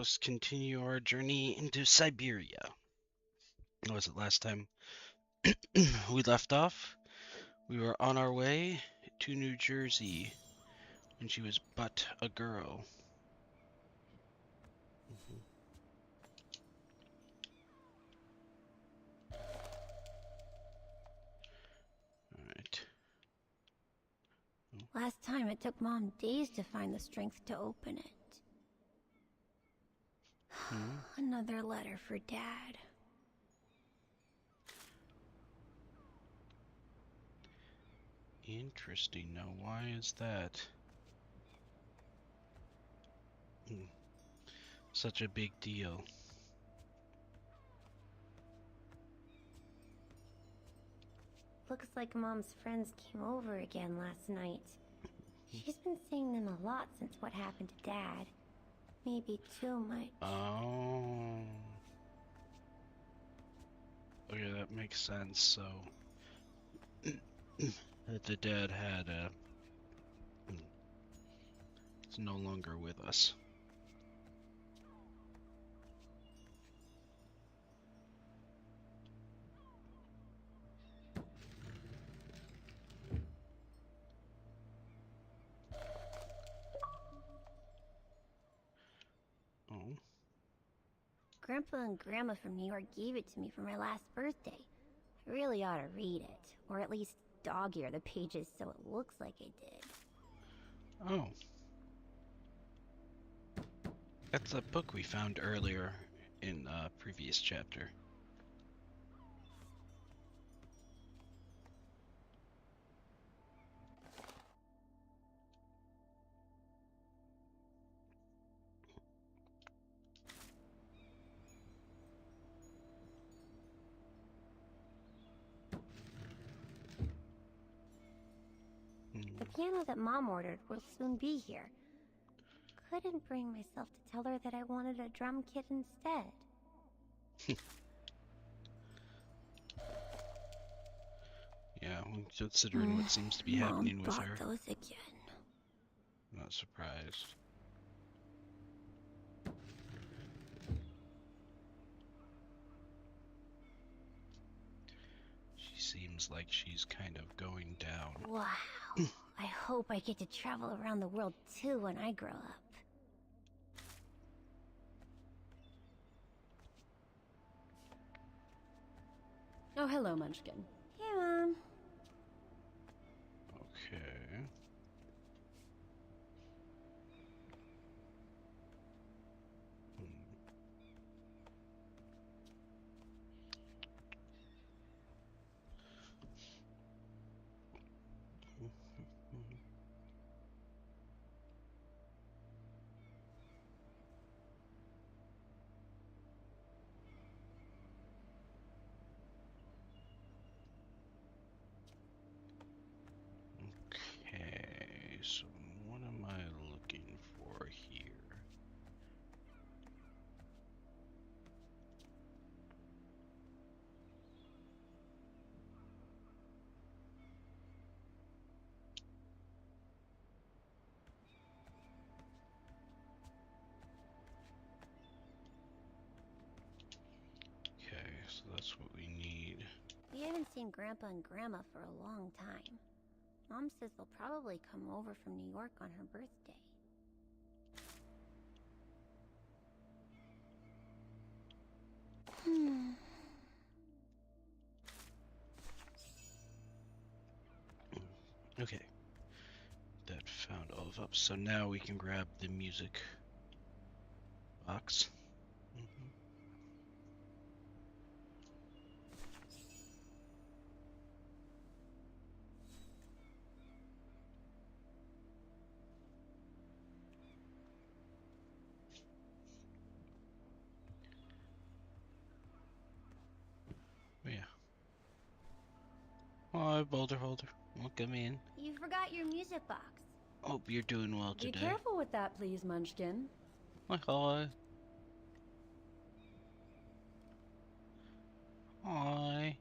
us continue our journey into Syberia. What was it last time we left off? We were on our way to New Jersey when she was but a girl. Alright. Last time it took Mom days to find the strength to open it. Another letter for Dad. Interesting. Now, why is that? Such a big deal. Looks like Mom's friends came over again last night. She's been seeing them a lot since what happened to Dad. Maybe too much. Oh. Okay, that makes sense. So, that the dad had is no longer with us. Oh. Grandpa and Grandma from New York gave it to me for my last birthday. I really ought to read it, or at least dog-ear the pages so it looks like I did. Oh. That's a book we found earlier in a previous chapter. The piano that Mom ordered will soon be here. Couldn't bring myself to tell her that I wanted a drum kit instead. Yeah, considering what seems to be happening with her. Those again. I'm not surprised. She seems like she's kind of going down. Wow. I hope I get to travel around the world too when I grow up. Oh, hello, Munchkin. Hey, Mom. Okay. Okay, so what am I looking for here? Okay, so that's what we need. We haven't seen Grandpa and Grandma for a long time. Mom says they'll probably come over from New York on her birthday. Okay. That found all of up. So now we can grab the music box. Oh, yeah. Oh, Boulder Holder. Welcome in. You forgot your music box. Hope you're doing well Be today. careful with that, please, Munchkin. Hi. Hi.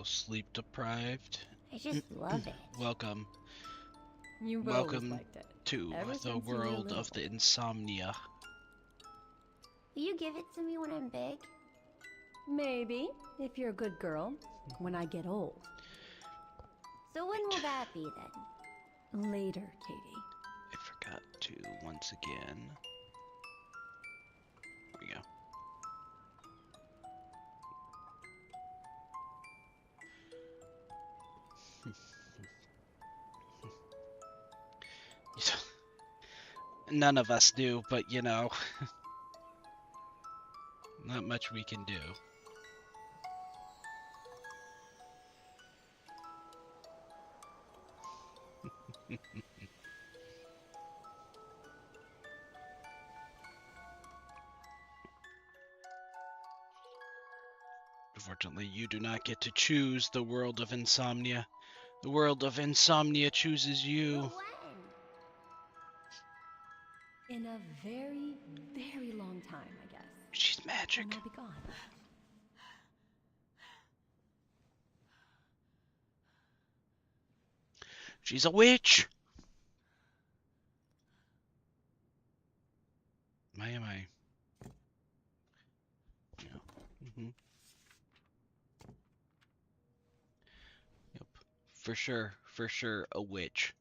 sleep deprived. I just love it. Welcome. You've always Welcome liked it. to Ever the since you were world little. of the insomnia. Will you give it to me when I'm big? Maybe, if you're a good girl, when I get old. So when will that be then? Later, Katie. I forgot to once again. There we go. None of us do, but you know, not much we can do. Unfortunately, you do not get to choose the world of insomnia. The world of insomnia chooses But you. when? In a very, very long time, I guess. She's magic. And I'll be gone. She's a witch. Am I? Yeah. Yep. For sure, a witch.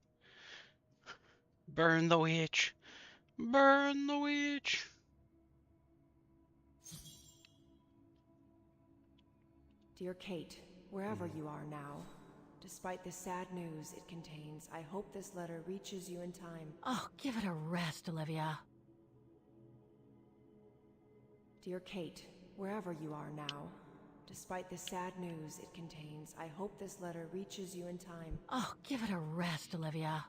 Burn the witch. Burn the witch. Dear Kate, wherever you are now, despite the sad news it contains, I hope this letter reaches you in time. Oh, give it a rest, Olivia. Dear Kate, wherever you are now, despite the sad news it contains, I hope this letter reaches you in time. Oh, give it a rest, Olivia.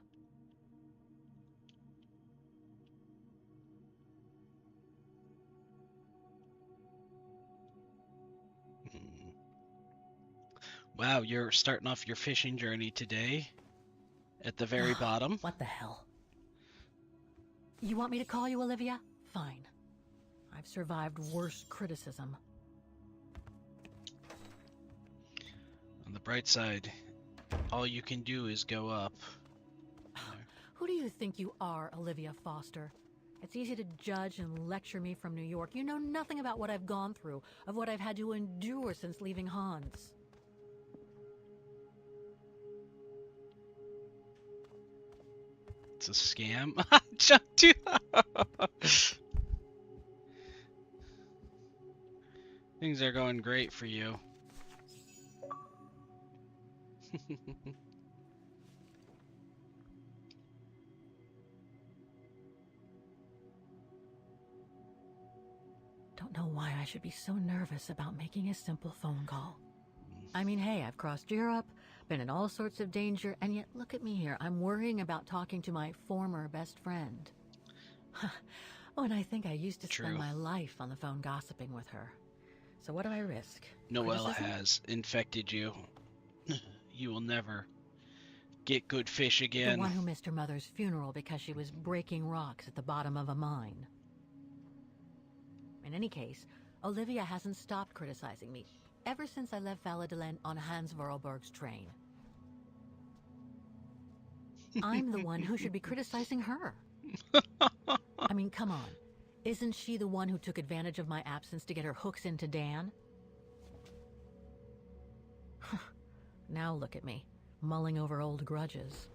Wow, you're starting off your fishing journey today at the very bottom. What the hell? You want me to call you Olivia? Fine. I've survived worse criticism. On the bright side, all you can do is go up. Who do you think you are, Olivia Foster? It's easy to judge and lecture me from New York. You know nothing about what I've gone through, of what I've had to endure since leaving Hans. It's a scam. Chuck too. Things are going great for you. Don't know why I should be so nervous about making a simple phone call. I mean, hey, I've crossed Europe, been in all sorts of danger, and yet look at me here. I'm worrying about talking to my former best friend. Oh, and I think I used to spend True. my life on the phone gossiping with her. So what do I risk? Noelle Criticism? has infected you. You will never get good fish The again. one who missed her mother's funeral because she was breaking rocks at the bottom of a mine. In any case, Olivia hasn't stopped criticizing me ever since I left Valladolid on Hans Vorarlberg's train. I'm the one who should be criticizing her. I mean, come on. Isn't she the one who took advantage of my absence to get her hooks into Dan? Now look at me, mulling over old grudges.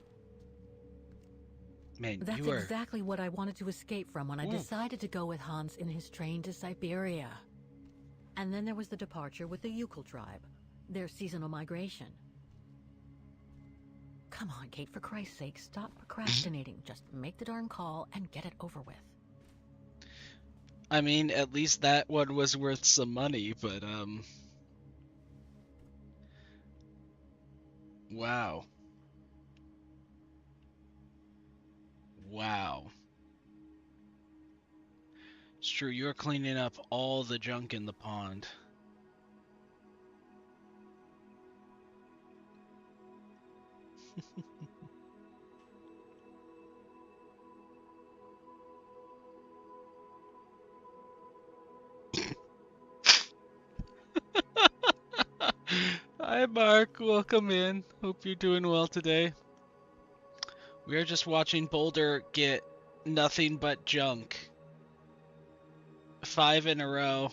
Man, That's you are. exactly what I wanted to escape from when I decided to go with Hans in his train to Syberia. And then there was the departure with the Yukon tribe, their seasonal migration. Come on, Kate, for Christ's sake, stop procrastinating. Just make the darn call and get it over with. I mean, at least that one was worth some money, but wow. Wow. It's true, you're cleaning up all the junk in the pond. Hi, Mark. Welcome in. Hope you're doing well today. We are just watching Boulder get nothing but junk. 5 in a row.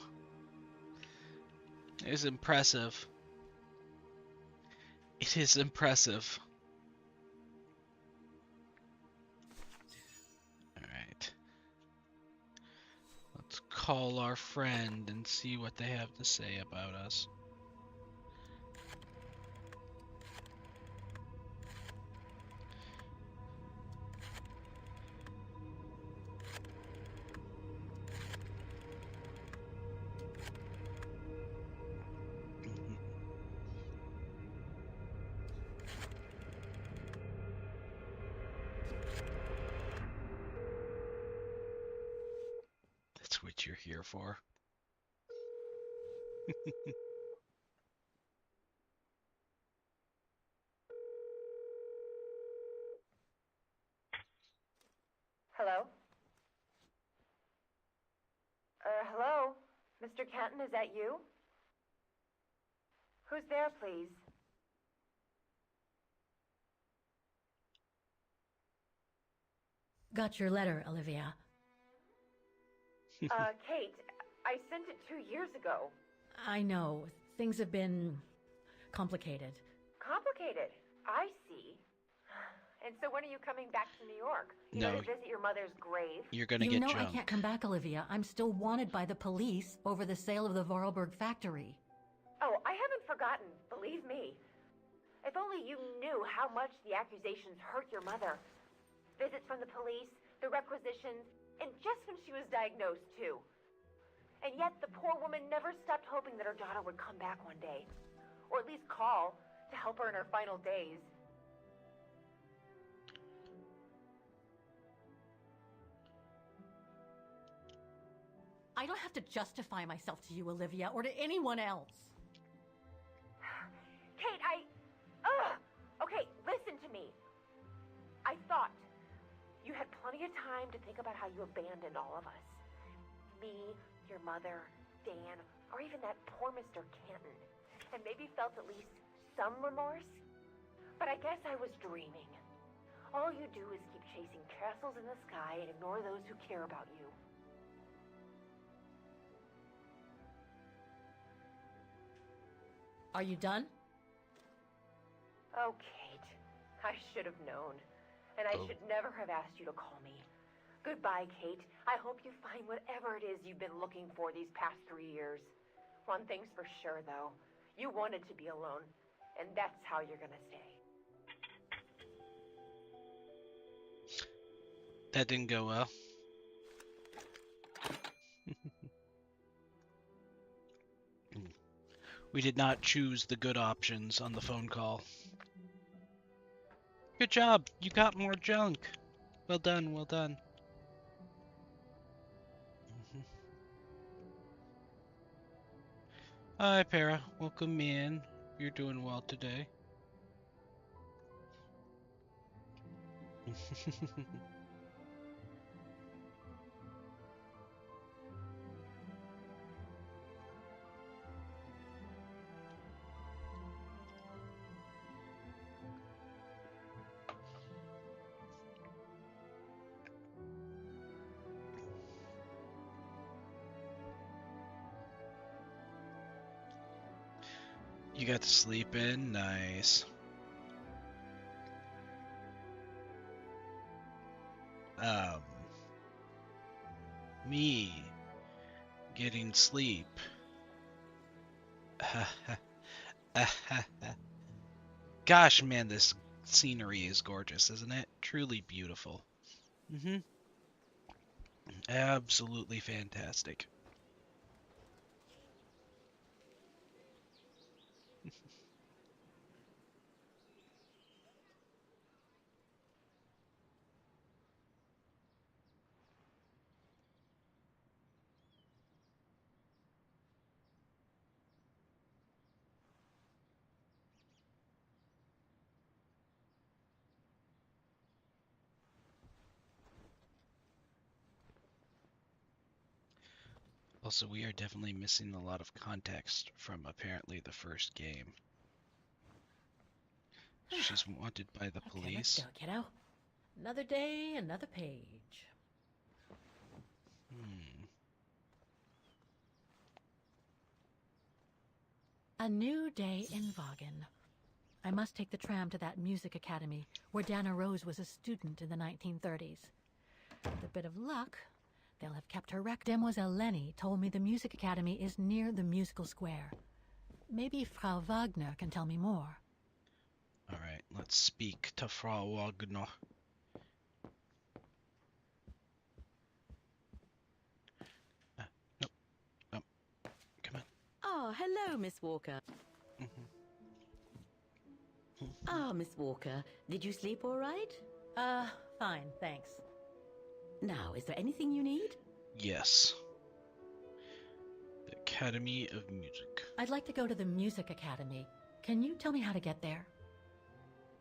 It is impressive. It is impressive. Alright. Let's call our friend and see what they have to say about us. That's what you're here for. Hello? Hello? Mr. Kenton, is that you? Who's there, please? Got your letter, Olivia. Kate, I sent it 2 years ago. I know. Things have been complicated. Complicated. I see. And so when are you coming back to New York? You No. going to visit your mother's grave? You're gonna You get know junk. I can't come back, Olivia. I'm still wanted by the police over the sale of the Vorarlberg factory. Oh, I haven't forgotten, believe me. If only you knew how much the accusations hurt your mother. Visits from the police, the requisitions, and just when she was diagnosed, too. And yet the poor woman never stopped hoping that her daughter would come back one day. Or at least call to help her in her final days. I don't have to justify myself to you, Olivia, or to anyone else. Kate, Ugh! Okay, listen to me. I thought you had plenty of time to think about how you abandoned all of us. Me, your mother, Dan, or even that poor Mr. Canton. And maybe felt at least some remorse. But I guess I was dreaming. All you do is keep chasing castles in the sky and ignore those who care about you. Are you done? Oh, Kate. I should have known. And I Oh. should never have asked you to call me. Goodbye, Kate. I hope you find whatever it is you've been looking for these past 3 years. One thing's for sure, though. You wanted to be alone. And that's how you're gonna stay. That didn't go well. We did not choose the good options on the phone call. Good job. You got more junk. Well done, well done. Hi, Para. Welcome in. You're doing well today. You got to sleep in? Nice. Um, me getting sleep. Gosh, man, this scenery is gorgeous, isn't it? Truly beautiful. Mm-hmm. Absolutely fantastic. Also, we are definitely missing a lot of context from apparently the first game. She's wanted by the Okay, let's police. go, kiddo. Another day, another page. A new day in Vaughan. I must take the tram to that music academy where Dana Rose was a student in the 1930s. With a bit of luck, they'll have kept her rec. Demoiselle Lenny told me the music academy is near the musical square. Maybe Frau Wagner can tell me more. All right, let's speak to Frau Wagner. Nope. Oh, come on. Ah, hello, Miss Walker. Ah, Miss Walker, did you sleep all right? Fine, thanks. Now, is there anything you need? Yes. The Academy of Music. I'd like to go to the music academy. Can you tell me how to get there?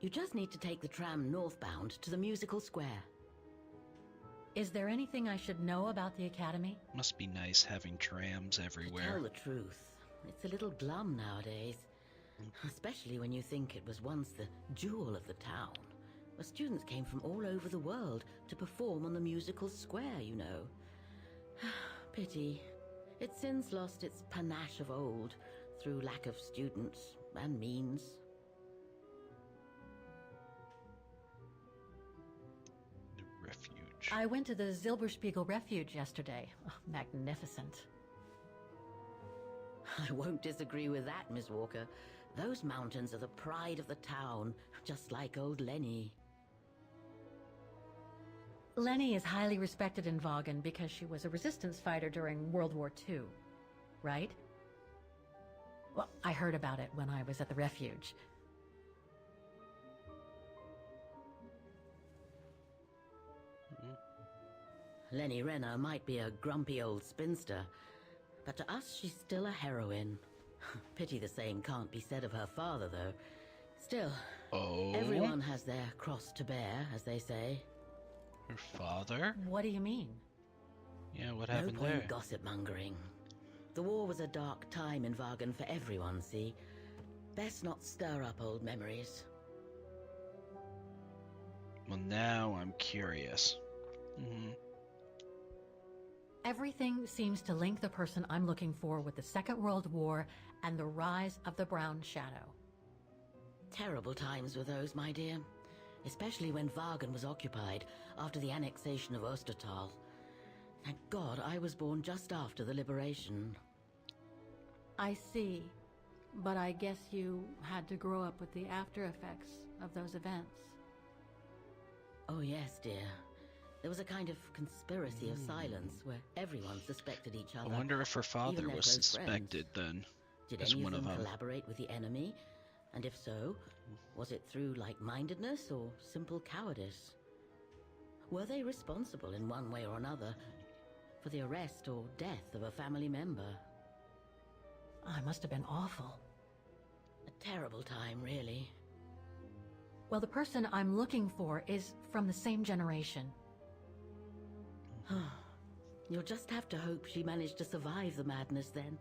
You just need to take the tram northbound to the musical square. Is there anything I should know about the academy? Must be nice having trams To everywhere. tell the truth, it's a little glum nowadays. Especially when you think it was once the jewel of the town, where students came from all over the world to perform on the musical square, you know. Pity. It's since lost its panache of old through lack of students and means. The refuge. I went to the Zilberspiegel Refuge yesterday. Oh, magnificent. I won't disagree with that, Miss Walker. Those mountains are the pride of the town, just like old Lenny. Lenny is highly respected in Vaughan because she was a resistance fighter during World War II, right? Well, I heard about it when I was at the refuge. Lenny Renner might be a grumpy old spinster, but to us she's still a heroine. Pity the same can't be said of her father, though. Still, Oh, everyone has their cross to bear, as they say. her father? What do you mean? Yeah, what No happened point there? gossip mongering. The war was a dark time in Vaughan for everyone, see? Best not stir up old memories. Well, now I'm curious. Everything seems to link the person I'm looking for with the Second World War and the rise of the Brown Shadow. Terrible times were those, my dear. Especially when Vaughan was occupied after the annexation of Ostertal. Thank God I was born just after the liberation. I see. But I guess you had to grow up with the after effects of those events. Oh yes, dear. There was a kind of conspiracy of silence where everyone suspected each I other. wonder if her father their was close suspected then. Did as any one of of them them. collaborate with the enemy? And if so, was it through like-mindedness or simple cowardice? Were they responsible in one way or another for the arrest or death of a family member? I must have been awful. A terrible time, really. Well, the person I'm looking for is from the same generation. You'll just have to hope she managed to survive the madness then.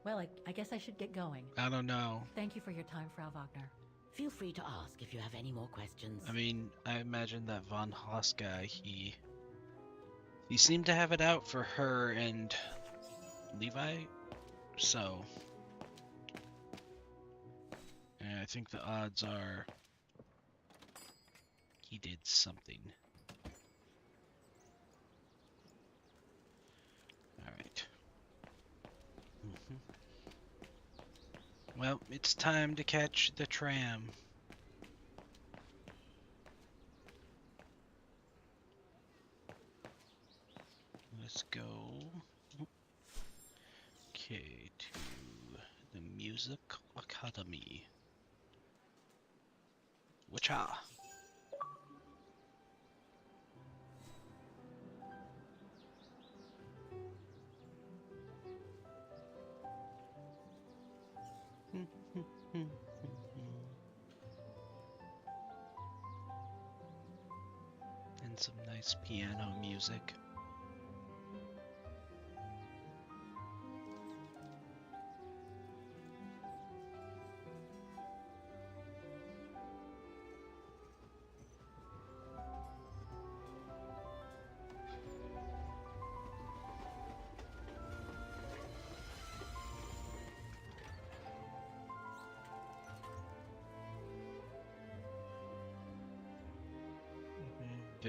Well, I guess I should get going. I don't know. Thank you for your time, Frau Wagner. Feel free to ask if you have any more questions. I mean, I imagine that Von Haas guy, he seemed to have it out for her and Levi, so yeah, I think the odds are he did something. All right. Well, it's time to catch the tram. Let's go. Okay, to the Music Academy. Wacha. And some nice piano music.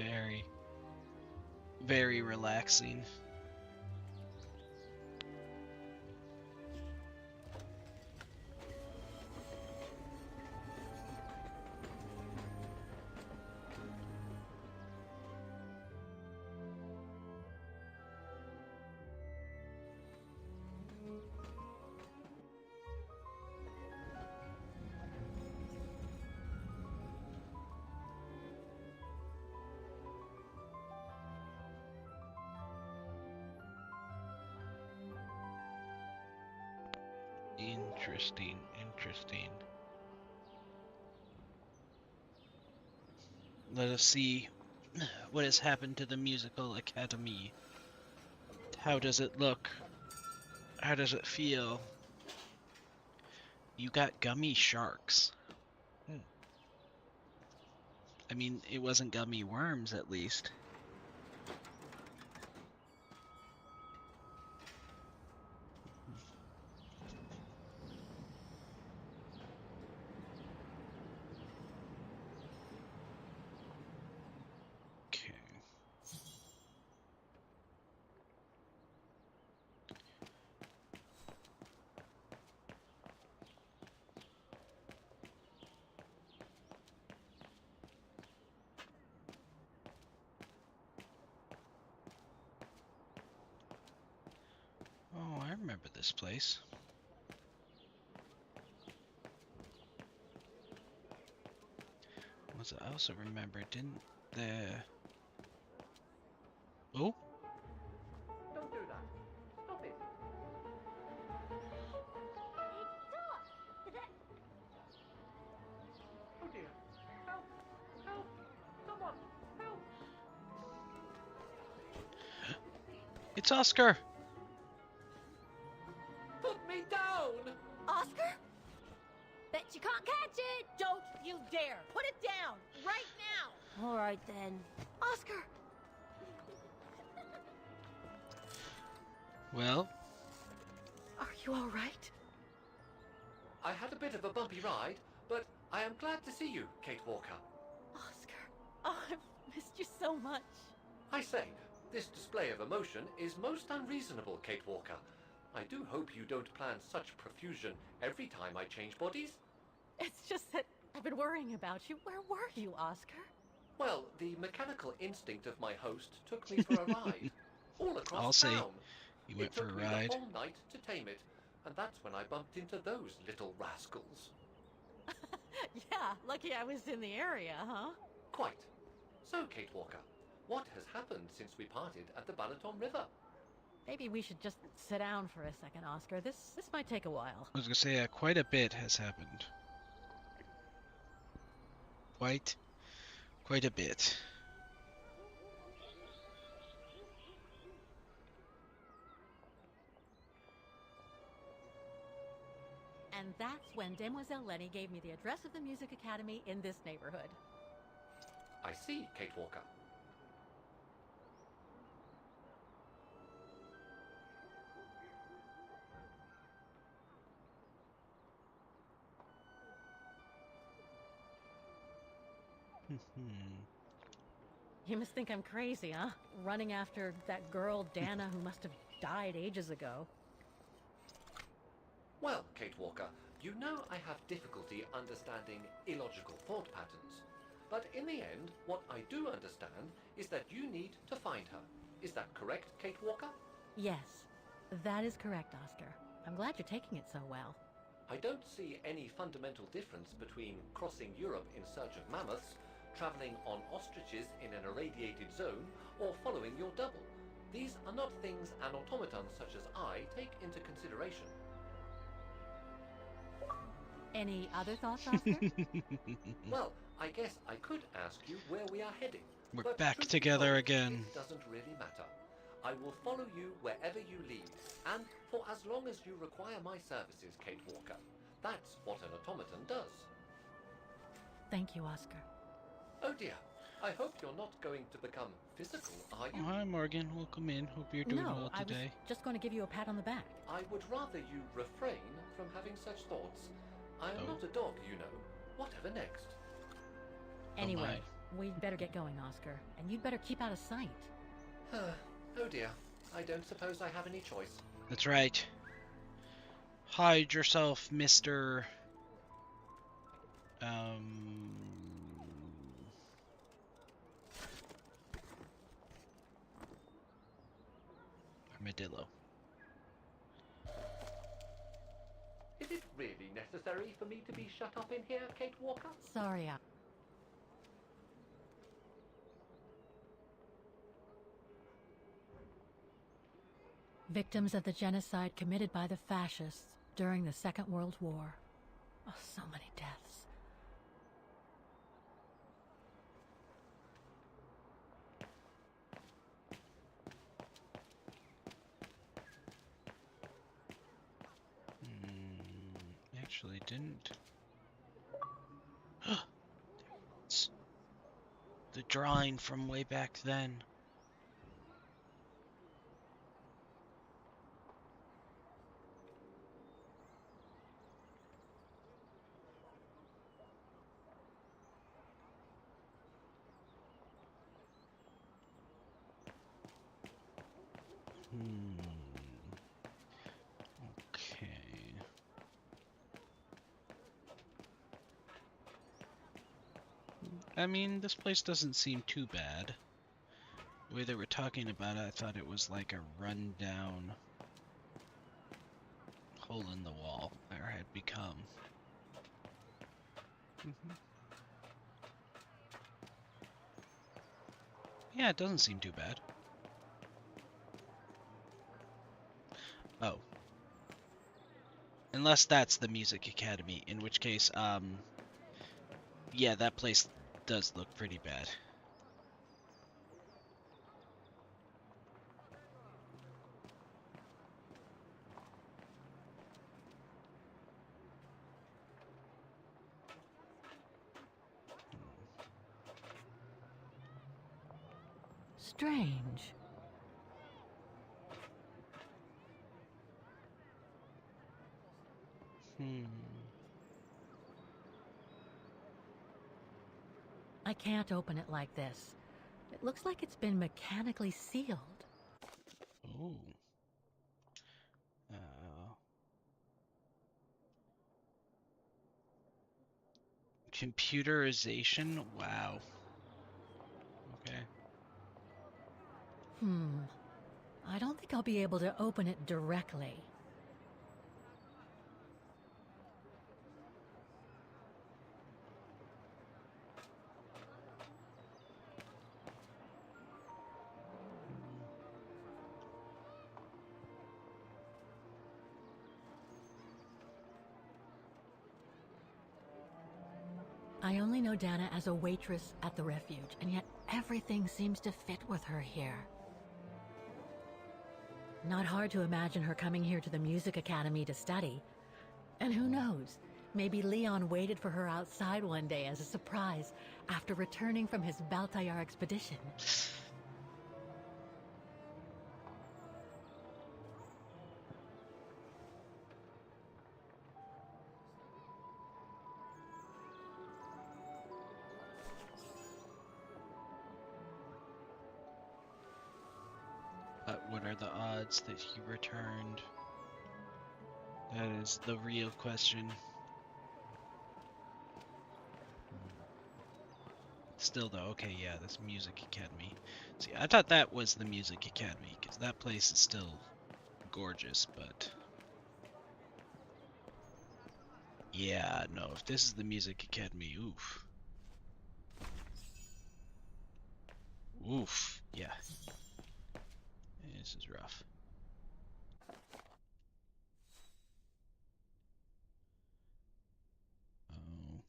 very, very relaxing. Interesting, interesting. Let us see what has happened to the musical academy. How does it look? How does it feel? You got gummy sharks. I mean, it wasn't gummy worms, at least. Okay. Oh, I remember this place. I also remember, didn't the... Oh? Don't do that. Stop it. Oh dear. Help! Help! Someone! Help! It's Oscar! Put me down! Oscar? Bet you can't catch it! Don't you dare! Put it down! Right now! All right then. Oscar! Well, Are you all right? I had a bit of a bumpy ride, but I am glad to see you, Kate Walker. Oscar. Oh, I've missed you so much. I say, this display of emotion is most unreasonable, Kate Walker. I do hope you don't plan such profusion every time I change bodies. It's just that I've been worrying about you. Where were you, Oscar? Well, the mechanical instinct of my host took me for a ride, all across I'll say town. you went It for took a me ride. the whole night to tame it, and that's when I bumped into those little rascals. Yeah, lucky I was in the area, huh? Quite. So, Kate Walker, what has happened since we parted at the Balaton River? Maybe we should just sit down for a second, Oscar. This might take a while. I was gonna say, quite a bit has happened. Quite a bit. And that's when Demoiselle Lenny gave me the address of the Music Academy in this neighborhood. I see, Kate Walker. You must think I'm crazy, huh? Running after that girl, Dana, who must have died ages ago. Well, Kate Walker, you know I have difficulty understanding illogical thought patterns. But in the end, what I do understand is that you need to find her. Is that correct, Kate Walker? Yes, that is correct, Oscar. I'm glad you're taking it so well. I don't see any fundamental difference between crossing Europe in search of mammoths, traveling on ostriches in an irradiated zone, or following your double. These are not things an automaton such as I take into consideration. Any other thoughts, Oscar? Well, I guess I could ask you where we are heading. We're but back truth be together told, again. It doesn't really matter. I will follow you wherever you lead, and for as long as you require my services, Kate Walker. That's what an automaton does. Thank you, Oscar. Oh dear, I hope you're not going to become physical, are Oh, you? hi, Morgan. Welcome in. Hope you're doing No, well I was today. just going to give you a pat on the back. I would rather you refrain from having such thoughts. I am Oh. not a dog, you know. Whatever next? Anyway, We'd better get going, Oscar. And you'd better keep out of sight. Oh dear. I don't suppose I have any choice. That's right. Hide yourself, Mr. Armadillo. Is it really necessary for me to be shut up in here, Kate Walker? Sorry, Victims of the genocide committed by the fascists during the Second World War. Oh, so many deaths. Actually didn't. It's the drawing from way back then. Okay. I mean, this place doesn't seem too bad. The way they were talking about it, I thought it was like a rundown hole in the wall, or had become. Yeah, it doesn't seem too bad. Oh. Unless that's the Music Academy, in which case, yeah, that place does look pretty bad. Strange. I can't open it like this. It looks like it's been mechanically sealed. Oh. Computerization? Wow. Okay. I don't think I'll be able to open it directly. I only know Dana as a waitress at the refuge, and yet everything seems to fit with her here. Not hard to imagine her coming here to the Music Academy to study. And who knows, maybe Leon waited for her outside one day as a surprise after returning from his Baltayar expedition. But what are the odds that he returned? That is the real question. Still though, okay, yeah, this Music Academy. See, I thought that was the Music Academy, because that place is still gorgeous, but... Yeah, no, if this is the Music Academy, oof. Oof, yeah. This is rough. Oh.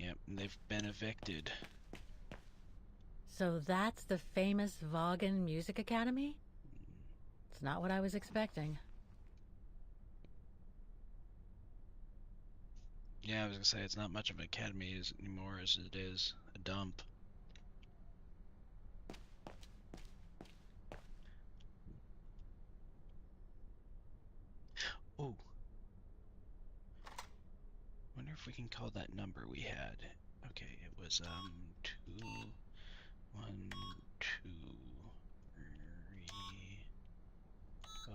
Yep, they've been evicted. So that's the famous Vaughan Music Academy? It's not what I was expecting. Yeah, I was gonna say, it's not much of an academy anymore as it is a dump. Oh. we can call that number we had. Okay, it was 2 1 2 3 5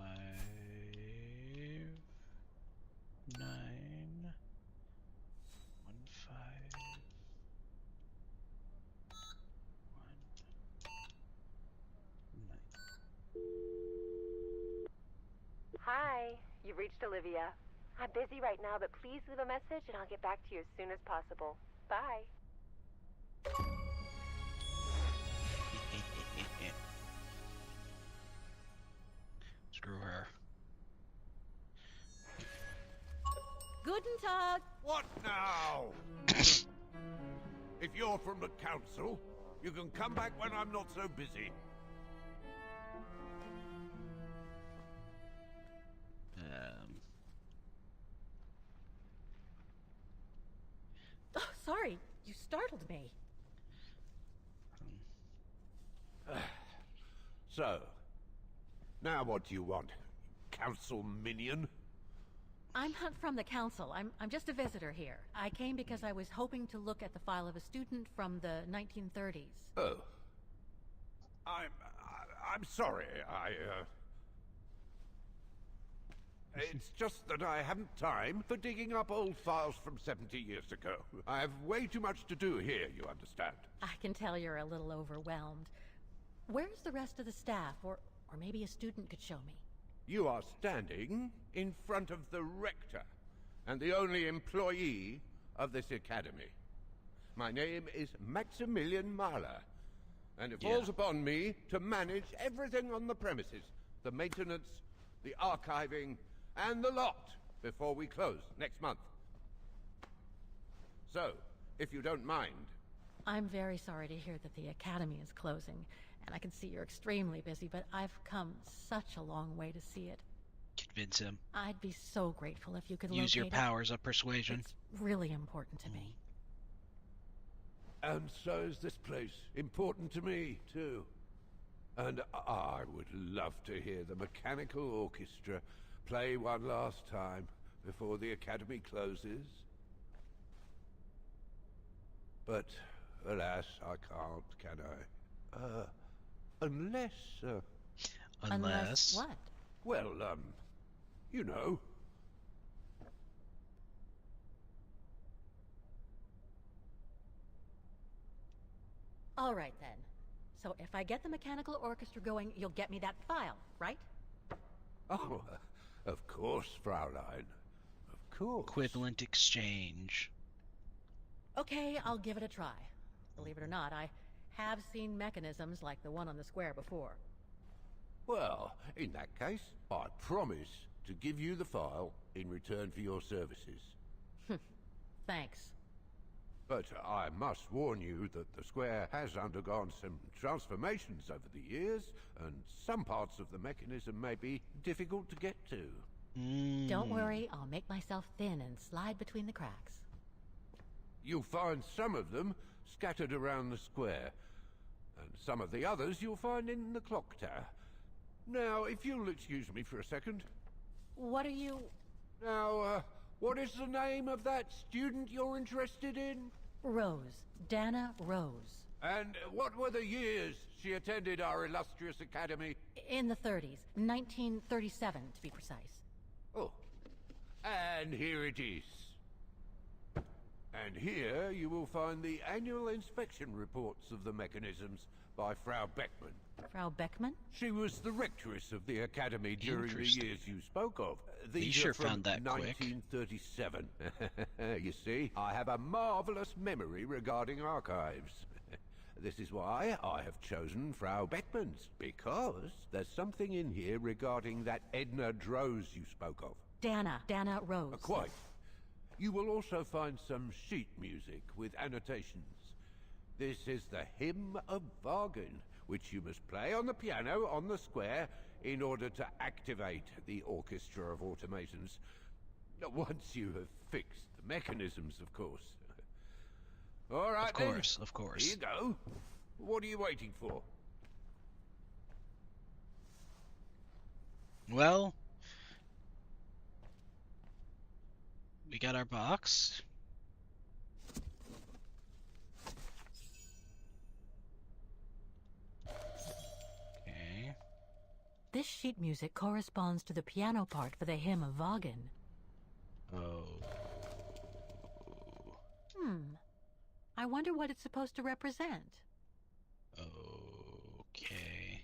9 1 5 1 9. Hi, you've reached Olivia. I'm busy right now, but please leave a message and I'll get back to you as soon as possible. Bye. Screw her. Guten Tag. What now? If you're from the council, you can come back when I'm not so busy. Oh, sorry. You startled me. So, now what do you want? Council minion? I'm not from the council. I'm just a visitor here. I came because I was hoping to look at the file of a student from the 1930s. Oh. I'm sorry, It's just that I haven't time for digging up old files from 70 years ago. I have way too much to do here, you understand. I can tell you're a little overwhelmed. Where's the rest of the staff? Or maybe a student could show me. You are standing in front of the rector and the only employee of this academy. My name is Maximilian Mahler, and it falls upon me to manage everything on the premises. The maintenance, the archiving, and the lot before we close next month. So, if you don't mind... I'm very sorry to hear that the academy is closing, and I can see you're extremely busy, but I've come such a long way to see it. Convince him. I'd be so grateful if you could Use your locate it. powers of persuasion. It's really important to me. And so is this place important to me, too. And I would love to hear the mechanical orchestra play one last time before the academy closes. But, alas, I can't, can I? Unless... Unless what? Well, you know. All right, then. So if I get the mechanical orchestra going, you'll get me that file, right? Oh, of course, Fraulein. Of course. Equivalent exchange. Okay, I'll give it a try. Believe it or not, I have seen mechanisms like the one on the square before. Well, in that case, I promise to give you the file in return for your services. Thanks. But I must warn you that the square has undergone some transformations over the years, and some parts of the mechanism may be difficult to get to. Don't worry, I'll make myself thin and slide between the cracks. You'll find some of them scattered around the square, and some of the others you'll find in the clock tower. Now, if you'll excuse me for a second. What are you... Now, what is the name of that student you're interested in? Rose. Dana Rose. And what were the years she attended our illustrious academy? In the 30s. 1937, to be precise. Oh. And here it is. And here you will find the annual inspection reports of the mechanisms by Frau Beckmann. Frau Beckmann? She was the rectress of the academy during the years you spoke of. You These sure are from found that quick. 1937. You see, I have a marvelous memory regarding archives. This is why I have chosen Frau Beckmann's, because there's something in here regarding that Edna Droz you spoke of. Dana Rose. Quite. You will also find some sheet music with annotations. This is the Hymn of Bargain, which you must play on the piano on the square in order to activate the Orchestra of Automatons. Once you have fixed the mechanisms, of course. All right, Of course. Here you go. What are you waiting for? Well, we got our box. This sheet music corresponds to the piano part for the hymn of Wagen. Oh. I wonder what it's supposed to represent. Okay.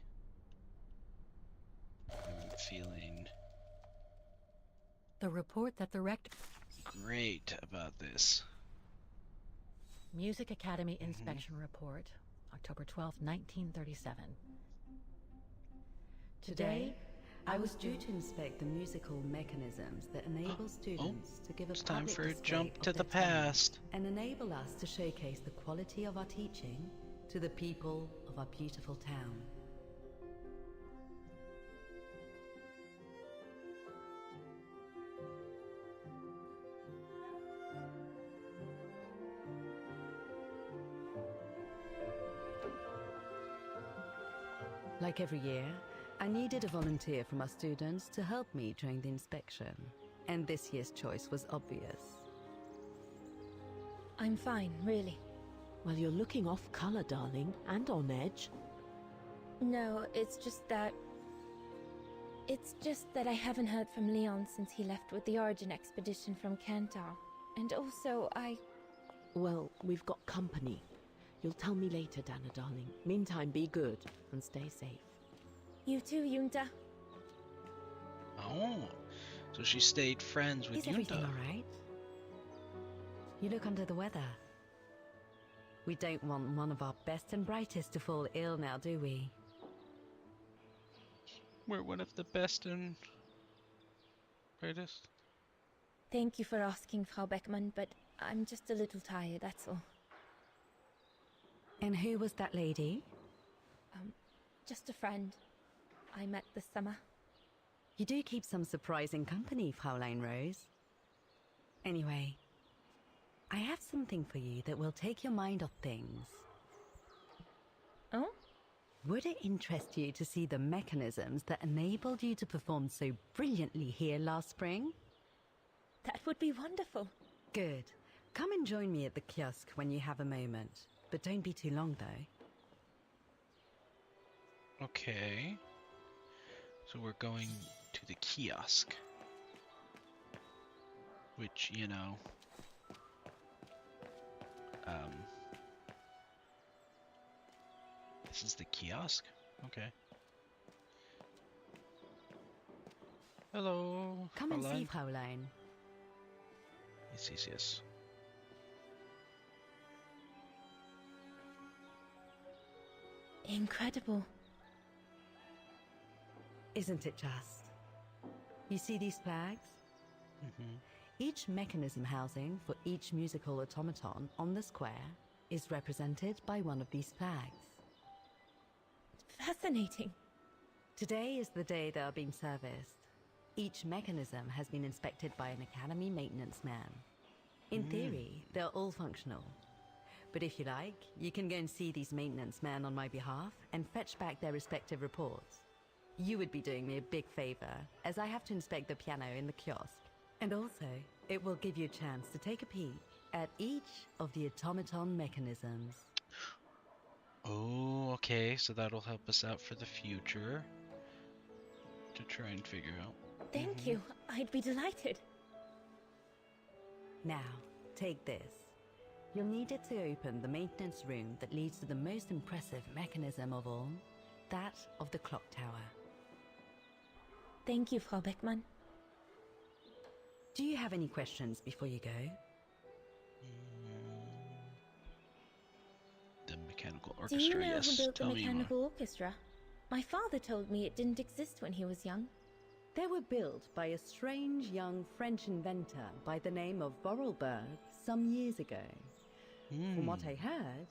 I'm feeling The report that the great about this. Music Academy Inspection Report, October 12, 1937. Today, I was due to inspect the musical mechanisms that enable students to give a It's time public for a display jump of to the their talent past. and enable us to showcase the quality of our teaching to the people of our beautiful town. Like every year, I needed a volunteer from our students to help me during the inspection, and this year's choice was obvious. I'm fine, really. Well, you're looking off color, darling, and on edge. No, it's just that I haven't heard from Leon since he left with the Origin expedition from Kantar. And also, Well, we've got company. You'll tell me later, Dana, darling. Meantime, be good and stay safe. You too, Yunta. Oh. So she stayed friends with Is everything Yunta. all right? You look under the weather. We don't want one of our best and brightest to fall ill now, do we? We're one of the best and brightest. Thank you for asking, Frau Beckmann, but I'm just a little tired, that's all. And who was that lady? Just a friend I met this summer. You do keep some surprising company, Fraulein Rose. Anyway, I have something for you that will take your mind off things. Oh? Would it interest you to see the mechanisms that enabled you to perform so brilliantly here last spring? That would be wonderful. Good. Come and join me at the kiosk when you have a moment. But don't be too long, though. Okay. So we're going to the kiosk. Which, you know... This is the kiosk? Okay. Hello. Come and see, Fräulein. Fraulein. Yes. Incredible. Isn't it just? You see these flags? Each mechanism housing for each musical automaton on the square is represented by one of these flags. Fascinating. Today is the day they are being serviced. Each mechanism has been inspected by an Academy maintenance man. In theory, they're all functional. But if you like, you can go and see these maintenance men on my behalf and fetch back their respective reports. You would be doing me a big favor, as I have to inspect the piano in the kiosk. And also, it will give you a chance to take a peek at each of the automaton mechanisms. Oh, okay. So that'll help us out for the future. To try and figure out. Thank you. I'd be delighted. Now, take this. You'll need it to open the maintenance room that leads to the most impressive mechanism of all, that of the clock tower. Thank you, Frau Beckmann. Do you have any questions before you go? The mechanical Do you orchestra, know yes. who built the Tell me more. mechanical orchestra? My father told me it didn't exist when he was young. They were built by a strange young French inventor by the name of Vorarlberg some years ago. From what I heard,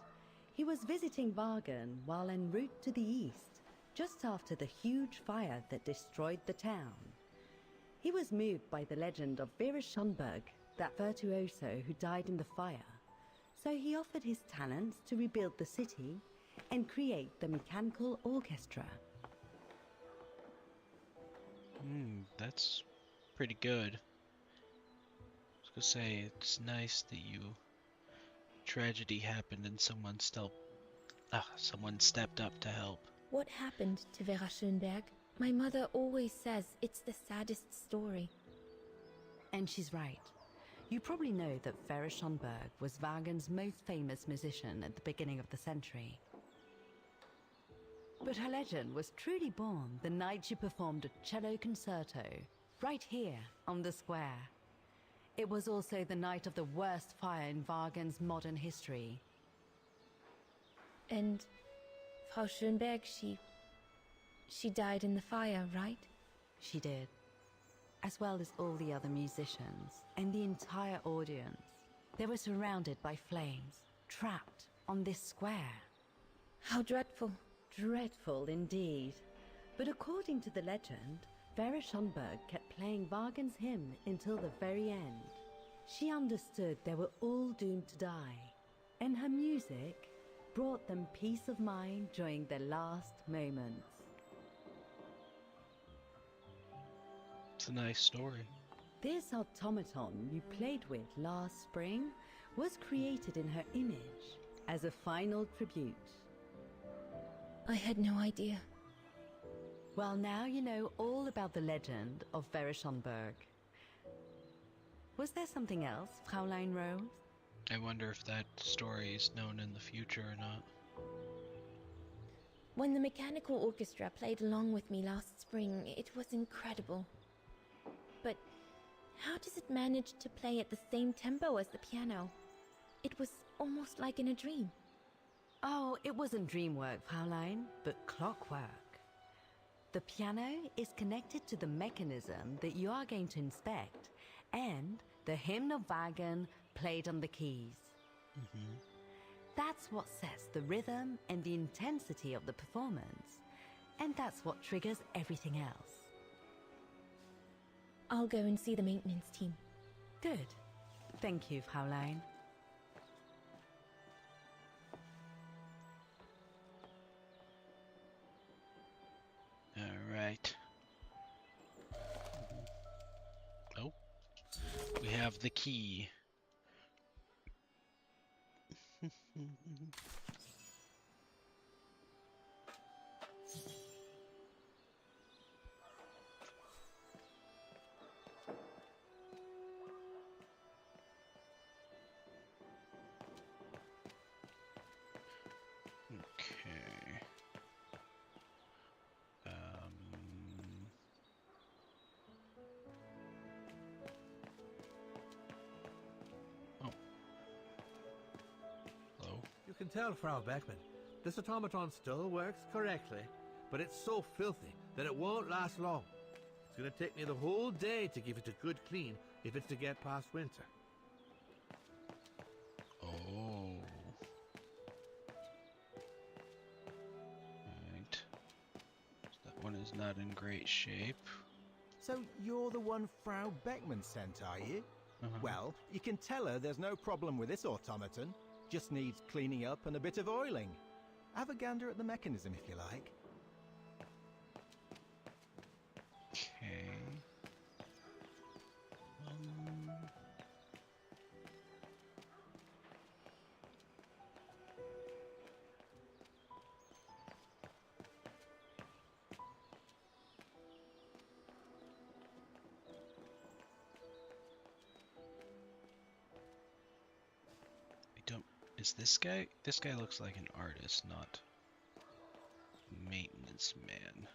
he was visiting Wagen while en route to the east, just after the huge fire that destroyed the town. He was moved by the legend of Vera Schönberg, that virtuoso who died in the fire. So he offered his talents to rebuild the city and create the mechanical orchestra. That's pretty good. I was gonna say, it's nice that tragedy happened and someone stepped up to help. What happened to Vera Schönberg? My mother always says it's the saddest story. And she's right. You probably know that Vera Schonberg was Wagner's most famous musician at the beginning of the century. But her legend was truly born the night she performed a cello concerto, right here on the square. It was also the night of the worst fire in Wagner's modern history. And Frau Schönberg, she died in the fire, right? She did. As well as all the other musicians and the entire audience. They were surrounded by flames, trapped on this square. How dreadful. Dreadful indeed. But according to the legend, Vera Schönberg kept playing Wagner's hymn until the very end. She understood they were all doomed to die, and her music brought them peace of mind during their last moments. It's a nice story. This automaton you played with last spring was created in her image as a final tribute. I had no idea. Well, now you know all about the legend of Vera Schönberg. Was there something else, Fraulein Rose? I wonder if that story is known in the future or not. When the mechanical orchestra played along with me last spring, it was incredible. But how does it manage to play at the same tempo as the piano? It was almost like in a dream. Oh, it wasn't dream work, Fraulein, but clockwork. The piano is connected to the mechanism that you are going to inspect, and the hymn of Wagner played on the keys. Mm-hmm. That's what sets the rhythm and the intensity of the performance, and that's what triggers everything else. I'll go and see the maintenance team. Good. Thank you, Fraulein. All right. Oh, we have the key. Okay. Oh. Hello. You can tell, Frau Beckman, this automaton still works correctly, but it's so filthy that it won't last long. It's going to take me the whole day to give it a good clean if it's to get past winter. Oh. Right. So that one is not in great shape. So you're the one Frau Beckman sent, are you? Uh-huh. Well, you can tell her there's no problem with this automaton. Just needs cleaning up and a bit of oiling. Have a gander at the mechanism if you like. Okay. Is this guy? This guy looks like an artist, not maintenance man.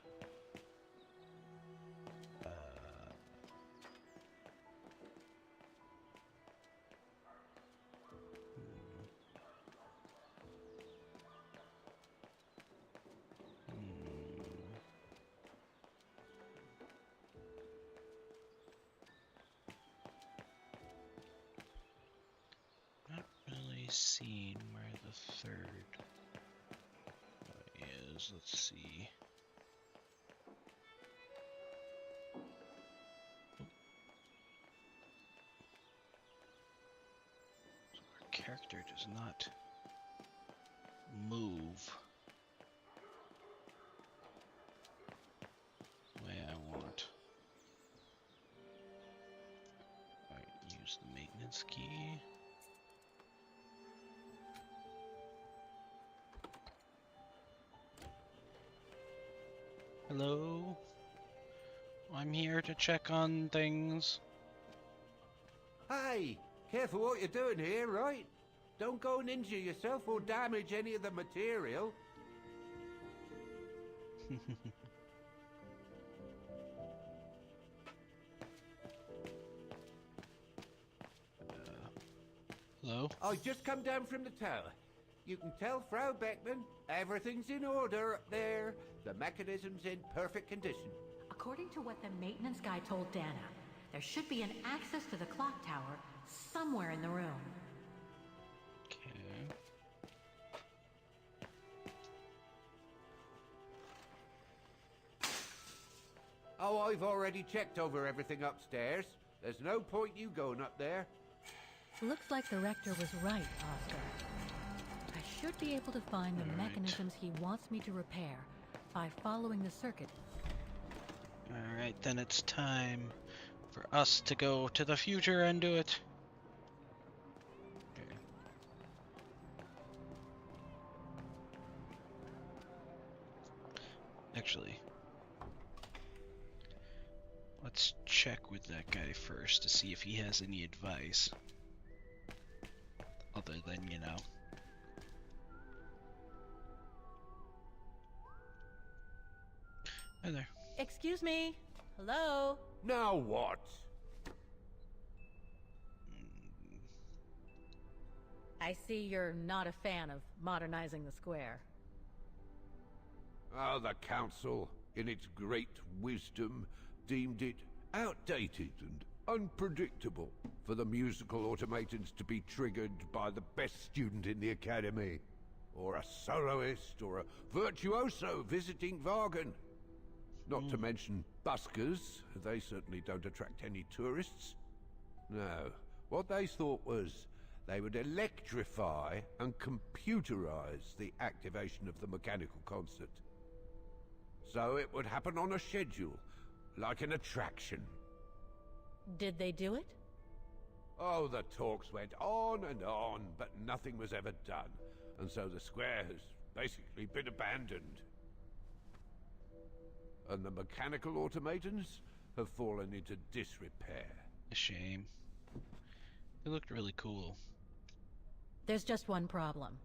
Not really seen where the third is. Let's see. Our character does not move the way I want. Alright, use the maintenance key. Hello? I'm here to check on things. Hey, careful what you're doing here, right? Don't go and injure yourself or damage any of the material. Hello? I just come down from the tower. You can tell Frau Beckman everything's in order up there. The mechanism's in perfect condition. According to what the maintenance guy told Dana, there should be an access to the clock tower somewhere in the room. Okay. Oh, I've already checked over everything upstairs. There's no point you going up there. Looks like the rector was right, Oscar. I should be able to find the mechanisms he wants me to repair by following the circuit. Alright, then it's time for us to go to the future and do it. Okay. Actually, let's check with that guy first to see if he has any advice. Other than, you know. Hi there. Excuse me? Hello? Now what? I see you're not a fan of modernizing the square. Oh, the council, in its great wisdom, deemed it outdated and unpredictable for the musical automatons to be triggered by the best student in the academy, or a soloist, or a virtuoso visiting Vargan. Not to mention buskers, they certainly don't attract any tourists. No, what they thought was they would electrify and computerize the activation of the mechanical concert. So it would happen on a schedule, like an attraction. Did they do it? Oh, the talks went on, but nothing was ever done. And so the square has basically been abandoned. And the mechanical automatons have fallen into disrepair. A shame. It looked really cool. There's just one problem.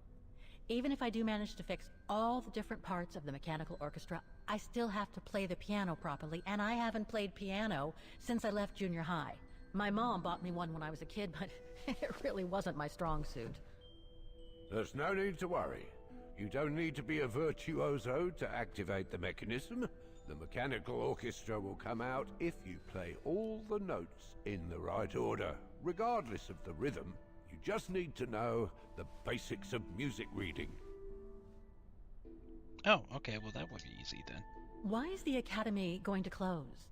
Even if I do manage to fix all the different parts of the mechanical orchestra, I still have to play the piano properly, and I haven't played piano since I left junior high. My mom bought me one when I was a kid, but it really wasn't my strong suit. There's no need to worry. You don't need to be a virtuoso to activate the mechanism. The mechanical orchestra will come out if you play all the notes in the right order, regardless of the rhythm. You just need to know the basics of music reading. Oh, okay, well that would be easy then. Why is the academy going to close?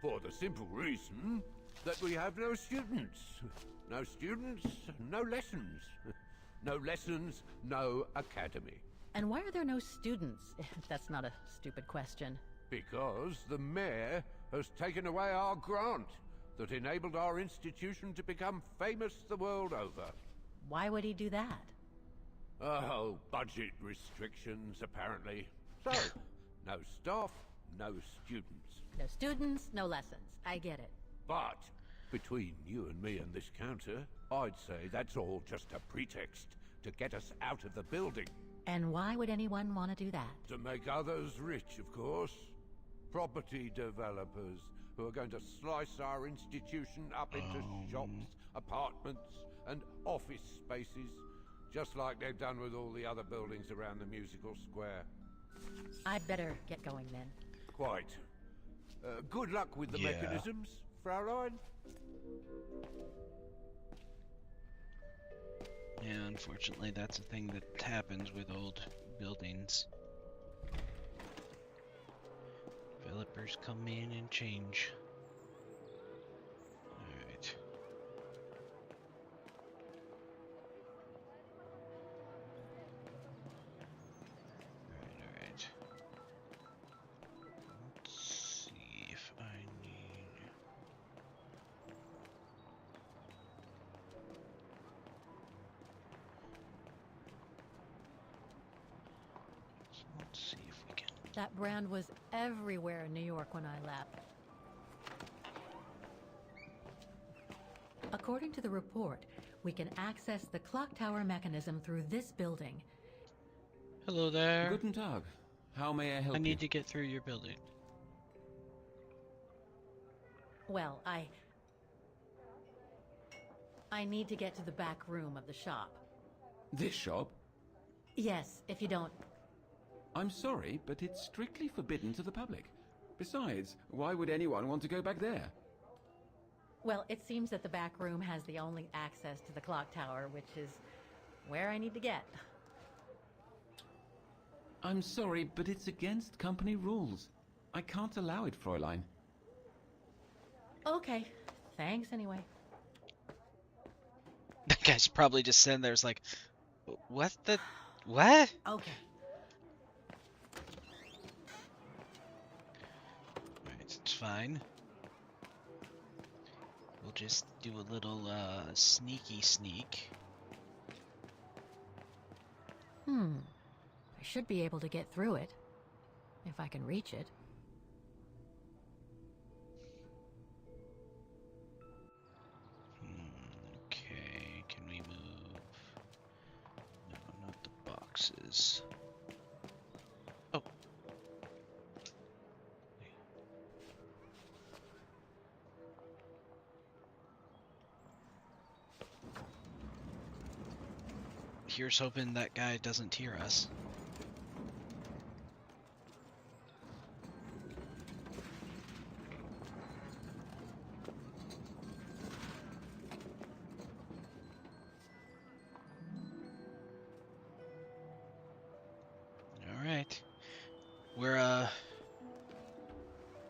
For the simple reason that we have no students. No students, no lessons. No lessons, no academy. And why are there no students? That's not a stupid question. Because the mayor has taken away our grant that enabled our institution to become famous the world over. Why would he do that? Oh, budget restrictions, apparently. So, no staff, no students. No students, no lessons. I get it. But, between you and me and this counter, I'd say that's all just a pretext to get us out of the building. And why would anyone want to do that? To make others rich, of course. Property developers who are going to slice our institution up into shops, apartments, and office spaces, just like they've done with all the other buildings around the musical square. I'd better get going then. Quite. Good luck with the mechanisms, Fraulein. Yeah, unfortunately that's a thing that happens with old buildings. Developers come in and change. Alright. Alright. Let's see if I need... So let's see if we can That brand was everywhere in New York when I left. According to the report, we can access the clock tower mechanism through this building. Hello there. Guten Tag. How may I help I you? need to get through your building. Well, I need to get to the back room of the shop. This shop? Yes, if you don't... I'm sorry, but it's strictly forbidden to the public. Besides, why would anyone want to go back there? Well, it seems that the back room has the only access to the clock tower, which is where I need to get. I'm sorry, but it's against company rules. I can't allow it, Fräulein. Okay, thanks anyway. That guy's probably just sitting there, like, what the... What? Okay. Alright, it's fine. We'll just do a little, sneaky sneak. I should be able to get through it, if I can reach it. Okay, can we move? No, not the boxes. Oh. Here's hoping that guy doesn't hear us. Alright. We're,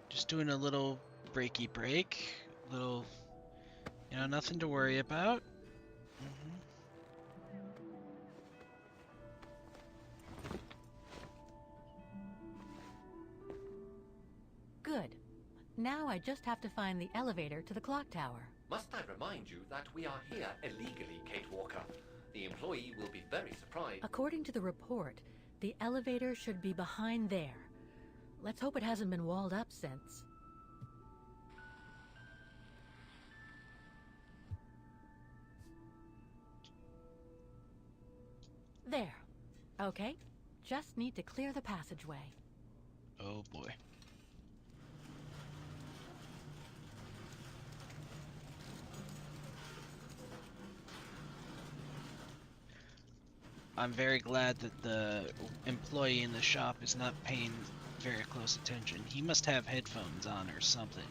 just doing a little breaky break. Little, nothing to worry about. Good. Now I just have to find the elevator to the clock tower. Must I remind you that we are here illegally, Kate Walker? The employee will be very surprised. According to the report, the elevator should be behind there. Let's hope it hasn't been walled up since. There. Okay. Just need to clear the passageway. Oh boy. I'm very glad that the employee in the shop is not paying very close attention. He must have headphones on or something.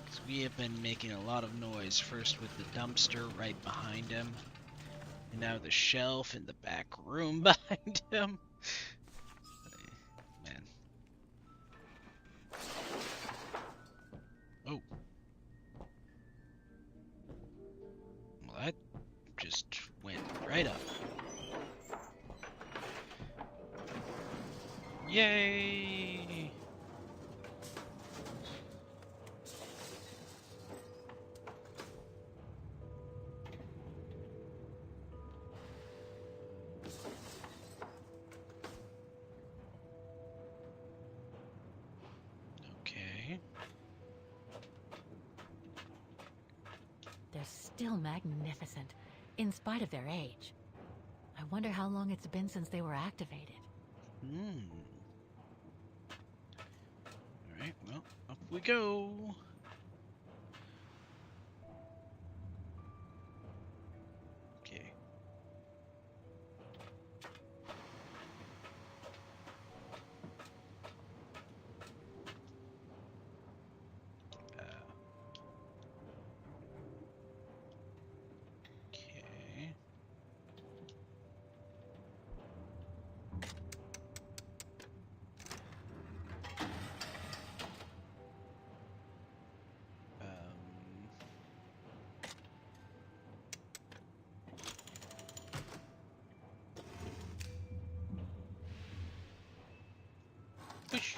Because we have been making a lot of noise, first with the dumpster right behind him, and now the shelf in the back room behind him. Man. Oh. Well, that just went right up. Yay! Okay. They're still magnificent, in spite of their age. I wonder how long it's been since they were activated. Alright, well, up we go. Okay. Okay. Push.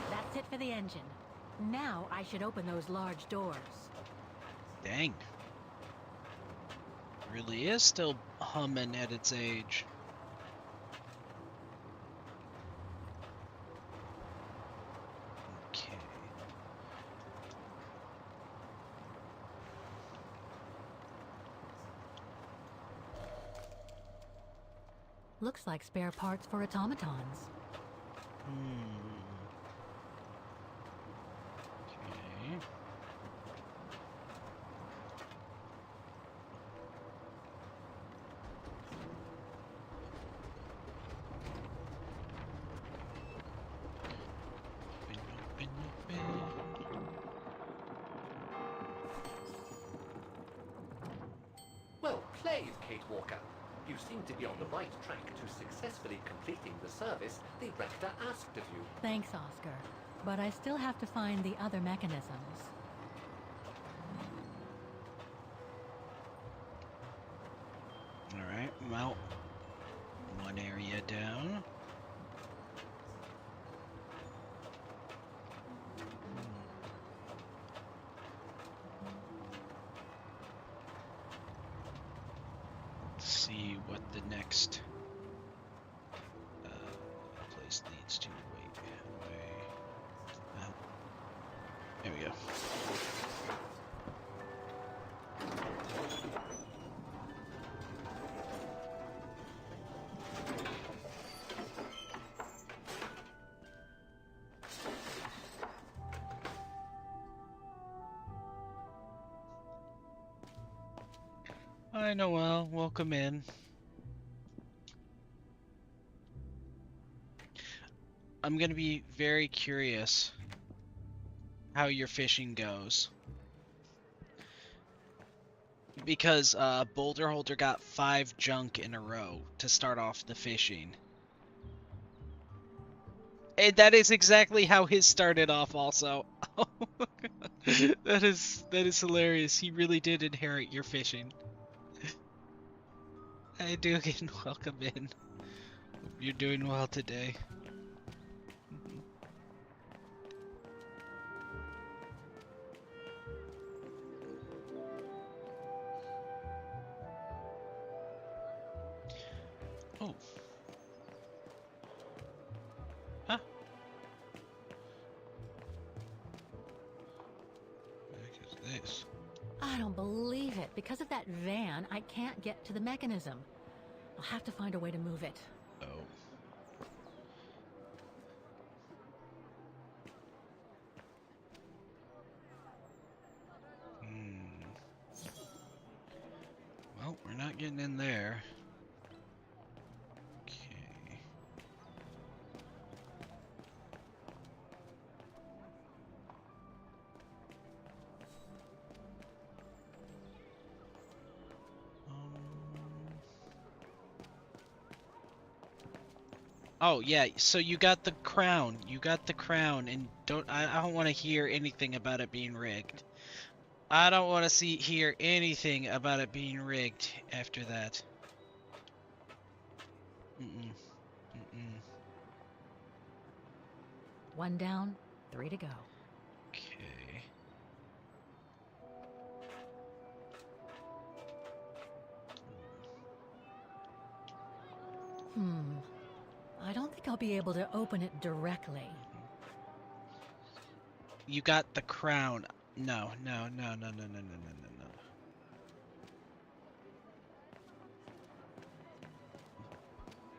That's it for the engine. Now I should open those large doors. Dang. Dang. Really is still humming at its age. Okay. Looks like spare parts for automatons. Okay. Well played, Kate Walker. You seem to be on the right track to successfully completing the service the rector asked of you. Thanks, Oscar. But I still have to find the other mechanisms. Alright, well, one area down. Let's see what the next place leads to. There we go. Hi, Noelle. Welcome in. I'm gonna be very curious how your fishing goes. Because Boulder Holder got 5 junk in a row to start off the fishing. And that is exactly how his started off also. That is hilarious. He really did inherit your fishing. Hi Dugan, welcome in. Hope you're doing well today. Oh. Huh? What the heck is this? I don't believe it. Because of that van, I can't get to the mechanism. I'll have to find a way to move it. Oh. Well, we're not getting in there. Okay. Oh yeah, so you got the crown. You got the crown, and I don't want to hear anything about it being rigged. I don't want to hear anything about it being rigged after that. Mm-mm. Mm-mm. One down, 3 to go. Okay. I don't think I'll be able to open it directly. You got the crown. No, no, no, no, no, no, no, no, no, no.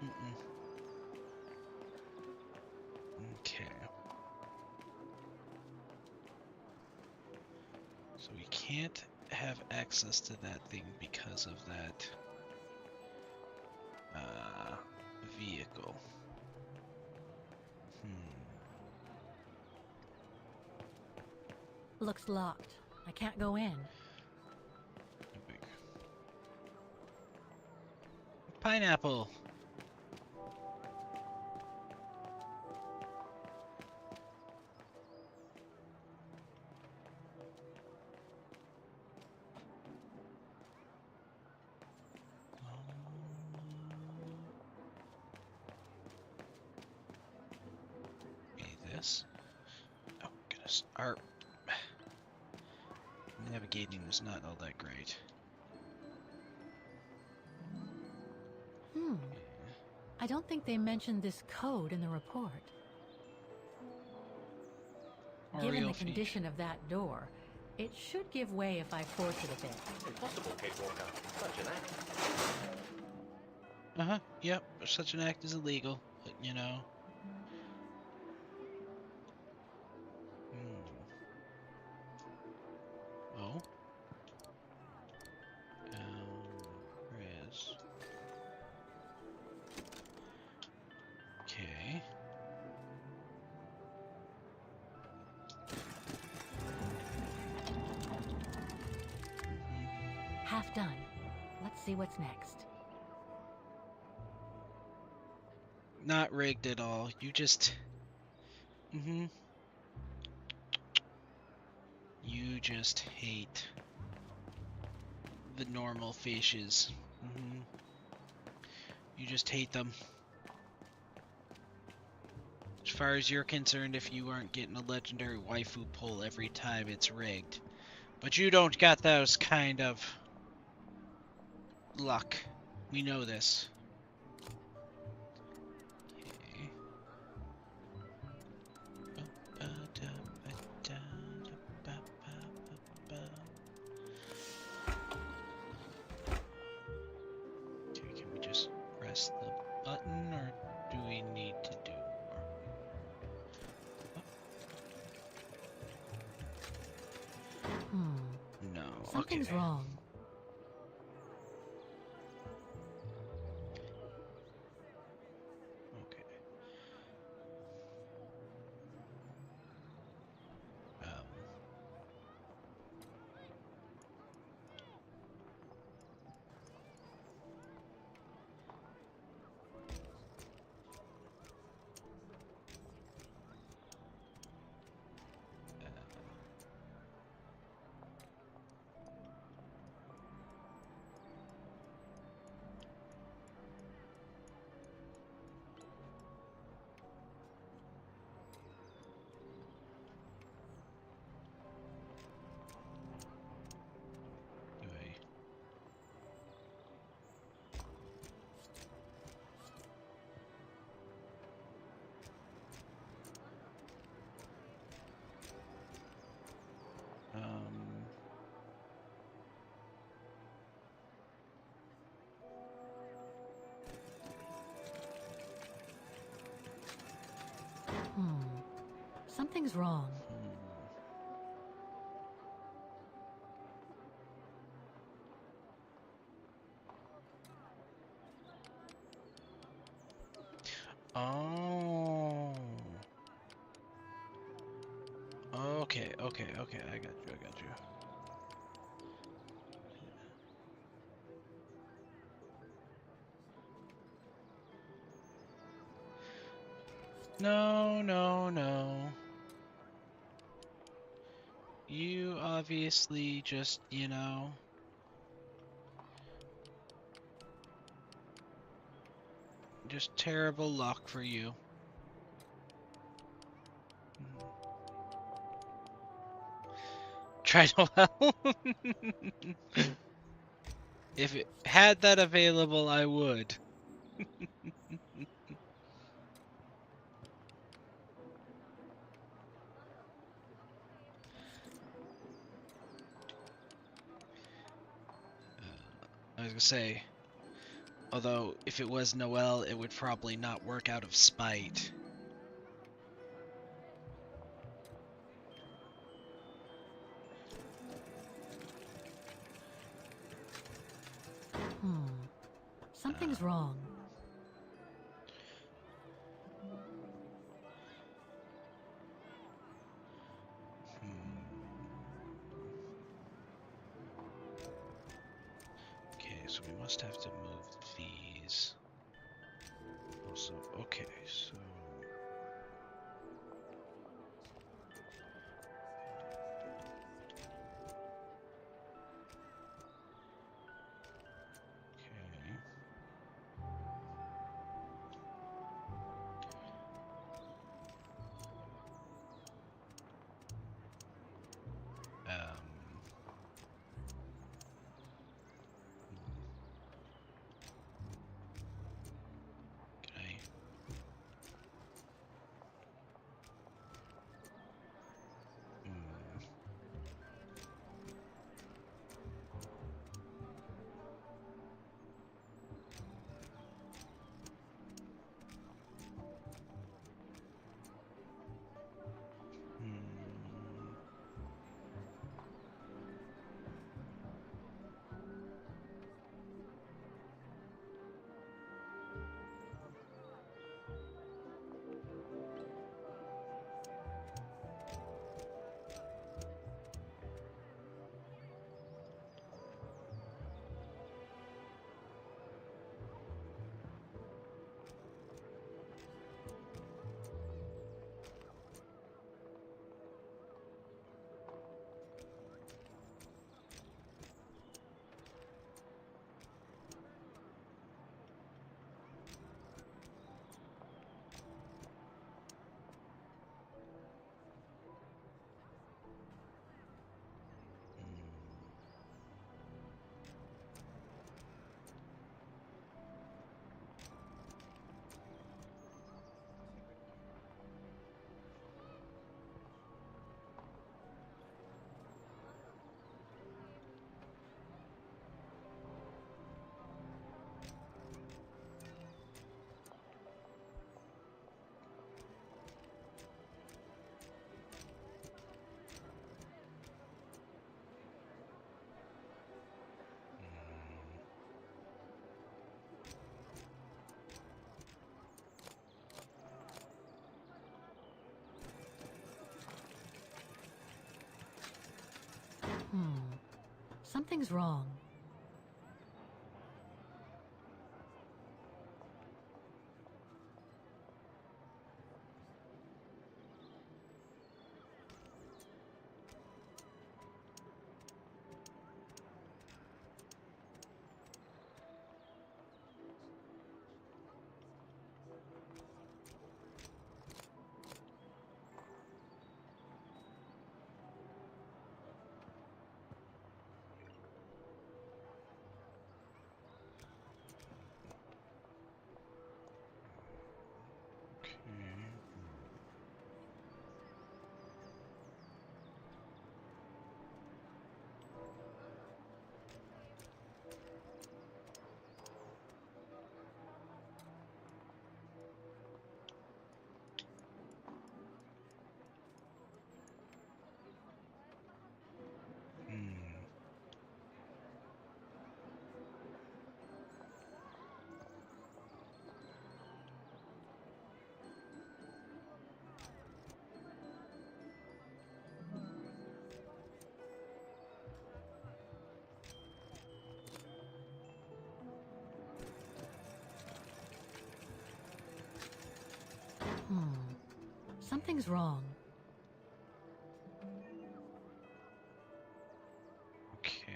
Mm-mm. Okay. So we can't have access to that thing because of that vehicle. Looks locked. I can't go in. Pineapple. Be this. Oh goodness. Our Navigating is not all that great. I don't think they mentioned this code in the report. Given the condition of that door, it should give way if I force it a bit. Impossible, Kate Walker. Such an act. Uh-huh, yep, such an act is illegal, but you know. Oh? Where is... Okay. Half done. Let's see what's next. Not rigged at all. You just... You just hate the normal fishes. You just hate them. As far as you're concerned, if you aren't getting a legendary waifu pull every time, it's rigged. But you don't got those kind of luck. We know this. Okay, can we just press the button, or do we need to do more? No. Something's okay. wrong. Okay. Something's wrong. Oh. Okay, okay, okay. I got you, I got you. No, no, no. You obviously just, you know... Just terrible luck for you. Try to well. If it had that available, I would. I was gonna say, although if it was Noel, it would probably not work out of spite. Something's wrong. Okay, so we must have to move these. Also, okay, so... Something's wrong. Something's wrong. Okay.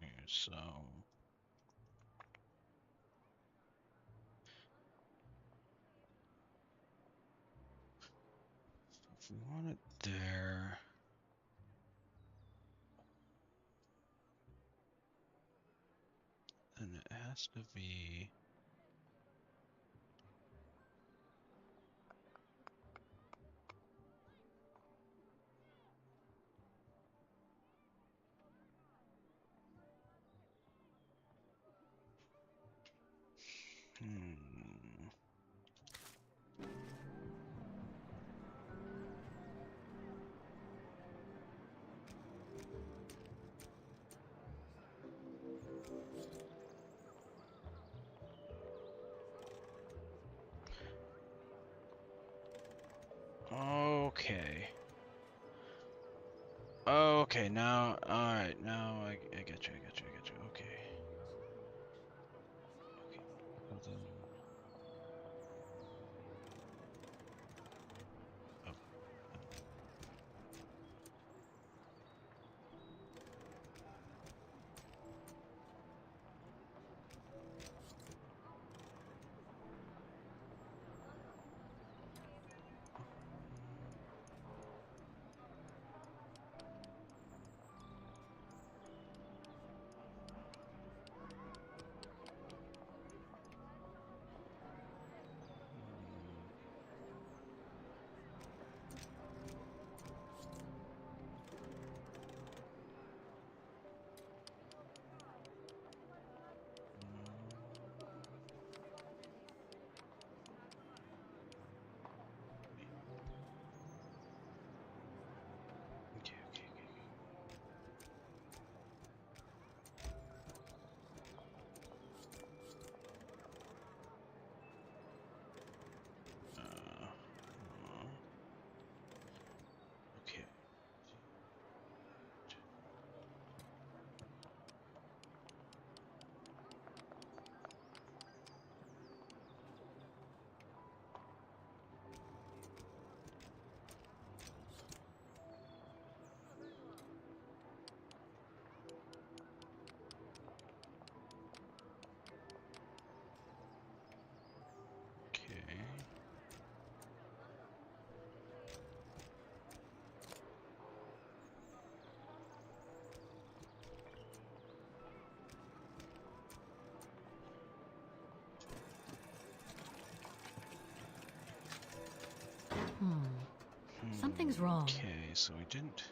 Okay, so if we want it there, then it has to be. Okay. Okay, now, alright, now I get you, I get you, I get you, okay. Okay, so then... Oh. Okay. Okay. Something's wrong. Okay, so we didn't...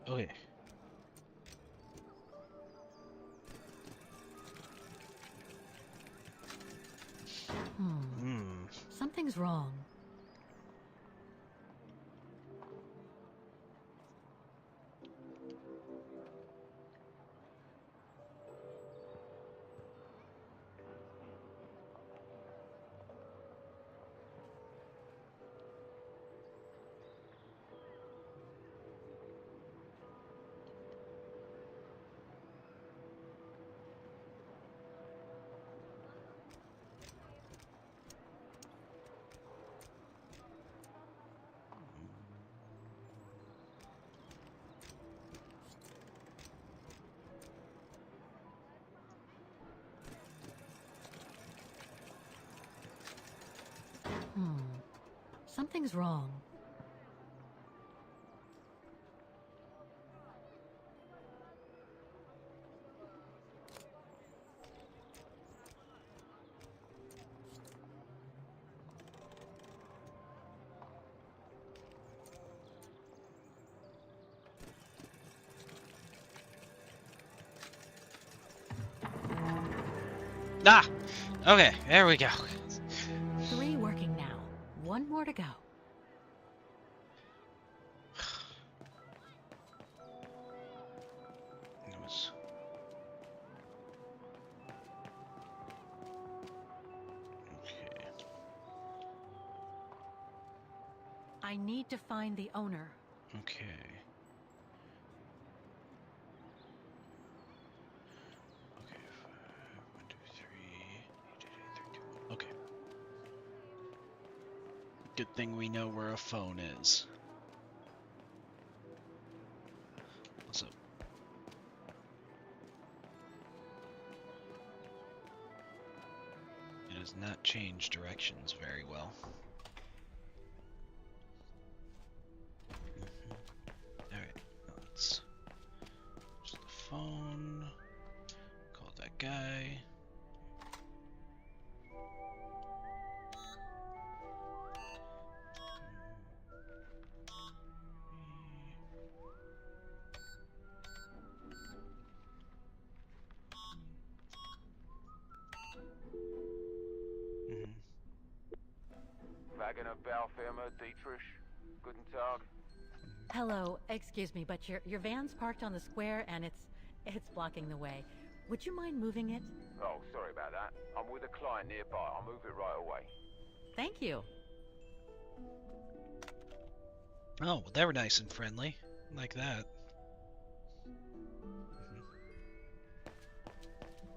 Okay. Something's wrong. Something's wrong. Ah! Okay, there we go. 3 working now. 1 more to go. It was... Okay. I need to find the owner. Okay. Okay, 5, 1, 2, 3, 8, 8, 8, 3, 2, 1. Okay. Good thing we know where a phone is. Also, it does not change directions very well. Alright, let's use the phone, call that guy. Wagoner Baufirma, Dietrich. Guten Tag. Hello, excuse me, but your van's parked on the square and it's blocking the way. Would you mind moving it? Oh, sorry about that. I'm with a client nearby. I'll move it right away. Thank you. Oh, well, they were nice and friendly. Like that.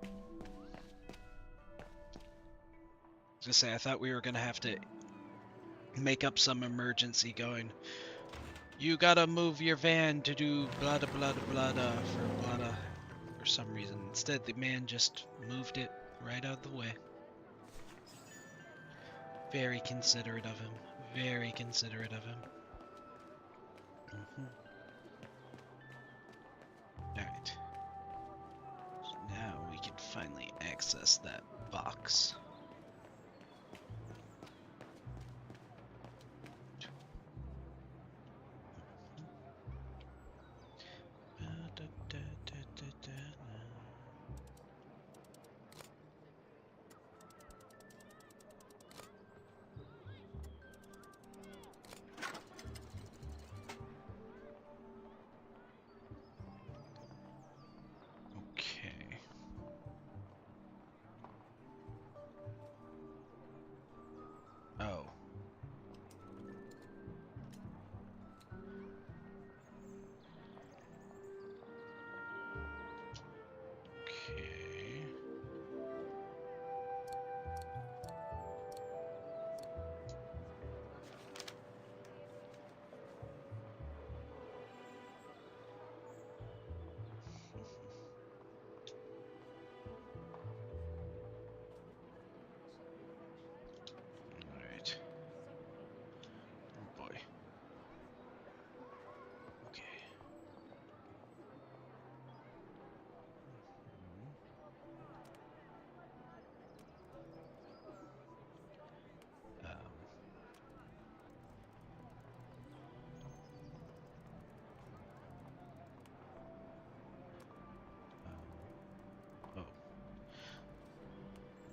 I was gonna say, I thought we were gonna have to make up some emergency going, you gotta move your van to do blah blah blah blah blah for some reason. Instead, the man just moved it right out of the way. Very considerate of him. Very considerate of him. Alright. So now we can finally access that box.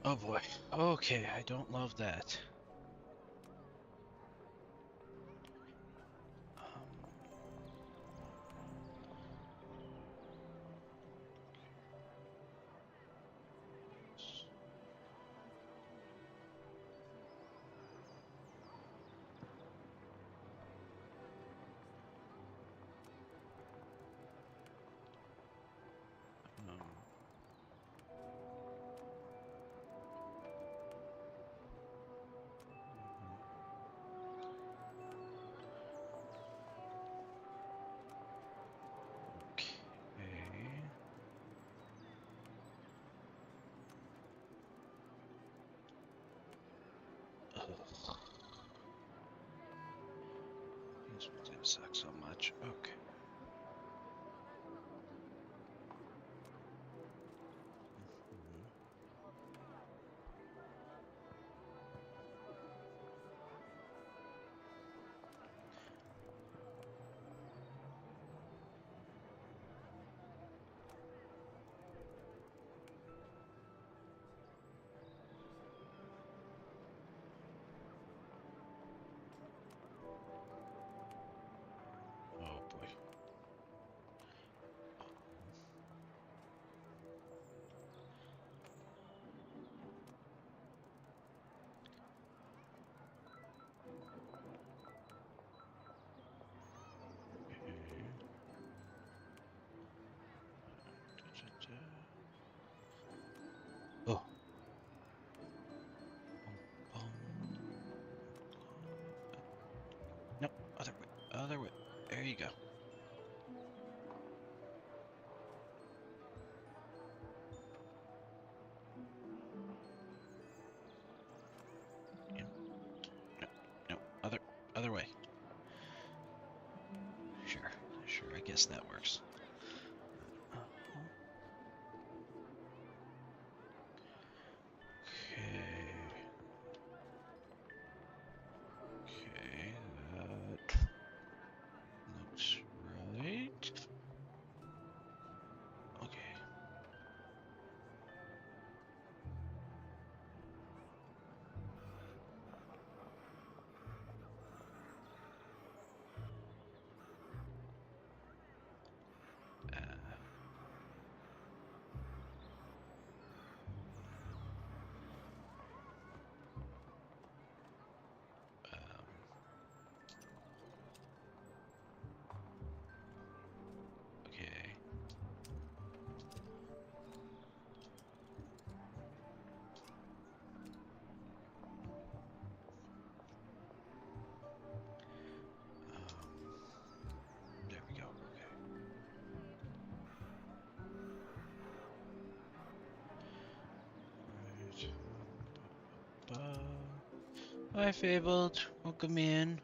Oh boy. Okay, I don't love that. Okay. Ugh. These ones suck so much. Okay. Oh boy. Oh. Nope. Other way. Other way. There you go. Yep. No. No. Other way. Sure. Sure. I guess that works. Okay, that looks right. Okay. Okay. There we go. Okay. Hi, Fabled. Welcome in.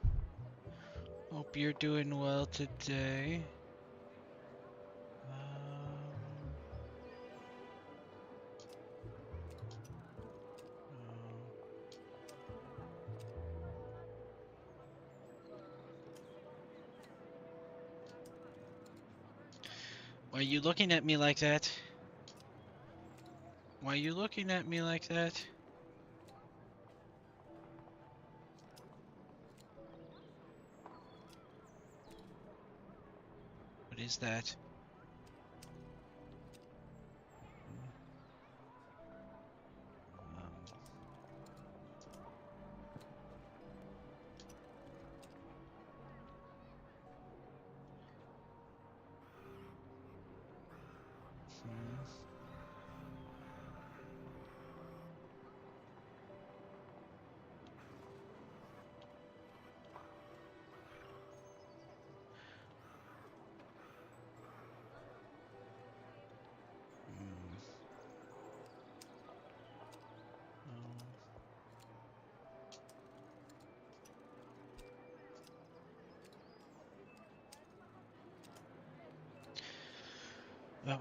Hope you're doing well today. Why are you looking at me like that? Why are you looking at me like that? What is that? Oh.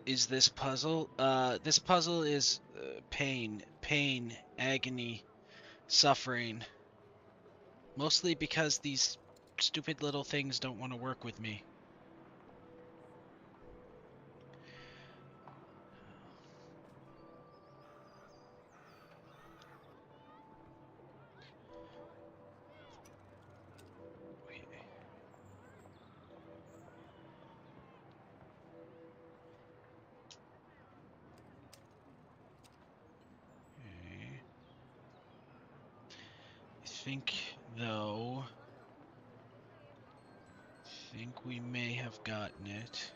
is this puzzle. This puzzle is pain, agony, suffering. Mostly because these stupid little things don't want to work with me. I think, though, we may have gotten it.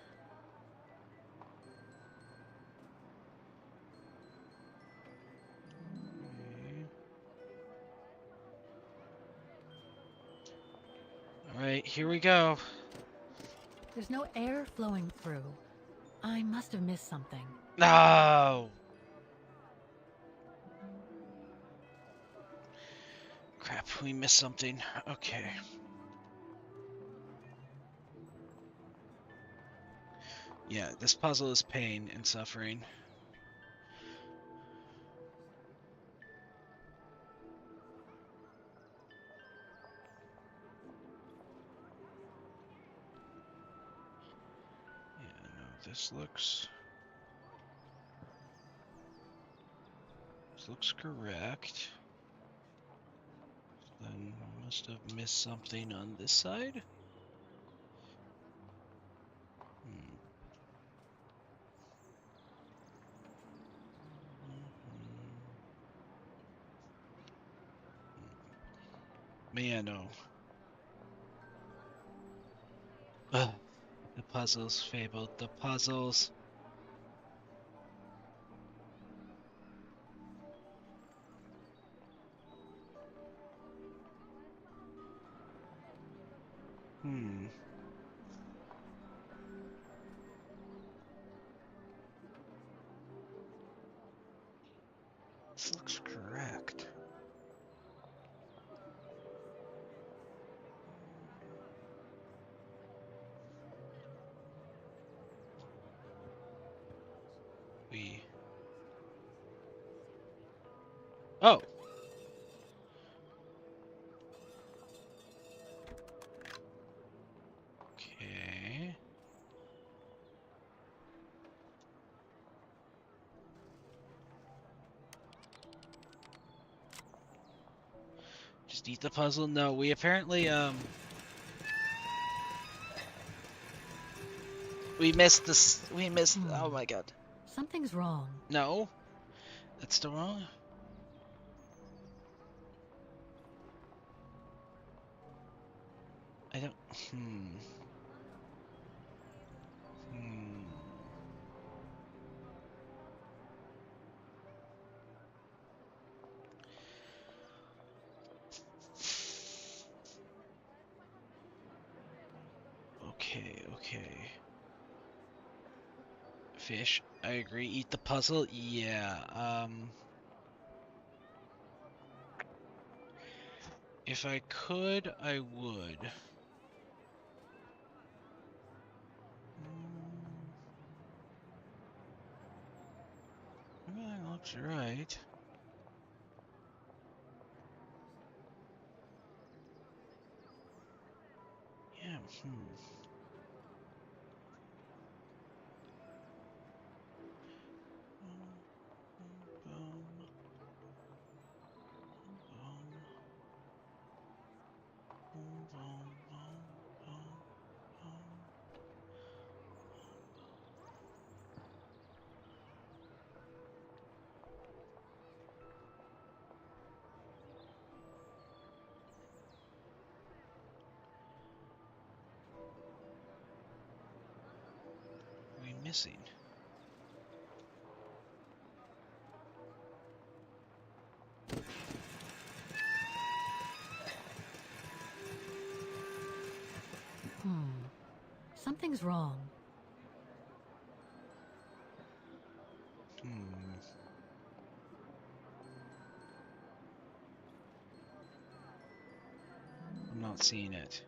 Alright, here we go. There's no air flowing through. I must have missed something. No! Crap, we missed something. Okay. Yeah, this puzzle is pain and suffering. Yeah, no, this looks correct. Then we must have missed something on this side. Man, oh. Ugh, the puzzles, Fabled. The puzzles. This looks correct. Oh! Okay. Just eat the puzzle? No, we apparently, we missed this. We missed. Oh my god. Something's wrong. No, that's still wrong. I don't. Okay. Fish, I agree. Eat the puzzle? Yeah, if I could, I would. Everything looks right. Yeah, we missing? Something's wrong. I'm not seeing it.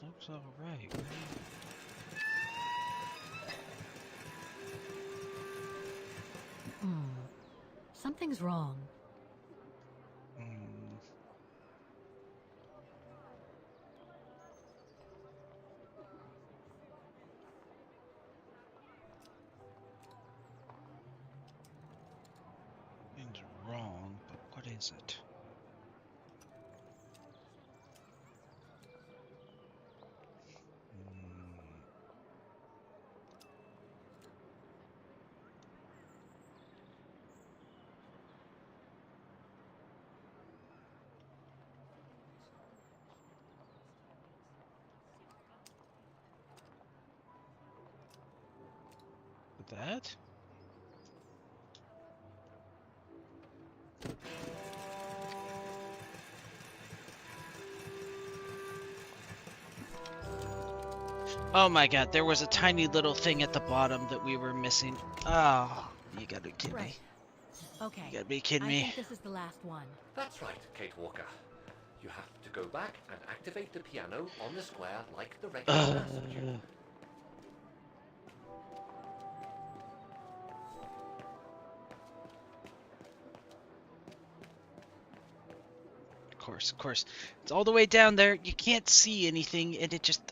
Looks alright. Something's wrong. Something's wrong, but what is it? That? Oh my god, there was a tiny little thing at the bottom that we were missing. Oh, you gotta be kidding me. Okay. You gotta be kidding me. I think this is the last one. That's right, Kate Walker. You have to go back and activate the piano on the square like the record asked you. Of course. It's all the way down there. You can't see anything, and it just...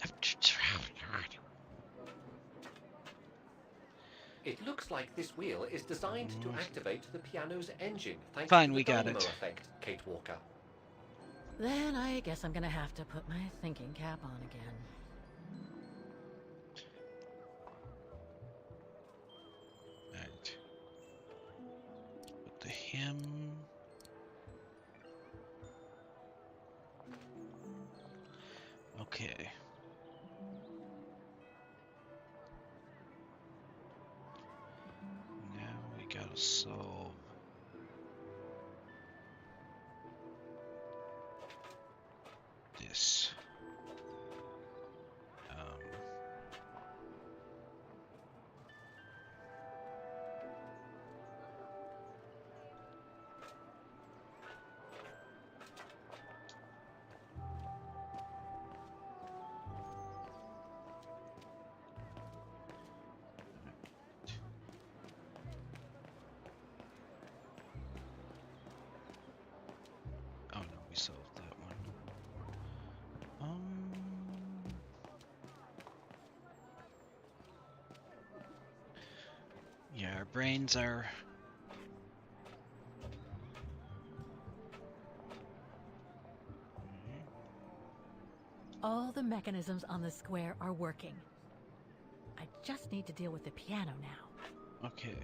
It looks like this wheel is designed to activate the piano's engine, thanks Fine, to the we got dynamo it. effect, Kate Walker. Then I guess I'm gonna have to put my thinking cap on again. Right. Put the hymn... Okay. Now we gotta solve this. Oh no, we solved that one. Yeah, our brains are... All the mechanisms on the square are working. I just need to deal with the piano now. Okay.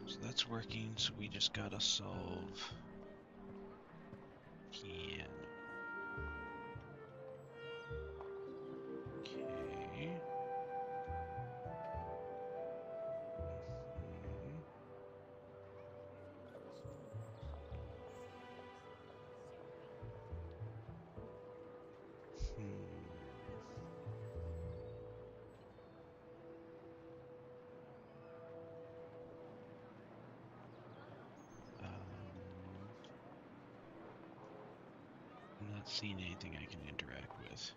So that's working, so we just gotta solve... piano. Okay. I'm not seeing anything I can interact with.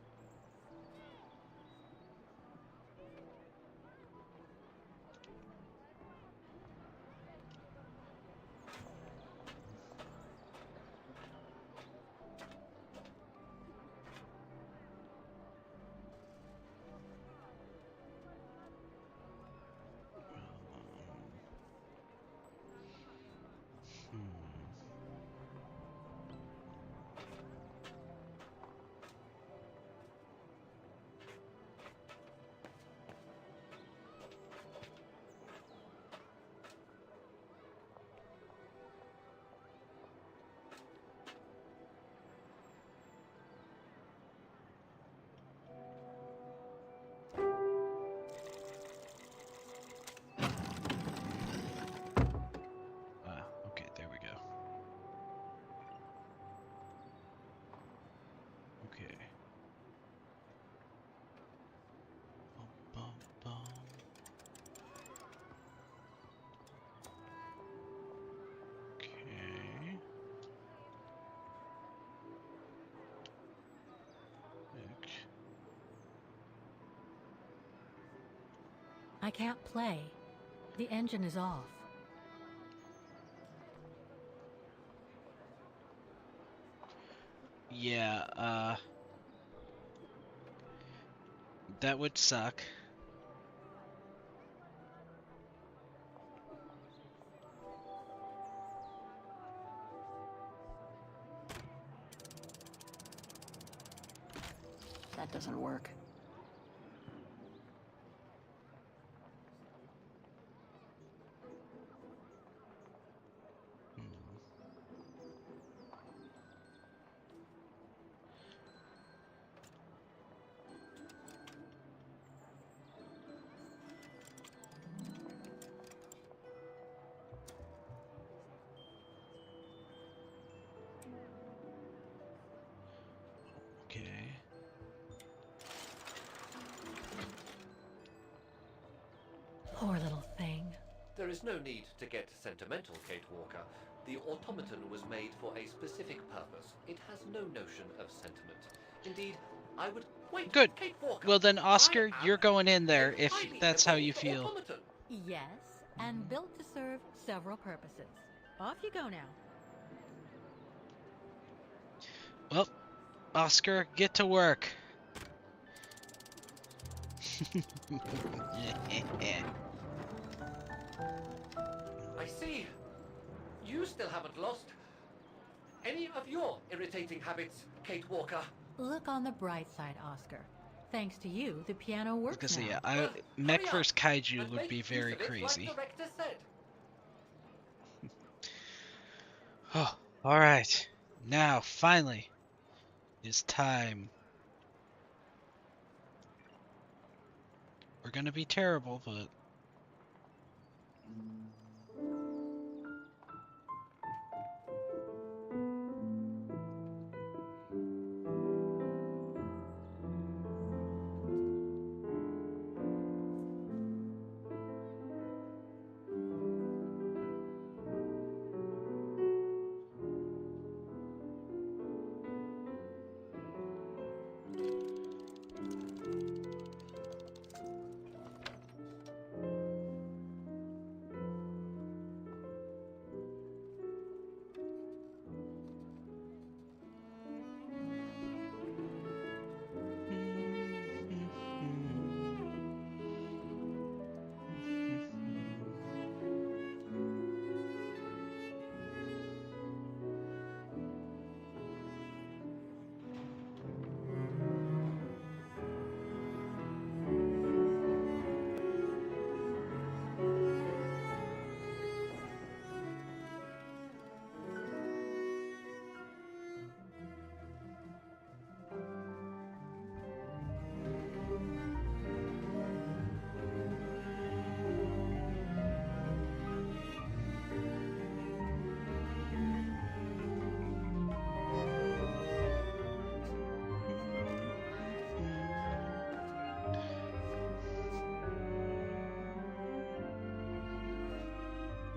I can't play. The engine is off. Yeah, that would suck. That doesn't work. Okay. Poor little thing. There is no need to get sentimental, Kate Walker. The automaton was made for a specific purpose. It has no notion of sentiment. Indeed, I would... Wait, Good. Kate Walker! Well then, Oscar, I am you're going in there a if highly that's how you evolved feel. automaton. Yes, and built to serve several purposes. Off you go now. Well, Oscar, get to work. I see. You still haven't lost any of your irritating habits, Kate Walker. Look on the bright side, Oscar. Thanks to you, the piano works Because now. yeah, Mech vs. Kaiju would be very Use of it crazy. Like the rector said. Oh, all right. Now, finally, it's time. We're gonna be terrible, but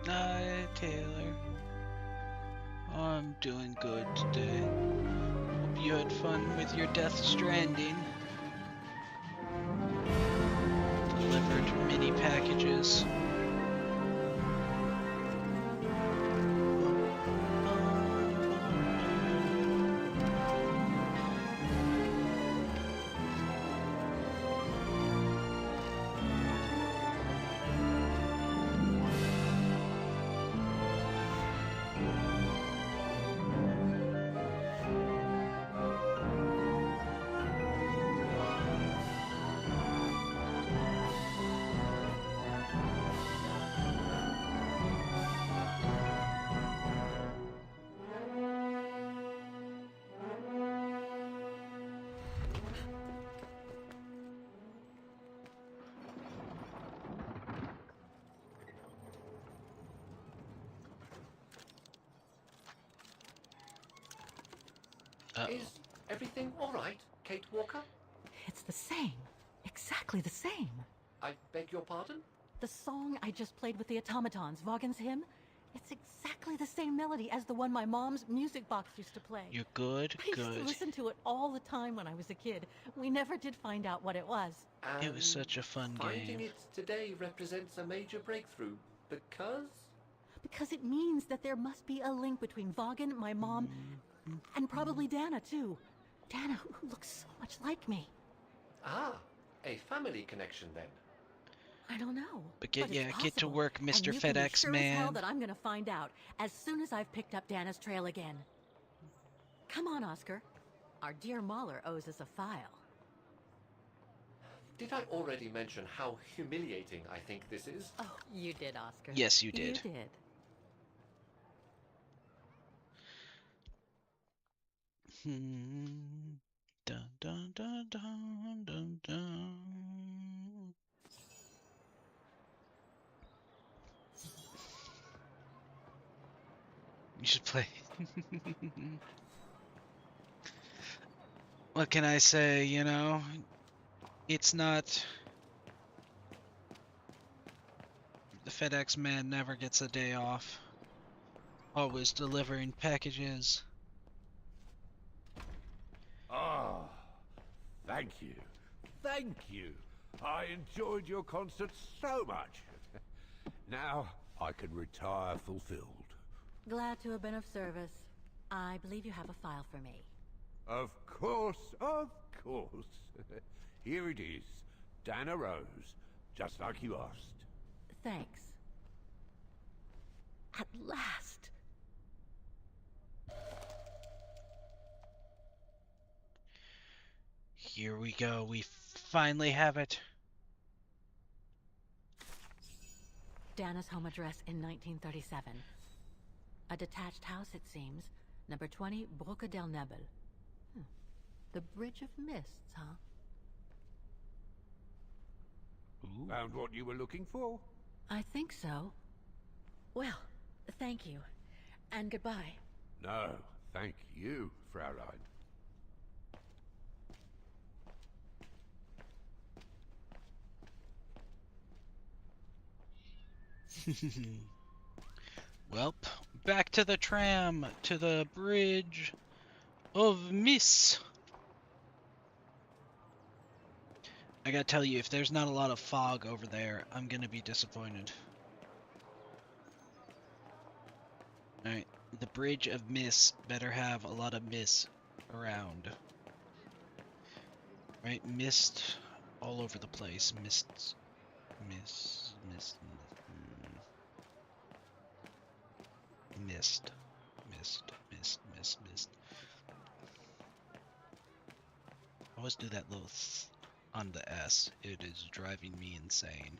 Hi, Taylor. I'm doing good today. Hope you had fun with your Death Stranding. Delivered mini packages. Is everything all right, Kate Walker? It's the same. Exactly the same. I beg your pardon? The song I just played with the automatons, Vaughan's hymn, It's exactly the same melody as the one my mom's music box used to play. You're good, I used to listen to it all the time when I was a kid. We never did find out what it was. It was such a fun Finding game. it today represents a major breakthrough because... Because it means that there must be a link between Vaughan, my mom, and probably Dana, too. Dana, who looks so much like me. Ah, a family connection then. I don't know. But get it's get to possible. work, Mr. And you can be FedEx sure as hell man. that I'm gonna find out as soon as I've picked up Dana's trail again. Come on, Oscar. Our dear Mahler owes us a file. Did I already mention how humiliating I think this is? Oh, you did, Oscar. Yes, you did. You did. Dun, dun, dun, dun, dun, dun. You should play. What can I say, you know? It's not... The FedEx man never gets a day off. Always delivering packages. Ah, thank you. Thank you. I enjoyed your concert so much. Now I can retire fulfilled. Glad to have been of service. I believe you have a file for me. Of course, of course. Here it is. Dana Rose, just like you asked. Thanks. At last. Here we go. We finally have it. Dana's home address in 1937. A detached house, it seems. Number 20, Brücke del Nebel. The Bridge of Mists, huh? Ooh. Found what you were looking for? I think so. Well, thank you. And goodbye. No, thank you, Fraulein. Welp, back to the tram, to the Bridge of Miss. I gotta tell you, if there's not a lot of fog over there, I'm gonna be disappointed. Alright, the Bridge of Miss better have a lot of mist around. Right, mist all over the place. Mist. Mist. Mist. Mist. Mist. Mist. Mist. Mist. I always do that little on the S. It is driving me insane.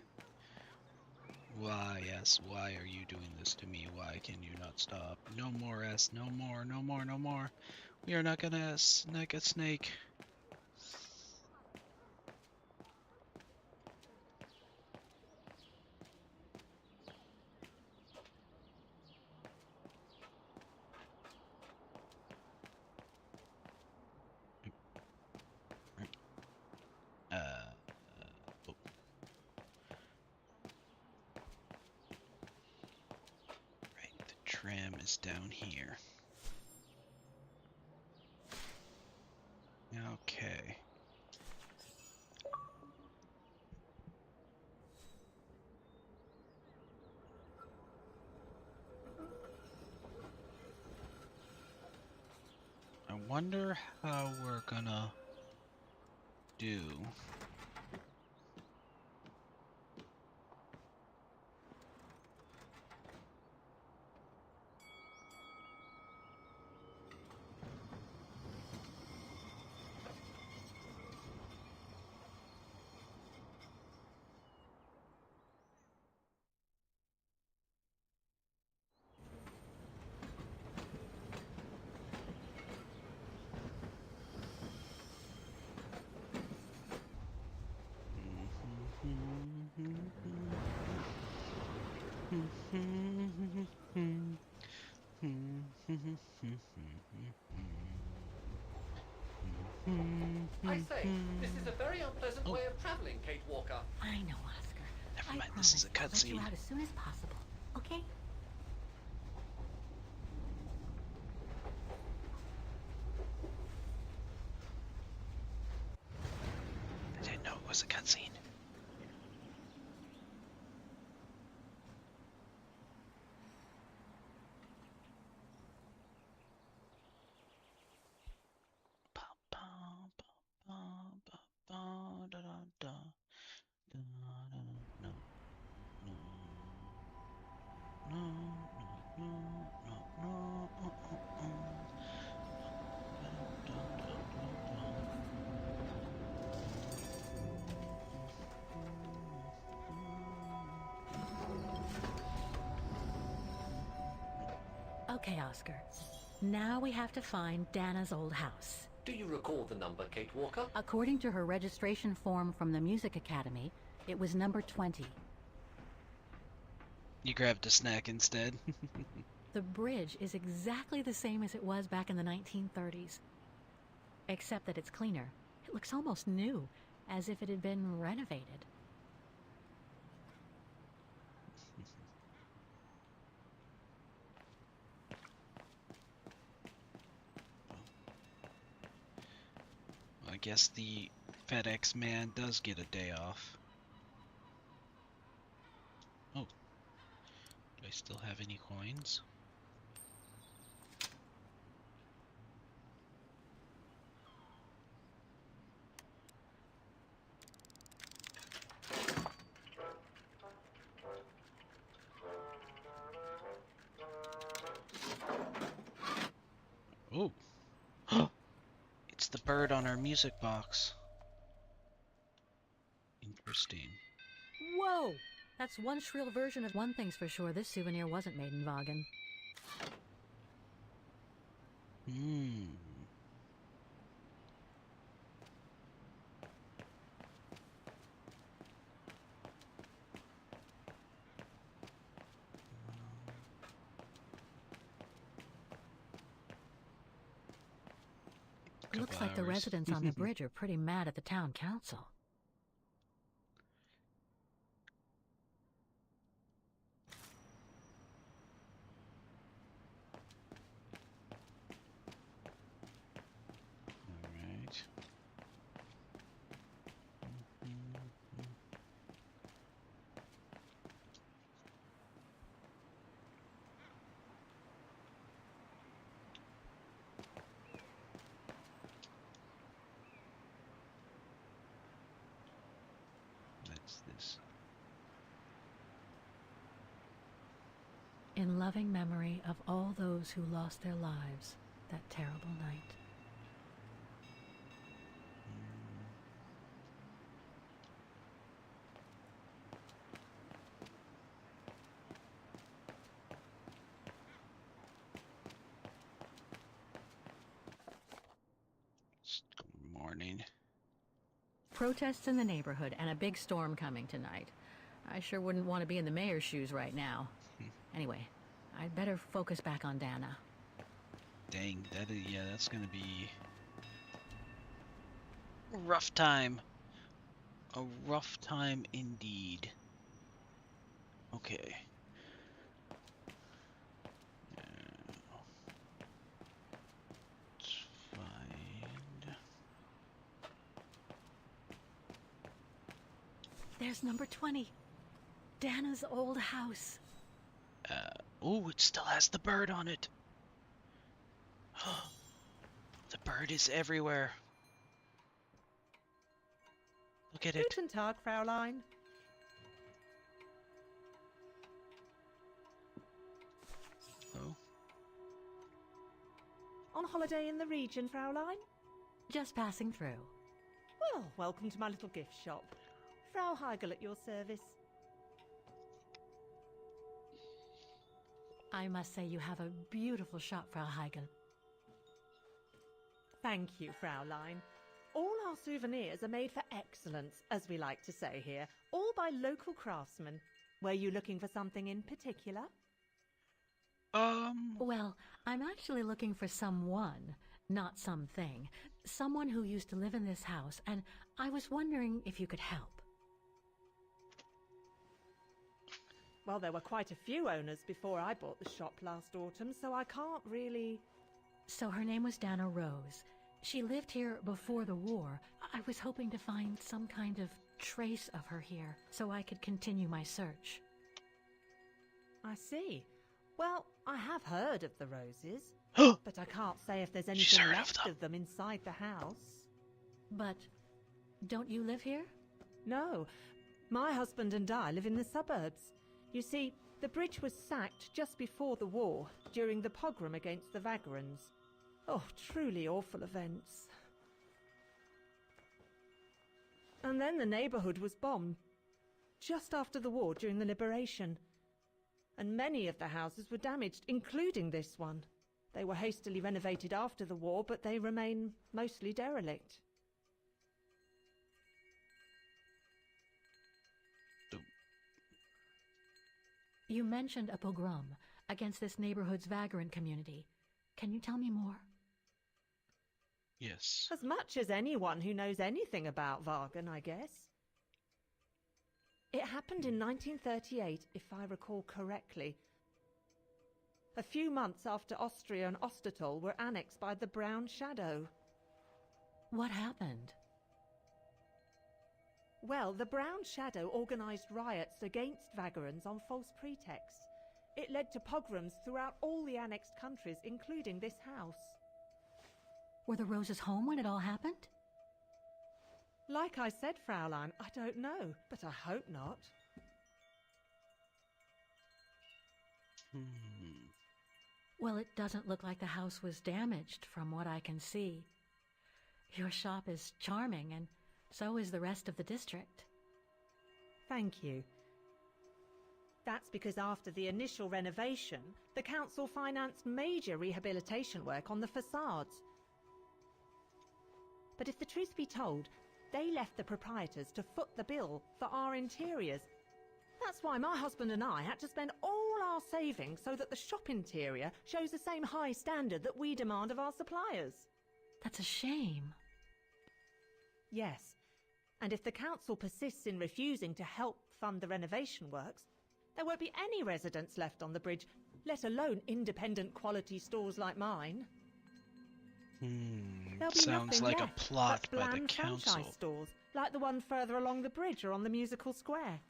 Why, yes, why are you doing this to me? Why can you not stop? No more S, no more, no more, no more. We are not gonna snake a snake. Oh. Right, the tram is down here. Okay. I wonder how we're gonna do. I say, this is a very unpleasant way of traveling, Kate Walker. I know, Oscar. Never I mind, this is a promise I'll let you cutscene. out as soon as possible, okay? was a cutscene. Okay, Oscar. Now we have to find Dana's old house. Do you recall the number, Kate Walker? According to her registration form from the Music Academy, it was number 20. You grabbed a snack instead. The bridge is exactly the same as it was back in the 1930s. Except that it's cleaner. It looks almost new, as if it had been renovated. I guess the FedEx man does get a day off. Oh. Do I still have any coins? Oh. It's the bird on our music box. Interesting. Whoa! That's one shrill version of one thing's for sure. This souvenir wasn't made in Vagen. Looks like the residents on the bridge are pretty mad at the town council. Alright. What's this? In loving memory of all those who lost their lives that terrible night. Good morning. Protests in the neighborhood and a big storm coming tonight. I sure wouldn't want to be in the mayor's shoes right now. Anyway, I'd better focus back on Dana. Dang, yeah, that's gonna be a rough time. A rough time indeed. Okay. Let's find... There's number 20. Dana's old house. Oh, it still has the bird on it. The bird is everywhere. Look at it. Guten Tag, Fraulein. Oh. On holiday in the region, Fraulein? Just passing through. Well, welcome to my little gift shop. Frau Heigl at your service. I must say you have a beautiful shop, Frau Heigl. Thank you, Fraulein. All our souvenirs are made for excellence, as we like to say here, all by local craftsmen. Were you looking for something in particular? Well, I'm actually looking for someone, not something. Someone who used to live in this house, and I was wondering if you could help. Well, there were quite a few owners before I bought the shop last autumn, so I can't really... So her name was Dana Rose. She lived here before the war. I was hoping to find some kind of trace of her here so I could continue my search. I see. Well, I have heard of the roses, but I can't say if there's anything left of them inside the house. But don't you live here? No. My husband and I live in the suburbs. You see, the bridge was sacked just before the war, during the pogrom against the Vagrants. Oh, truly awful events. And then the neighbourhood was bombed, just after the war during the liberation. And many of the houses were damaged, including this one. They were hastily renovated after the war, but they remain mostly derelict. You mentioned a pogrom against this neighborhood's vagrant community. Can you tell me more? Yes. As much as anyone who knows anything about Vagan, I guess. It happened in 1938, if I recall correctly. A few months after Austria and Ostertal were annexed by the Brown Shadow. What happened? Well, the Brown Shadow organised riots against Vagrants on false pretexts. It led to pogroms throughout all the annexed countries, including this house. Were the Roses home when it all happened? Like I said, Fraulein, I don't know, but I hope not. Well, it doesn't look like the house was damaged from what I can see. Your shop is charming, and so is the rest of the district. Thank you. That's because after the initial renovation, the council financed major rehabilitation work on the facades. But if the truth be told, they left the proprietors to foot the bill for our interiors. That's why my husband and I had to spend all our savings so that the shop interior shows the same high standard that we demand of our suppliers. That's a shame. Yes, and if the council persists in refusing to help fund the renovation works, there won't be any residents left on the bridge, let alone independent quality stores like mine. There'll be Sounds nothing like left a plot but by the bland council. franchise stores, like the one further along the bridge or on the musical square.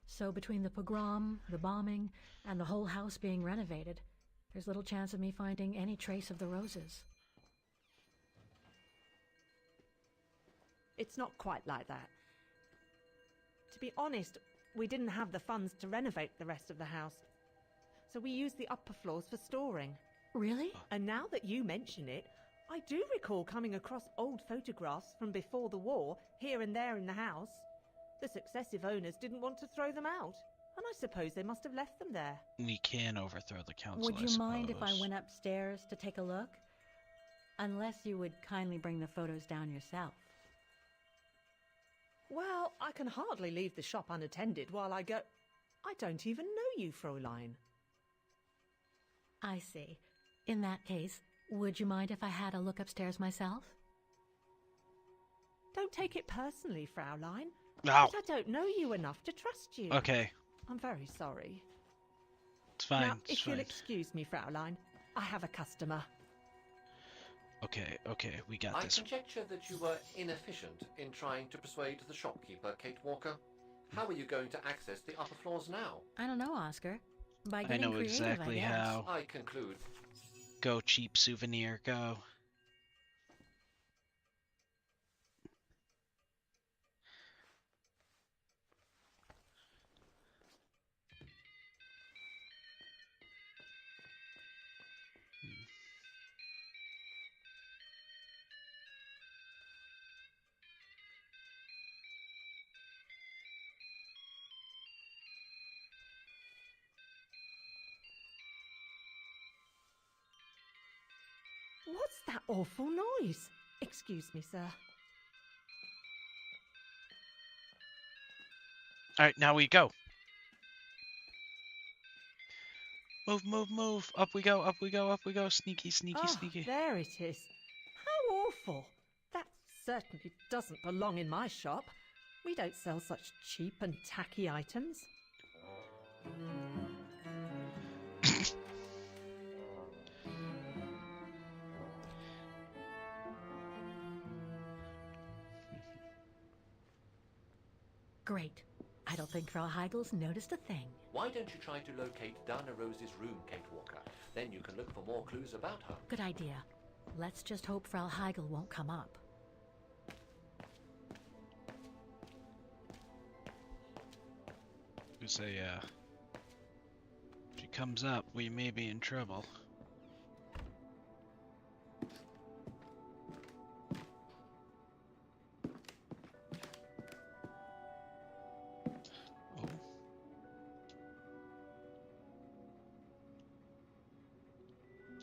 So between the pogrom, the bombing, and the whole house being renovated, there's little chance of me finding any trace of the Roses. It's not quite like that. To be honest, we didn't have the funds to renovate the rest of the house, so we used the upper floors for storing. Really? And now that you mention it, I do recall coming across old photographs from before the war, here and there in the house. The successive owners didn't want to throw them out, and I suppose they must have left them there. We can overthrow the council, Would you mind if I suppose. went upstairs to take a look? Unless you would kindly bring the photos down yourself. Well, I can hardly leave the shop unattended while I go... I don't even know you, Fräulein. I see. In that case, would you mind if I had a look upstairs myself? Don't take it personally, Fraulein. No. But I don't know you enough to trust you. Okay. I'm very sorry. It's fine. Now, it's if you'll fine. excuse me, Fraulein, I have a customer. Okay, we got I this. conjecture that you were inefficient in trying to persuade the shopkeeper, Kate Walker. How are you going to access the upper floors now? I don't know, Oscar. By I getting know creative, exactly I guess. how. I conclude. Go, cheap souvenir, go. What's that awful noise? Excuse me, sir. Alright, now we go. Move, move, move. Up we go, up we go, up we go. Sneaky, sneaky, Oh, sneaky. there it is. How awful. That certainly doesn't belong in my shop. We don't sell such cheap and tacky items. Great. I don't think Frau Heigel's noticed a thing. Why don't you try to locate Dana Rose's room, Kate Walker? Then you can look for more clues about her. Good idea. Let's just hope Frau Heigel won't come up. You say, if she comes up, we may be in trouble.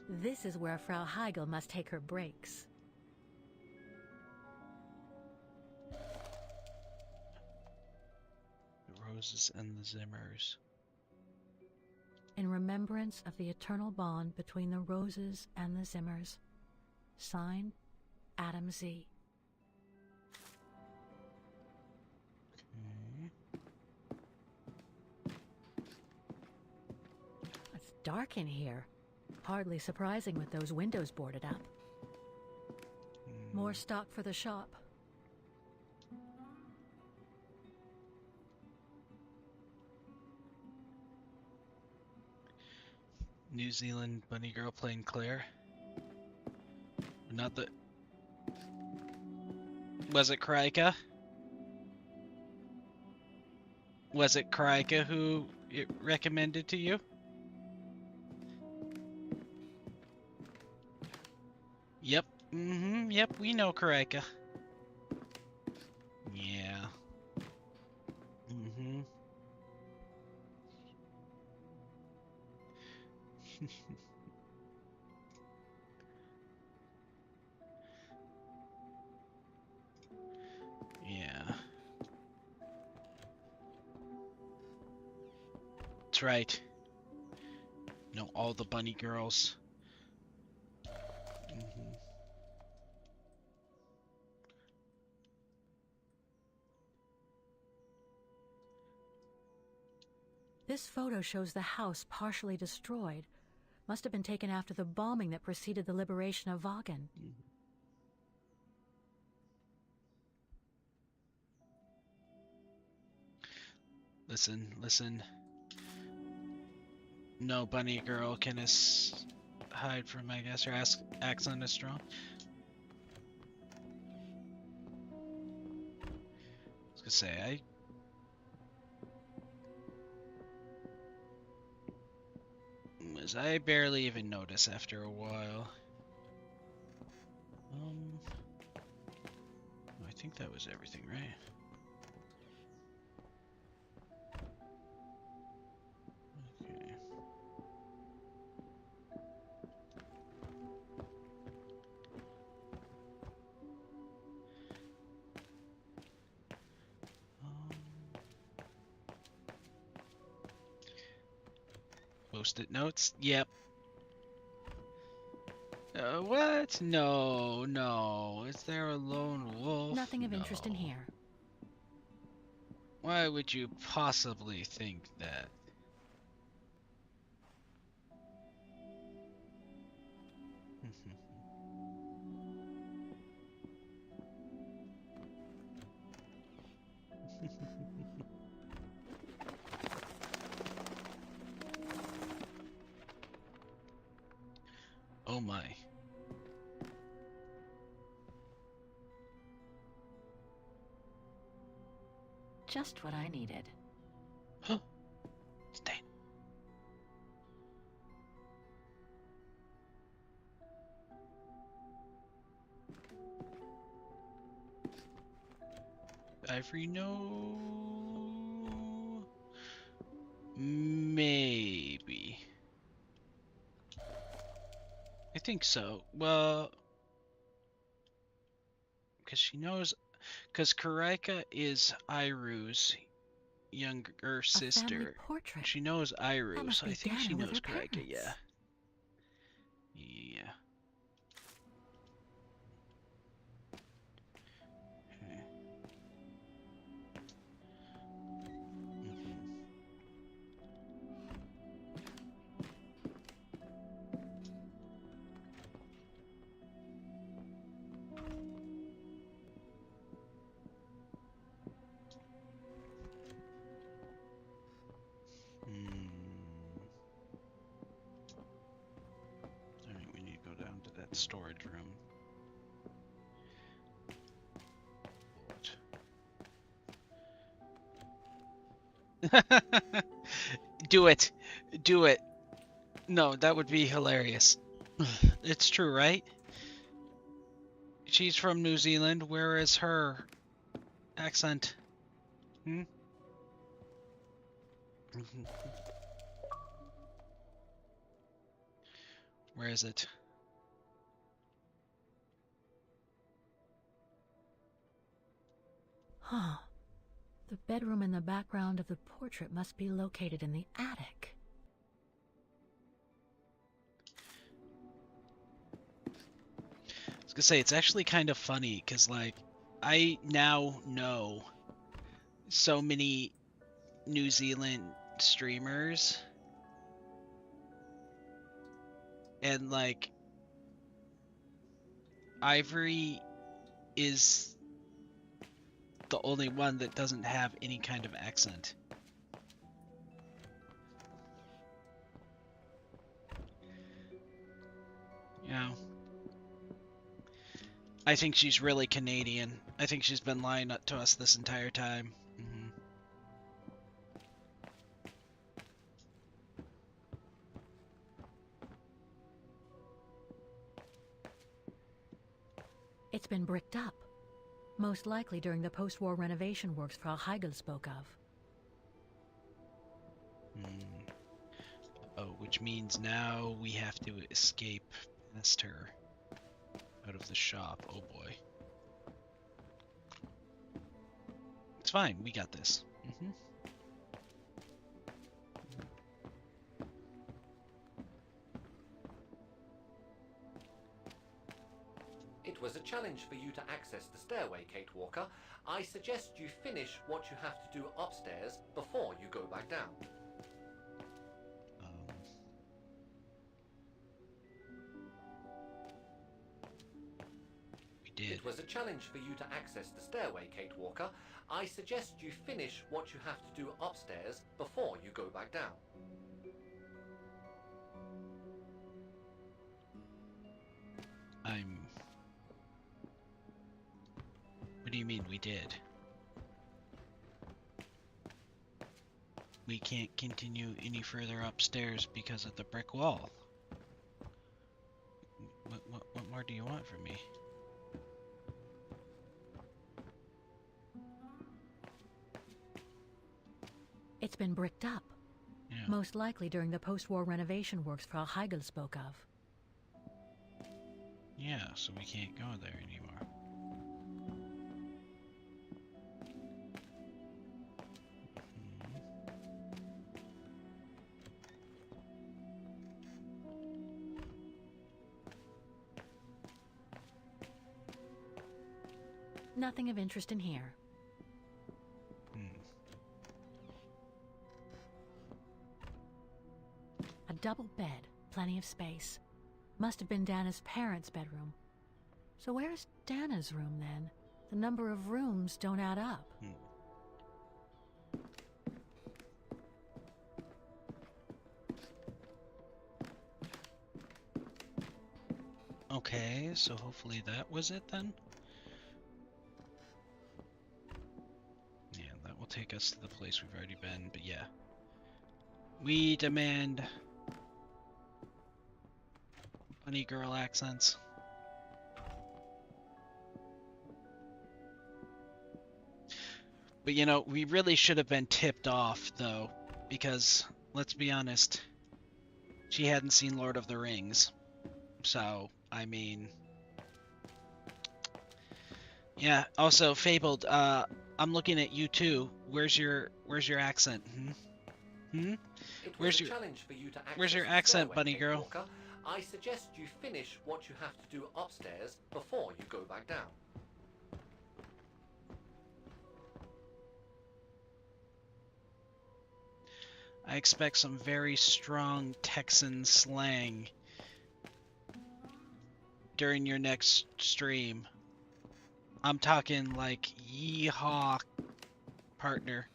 This is where Frau Heigel must take her breaks. The Roses and the Zimmers. In remembrance of the eternal bond between the Roses and the Zimmers. Signed, Adam Z. Okay. It's dark in here. Hardly surprising with those windows boarded up. More stock for the shop. New Zealand bunny girl playing Claire. Not the... Was it Krika? Was it Krika who it recommended to you? Yep. Yep, we know Krika. Yeah. Yeah. That's right. Know all the bunny girls. This photo shows the house partially destroyed. Must have been taken after the bombing that preceded the liberation of Vagen. Listen. No bunny girl can hide from, I guess, her accent is strong. I was gonna say, I barely even notice after a while. I think that was everything, right? Okay. Post-it notes? Yep. What? No. Is there a lone wolf? Nothing of interest in here. Why would you possibly think that? Oh my. Just what I needed. Huh? Stay. Ivory, no. Maybe. I think so. Well, because she knows, because Karika is Iru's younger sister. Portrait. She knows Iru, so I think Dana she with knows her Karika, parents. yeah. Yeah. Okay. storage room. Do it. Do it. No, that would be hilarious. It's true, right? She's from New Zealand. Where is her accent? Hmm? Where is it? Huh. The bedroom in the background of the portrait must be located in the attic. I was gonna say, it's actually kind of funny, because, like, I now know so many New Zealand streamers, and, like, Ivory is the only one that doesn't have any kind of accent. You know, I think she's really Canadian. I think she's been lying to us this entire time. It's been bricked up. Most likely during the post-war renovation works Frau Heigl spoke of. Oh, which means now we have to escape past her out of the shop. Oh boy. It's fine, we got this. It was a challenge for you to access the stairway, Kate Walker. I suggest you finish what you have to do upstairs before you go back down. We did. It was a challenge for you to access the stairway, Kate Walker. I suggest you finish what you have to do upstairs before you go back down. What do you mean we did? We can't continue any further upstairs because of the brick wall. What more do you want from me? It's been bricked up. Yeah. Most likely during the post-war renovation works Frau Heigl spoke of. Yeah, so we can't go there anymore. Nothing of interest in here. A double bed, plenty of space. Must have been Dana's parents' bedroom. So where's Dana's room then? The number of rooms don't add up. Okay, so hopefully that was it then? Yeah, that will take us to the place we've already been, but yeah. We demand bunny girl accents. But you know, we really should have been tipped off though, because let's be honest, she hadn't seen Lord of the Rings. So, I mean, yeah, also Fabled, I'm looking at you too. Where's your accent? Where's your accent, bunny girl? Walker. I suggest you finish what you have to do upstairs before you go back down. I expect some very strong Texan slang during your next stream. I'm talking like yeehaw, partner.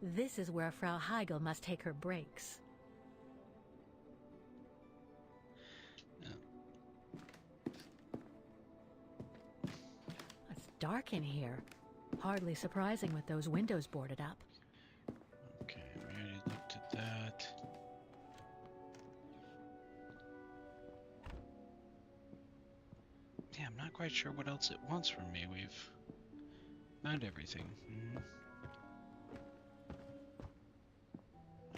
This is where Frau Heigl must take her breaks. It's dark in here. Hardly surprising with those windows boarded up. Okay, we already looked at that. Yeah, I'm not quite sure what else it wants from me. We've found everything.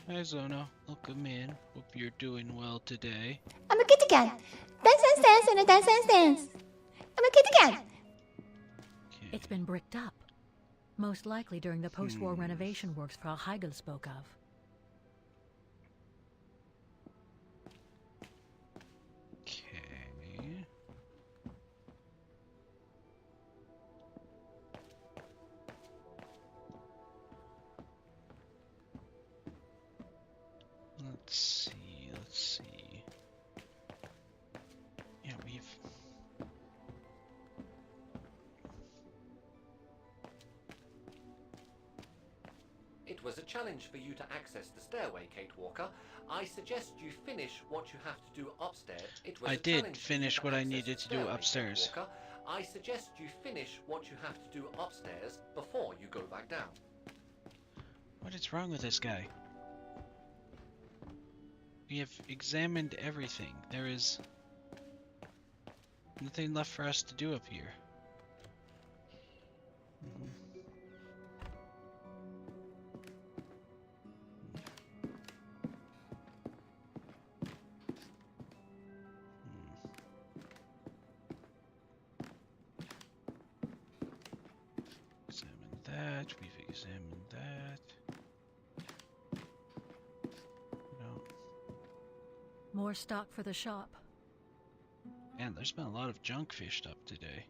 Hi, Zona. Welcome in. Hope you're doing well today. I'm a kitty cat. Dance, dance, dance, and a dance, dance, dance. I'm a kitty cat. It's been bricked up. Most likely during the post-war renovation works Frau Heigl spoke of. Okay. Let's see. Yeah, we've... It was a challenge for you to access the stairway, Kate Walker. I suggest you finish what you have to do upstairs. I did finish what I needed to do upstairs. Walker. I suggest you finish what you have to do upstairs before you go back down. What is wrong with this guy? We have examined everything. There is nothing left for us to do up here. Examined that. We've examined that. No. More stock for the shop. Man, there's been a lot of junk fished up today.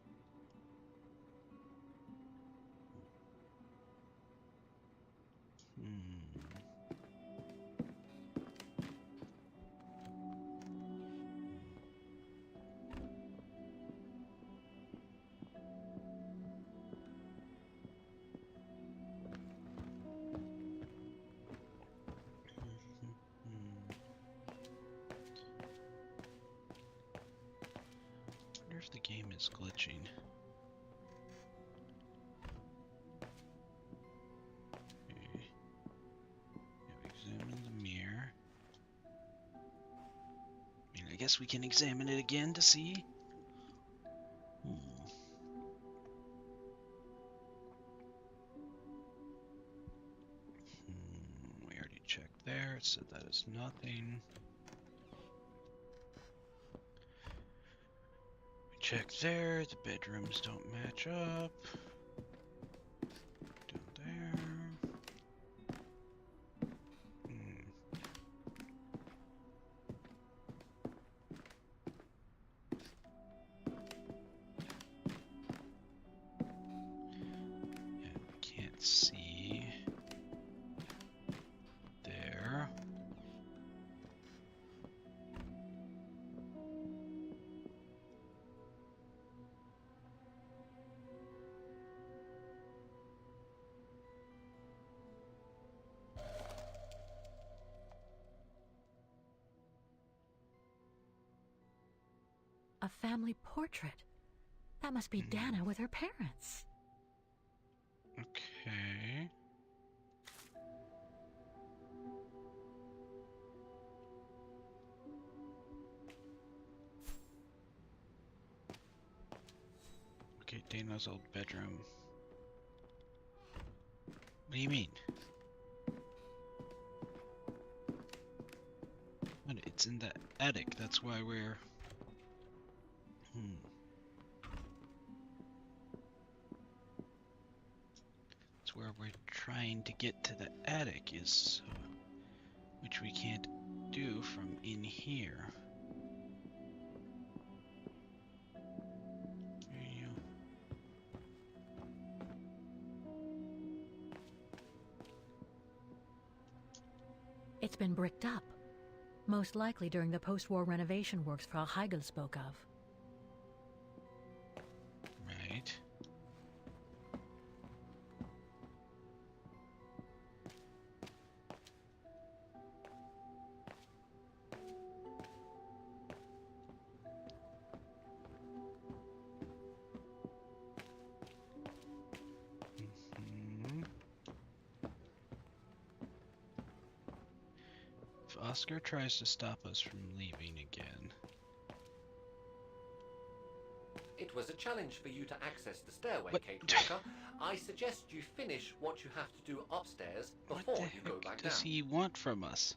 I wonder if the game is glitching. Okay. Have examined the mirror. I mean, I guess we can examine it again to see. We already checked there. It said that is nothing. Check there, the bedrooms don't match up. Down there. Yeah, can't see there. A family portrait. That must be Dana with her parents. Okay. Okay, Dana's old bedroom. What do you mean? What, it's in the attic, that's why we're... That's where we're trying to get to the attic, is which we can't do from in here. It's been bricked up. Most likely during the post-war renovation works Frau Heigl spoke of. Right. If Oscar tries to stop us from leaving again... It was a challenge for you to access the stairway, Kate Walker. I suggest you finish what you have to do upstairs before you go back down. What does he want from us?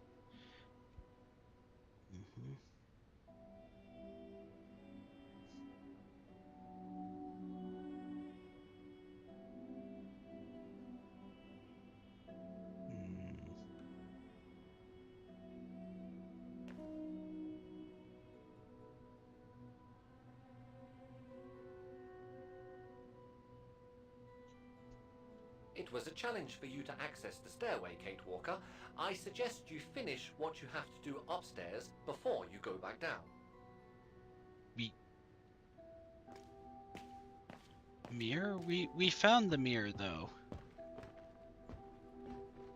It was a challenge for you to access the stairway, Kate Walker. I suggest you finish what you have to do upstairs before you go back down. Mirror? We found the mirror, though.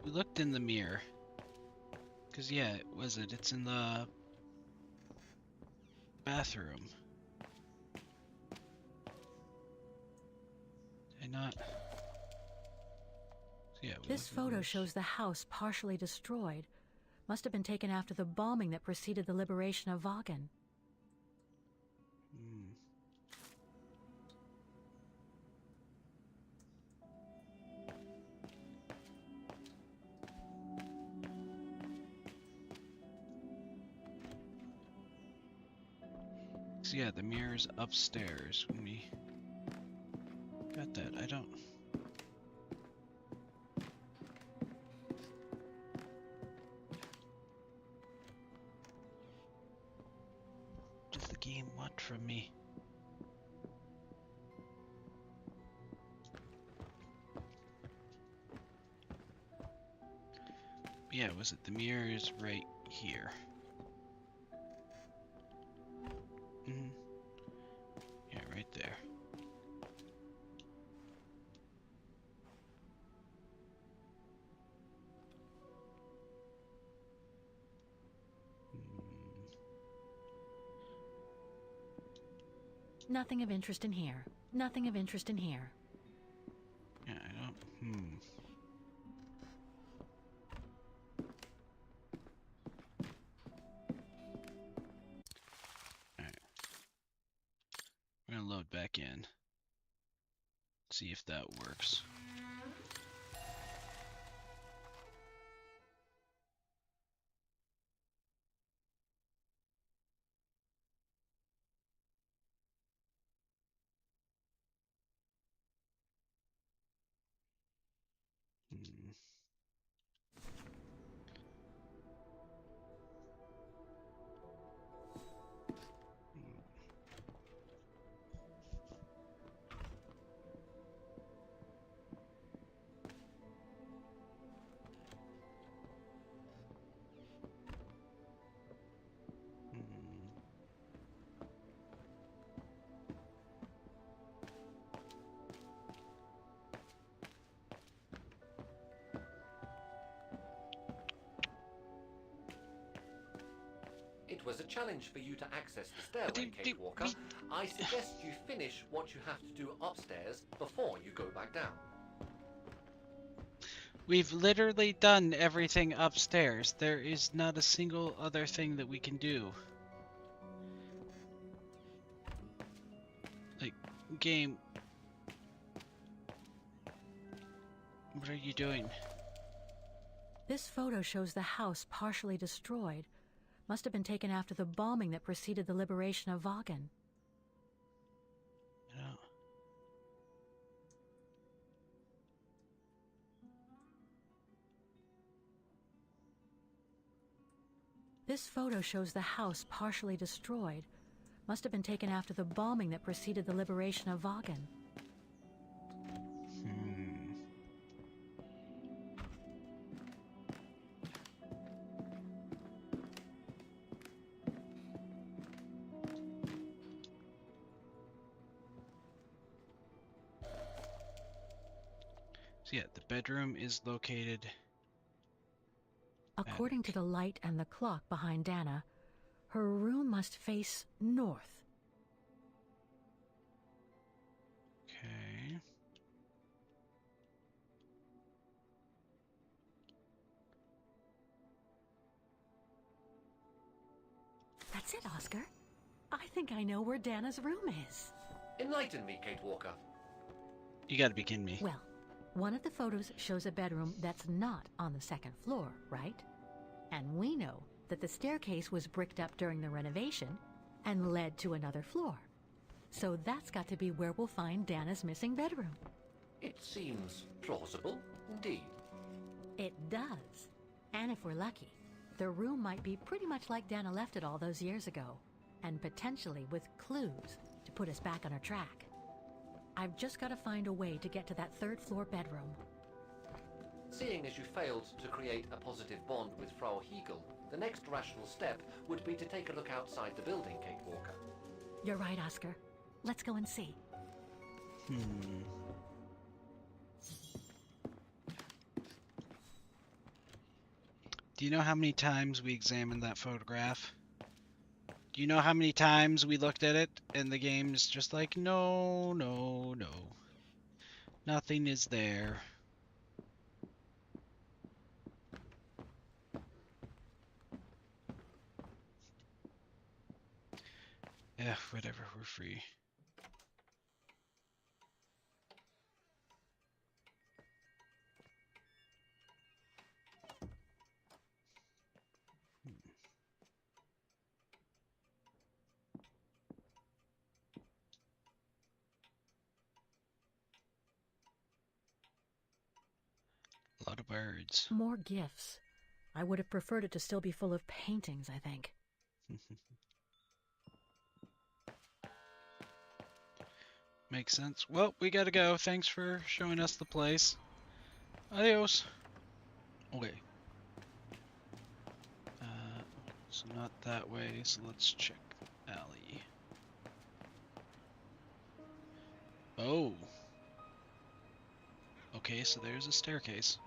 We looked in the mirror. Cause yeah, it's in the bathroom. Did I not? Yeah, This photo shows the house partially destroyed. Must have been taken after the bombing that preceded the liberation of Vagan. So yeah, the mirror's upstairs. When we got that, I don't... What does the game want from me? Yeah, the mirror is right here. Yeah, right there. Nothing of interest in here. Nothing of interest in here. Yeah, I don't... Alright. We're gonna load back in. See if that works. It was a challenge for you to access the stairway, Kate Walker. I suggest you finish what you have to do upstairs before you go back down. We've literally done everything upstairs. There is not a single other thing that we can do. Like, game... What are you doing? This photo shows the house partially destroyed. Must have been taken after the bombing that preceded the liberation of Vagan. No. This photo shows the house partially destroyed. Must have been taken after the bombing that preceded the liberation of Vagan. So yeah, the bedroom is located... According to the light and the clock behind Dana, her room must face north. Okay. That's it, Oscar. I think I know where Dana's room is. Enlighten me, Kate Walker. You gotta be kidding me. Well, one of the photos shows a bedroom that's not on the second floor, right? And we know that the staircase was bricked up during the renovation and led to another floor. So that's got to be where we'll find Dana's missing bedroom. It seems plausible, indeed. It does. And if we're lucky, the room might be pretty much like Dana left it all those years ago, and potentially with clues to put us back on our track. I've just got to find a way to get to that third-floor bedroom. Seeing as you failed to create a positive bond with Frau Hegel, the next rational step would be to take a look outside the building, Kate Walker. You're right, Oscar. Let's go and see. Do you know how many times we examined that photograph? Do you know how many times we looked at it and the game's just like, no, no, no. Nothing is there. Yeah, whatever, we're free. A lot of birds. More gifts. I would have preferred it to still be full of paintings, I think. Makes sense. Well, we gotta go. Thanks for showing us the place. Adios. Okay. So not that way, so let's check the alley. Oh. Okay, so there's a staircase.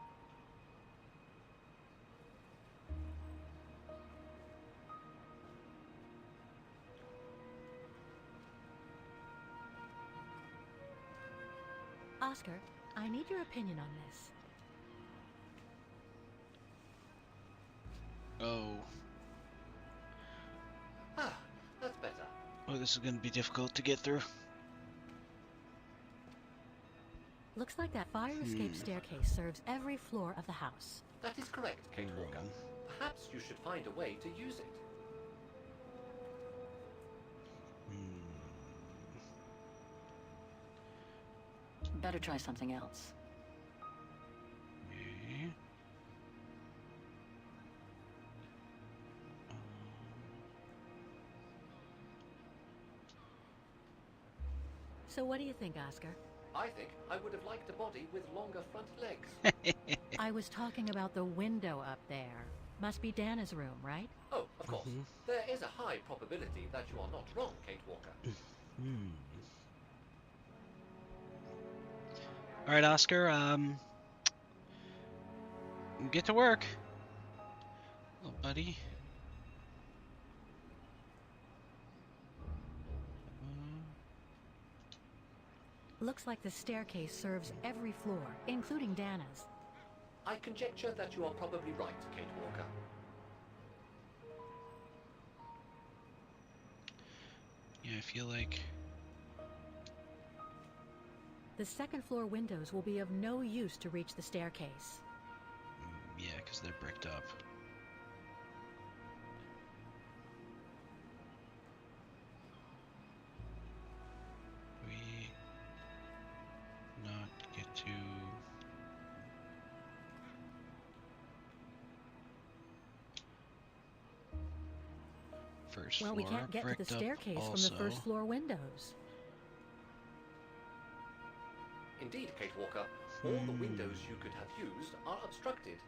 Oscar, I need your opinion on this. Oh. Ah, that's better. Oh, this is gonna be difficult to get through. Looks like that fire escape staircase serves every floor of the house. That is correct, Kate Walker. Perhaps you should find a way to use it. Better try something else. Okay. So what do you think, Oscar? I think I would have liked a body with longer front legs. I was talking about the window up there. Must be Dana's room, right? Oh, of course. There is a high probability that you are not wrong, Kate Walker. All right, Oscar. Get to work, little buddy. Looks like the staircase serves every floor, including Dana's. I conjecture that you are probably right, Kate Walker. Yeah, I feel like... The second floor windows will be of no use to reach the staircase. Yeah, because they're bricked up. We not get to... First Well, floor, we can't get to the bricked up staircase from also. the first floor windows. Indeed, Kate Walker. All the windows you could have used are obstructed.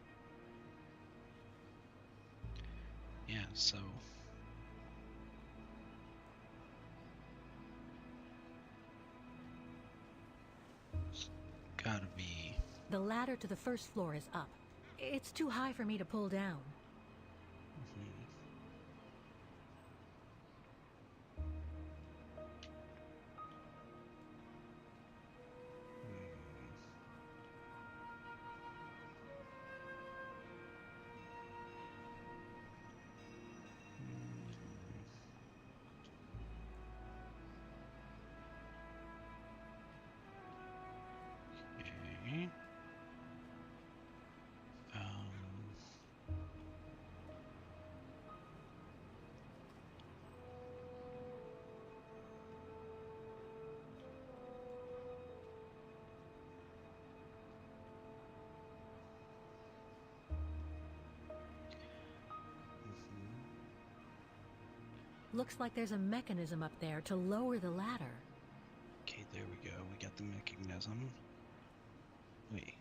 Yeah, so... It's gotta be... The ladder to the first floor is up. It's too high for me to pull down. Looks like there's a mechanism up there to lower the ladder. Okay, there we go. We got the mechanism. Wait.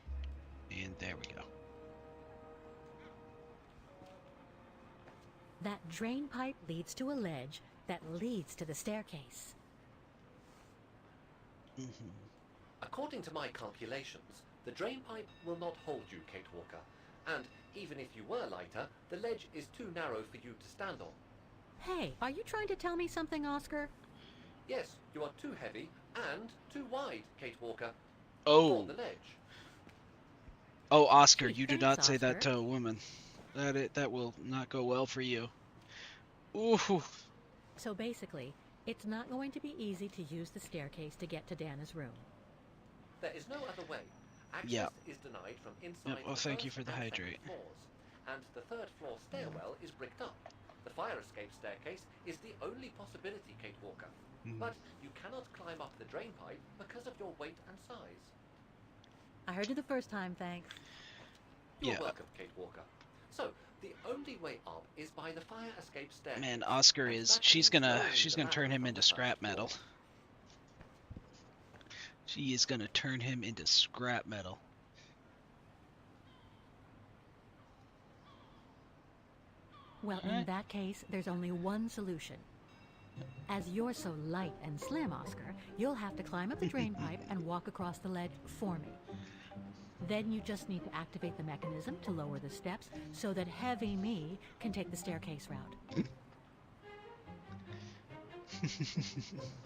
And there we go. That drain pipe leads to a ledge that leads to the staircase. According to my calculations, the drain pipe will not hold you, Kate Walker. And even if you were lighter, the ledge is too narrow for you to stand on. Hey, are you trying to tell me something, Oscar? Yes, you are too heavy and too wide, Kate Walker. Oh. For the ledge. Oh, Oscar, Gee, you do thanks, not say that Oscar. to a woman. That will not go well for you. Ooh. So basically, it's not going to be easy to use the staircase to get to Dana's room. There is no other way. Access Yeah. is denied from inside Well, the thank you first for the and second hydrate. floors, and the third floor stairwell is bricked up. The fire escape staircase is the only possibility, Kate Walker. But you cannot climb up the drain pipe because of your weight and size. I heard you the first time, thanks. You're welcome, Kate Walker. So, the only way up is by the fire escape staircase. Man, Oscar is she's gonna turn him into scrap metal. She is gonna turn him into scrap metal. Well, in that case, there's only one solution. As you're so light and slim, Oscar, you'll have to climb up the drain pipe and walk across the ledge for me. Then you just need to activate the mechanism to lower the steps so that heavy me can take the staircase route.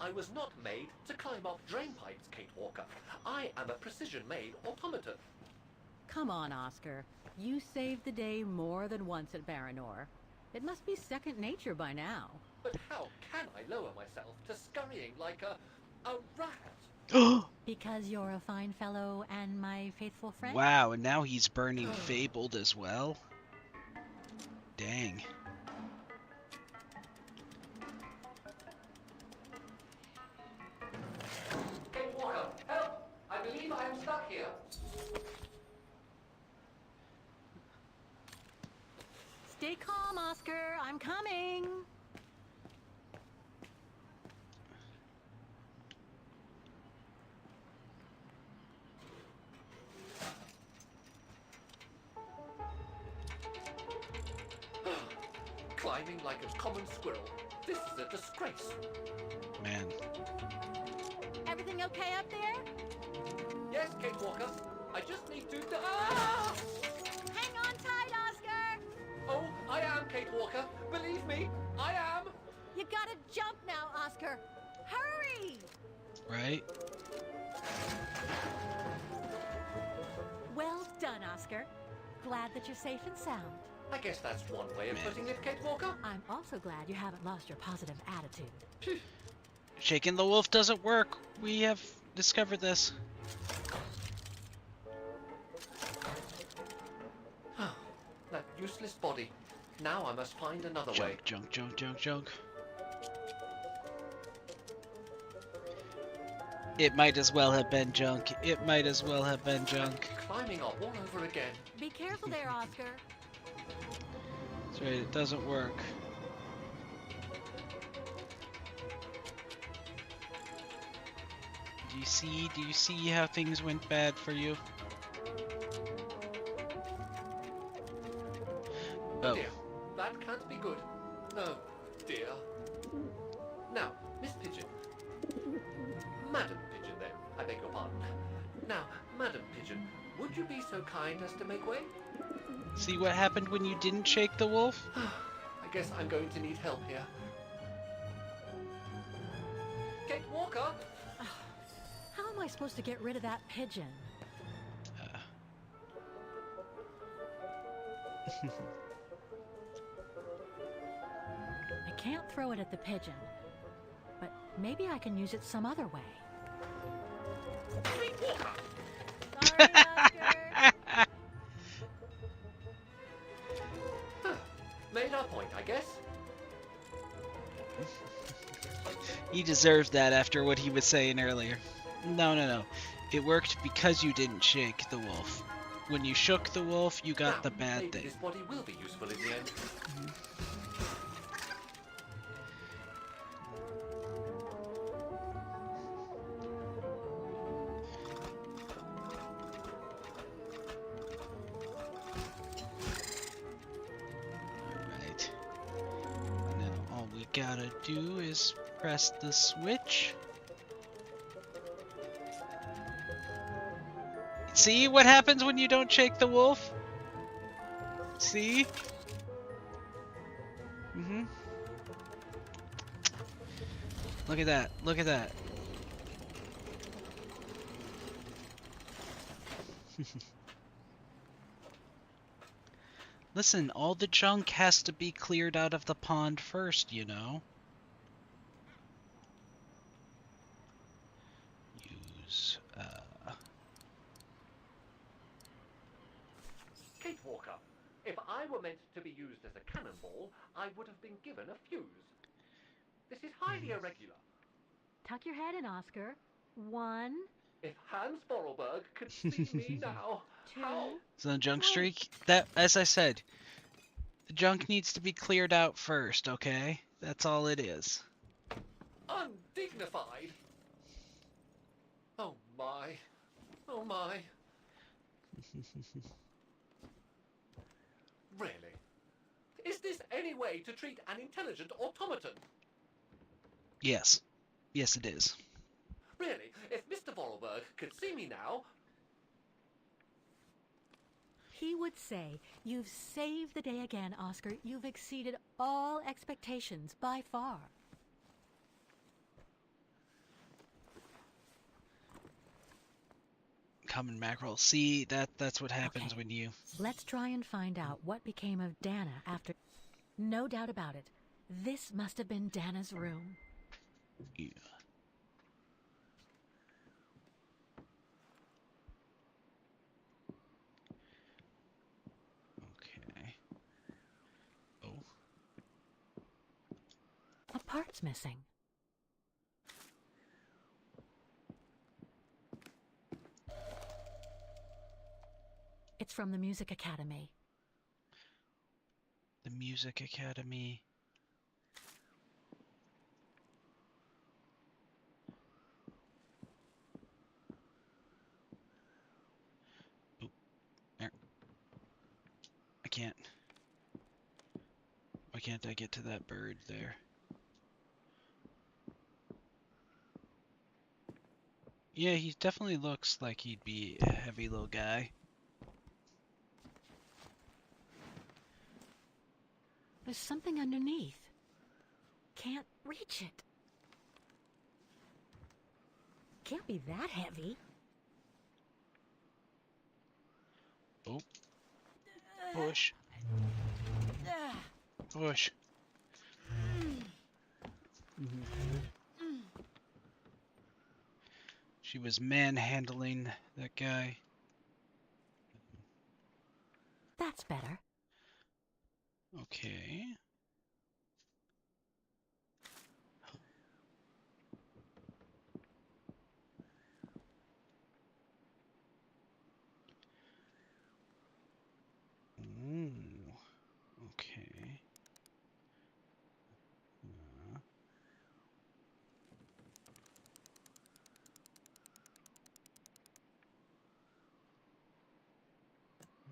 I was not made to climb up drain pipes, Kate Walker. I am a precision-made automaton. Come on, Oscar. You saved the day more than once at Baranor. It must be second nature by now. But how can I lower myself to scurrying like a rat? Because you're a fine fellow and my faithful friend? Wow, and now he's burning Fabled as well? Dang. Kate Walker, help! I believe I am stuck here. Stay calm, Oscar. I'm coming. Climbing like a common squirrel. This is a disgrace. Man. Everything okay up there? Yes, Kate Walker. I just need to... Ah! Hang on tight, Oscar. Oh, I am, Kate Walker. Believe me, I am. You gotta jump now, Oscar. Hurry! Right? Well done, Oscar. Glad that you're safe and sound. I guess that's one way of putting it, Kate Walker. I'm also glad you haven't lost your positive attitude. Shaking the wolf doesn't work. We have discovered this. That useless body. Now I must find another way. Junk. It might as well have been junk. It might as well have been junk. Climbing up all over again. Be careful there, Oscar. That's right, it doesn't work. Do you see how things went bad for you? Oh dear, that can't be good. Oh dear. Now, Miss Pigeon. Madam Pigeon then, I beg your pardon. Now, Madam Pigeon, would you be so kind as to make way? See what happened when you didn't shake the wolf? I guess I'm going to need help here. Kate Walker! How am I supposed to get rid of that pigeon? I can't throw it at the pigeon, but maybe I can use it some other way. Kate Walker! Sorry, Oscar! Made our point, I guess. He deserves that after what he was saying earlier. No. It worked because you didn't shake the wolf. When you shook the wolf, you got Now, the bad maybe thing. this body will be useful in the end. gotta do is press the switch. See what happens when you don't shake the wolf? See? Mm-hmm. Look at that. Look at that. Listen, all the junk has to be cleared out of the pond first, you know? Use, Kate Walker, if I were meant to be used as a cannonball, I would have been given a fuse. This is highly irregular. Tuck your head in, Oscar. 1. If Hans Vorarlberg could see me now, how... It's on junk streak. That, as I said, the junk needs to be cleared out first, okay? That's all it is. Undignified! Oh my. Oh my. Really? Is this any way to treat an intelligent automaton? Yes. Yes, it is. Really, if Mr. Vorarlberg could see me now... He would say, "You've saved the day again, Oscar. You've exceeded all expectations by far." Common mackerel. See, that's what happens when you... Let's try and find out what became of Dana after... No doubt about it. This must have been Dana's room. Yeah. Okay. Oh. A part's missing. It's from the Music Academy. The Music Academy. Oop. There. I can't. Why can't I get to that bird there? Yeah, he definitely looks like he'd be a heavy little guy. There's something underneath. Can't reach it. Can't be that heavy. Oh. Push. Push. She was manhandling that guy. That's better. Okay. Ooh. Okay.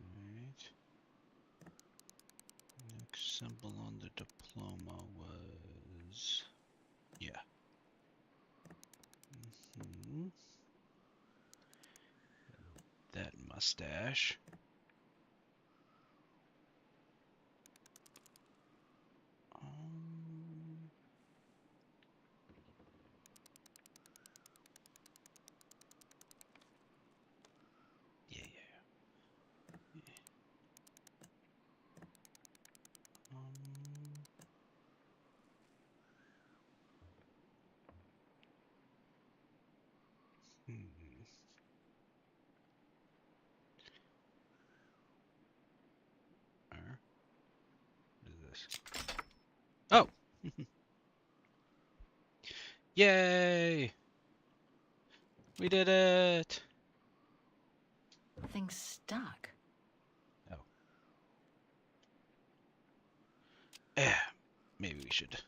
Right. Next symbol on the diploma was... Yeah. That mustache. Yeah. What is this? Oh! Yay! We did it! Thing's stuck. Oh. Maybe we should get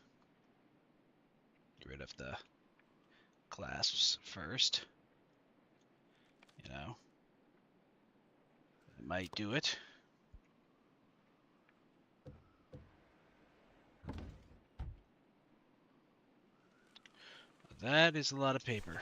rid of the clasps first. You know? It might do it. that is a lot of paper.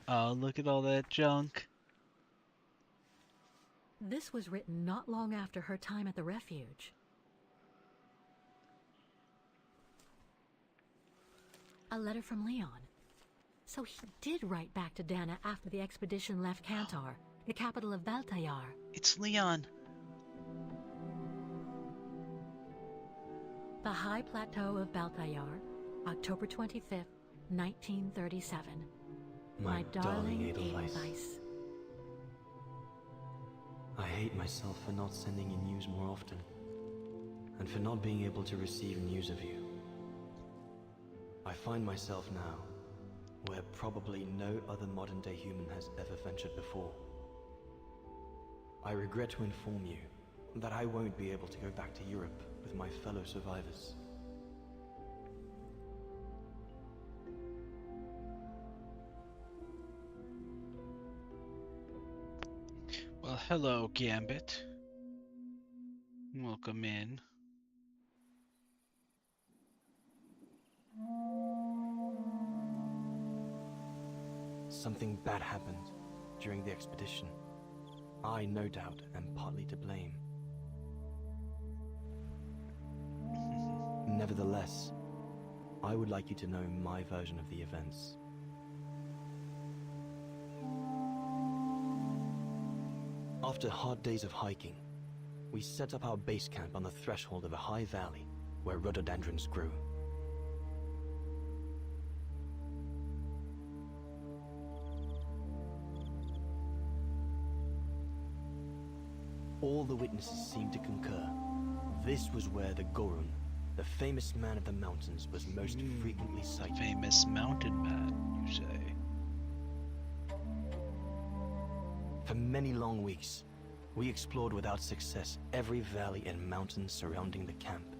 Oh, look at all that junk. This was written not long after her time at the refuge. A letter from Leon. So he did write back to Dana after the expedition left Kantar, the capital of Baltayar. It's Leon. The High Plateau of Baltayar, October 25th, 1937. My darling Edelweiss. I hate myself for not sending you news more often, and for not being able to receive news of you. I find myself now where probably no other modern-day human has ever ventured before. I regret to inform you that I won't be able to go back to Europe with my fellow survivors. Well, hello, Gambit. Welcome in. Something bad happened during the expedition. I, no doubt, am partly to blame. Nevertheless, I would like you to know my version of the events. After hard days of hiking, we set up our base camp on the threshold of a high valley where rhododendrons grew. All the witnesses seemed to concur. This was where the Gorun, the famous man of the mountains, was most frequently sighted. Famous mountain man, you say? For many long weeks, we explored without success every valley and mountain surrounding the camp.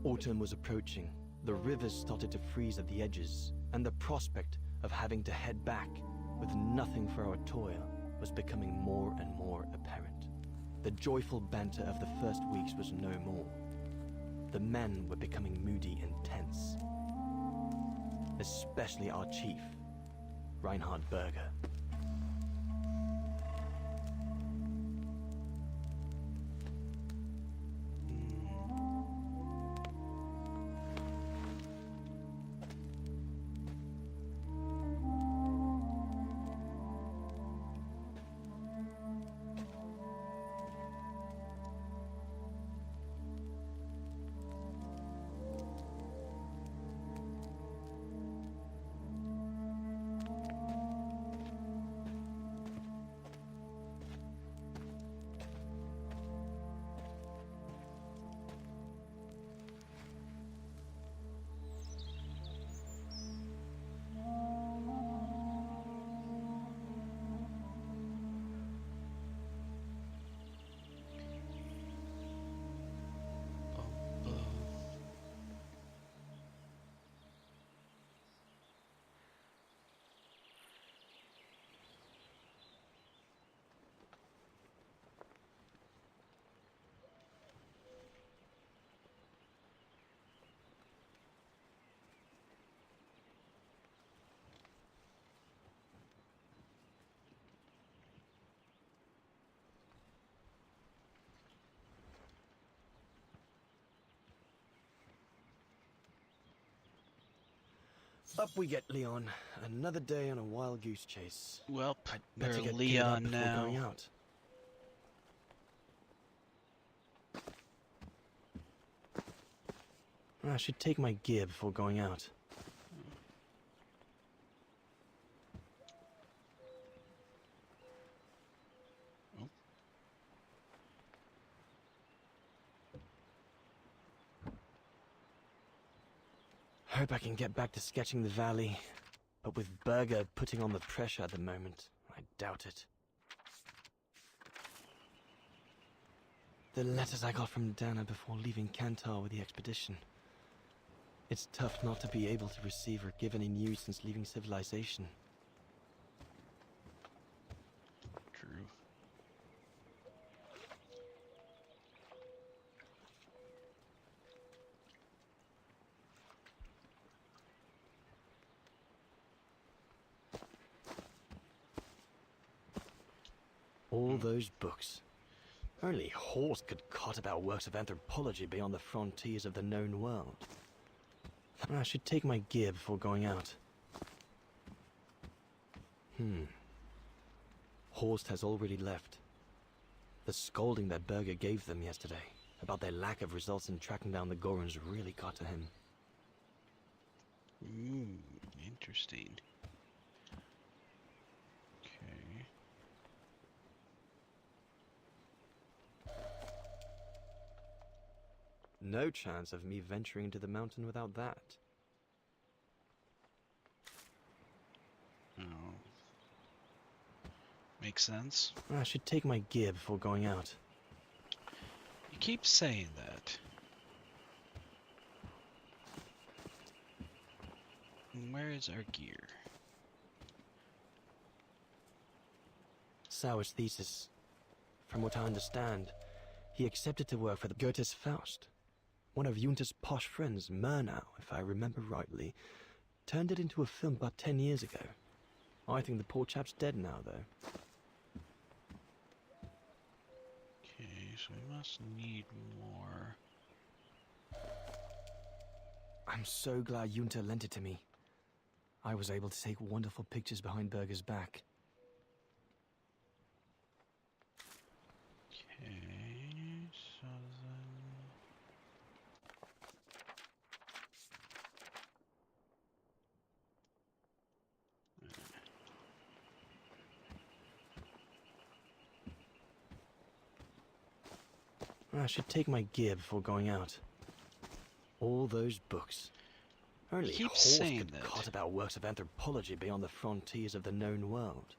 Autumn was approaching, the rivers started to freeze at the edges, and the prospect of having to head back with nothing for our toil was becoming more and more apparent. The joyful banter of the first weeks was no more. The men were becoming moody and tense. Especially our chief, Reinhard Berger. Up we get, Leon. Another day on a wild goose chase. Well, I'd better you're get geared up Leon before now. going out. I should take my gear before going out. Hope I can get back to sketching the valley, but with Berger putting on the pressure at the moment, I doubt it. The letters I got from Dana before leaving Kantar with the expedition. It's tough not to be able to receive or give any news since leaving civilization. True. All those books. Only Horst could cot about works of anthropology beyond the frontiers of the known world. I should take my gear before going out. Horst has already left. The scolding that Berger gave them yesterday about their lack of results in tracking down the Gorons really got to him. Interesting. Okay. No chance of me venturing into the mountain without that. Oh. Makes sense. I should take my gear before going out. You keep saying that. Where is our gear? Sauer's thesis. From what I understand, he accepted to work for the Goethe's Faust. One of Junta's posh friends, Murnau, if I remember rightly, turned it into a film about 10 years ago. I think the poor chap's dead now, though. Okay, so we must need more. I'm so glad Junta lent it to me. I was able to take wonderful pictures behind Berger's back. Okay, so I should take my gear before going out. All those books. Only Horst could cot about works of anthropology beyond the frontiers of the known world.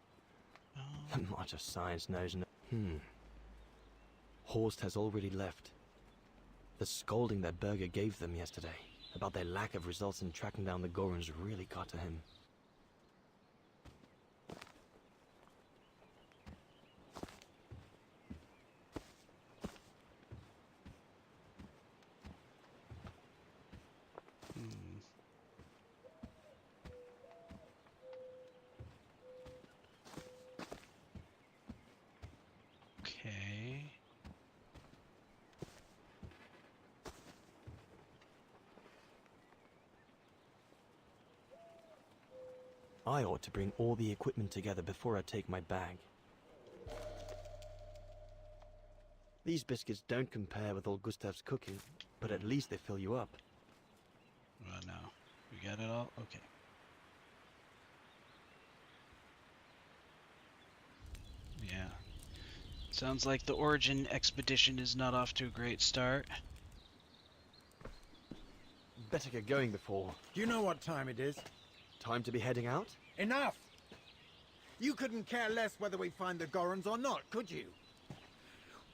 The march of science knows no... Horst has already left. The scolding that Berger gave them yesterday about their lack of results in tracking down the Gorons really got to him. Okay. I ought to bring all the equipment together before I take my bag. These biscuits don't compare with old Gustav's cooking, but at least they fill you up. Well, now, we got it all? Okay. Yeah. Sounds like the Origin expedition is not off to a great start. Better get going before... Do you know what time it is? Time to be heading out? Enough! You couldn't care less whether we find the Gorons or not, could you?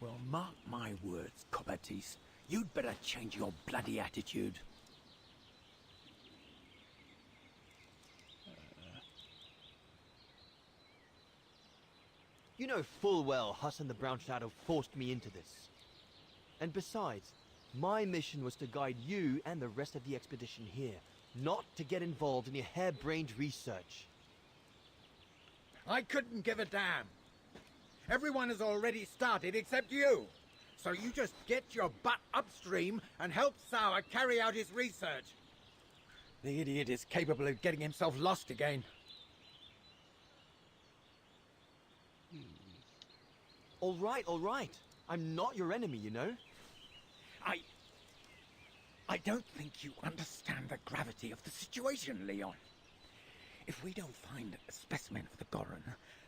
Well, mark my words, Copperteeth. You'd better change your bloody attitude. You know full well Huss and the Brown Shadow forced me into this. And besides, my mission was to guide you and the rest of the expedition here, not to get involved in your harebrained research. I couldn't give a damn. Everyone has already started except you. So you just get your butt upstream and help Sauer carry out his research. The idiot is capable of getting himself lost again. All right. I'm not your enemy, you know. I don't think you understand the gravity of the situation, Leon. If we don't find a specimen of the Goron,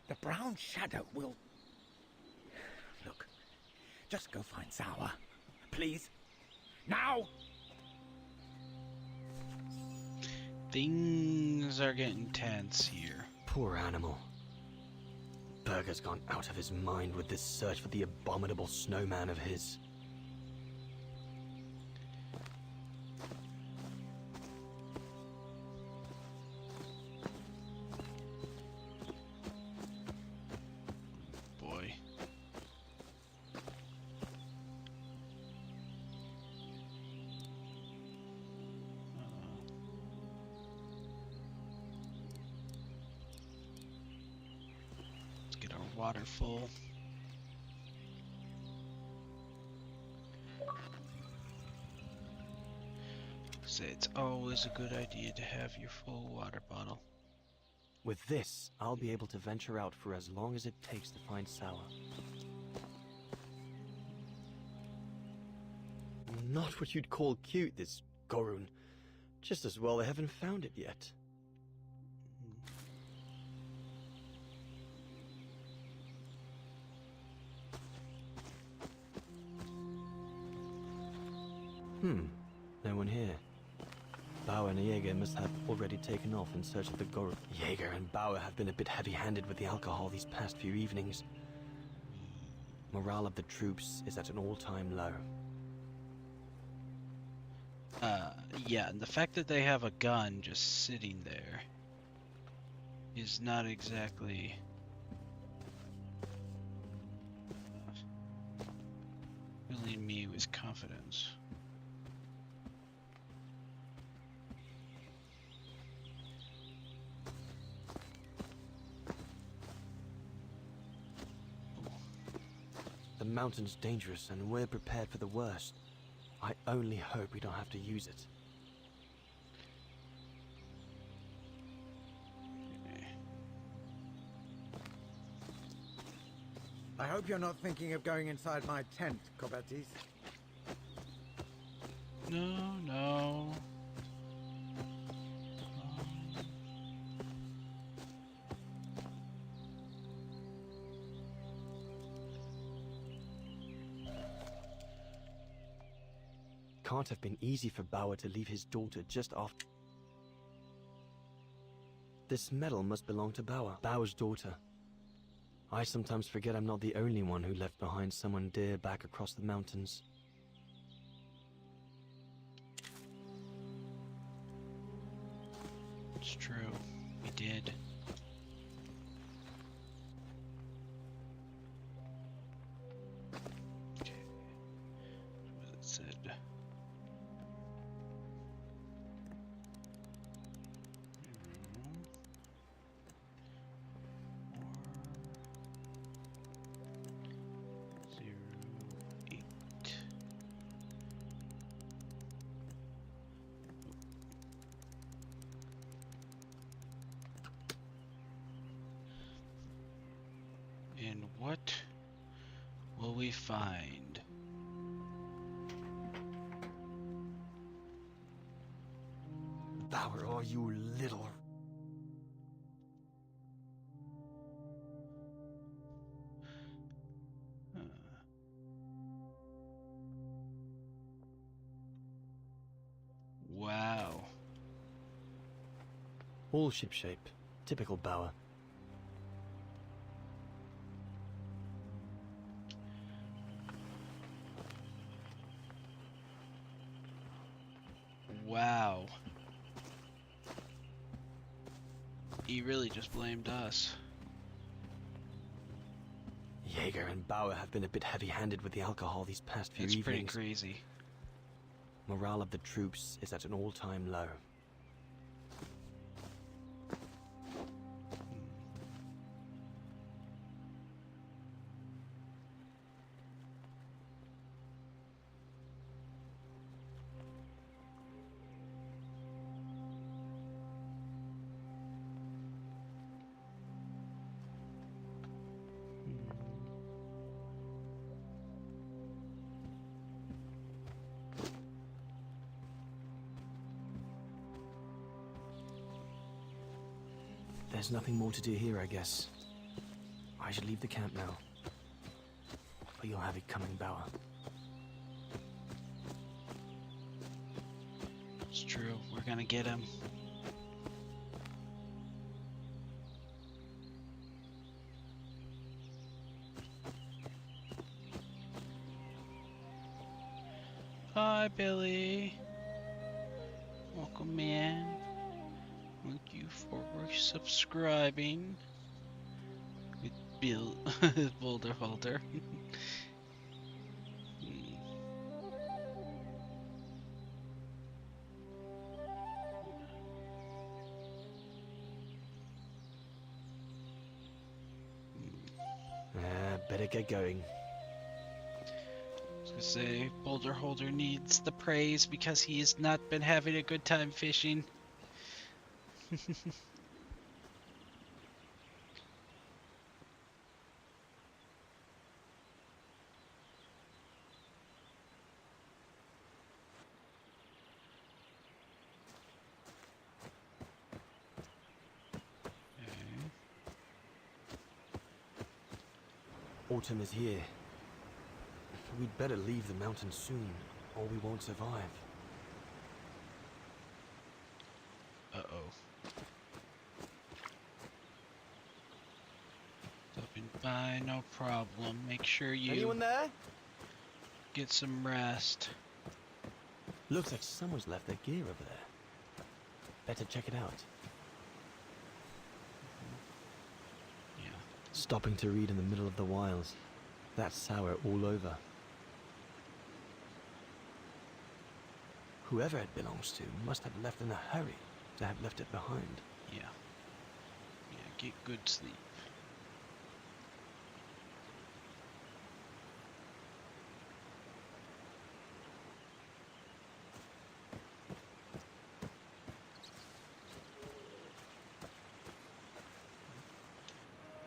the Brown Shadow will... Look, just go find Sauer. Please. Now! Things are getting tense here. Poor animal. Berger's gone out of his mind with this search for the abominable snowman of his. water full. Say it's always a good idea to have your full water bottle. With this, I'll be able to venture out for as long as it takes to find Sour. Not what you'd call cute, this Gorun. Just as well they haven't found it yet. No one here. Bauer and Jaeger must have already taken off in search of the Gorun. Jaeger and Bauer have been a bit heavy-handed with the alcohol these past few evenings. Morale of the troops is at an all-time low. Yeah, and the fact that they have a gun just sitting there is not exactly filling me with confidence. The mountain's dangerous and we're prepared for the worst. I only hope we don't have to use it. I hope you're not thinking of going inside my tent, Kobetis. No, no. Can't have been easy for Bauer to leave his daughter just after. This medal must belong to Bauer, Bauer's daughter. I sometimes forget I'm not the only one who left behind someone dear back across the mountains. It's true. We did. Okay. What it said. 08. And what will we find? Bauer, are you little... Wow. All shipshape. Typical Bauer. Wow. He really just blamed us. Jaeger and Bauer have been a bit heavy-handed with the alcohol these past few It's evenings. pretty crazy. Morale of the troops is at an all-time low. There's nothing more to do here, I guess. I should leave the camp now. But you'll have it coming, Bauer. It's true. We're gonna get him. Hi, Billy. Welcome in. Thank you for subscribing. With Bill Boulder Holder. better get going. I was gonna say, Boulder Holder needs the praise because he has not been having a good time fishing. Autumn is here. We'd better leave the mountain soon, or we won't survive. Uh-oh. Stopping by, no problem. Make sure you Anyone there? get some rest. Looks like someone's left their gear over there. Better check it out. Yeah. Stopping to read in the middle of the wilds. That's sour all over. Whoever it belongs to must have left in a hurry to have left it behind. Yeah. Yeah, get good sleep.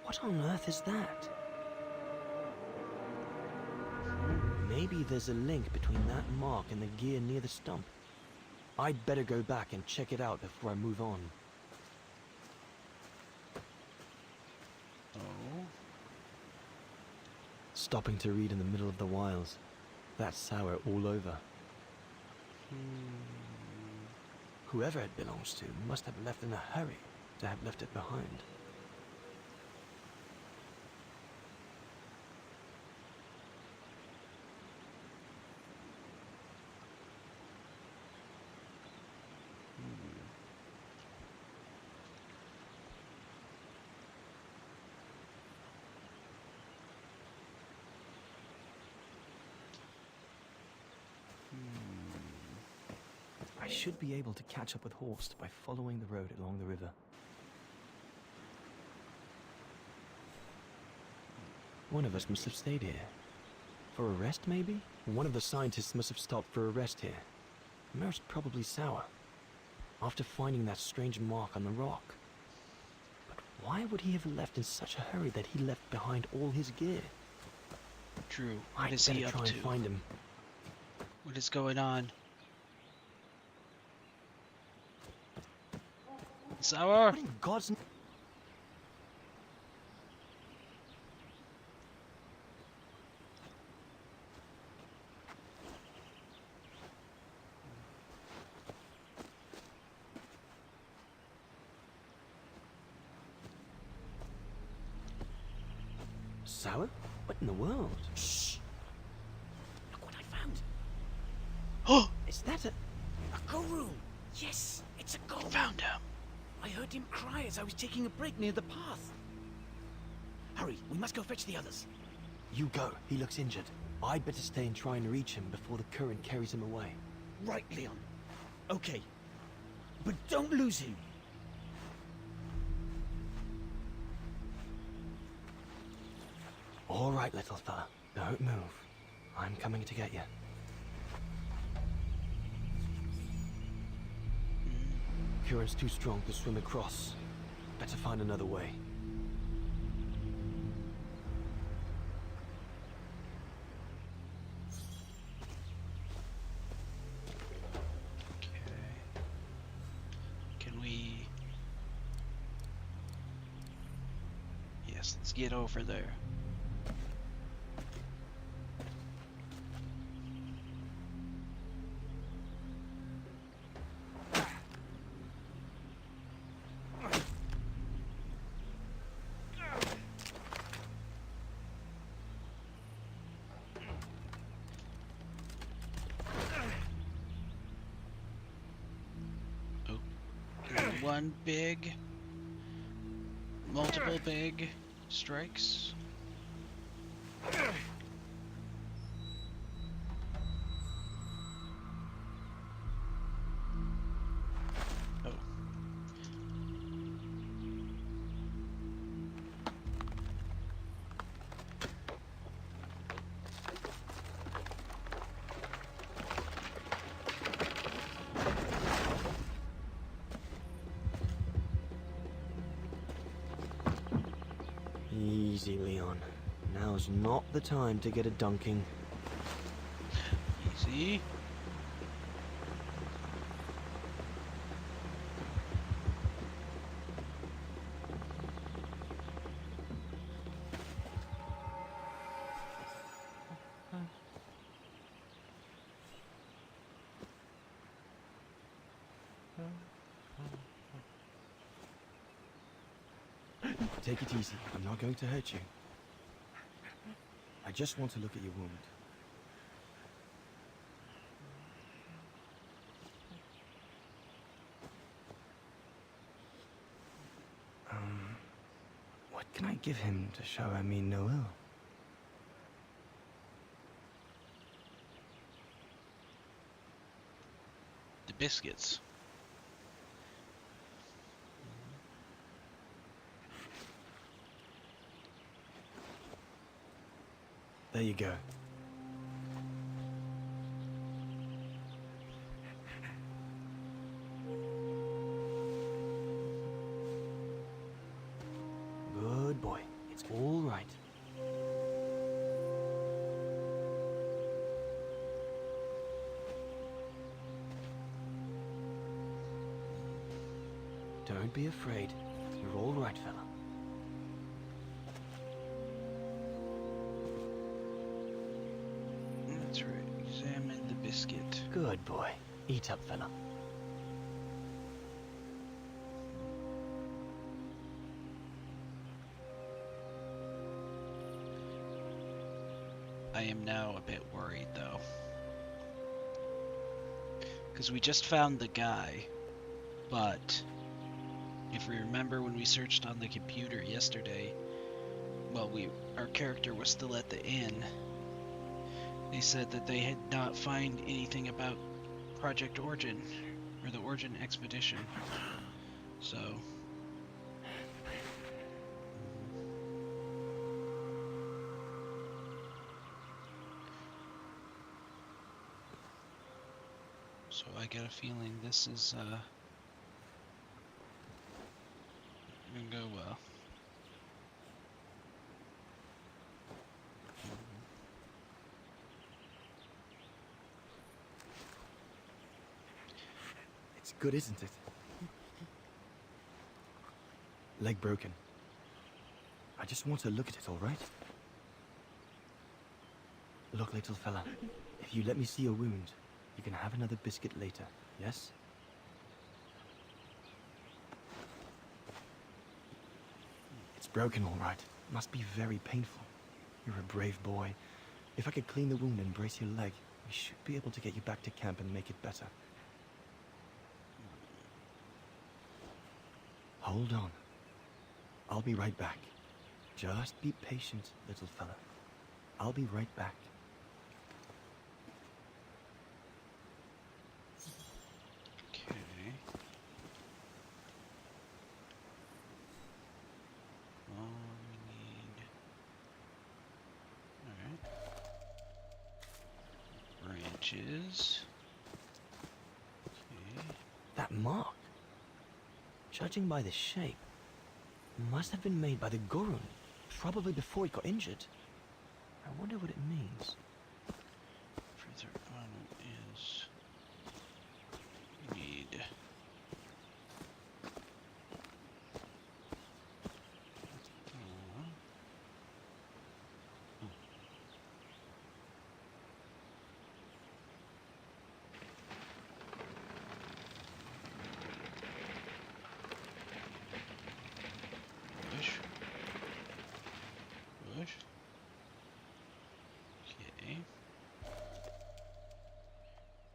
What on earth is that? Maybe there's a link between that mark and the gear near the stump. I'd better go back and check it out before I move on. Oh. Stopping to read in the middle of the wilds. That's sour all over. Whoever it belongs to must have left in a hurry to have left it behind. I should be able to catch up with Horst by following the road along the river. One of us must have stayed here. For a rest, maybe? One of the scientists must have stopped for a rest here. Most probably Sour. After finding that strange mark on the rock. But why would he have left in such a hurry that he left behind all his gear? True. What I'd is he better up try to? and find him. What is going on? Sour! What in God's name? Sour? What in the world? Shh! Look what I found. Oh! Is that a... A go room! Yes, it's a go room. Found him. I heard him cry as I was taking a break near the path. Hurry, we must go fetch the others. You go. He looks injured. I'd better stay and try and reach him before the current carries him away. Right, Leon. Okay. But don't lose him. All right, little fella. Don't move. I'm coming to get you. Current's too strong to swim across. Better find another way. Can we... Yes, let's get over there. One big, multiple big strikes. Oh. Easy, Leon. Now's not the time to get a dunking. Easy. Take it easy. I'm not going to hurt you. I just want to look at your wound. What can I give him to show I mean no ill? The biscuits. There you go. Good boy. It's all right. Don't be afraid. You're all right, fella. That's right. Examine the biscuit. Good boy. Eat up, fella. I am now a bit worried, though. Because we just found the guy, but if we remember when we searched on the computer yesterday, well, our character was still at the inn. They said that they had not find anything about Project Origin, or the Origin Expedition. So... So I get a feeling this is, gonna go well. It's good, isn't it? Leg broken. I just want to look at it, all right? Look, little fella. If you let me see your wound, you can have another biscuit later, yes? It's broken, all right. Must be very painful. You're a brave boy. If I could clean the wound and brace your leg, we should be able to get you back to camp and make it better. Hold on. I'll be right back. Just be patient, little fella. I'll be right back. Okay. All we need... Alright. Branches. Okay. That mark, judging by the shape, must have been made by the Gorun, probably before he got injured. I wonder what it means. Further on is... need... Push. Push. Okay.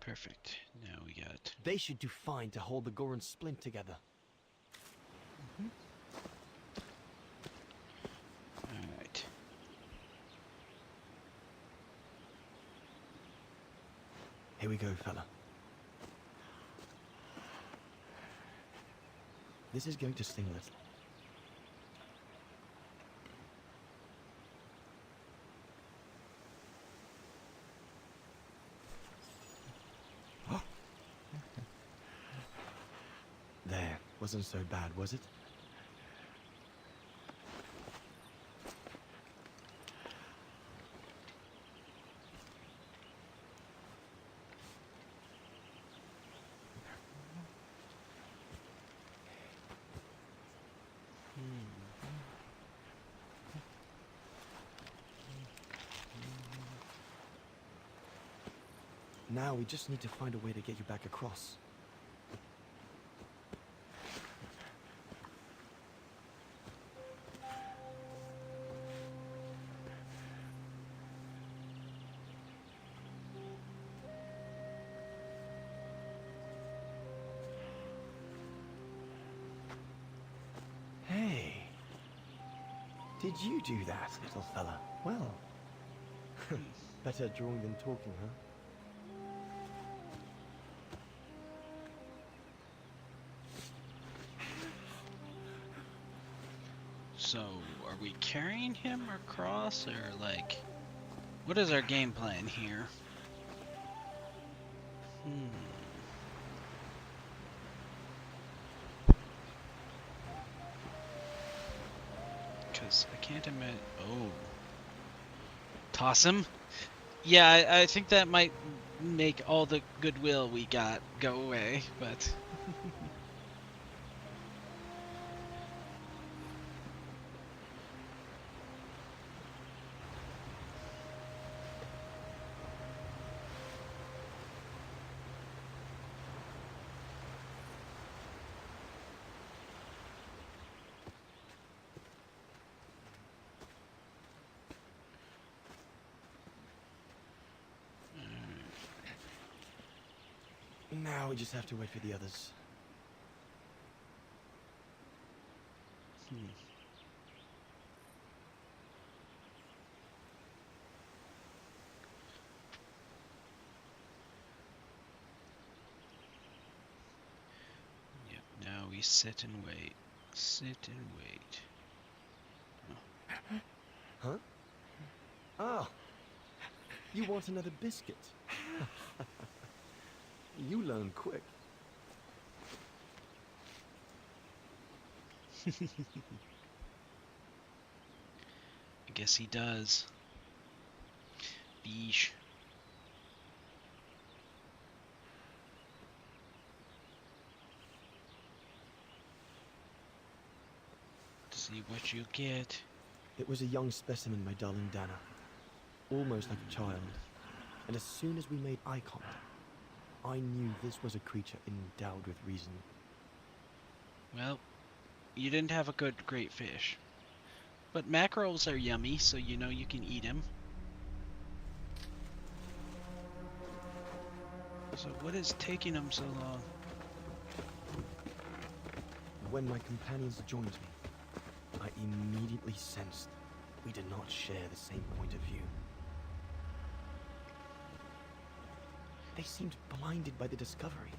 Perfect. Now we got... They should do fine to hold the Gorun splint together. Alright. Here we go, fella. This is going to sting a little. There, wasn't so bad, was it? Now we just need to find a way to get you back across. Hey. Did you do that, little fella? Well, better drawing than talking, huh? So, are we carrying him across, or like, what is our game plan here? Because I can't imagine. Oh. Toss him? Yeah, I think that might make all the goodwill we got go away, but. Now we just have to wait for the others. Yep, now we sit and wait. Sit and wait. Huh? Ah! You want another biscuit? You learn quick. I guess he does. Beesh. See what you get. It was a young specimen, my darling Dana. Almost like a child. And as soon as we made eye contact, I knew this was a creature endowed with reason. Well, you didn't have a good great fish. But mackerels are yummy, so you know you can eat them. So what is taking them so long? When my companions joined me, I immediately sensed we did not share the same point of view. They seemed blinded by the discovery.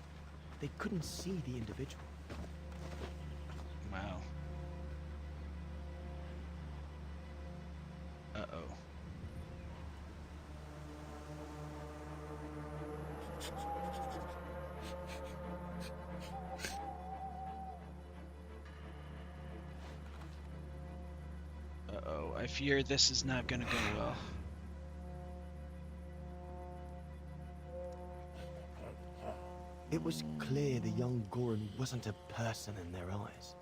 They couldn't see the individual. Wow. Uh-oh. Uh-oh, I fear this is not gonna go well. It was clear the young Goran wasn't a person in their eyes,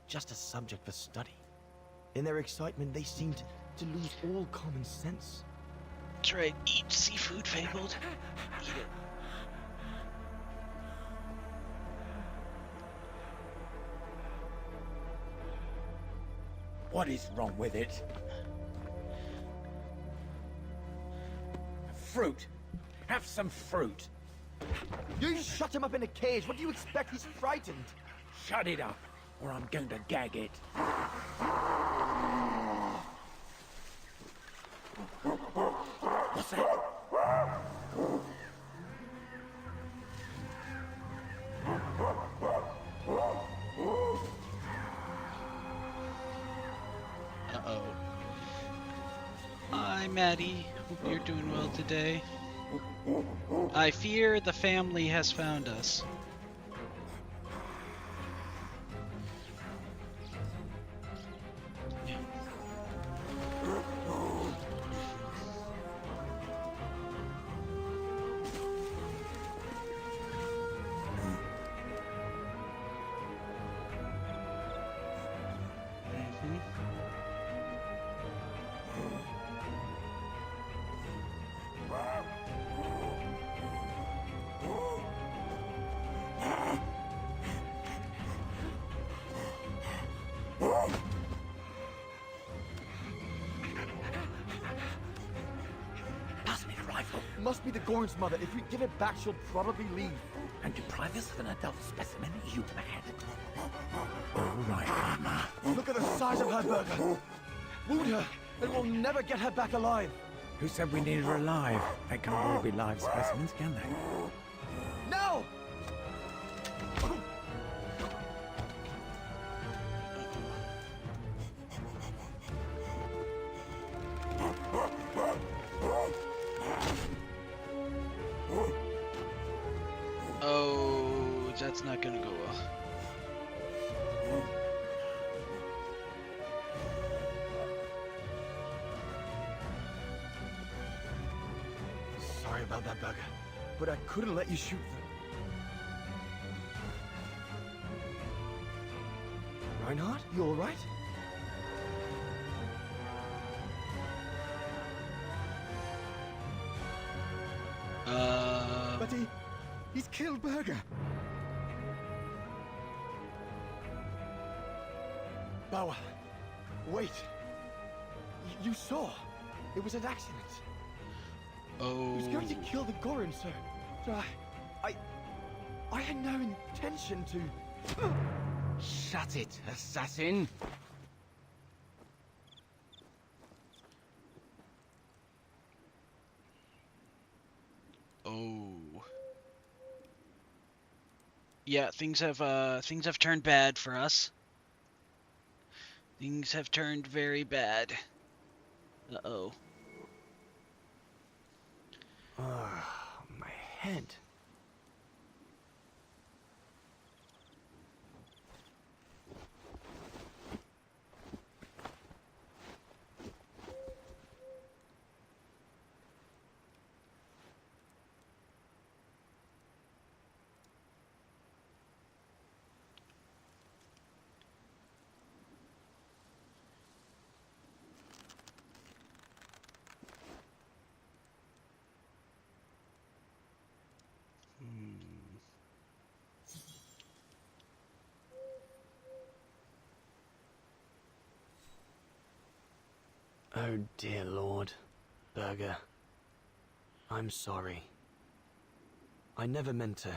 just a subject for study. In their excitement, they seemed to lose all common sense. That's right, eat seafood, Fabled. Eat it. What is wrong with it? Fruit. Have some fruit. You shut him up in a cage. What do you expect? He's frightened. Shut it up, or I'm going to gag it. What's that? Uh-oh. Hi, Maddie. Hope you're doing well today. I fear the family has found us. must be the Gorn's mother. If we give it back, she'll probably leave. And deprive us of an adult specimen? You mad? All right, Mama. Look at the size of her burger. Wound her, and we'll never get her back alive. Who said we needed her alive? They can't all be live specimens, can they? No! Oh, that's not gonna go well. Sorry about that, burger, but I couldn't let you shoot them. Reinhardt, you all right? But he's killed Berger. Bauer, wait. You saw. It was an accident. Oh. He was going to kill the Gorin, sir. So I had no intention to... Shut it, assassin! Oh. Yeah, things have turned bad for us. Things have turned very bad. Uh-oh. My head. Oh dear Lord, Berger. I'm sorry. I never meant to...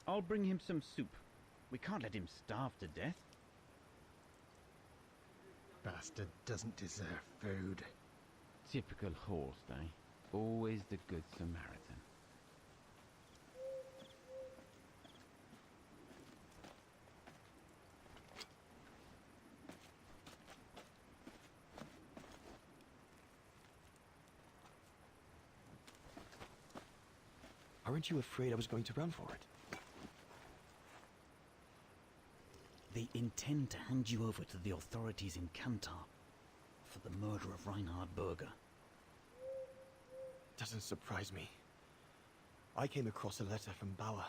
I'll bring him some soup. We can't let him starve to death. Bastard doesn't deserve food. Typical horse, eh? Always the good Samaritan. Aren't you afraid I was going to run for it? They intend to hand you over to the authorities in Kantar for the murder of Reinhard Berger. Doesn't surprise me. I came across a letter from Bauer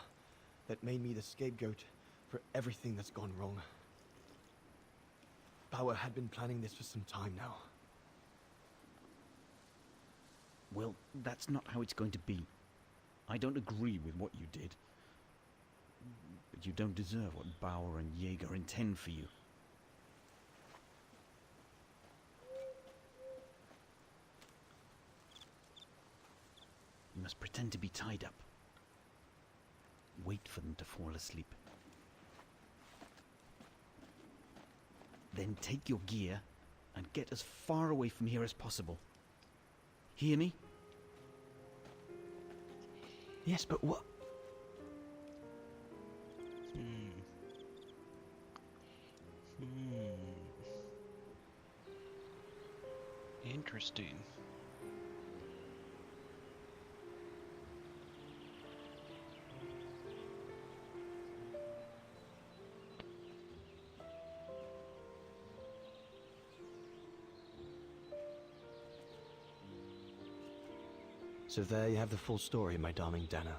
that made me the scapegoat for everything that's gone wrong. Bauer had been planning this for some time now. Well, that's not how it's going to be. I don't agree with what you did. But you don't deserve what Bauer and Jaeger intend for you. You must pretend to be tied up. Wait for them to fall asleep. Then take your gear and get as far away from here as possible. Hear me? Yes, but what? Interesting. So there you have the full story, my darling Dana.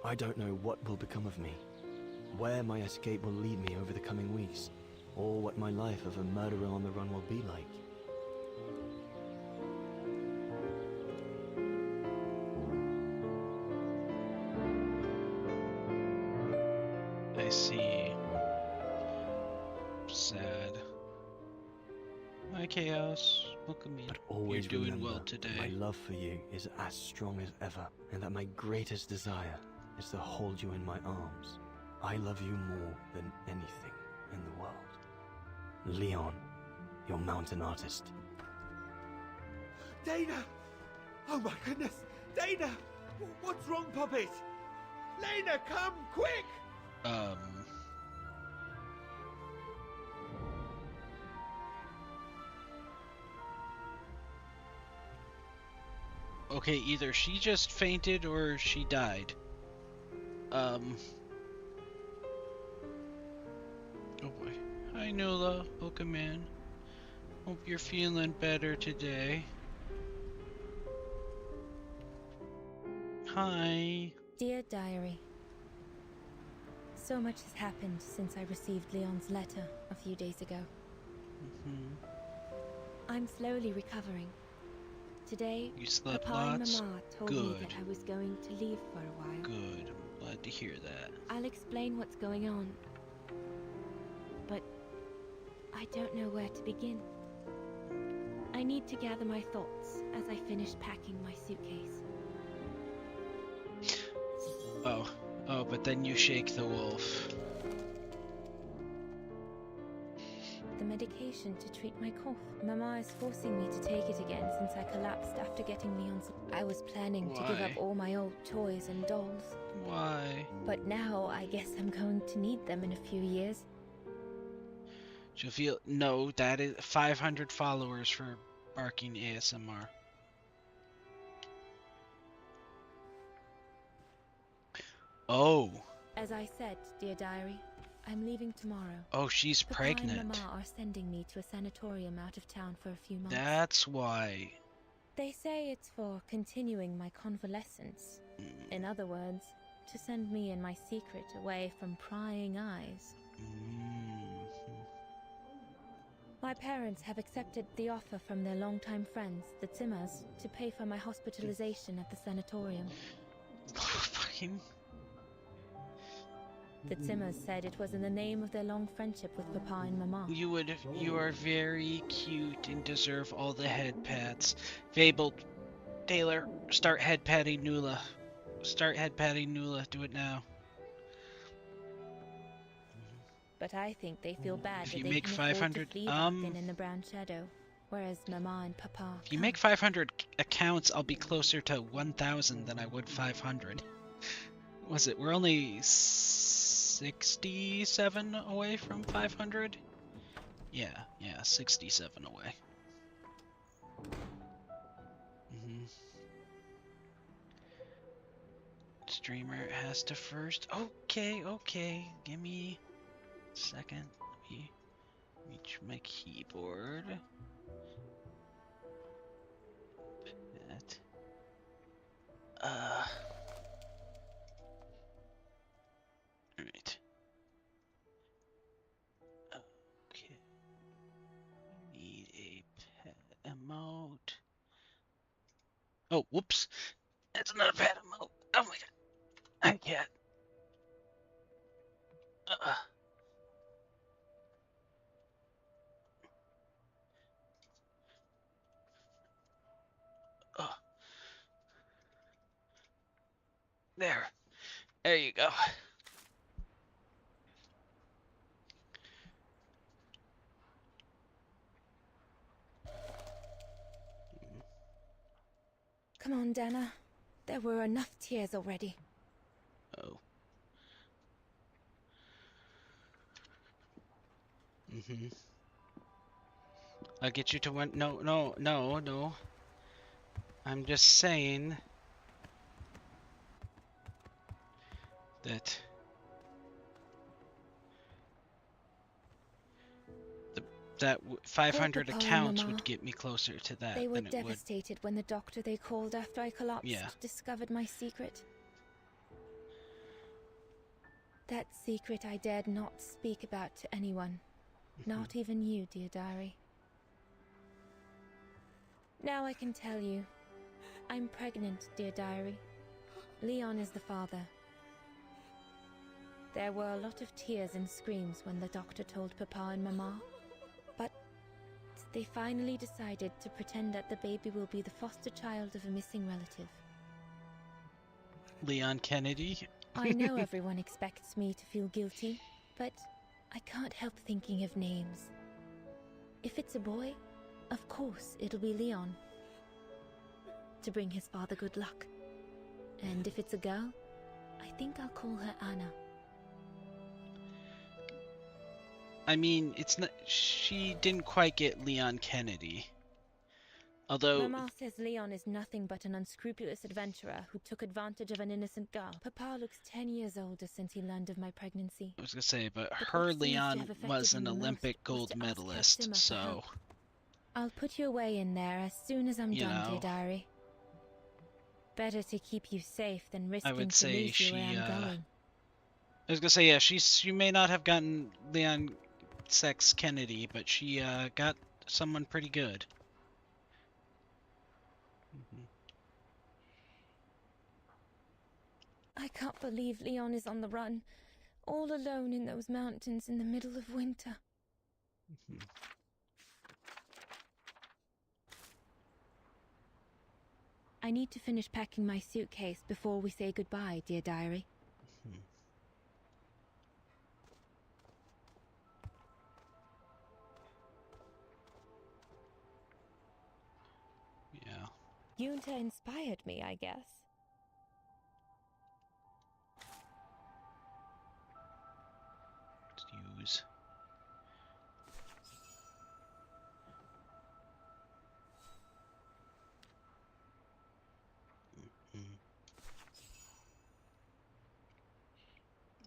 I don't know what will become of me, where my escape will lead me over the coming weeks, or what my life of a murderer on the run will be like. I see. Sad. Hi, Chaos. Welcome in. But always You're doing remember well that today. my love for you is as strong as ever, and that my greatest desire is to hold you in my arms. I love you more than anything in the world. Leon, your mountain artist. Dana! Oh my goodness! Dana! What's wrong, Puppet? Lena, come, quick! Okay, either she just fainted or she died. Oh boy. Hi, Nula. Welcome in. Hope you're feeling better today. Hi. Dear Diary, so much has happened since I received Leon's letter a few days ago. I'm slowly recovering. Today, You slept Papa lots? and Mama told me Good. that I was going to leave for a while. Good. I'm glad to hear that. I'll explain what's going on, but I don't know where to begin. I need to gather my thoughts as I finish packing my suitcase. Oh, but then you shake the wolf. The medication to treat my cough. Mama is forcing me to take it again since I collapsed after getting Leon's. I was planning to give up Why? all my old toys and dolls. Why? But now I guess I'm going to need them in a few years. She'll feel no. That is 500 followers for barking ASMR. Oh. As I said, dear diary, I'm leaving tomorrow. Oh, she's Papa pregnant. and Mama are sending me to a sanatorium out of town for a few months. That's why. They say it's for continuing my convalescence. In other words, to send me and my secret away from prying eyes. My parents have accepted the offer from their longtime friends, the Zimmers, to pay for my hospitalization at the sanatorium. Fucking. The Zimmers said it was in the name of their long friendship with Papa and Mama. You are very cute and deserve all the head pats. Fabled. Taylor, start head patting Nula. Start head patting Nula. Do it now. But I think they feel bad If that you they make can 500, afford to flee Barkin in the Brown Shadow, whereas Mama and Papa. If you make 500 accounts, I'll be closer to 1,000 than I would 500. Was it? We're only 67 away from 500? Yeah, 67 away. Streamer has to first. Okay. Give me a second. Let me reach my keyboard. That. Alright. Okay. Need a pet emote. Oh, whoops. That's not a pet emote. Oh my god. I can't. There. There you go. Come on, Dana. There were enough tears already. Oh. I'll get you to one. No. I'm just saying that that 500 Papa and accounts Mama. would get me closer to that They were than it would. devastated when the doctor they called after I collapsed Yeah. discovered my secret. That secret I dared not speak about to anyone. Not even you, dear diary. Now I can tell you. I'm pregnant, dear diary. Leon is the father. There were a lot of tears and screams when the doctor told Papa and Mama. But they finally decided to pretend that the baby will be the foster child of a missing relative. Leon Kennedy? I know everyone expects me to feel guilty, but I can't help thinking of names. If it's a boy, of course it'll be Leon, to bring his father good luck. And if it's a girl, I think I'll call her Anna. I mean, it's not. She didn't quite get Leon Kennedy. Although. Mama says Leon is nothing but an unscrupulous adventurer who took advantage of an innocent girl. Papa looks 10 years older since he learned of my pregnancy. I was gonna say, but But her what seems to Leon have affected was an him the Olympic most was gold to ask medalist, Herr Zimmer for so. help. I'll put you away in there as soon as I'm You done, know. dear diary. Better to keep you safe than risking would to say lose you where she, I'm going. I was gonna say, yeah, she may not have gotten Leon Sex Kennedy, but she got someone pretty good. I can't believe Leon is on the run, all alone in those mountains in the middle of winter. I need to finish packing my suitcase before we say goodbye, dear diary. Yeah. Yunta inspired me, I guess. Let's use.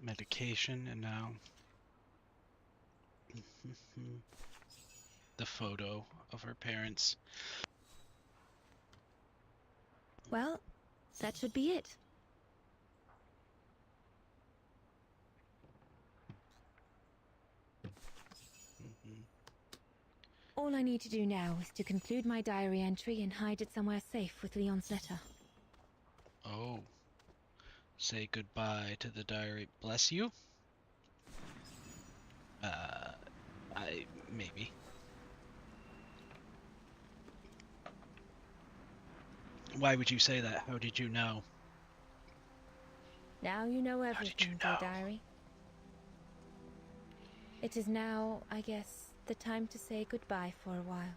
Medication, and now the photo of her parents. Well, that should be it. All I need to do now is to conclude my diary entry and hide it somewhere safe with Leon's letter. Oh. Say goodbye to the diary. Bless you? Maybe. Why would you say that? How did you know? Now you know everything, dear diary. It is now, I guess, the time to say goodbye for a while.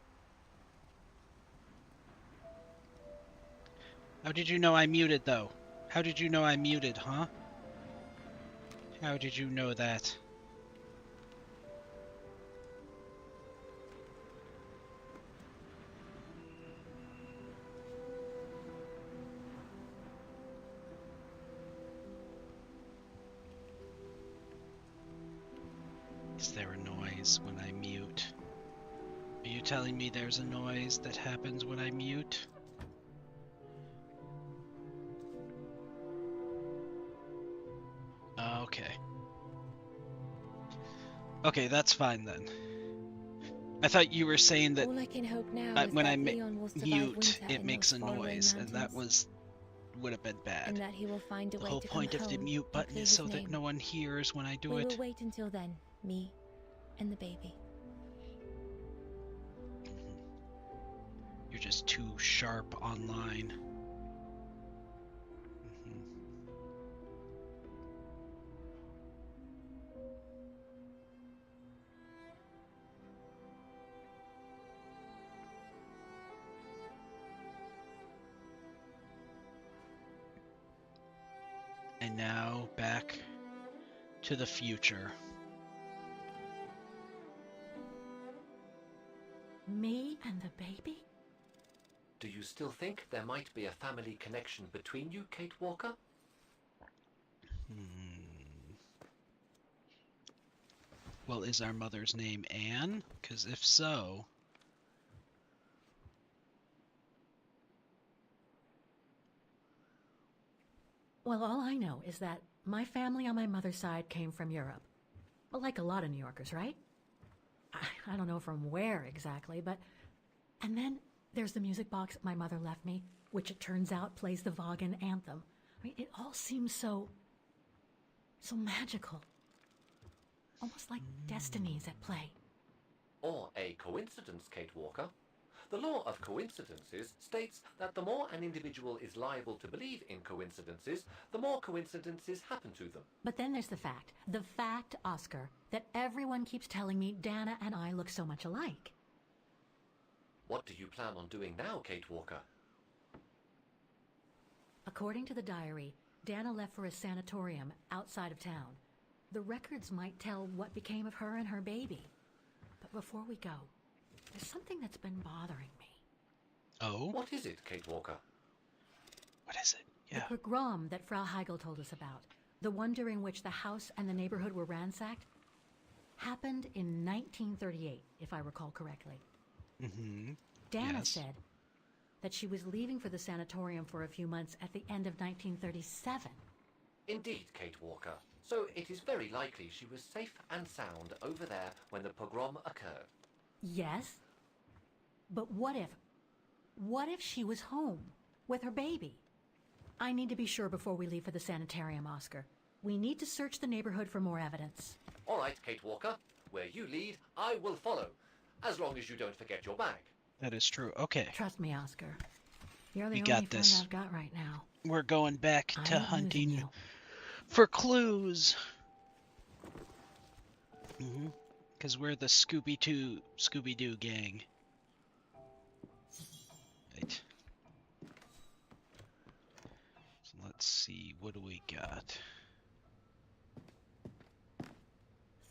How did you know I muted, though? How did you know I muted, huh? How did you know that? Is there a noise when I mute? Are you telling me there's a noise that happens when I mute? Okay. Okay, that's fine then. I thought you were saying that All I can hope now is when that I Leon will survive mute, winter it in makes a those faraway noise, and that mountains, would have been bad. and that he will find a The way whole to come point of the home mute and button clear is his so that name. no one hears when I do We it. will wait until then, me and the baby. You're just too sharp online. And now back to the future. Me and the baby? Do you still think there might be a family connection between you, Kate Walker? Well, is our mother's name Anne? Because if so... Well, all I know is that My family on my mother's side came from Europe. Well, like a lot of New Yorkers, right? I don't know from where exactly, but... And then there's the music box my mother left me, which it turns out plays the Vaughan anthem. I mean, it all seems so magical. Almost like destiny's at play. Or a coincidence, Kate Walker. The law of coincidences states that the more an individual is liable to believe in coincidences, the more coincidences happen to them. But then there's the fact, Oscar, that everyone keeps telling me Dana and I look so much alike. What do you plan on doing now, Kate Walker? According to the diary, Dana left for a sanatorium outside of town. The records might tell what became of her and her baby. But before we go, there's something that's been bothering me. Oh? What is it, Kate Walker? What is it? Yeah. The pogrom that Frau Heigl told us about, the one during which the house and the neighborhood were ransacked, happened in 1938, if I recall correctly. Mm-hmm. Dana said that she was leaving for the sanatorium for a few months at the end of 1937. Indeed, Kate Walker. So it is very likely she was safe and sound over there when the pogrom occurred. Yes. But what if she was home with her baby? I need to be sure before we leave for the sanitarium, Oscar. We need to search the neighborhood for more evidence. All right, Kate Walker. Where you lead, I will follow. As long as you don't forget your bag. That is true. Okay. Trust me, Oscar. You're the We only got friend this. I've got right now. We're going back I to ain't losing hunting you. for clues. Because we're the Scooby-Doo gang. Right. So let's see, what do we got?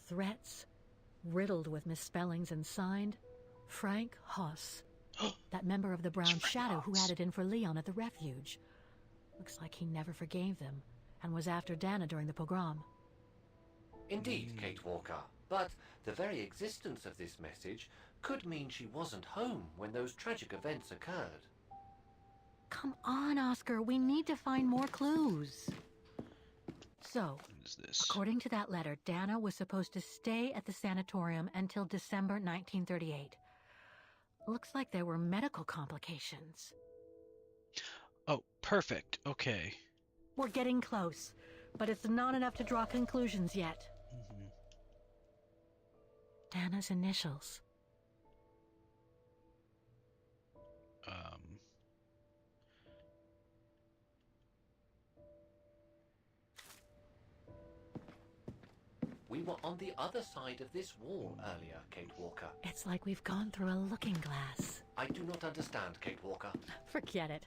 Threats, riddled with misspellings and signed, Frank Hoss. That member of the Brown Shadow who had it in for Leon at the refuge. Looks like he never forgave them and was after Dana during the pogrom. Indeed, Kate Walker. But the very existence of this message could mean she wasn't home when those tragic events occurred. Come on, Oscar, we need to find more clues. So, according to that letter, Dana was supposed to stay at the sanatorium until December 1938. Looks like there were medical complications. Oh, perfect. Okay. We're getting close, but it's not enough to draw conclusions yet. Dana's initials. We were on the other side of this wall earlier, Kate Walker. It's like we've gone through a looking glass. I do not understand, Kate Walker. Forget it.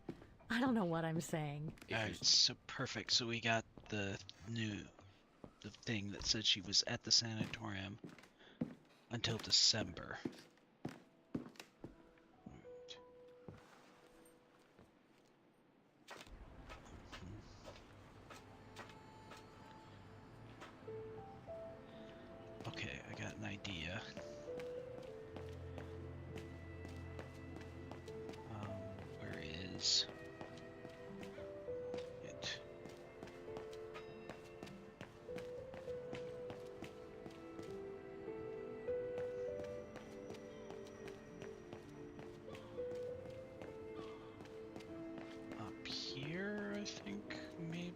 I don't know what I'm saying. Alright, so perfect. So we got the thing that said she was at the sanatorium until December. Okay, I got an idea. Where is it? Up here, I think, maybe.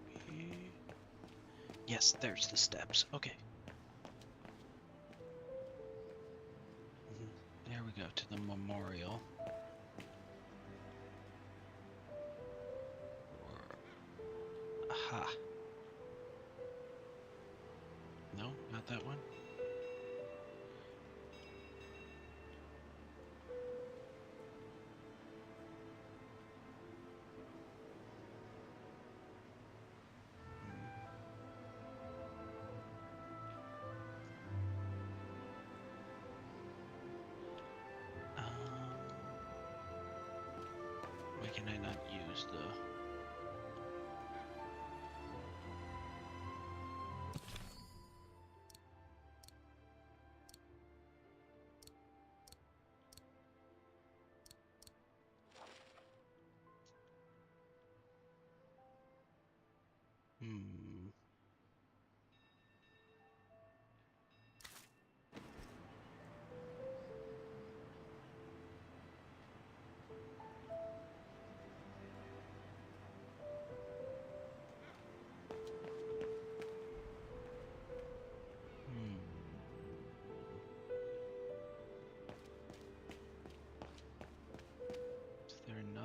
Yes, there's the steps. Okay. There we go, to the memorial. Aha. No, not that one. Why can I not use the...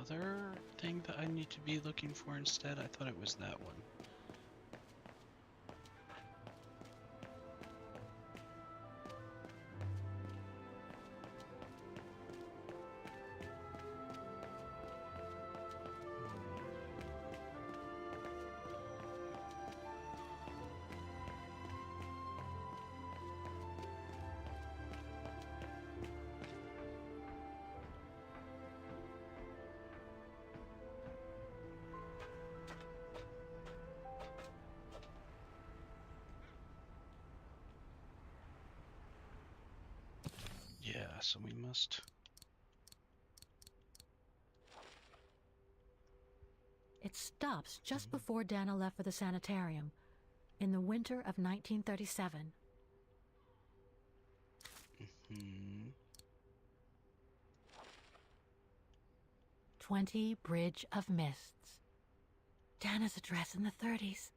other thing that I need to be looking for instead? I thought it was that one. Yeah, so we must... It stops just before Dana left for the sanitarium, in the winter of 1937. 20 Bridge of Mists. Dana's address in the 30s.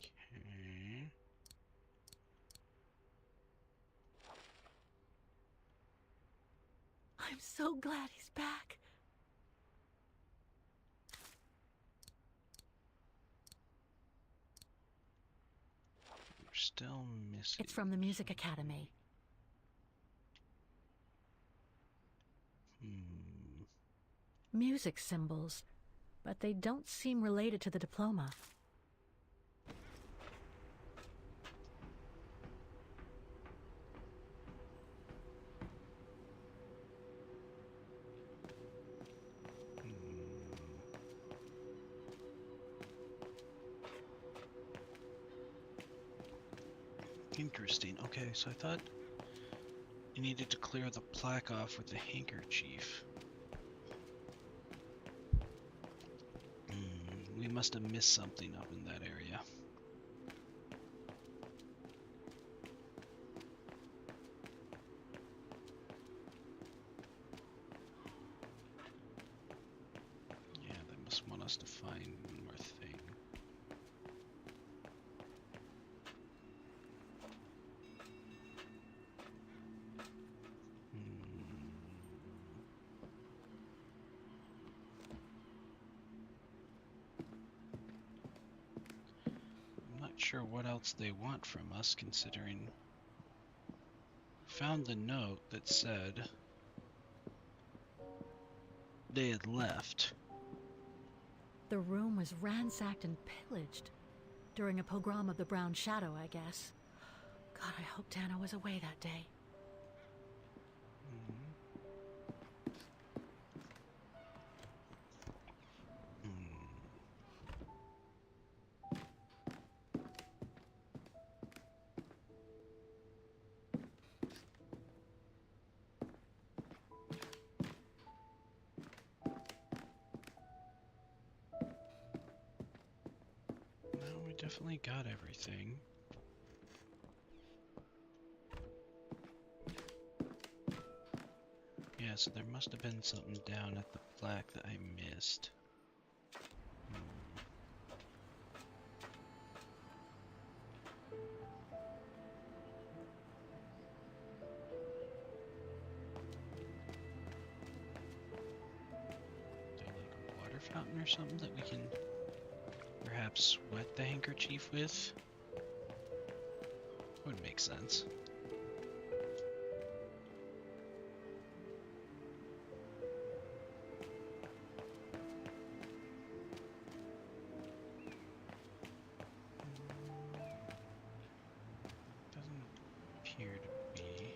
Okay. I'm so glad he's back. We're still missing... It's from the Music Academy. Music symbols, but they don't seem related to the diploma. Interesting. Okay, so I thought you needed to clear the plaque off with the handkerchief. We must have missed something up in that area. Yeah, they must want us to find one more thing. I'm not sure what else they want from us, considering found the note that said they had left. The room was ransacked and pillaged during a pogrom of the Brown Shadow, I guess. God, I hope Dana was away that day. No, we definitely got everything. Yeah, so there must have been something down at the plaque that I missed. Is there like a water fountain or something that we can perhaps wet the handkerchief with? Would make sense. Appear to be.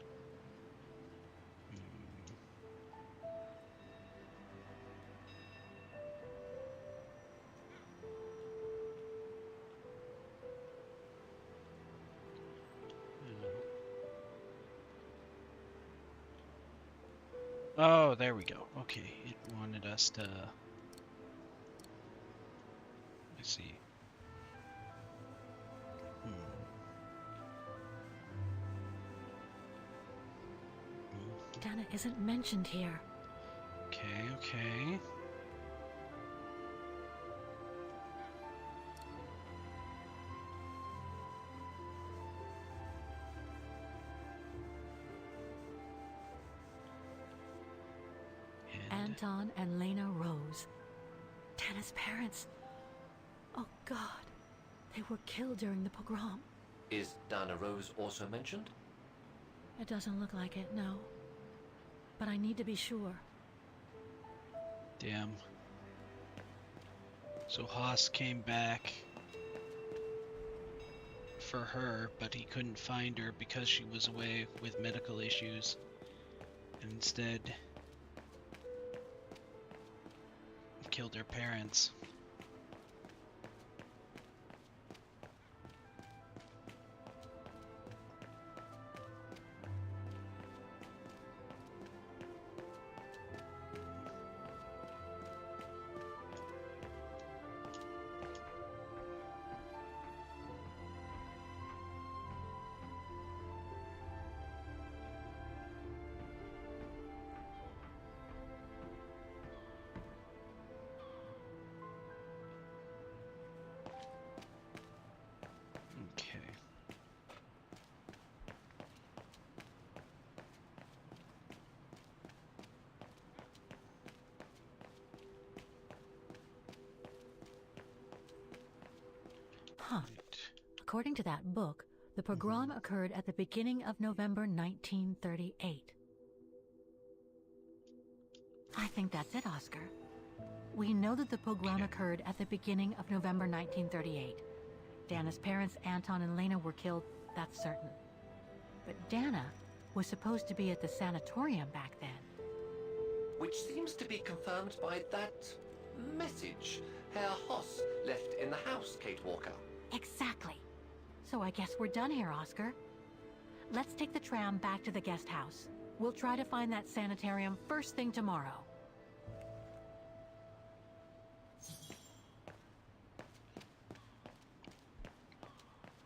Oh, there we go. Okay, it wanted us to... Let's see. Dana isn't mentioned here. Okay, okay. Anton and Lena Rose. Dana's parents. Oh God, they were killed during the pogrom. Is Dana Rose also mentioned? It doesn't look like it, no. But I need to be sure. Damn. So Haas came back for her, but he couldn't find her because she was away with medical issues. And instead, killed her parents. Huh. According to that book, the pogrom occurred at the beginning of November 1938. I think that's it, Oscar. We know that the pogrom occurred at the beginning of November 1938. Dana's parents, Anton and Lena, were killed, that's certain. But Dana was supposed to be at the sanatorium back then. Which seems to be confirmed by that message Herr Hoss left in the house, Kate Walker. Exactly. So I guess we're done here, Oscar. Let's take the tram back to the guest house. We'll try to find that sanitarium first thing tomorrow.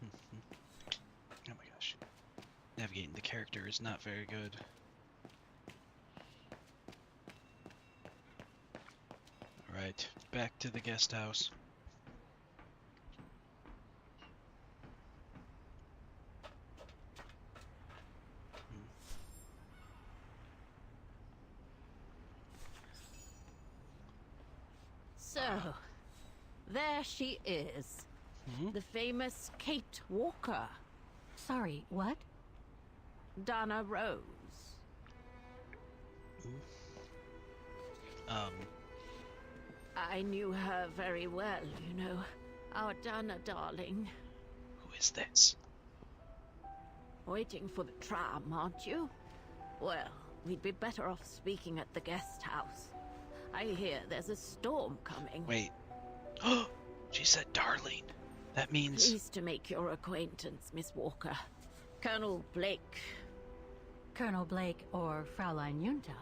Oh my gosh. Navigating the character is not very good. Alright, back to the guest house. So, there she is. The famous Kate Walker. Sorry, what? Dana Rose. I knew her very well, you know. Our Dana darling. Who is this? Waiting for the tram, aren't you? Well, we'd be better off speaking at the guest house. I hear there's a storm coming. Wait. She said darling. That means... Pleased to make your acquaintance, Miss Walker. Colonel Blake. Colonel Blake or Fraulein Junta.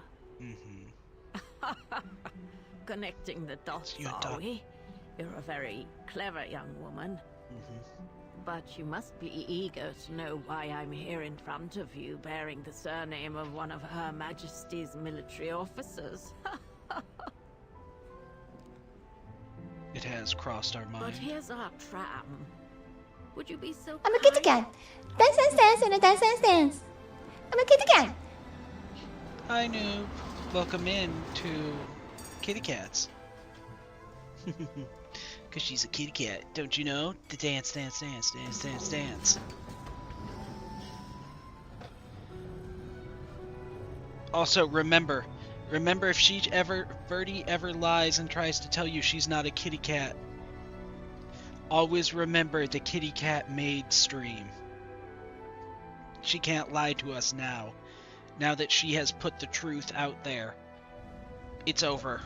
Connecting the dots, are we? You're a very clever young woman. But you must be eager to know why I'm here in front of you, bearing the surname of one of Her Majesty's military officers. It has crossed our mind. But here's our tram. Would you be so I'm a kitty cat. Dance, dance, dance, and a dance, dance, dance. I'm a kitty cat. Hi, noob. Welcome in to Kitty Cats. Because she's a kitty cat, don't you know? The dance, dance, dance, dance, dance, dance. Also, remember if Verdi ever lies and tries to tell you she's not a kitty cat, always remember the kitty cat made stream. She can't lie to us now that she has put the truth out there. It's over.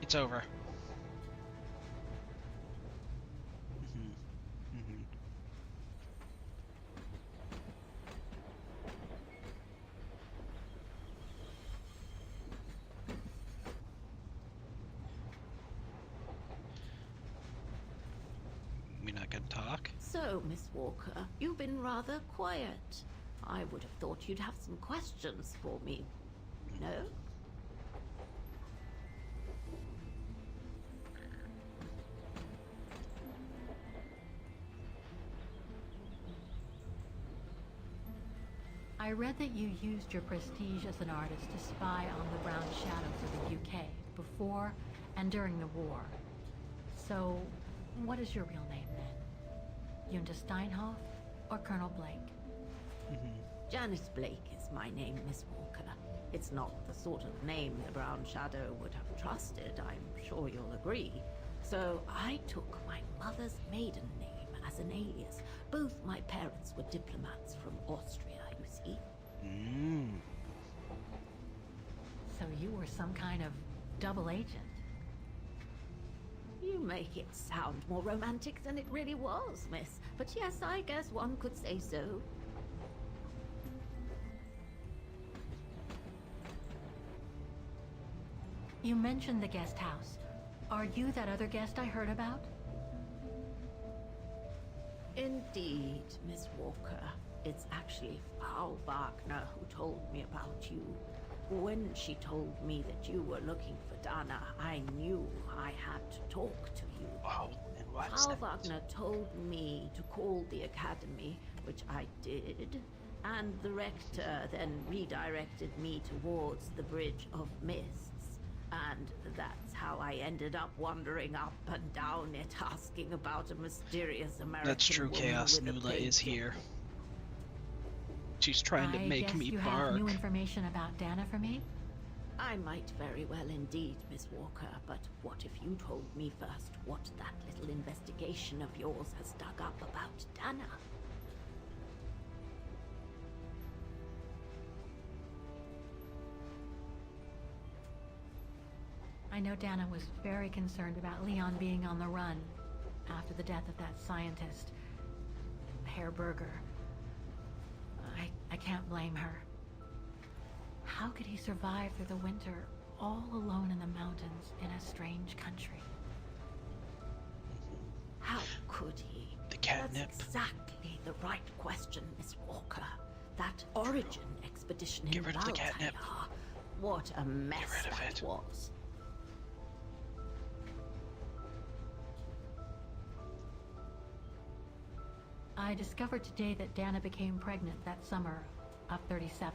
It's over. We're not gonna talk? So, Miss Walker, you've been rather quiet. I would have thought you'd have some questions for me. No? I read that you used your prestige as an artist to spy on the Brown Shadow for the UK before and during the war. So, what is your real name then? Yunda Steinhoff or Colonel Blake? Janice Blake is my name, Miss Walker. It's not the sort of name the Brown Shadow would have trusted, I'm sure you'll agree. So I took my mother's maiden name as an alias. Both my parents were diplomats from Austria, you see. So you were some kind of double agent? You make it sound more romantic than it really was, miss. But yes, I guess one could say so. You mentioned the guest house. Are you that other guest I heard about? Indeed, Miss Walker. It's actually Frau Wagner who told me about you. When she told me that you were looking for Dana, I knew I had to talk to you. Wow, and what's Frau that? Wagner told me to call the academy, which I did, and the rector then redirected me towards the Bridge of Mists. And that's how I ended up wandering up and down it, asking about a mysterious American That's true, woman Chaos with a Nula is plague. here. She's trying to make me you bark. have new information about Dana for me? I might very well indeed, Miss Walker, but what if you told me first what that little investigation of yours has dug up about Dana? I know Dana was very concerned about Leon being on the run after the death of that scientist, Herr Berger. I can't blame her. How could he survive through the winter all alone in the mountains in a strange country? How could he? The catnip. That's exactly the right question, Miss Walker. That origin expedition Get in rid of the catnip. Valtayar. What a mess rid of that it. was. I discovered today that Dana became pregnant that summer of 37.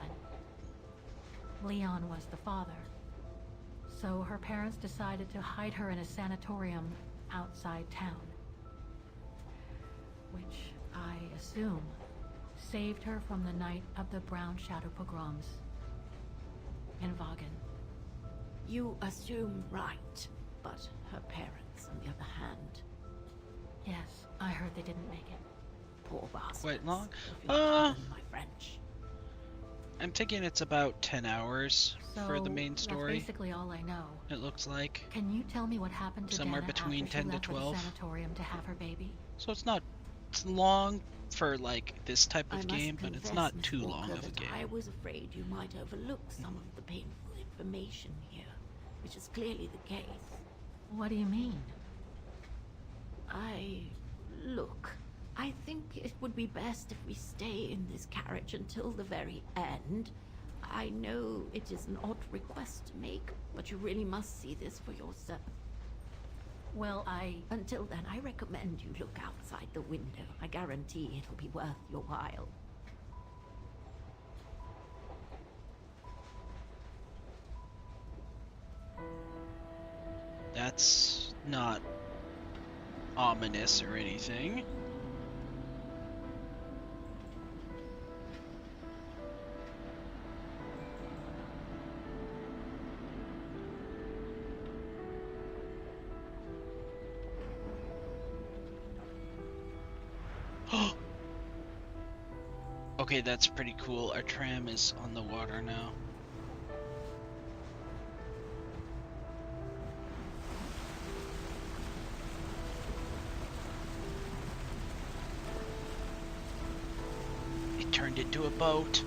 Leon was the father. So her parents decided to hide her in a sanatorium outside town. Which, I assume, saved her from the night of the Brown Shadow pogroms in Vagen. You assume right, but her parents, on the other hand, Yes, I heard they didn't make it. poor bastards. Quite long? If you'll pardon my French. I'm thinking it's about 10 hours for the main That's story. basically all I know. It looks like. Can you tell me what happened to Somewhere Dana between after she 10 to left for the 12. sanatorium to have her baby? So it's not long for like this type I of must game, but it's confess, not Miss too Walker, long of a that game. I was afraid you might overlook some of the painful information here, which is clearly the case. What do you mean? Look, I think it would be best if we stay in this carriage until the very end. I know it is an odd request to make, but you really must see this for yourself. Well, Until then, I recommend you look outside the window. I guarantee it'll be worth your while. That's not ominous or anything. Okay, that's pretty cool. Our tram is on the water now. It turned into a boat.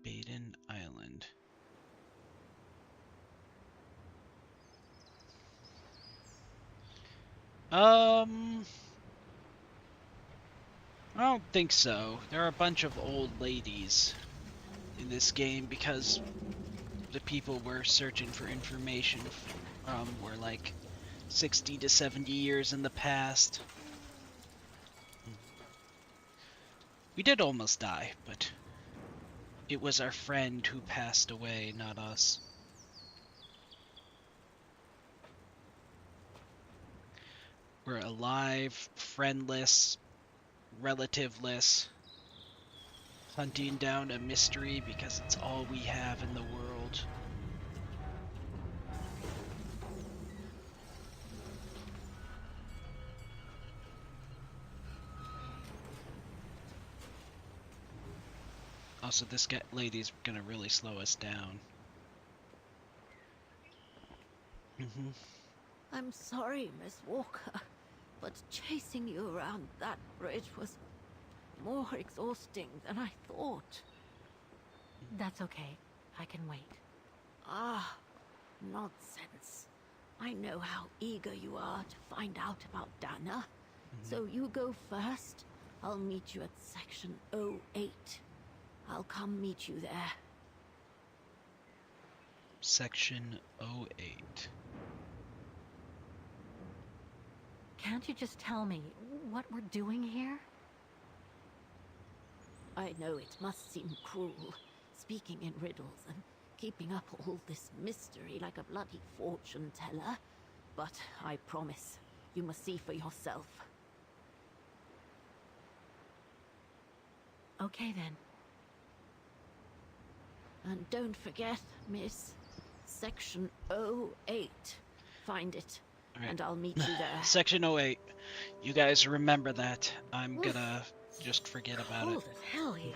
Baden Island. I don't think so. There are a bunch of old ladies in this game because the people we're searching for information from were like 60 to 70 years in the past. We did almost die, but it was our friend who passed away, not us. We're alive, friendless, relativeless, hunting down a mystery because it's all we have in the world. Also, this lady's gonna really slow us down. I'm sorry, Miss Walker, but chasing you around that bridge was more exhausting than I thought. That's okay. I can wait. Ah, nonsense. I know how eager you are to find out about Dana. So you go first. I'll meet you at section 08. I'll come meet you there. Section 08. Can't you just tell me what we're doing here? I know it must seem cruel, speaking in riddles and keeping up all this mystery like a bloody fortune teller, but I promise, you must see for yourself. Okay then. And don't forget, miss, section 08. Find it, and I'll meet you there. Section 08. You guys remember that. I'm gonna just forget about it. Cold as hell here.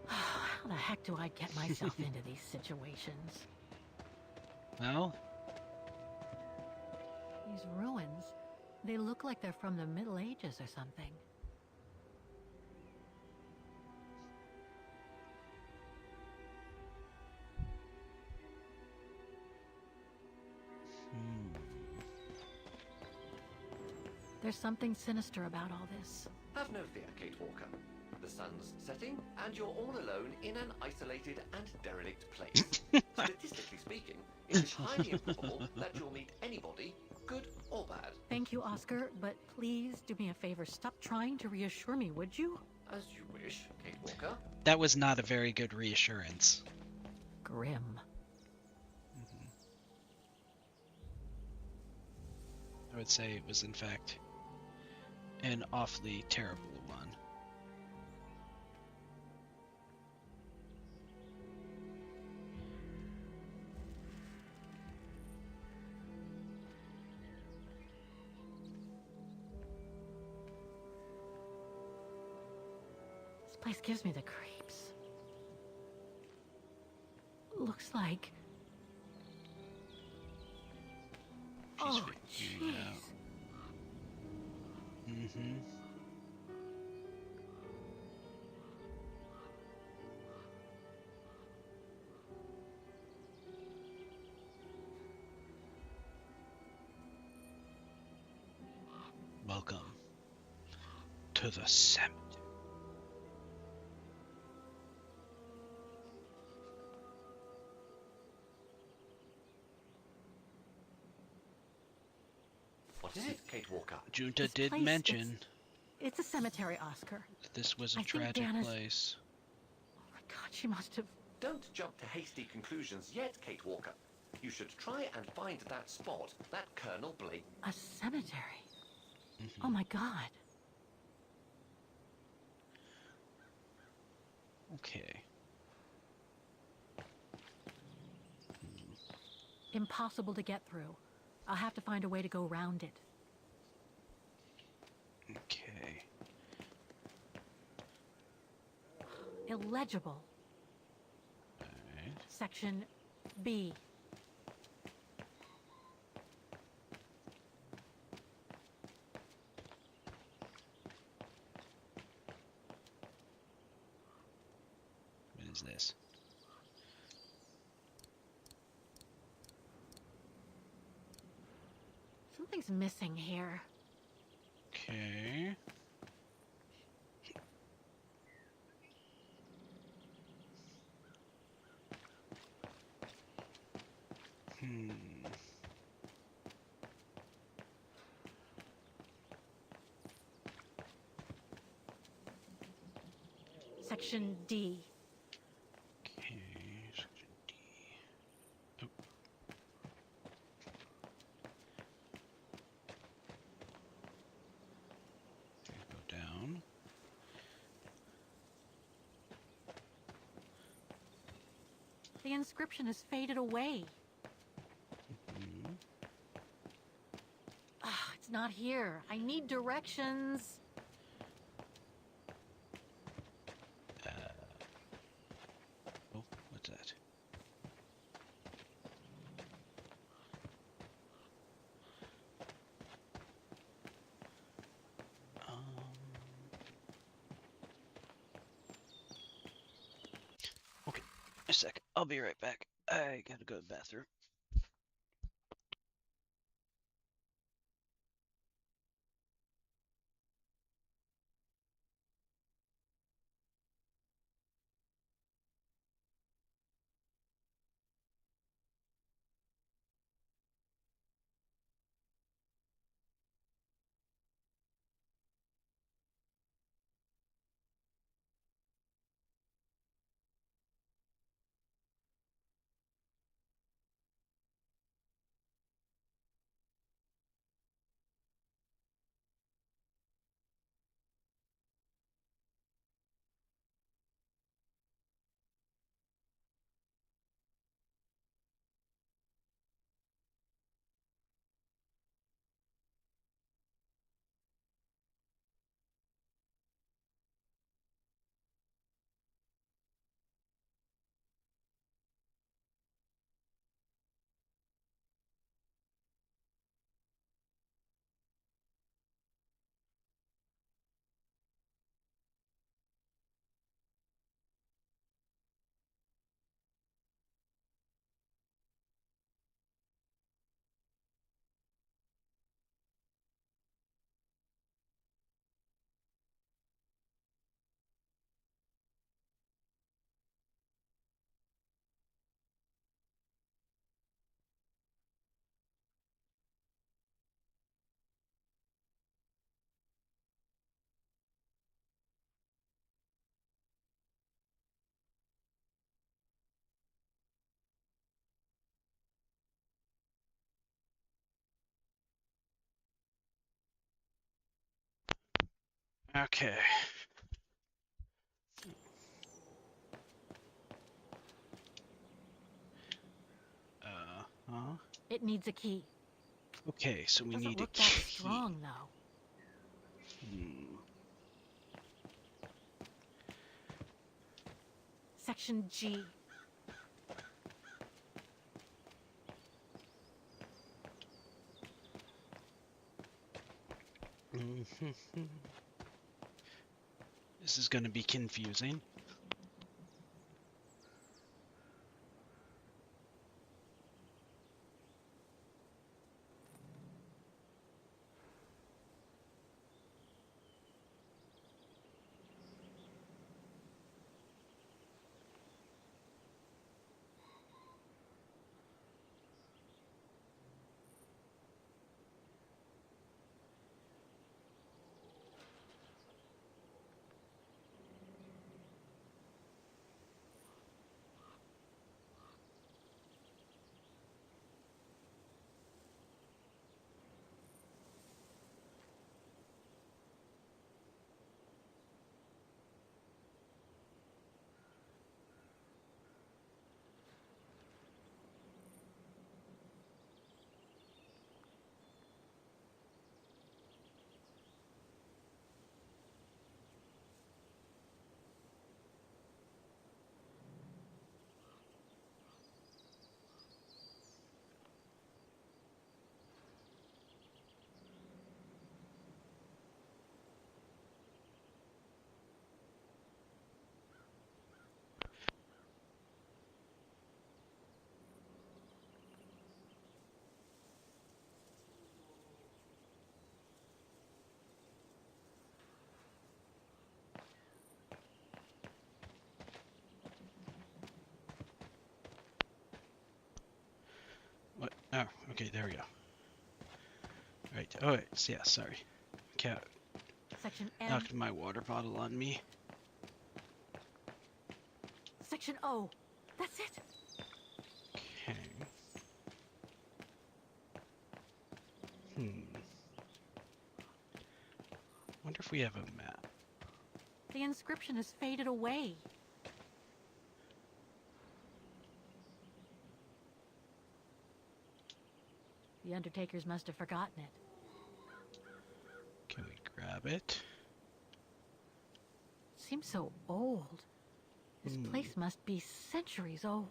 How the heck do I get myself into these situations? Well? These ruins, they look like they're from the Middle Ages or something. There's something sinister about all this. Have no fear, Kate Walker. The sun's setting, and you're all alone in an isolated and derelict place. Statistically speaking, it is highly improbable that you'll meet anybody, good or bad. Thank you, Oscar, but please do me a favor. Stop trying to reassure me, would you? As you wish, Kate Walker. That was not a very good reassurance. Grim. I would say it was, in fact, an awfully terrible one. This place gives me the creeps. Looks like... She's oh, figuring it out. Welcome to the cemetery. What is it, Kate Walker? Junta This did place, mention It's a cemetery, Oscar. that this was a I think tragic Dana's- place. Oh my god, she must have... Don't jump to hasty conclusions yet, Kate Walker. You should try and find that spot, that Colonel Blake. A cemetery? Oh my god. Okay. Impossible to get through. I'll have to find a way to go around it. Okay. Illegible. Alright. Section B. What is this? Something's missing here. Okay. Section D. Okay, section D. Oh. Okay, go down. The inscription has faded away. Ah, it's not here. I need directions. Oh, what's that? Okay, a sec. I'll be right back. I gotta go to the bathroom. Okay. Huh? It needs a key. Okay, so we need a Doesn't look key. that strong, though. Section G. This is going to be confusing. Okay, there we go. Right. Oh, wait. Yeah, sorry. Cat Section N. knocked my water bottle on me. Section O. That's it. Okay. Wonder if we have a map. The inscription has faded away. The Undertakers must have forgotten it. Can we grab it? Seems so old. This place must be centuries old.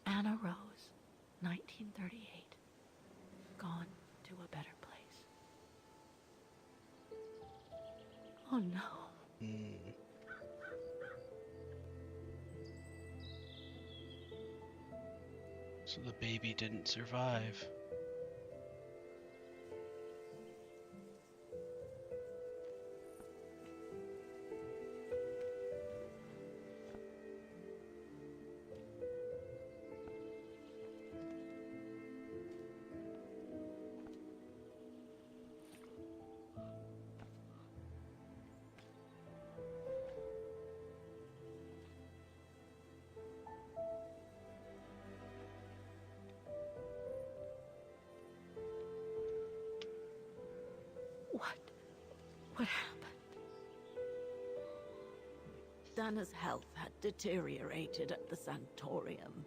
Anna Rose, 1938. Gone to a better place. Oh no. So the baby didn't survive. What happened? Dana's health had deteriorated at the sanatorium.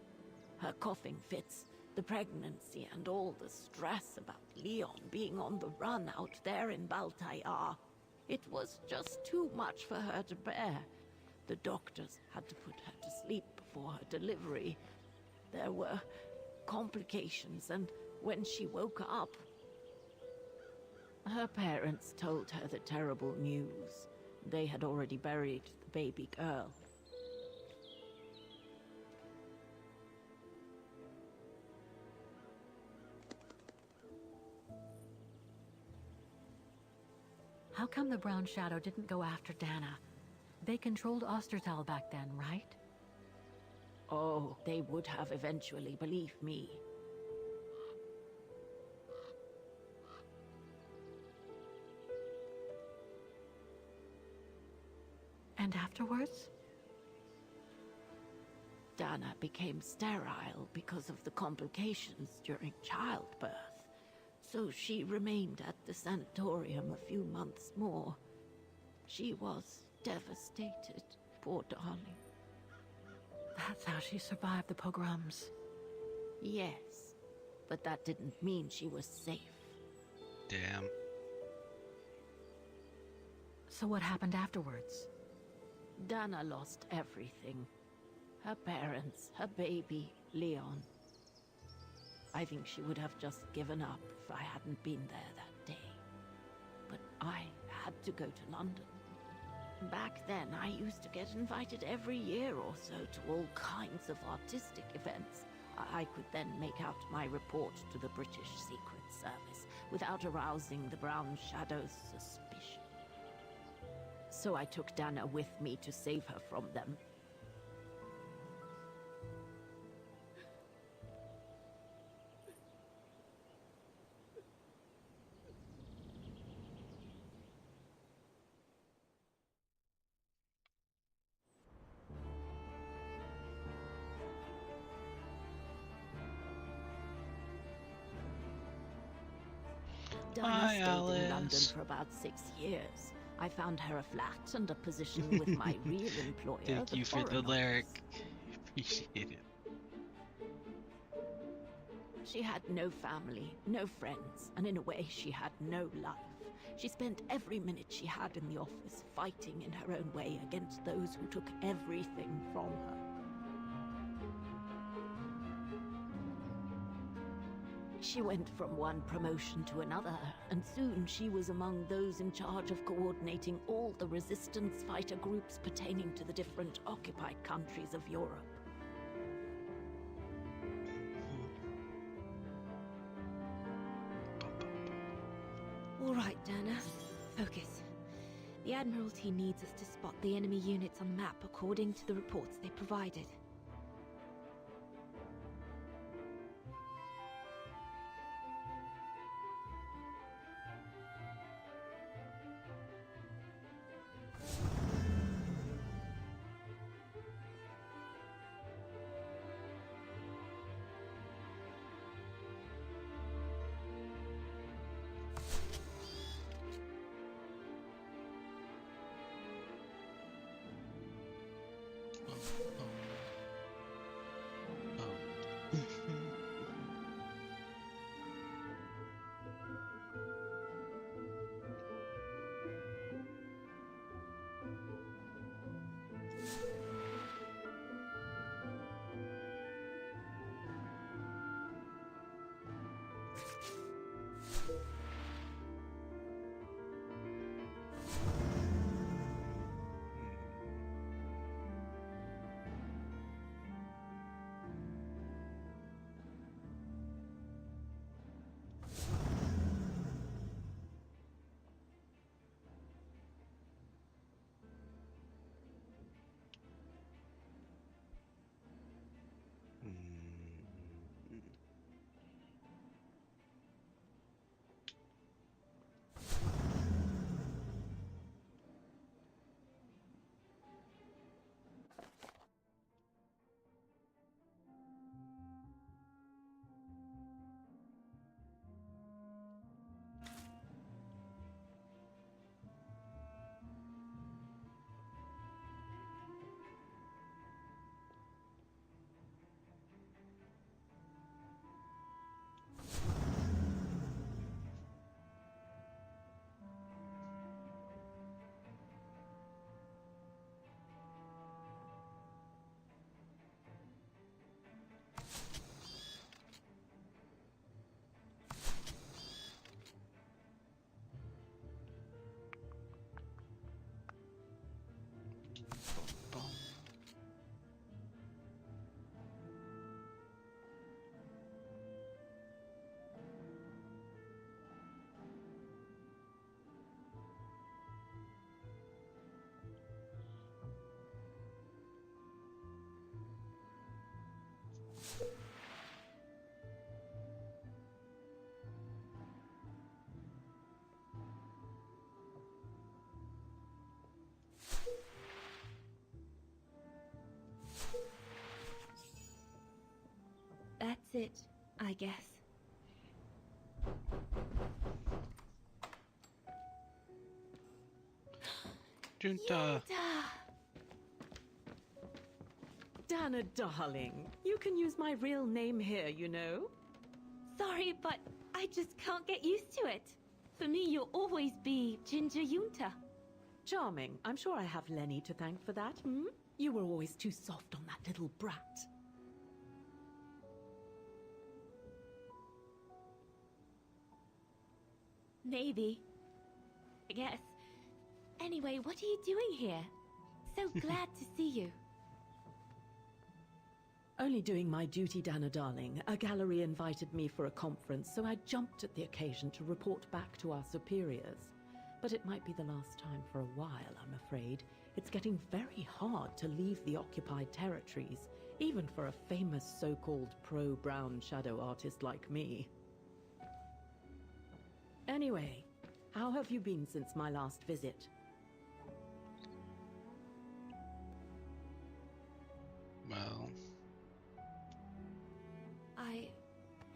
Her coughing fits, the pregnancy, and all the stress about Leon being on the run out there in Baltayar. It was just too much for her to bear. The doctors had to put her to sleep before her delivery. There were complications, and when she woke up, her parents told her the terrible news. They had already buried the baby girl. How come the Brown Shadow didn't go after Dana? They controlled Ostertal back then, right? Oh, they would have eventually, believe me. And afterwards? Dana became sterile because of the complications during childbirth. So she remained at the sanatorium a few months more. She was devastated, poor darling. That's how she survived the pogroms. Yes, but that didn't mean she was safe. Damn. So what happened afterwards? Dana lost everything. Her parents, her baby, Leon. I think she would have just given up if I hadn't been there that day. But I had to go to London. Back then, I used to get invited every year or so to all kinds of artistic events. I could then make out my report to the British Secret Service without arousing the Brown Shadow's suspicion. So I took Dana with me to save her from them. Dana stayed in London for about 6 years. I found her a flat and a position with my real employer, Thank you for the lyric. Appreciate it. She had no family, no friends, and in a way she had no life. She spent every minute she had in the office fighting in her own way against those who took everything from her. She went from one promotion to another, and soon she was among those in charge of coordinating all the resistance fighter groups pertaining to the different occupied countries of Europe. All right, Dana. Focus. The Admiralty needs us to spot the enemy units on the map according to the reports they provided. That's it, I guess. Junta. Dana, darling, you can use my real name here, you know. Sorry, but I just can't get used to it. For me, you'll always be Ginger Junta. Charming. I'm sure I have Lenny to thank for that, hmm? You were always too soft on that little brat. Maybe. I guess. Anyway, what are you doing here? So glad to see you. Only doing my duty, Dana, darling. A gallery invited me for a conference, so I jumped at the occasion to report back to our superiors. But it might be the last time for a while, I'm afraid. It's getting very hard to leave the occupied territories, even for a famous so-called pro-brown shadow artist like me. Anyway, how have you been since my last visit? Well...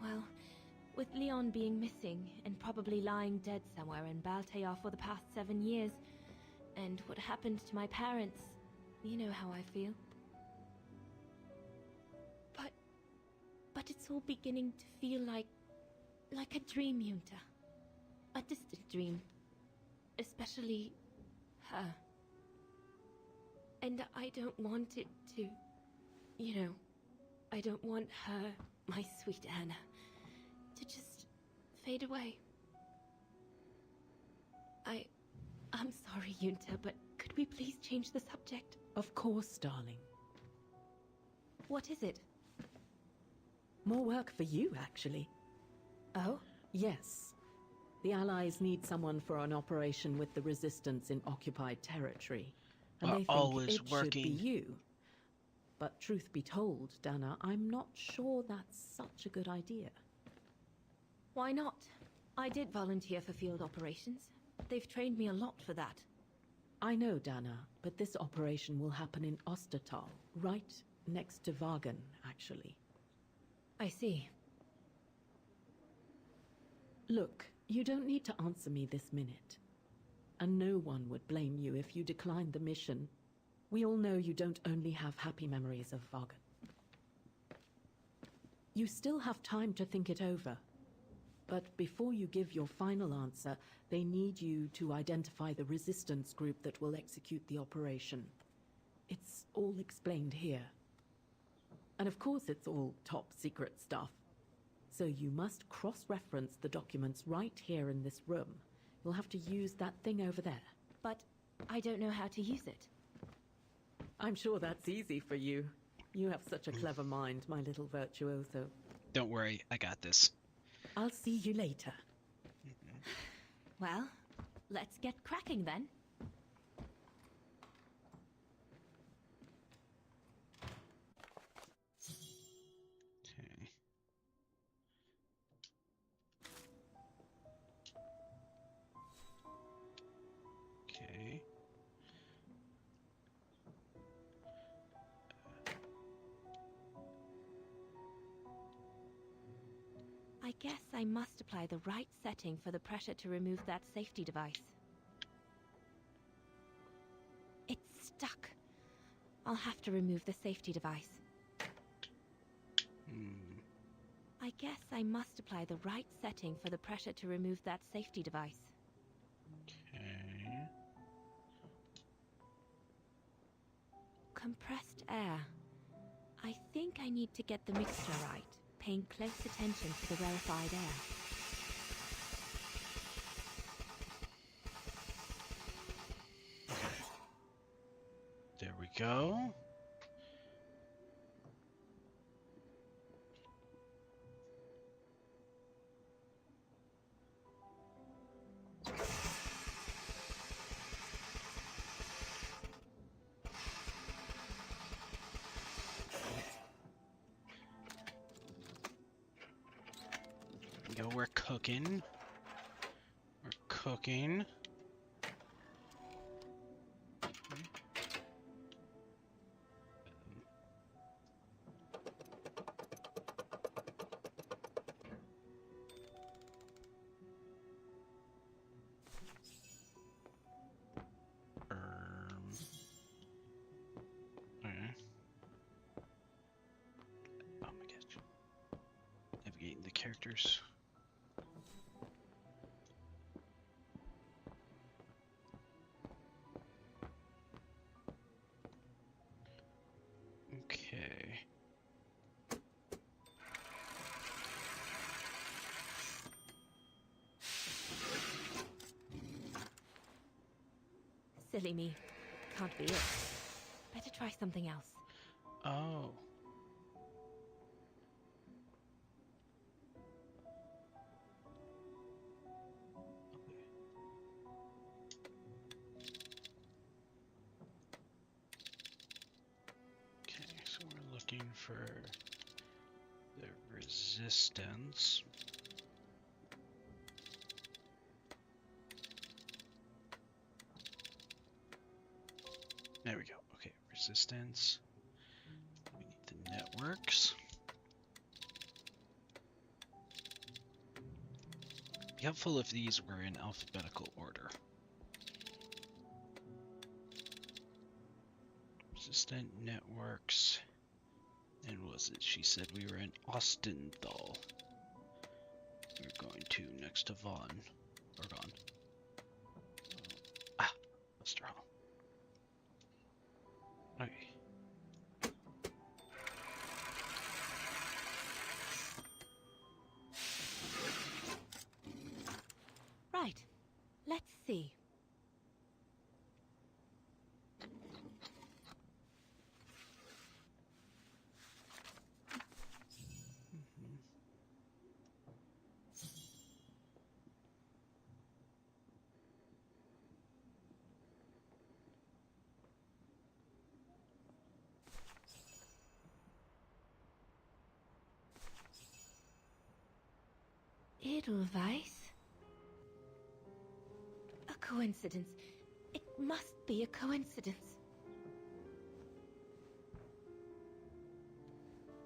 Well, with Leon being missing and probably lying dead somewhere in Baltear for the past 7 years, and what happened to my parents, you know how I feel. But it's all beginning to feel like a dream, Junta. A distant dream. especially her. And I don't want it to, you know, I don't want her, my sweet Anna, to just fade away. I'm sorry, Yunta, but could we please change the subject? Of course, darling. What is it? More work for you, actually. Oh? Yes. The Allies need someone for an operation with the Resistance in occupied territory. And they think always it working. should be you. But truth be told, Dana, I'm not sure that's such a good idea. Why not? I did volunteer for field operations. They've trained me a lot for that. I know, Dana, but this operation will happen in Ostertal, right next to Wagen, actually. I see. Look, you don't need to answer me this minute. And no one would blame you if you declined the mission. We all know you don't only have happy memories of Wagen. You still have time to think it over. But before you give your final answer, they need you to identify the resistance group that will execute the operation. It's all explained here. And of course it's all top secret stuff. So you must cross-reference the documents right here in this room. You'll have to use that thing over there. But I don't know how to use it. I'm sure that's easy for you. You have such a clever mind, my little virtuoso. Don't worry, I got this. I'll see you later. Well, let's get cracking then. Okay. Okay. I guess I must apply the right setting for the pressure to remove that safety device. It's stuck. I'll have to remove the safety device. I guess I must apply the right setting for the pressure to remove that safety device. Okay. Compressed air. I think I need to get the mixture right, paying close attention to the rarefied air. There we go. Go, we're cooking. We're cooking. Okay. Oh my gosh. Navigating the characters. Okay. Silly me. Can't be it. Better try something else. Oh. Okay, so we're looking for the resistance. There we go. Okay, resistance. We need the networks. Be helpful if these were in alphabetical order. Resistant networks. And was it? She said we were in Ostenthal. We're going to next to Vaughn. Or Vaughn. Edelweiss? A coincidence. It must be a coincidence.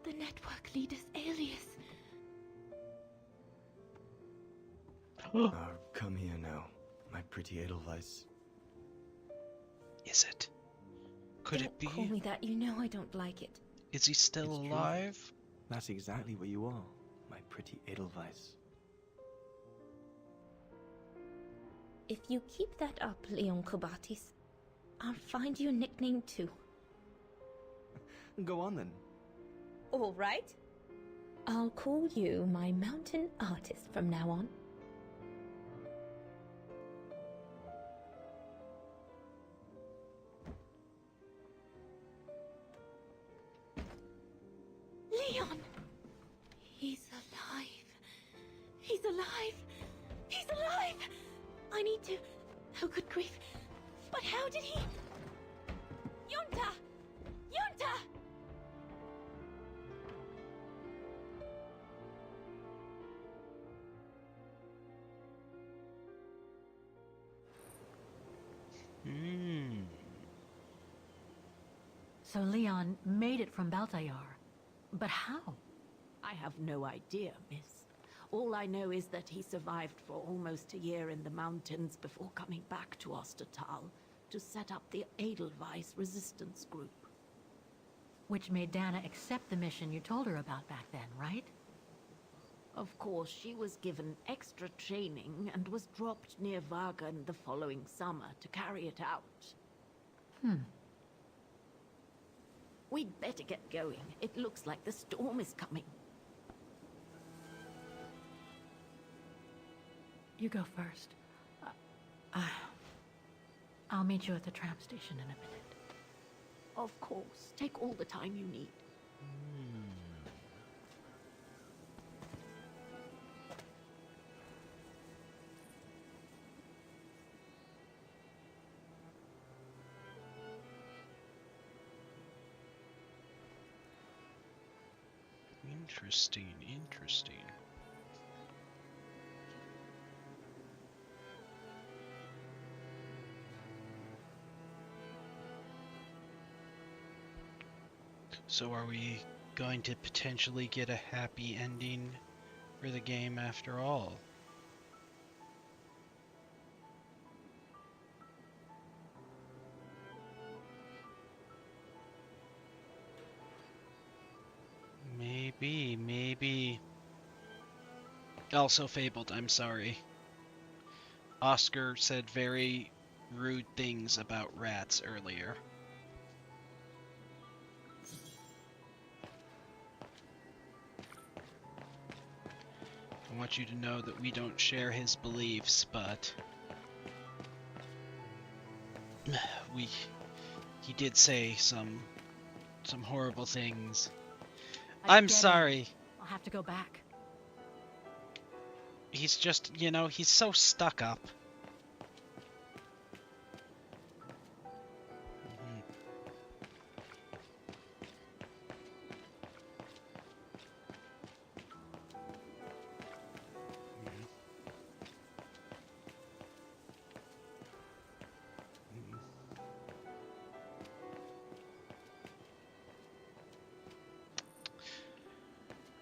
The network leader's alias. Come here now, my pretty Edelweiss. Is it? Could it be? Don't call me that. You know I don't like it. Is he still It's true. alive? That's exactly what you are, my pretty Edelweiss. If you keep that up, Leon Kobatis, I'll find you a nickname too. Go on then. All right. I'll call you my mountain artist from now on. Leon! He's alive. He's alive. He's alive! I need to... Oh, good grief. But how did he... Yunta! Yunta! So Leon made it from Baltayar. But how? I have no idea, miss. All I know is that he survived for almost a year in the mountains before coming back to Ostertal to set up the Edelweiss resistance group. Which made Dana accept the mission you told her about back then, right? Of course, she was given extra training and was dropped near Vagan the following summer to carry it out. We'd better get going. It looks like the storm is coming. You go first. I'll meet you at the tram station in a minute. Of course. Take all the time you need. Interesting, interesting. So are we going to potentially get a happy ending for the game after all? Maybe. Also fabled, I'm sorry. Oscar said very rude things about rats earlier. I want you to know that we don't share his beliefs, but he did say some horrible things. I'm sorry. I'll have to go back. He's just, he's so stuck up.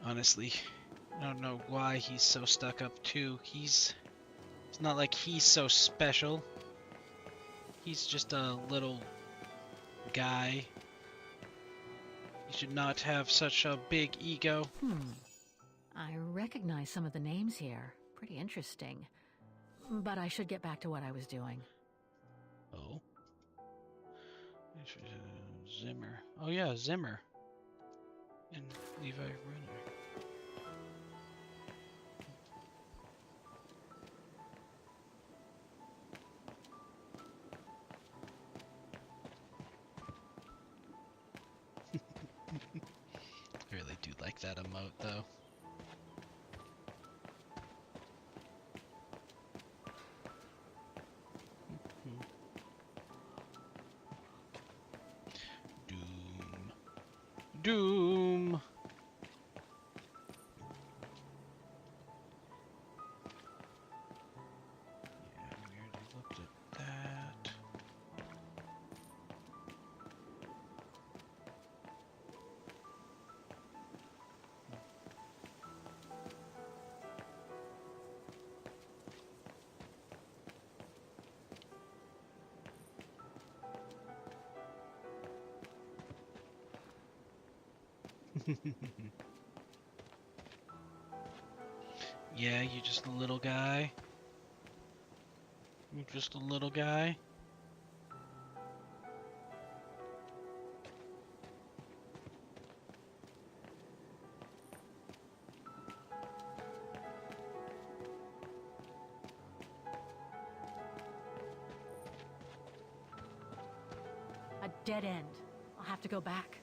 Honestly, I don't know why he's so stuck up too. It's not like he's so special. He's just a little guy. He should not have such a big ego. I recognize some of the names here. Pretty interesting. But I should get back to what I was doing. Oh. Zimmer. Oh yeah, Zimmer. And Levi Renner. I really do like that emote though. Doom. Yeah, you just a little guy. You just a little guy. A dead end. I'll have to go back.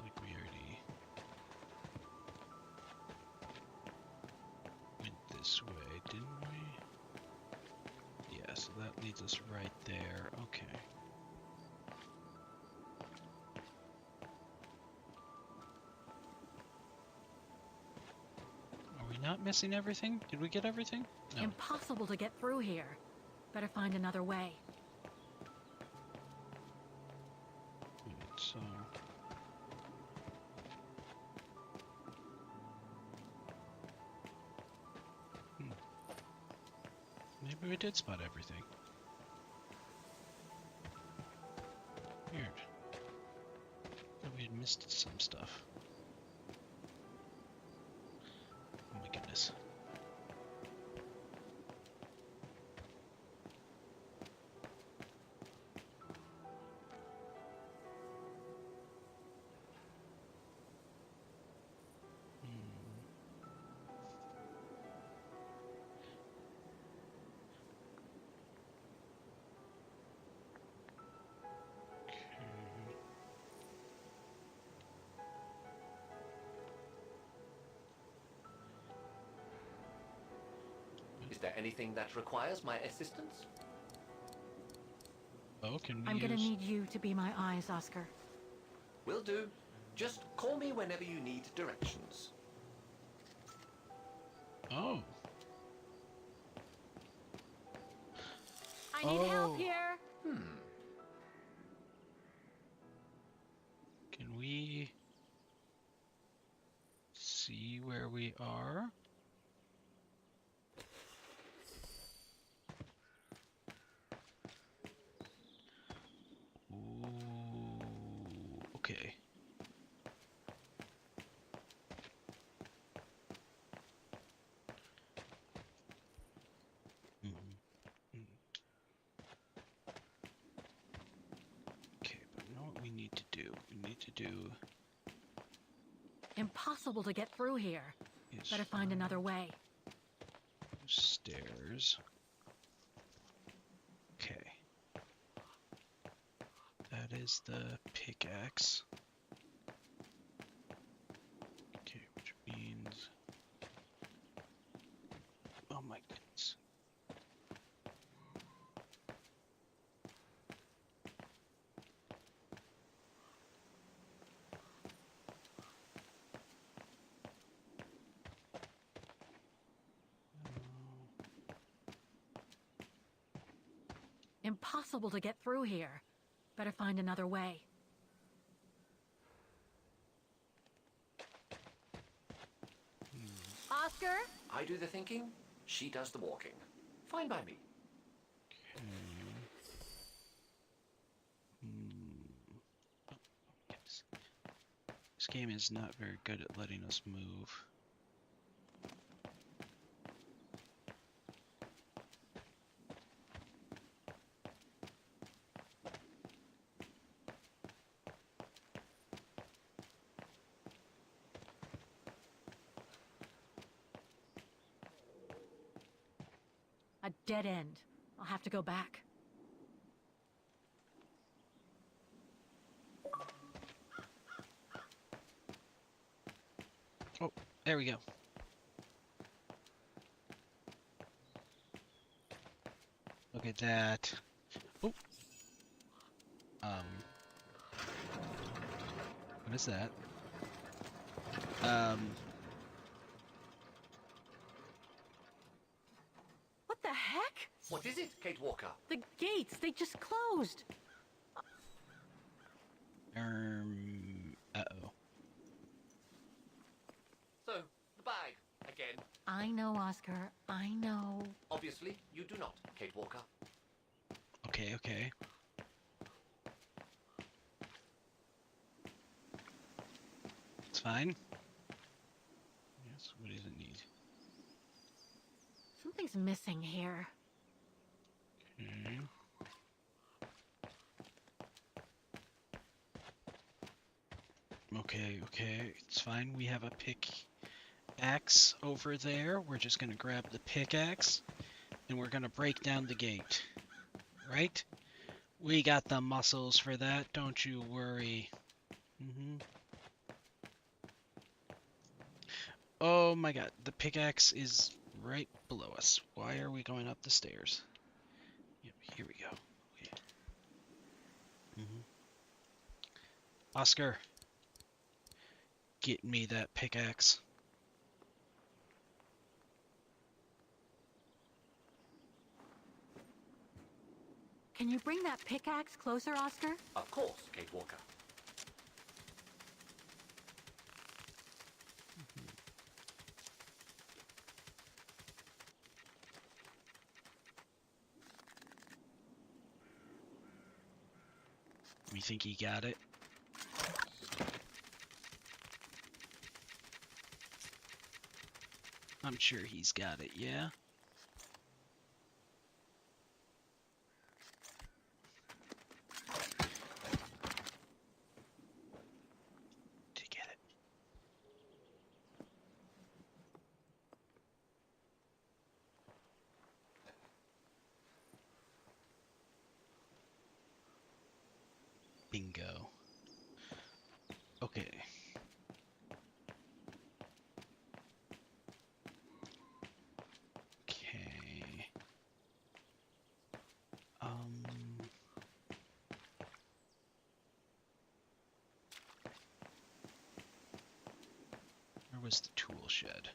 Like we already went this way, didn't we? Yeah, so that leads us right there. Okay. Are we not missing everything? Did we get everything? No. Impossible to get through here. Better find another way. So maybe we did spot everything. Weird. Thought we had missed some stuff. Oh my goodness. Is there anything that requires my assistance? Oh, can we I'm gonna need you to be my eyes, Oscar. Will do. Just call me whenever you need directions. Oh. I need help here. Can we see where we are? Ooh, okay. Okay, but you know what we need to do? We need to do Impossible to get through here. is Better find another way. stairs. Okay. That is the pickaxe. Okay, which means... Oh my goodness. Impossible to get through here. Better find another way. Oscar? I do the thinking, she does the walking. Fine by me. Yes. This game is not very good at letting us move. A dead end. I'll have to go back. Oh, there we go. Look at that. Oh. What is that? heck? What is it, Kate Walker? The gates, they just closed. Uh-oh. So, the bag, again. I know, Oscar. I know. Obviously, you do not, Kate Walker. Okay, okay. It's fine. Yes, what does it need? Something's missing here. Okay. Okay, okay, it's fine. We have a pickaxe over there. We're just gonna grab the pickaxe and we're gonna break down the gate. Right? We got the muscles for that, don't you worry. Oh my god, the pickaxe is right below us. Why are we going up the stairs? Yep, here we go. Okay. Oscar, get me that pickaxe. Can you bring that pickaxe closer, Oscar? Of course, Kate Walker. We think he got it. I'm sure he's got it, yeah? To get it. Bingo. Okay. Okay. Where was the tool shed?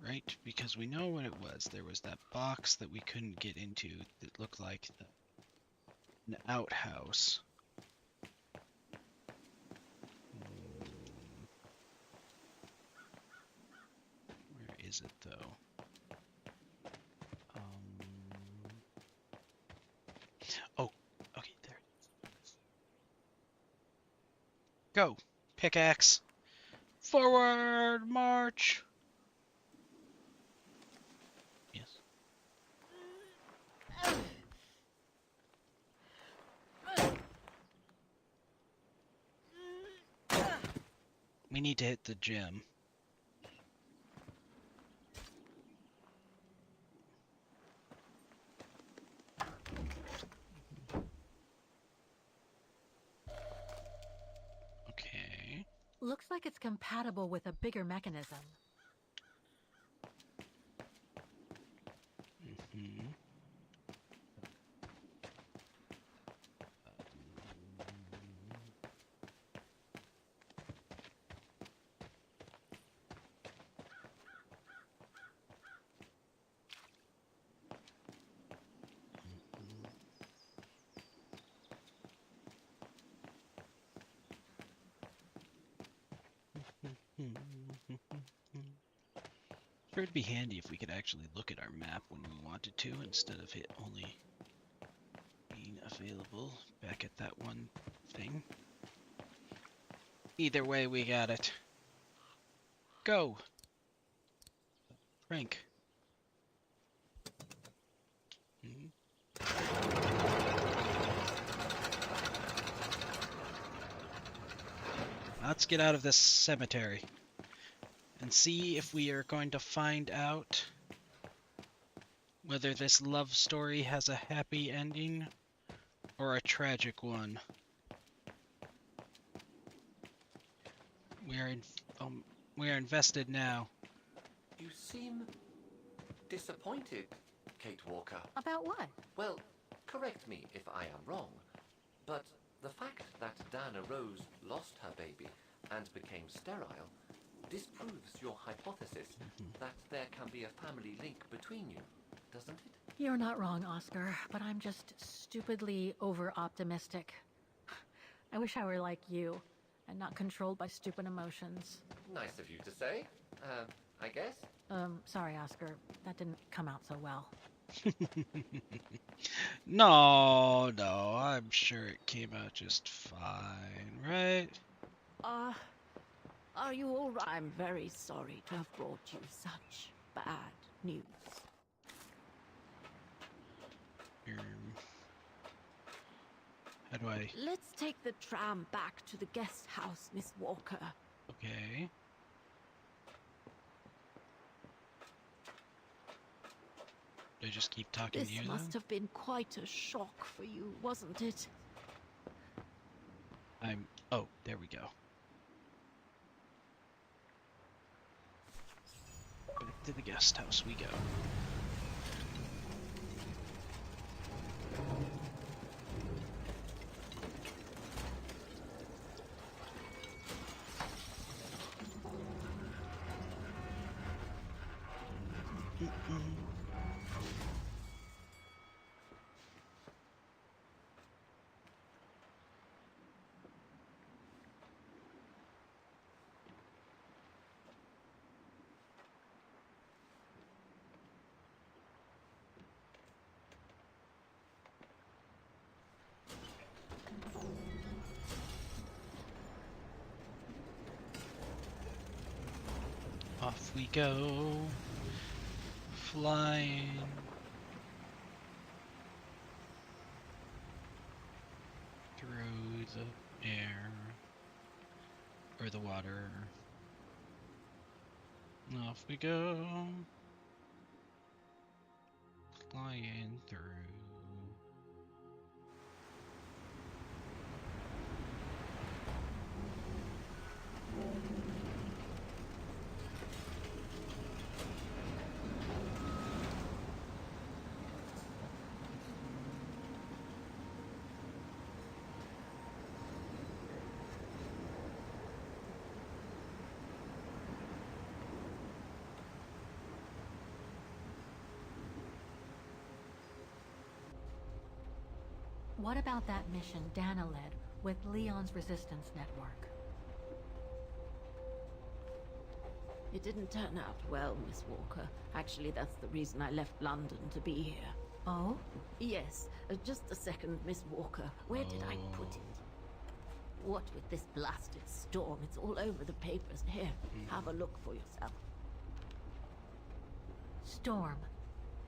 Right? Because we know what it was. There was that box that we couldn't get into that looked like an outhouse. Where is it, though? Oh, okay, there. Go! Pickaxe! Forward march! Yes. We need to hit the gym. Okay. Looks like it's compatible with a bigger mechanism. Sure, it'd be handy if we could actually look at our map when we wanted to, instead of it only being available back at that one thing. Either way, we got it. Go! Frank. Let's get out of this cemetery and see if we are going to find out whether this love story has a happy ending or a tragic one. We are invested now. You seem disappointed, Kate Walker. About what? Well, correct me if I am wrong, but the fact that Diana Rose lost her baby and became sterile disproves your hypothesis that there can be a family link between you, doesn't it? You're not wrong, Oscar, but I'm just stupidly over-optimistic. I wish I were like you, and not controlled by stupid emotions. Nice of you to say, I guess. Sorry, Oscar. That didn't come out so well. No, I'm sure it came out just fine, right? Are you all right? I'm very sorry to have brought you such bad news. How do I... Let's take the tram back to the guest house, Miss Walker. Okay. Do I just keep talking to you This must then? have been quite a shock for you, wasn't it? Oh, there we go. Back to the guest house we go. Off we go, flying. Through the air, or the water. Off we go, flying through. What about that mission Dana led with Leon's resistance network? It didn't turn out well, Miss Walker. Actually, that's the reason I left London to be here. Oh? Yes. Just a second, Miss Walker. Where did I put it? What with this blasted storm? It's all over the papers. Here, have a look for yourself. Storm.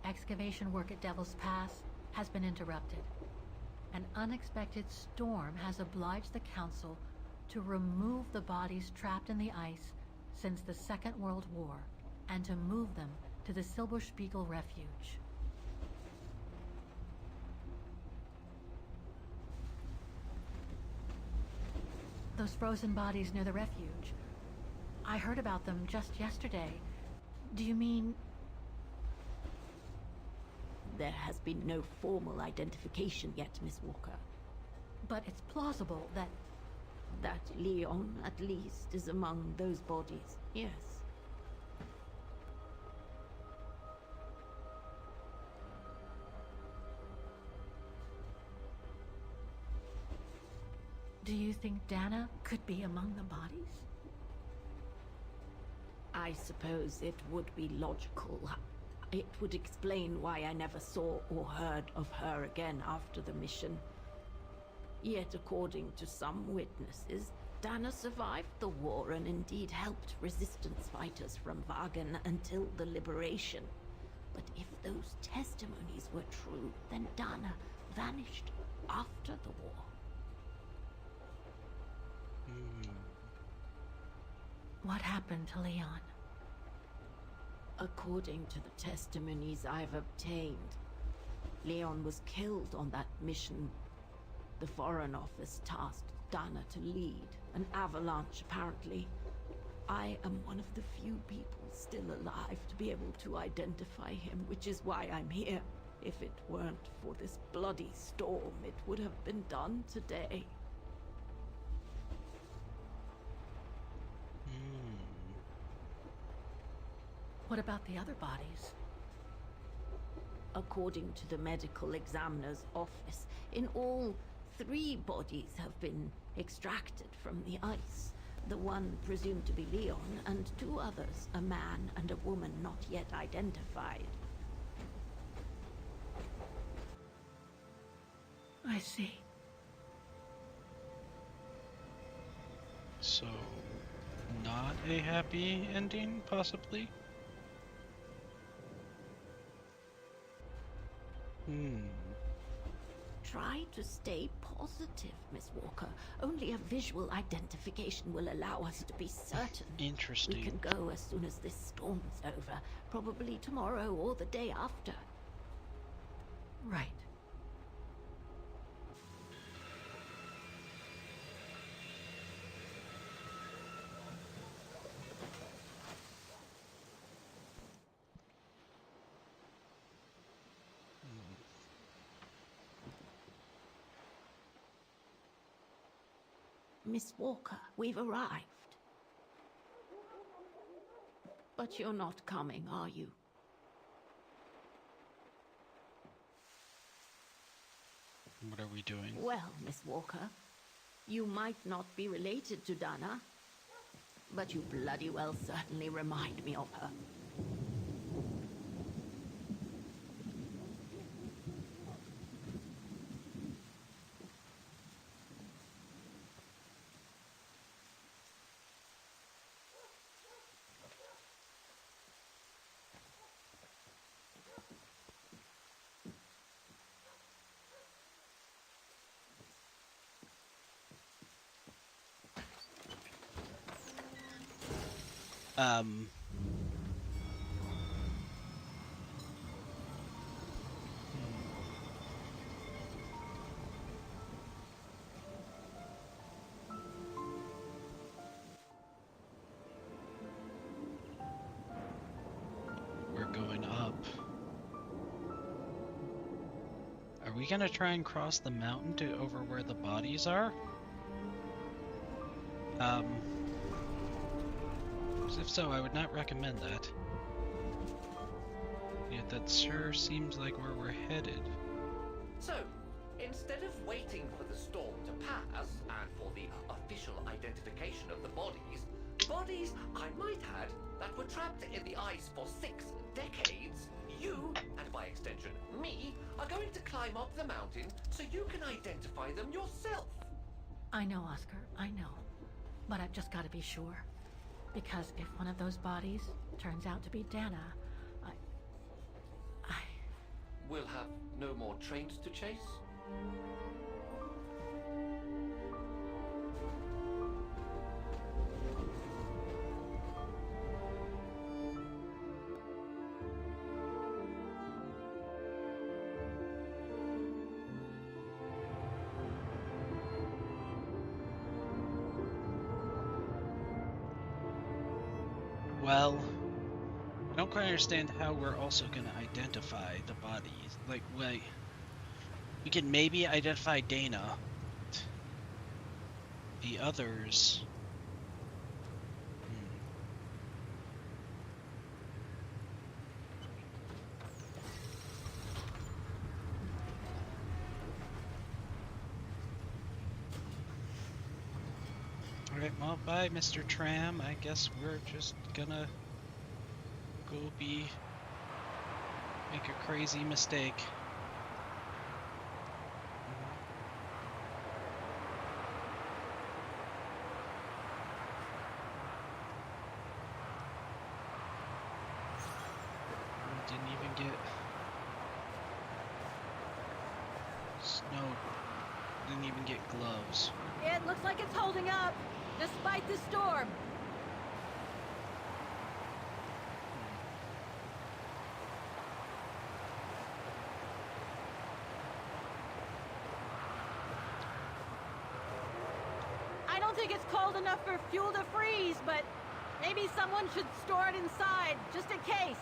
Excavation work at Devil's Pass has been interrupted. An unexpected storm has obliged the Council to remove the bodies trapped in the ice since the Second World War and to move them to the Silberspiegel Refuge. Those frozen bodies near the refuge. I heard about them just yesterday. Do you mean... There has been no formal identification yet, Miss Walker. But it's plausible that... That Leon, at least, is among those bodies, yes. Do you think Dana could be among the bodies? I suppose it would be logical. It would explain why I never saw or heard of her again after the mission. Yet, according to some witnesses, Dana survived the war and indeed helped resistance fighters from Wagen until the liberation. But if those testimonies were true, then Dana vanished after the war. What happened to Leon? According to the testimonies I've obtained, Leon was killed on that mission. The Foreign Office tasked Dana to lead an avalanche, apparently. I am one of the few people still alive to be able to identify him, which is why I'm here. If it weren't for this bloody storm, it would have been done today. What about the other bodies? According to the medical examiner's office, in all, 3 bodies have been extracted from the ice. The one presumed to be Leon, and 2 others, a man and a woman not yet identified. I see. So, not a happy ending, possibly? Try to stay positive, Miss Walker. Only a visual identification will allow us to be certain. Interesting. We can go as soon as this storm's over. Probably tomorrow or the day after. Right. Miss Walker, we've arrived. But you're not coming, are you? What are we doing? Well, Miss Walker, you might not be related to Dana, but you bloody well certainly remind me of her. We're going up. Are we gonna try and cross the mountain to over where the bodies are? 'Cause if so, I would not recommend that. Yet that sure seems like where we're headed. So, instead of waiting for the storm to pass and for the official identification of the bodies I might add that were trapped in the ice for 6 decades, you, and by extension me, are going to climb up the mountain so you can identify them yourself. I know, Oscar, I know. But I've just got to be sure. Because if one of those bodies turns out to be Dana, We'll have no more trains to chase? Well, I don't quite understand how we're also going to identify the bodies. Like, wait, we can maybe identify Dana. The others... Alright, well, bye, Mr. Tram. I guess we're just gonna go make a crazy mistake. Didn't even get snow. Didn't even get gloves. It looks like it's holding up, despite the storm. I don't think it's cold enough for fuel to freeze, but maybe someone should store it inside, just in case.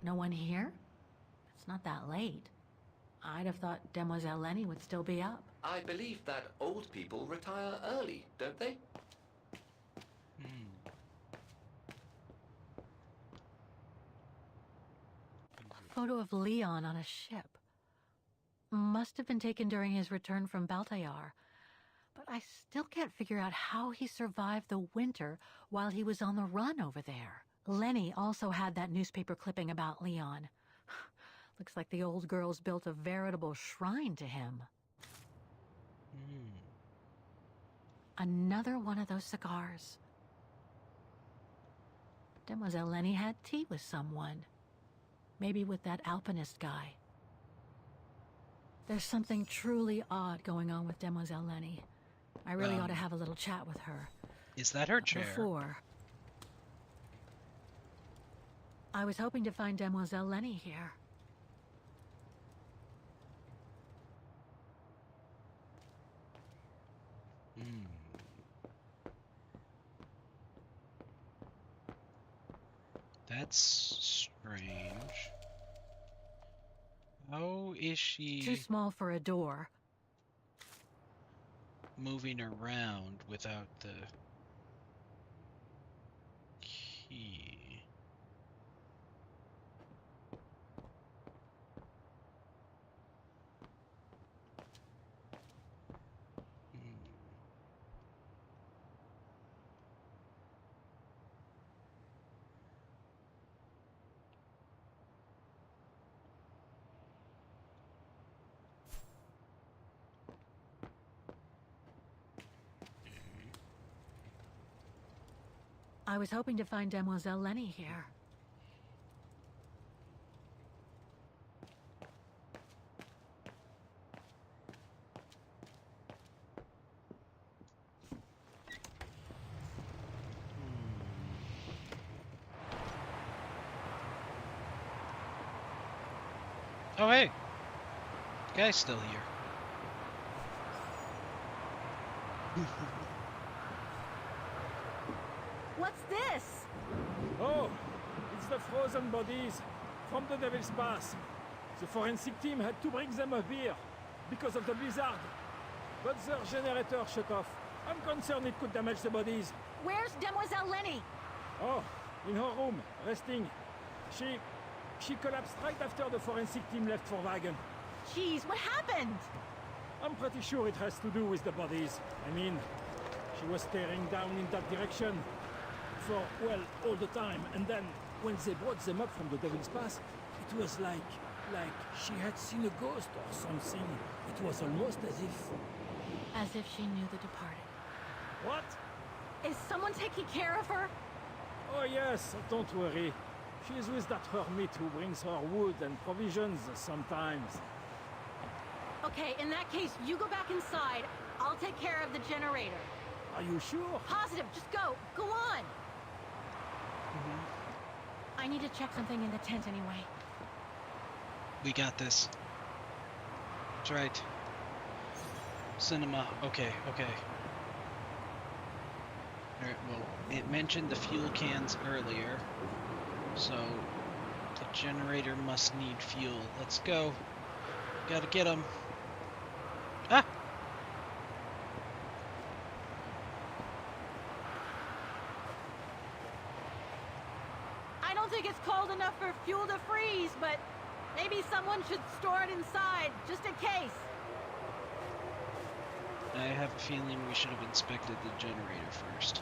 No one here? It's not that late. I'd have thought Demoiselle Lenny would still be up. I believe that old people retire early, don't they? A photo of Leon on a ship. Must have been taken during his return from Baltayar. But I still can't figure out how he survived the winter while he was on the run over there. Lenny also had that newspaper clipping about Leon. Looks like the old girls built a veritable shrine to him. Another one of those cigars. Demoiselle Lenny had tea with someone. Maybe with that alpinist guy. There's something truly odd going on with Demoiselle Lenny. I really ought to have a little chat with her. Is that her chair? Before. I was hoping to find Demoiselle Lenny here. That's strange. How is she too small for a door? Moving around without the key? I was hoping to find Demoiselle Lenny here. Oh hey, the guy's still here. What's this? Oh, it's the frozen bodies from the Devil's Pass. The forensic team had to bring them up here because of the blizzard. But their generator shut off. I'm concerned it could damage the bodies. Where's Demoiselle Lenny? Oh, in her room, resting. She collapsed right after the forensic team left for Wagen. Jeez, what happened? I'm pretty sure it has to do with the bodies. I mean, she was staring down in that direction for, well, all the time. And then, when they brought them up from the Devil's Pass, it was like she had seen a ghost or something. It was almost as if... As if she knew the departed. What? Is someone taking care of her? Oh yes, don't worry. She's with that hermit who brings her wood and provisions sometimes. Okay, in that case, you go back inside. I'll take care of the generator. Are you sure? Positive, just go. Go on. I need to check something in the tent anyway. We got this. That's right. Cinema. Okay. Alright, well, it mentioned the fuel cans earlier, so the generator must need fuel. Let's go. Gotta get them. Ah! I don't think it's cold enough for fuel to freeze, but maybe someone should store it inside, just in case. I have a feeling we should have inspected the generator first.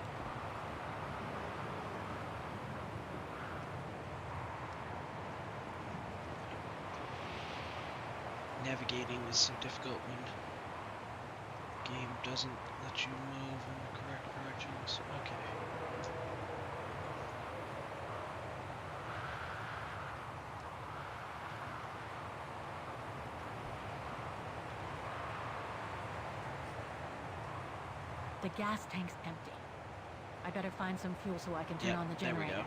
Navigating is so difficult when the game doesn't let you move in the correct directions. Okay. The gas tank's empty. I better find some fuel so I can turn on the generator. There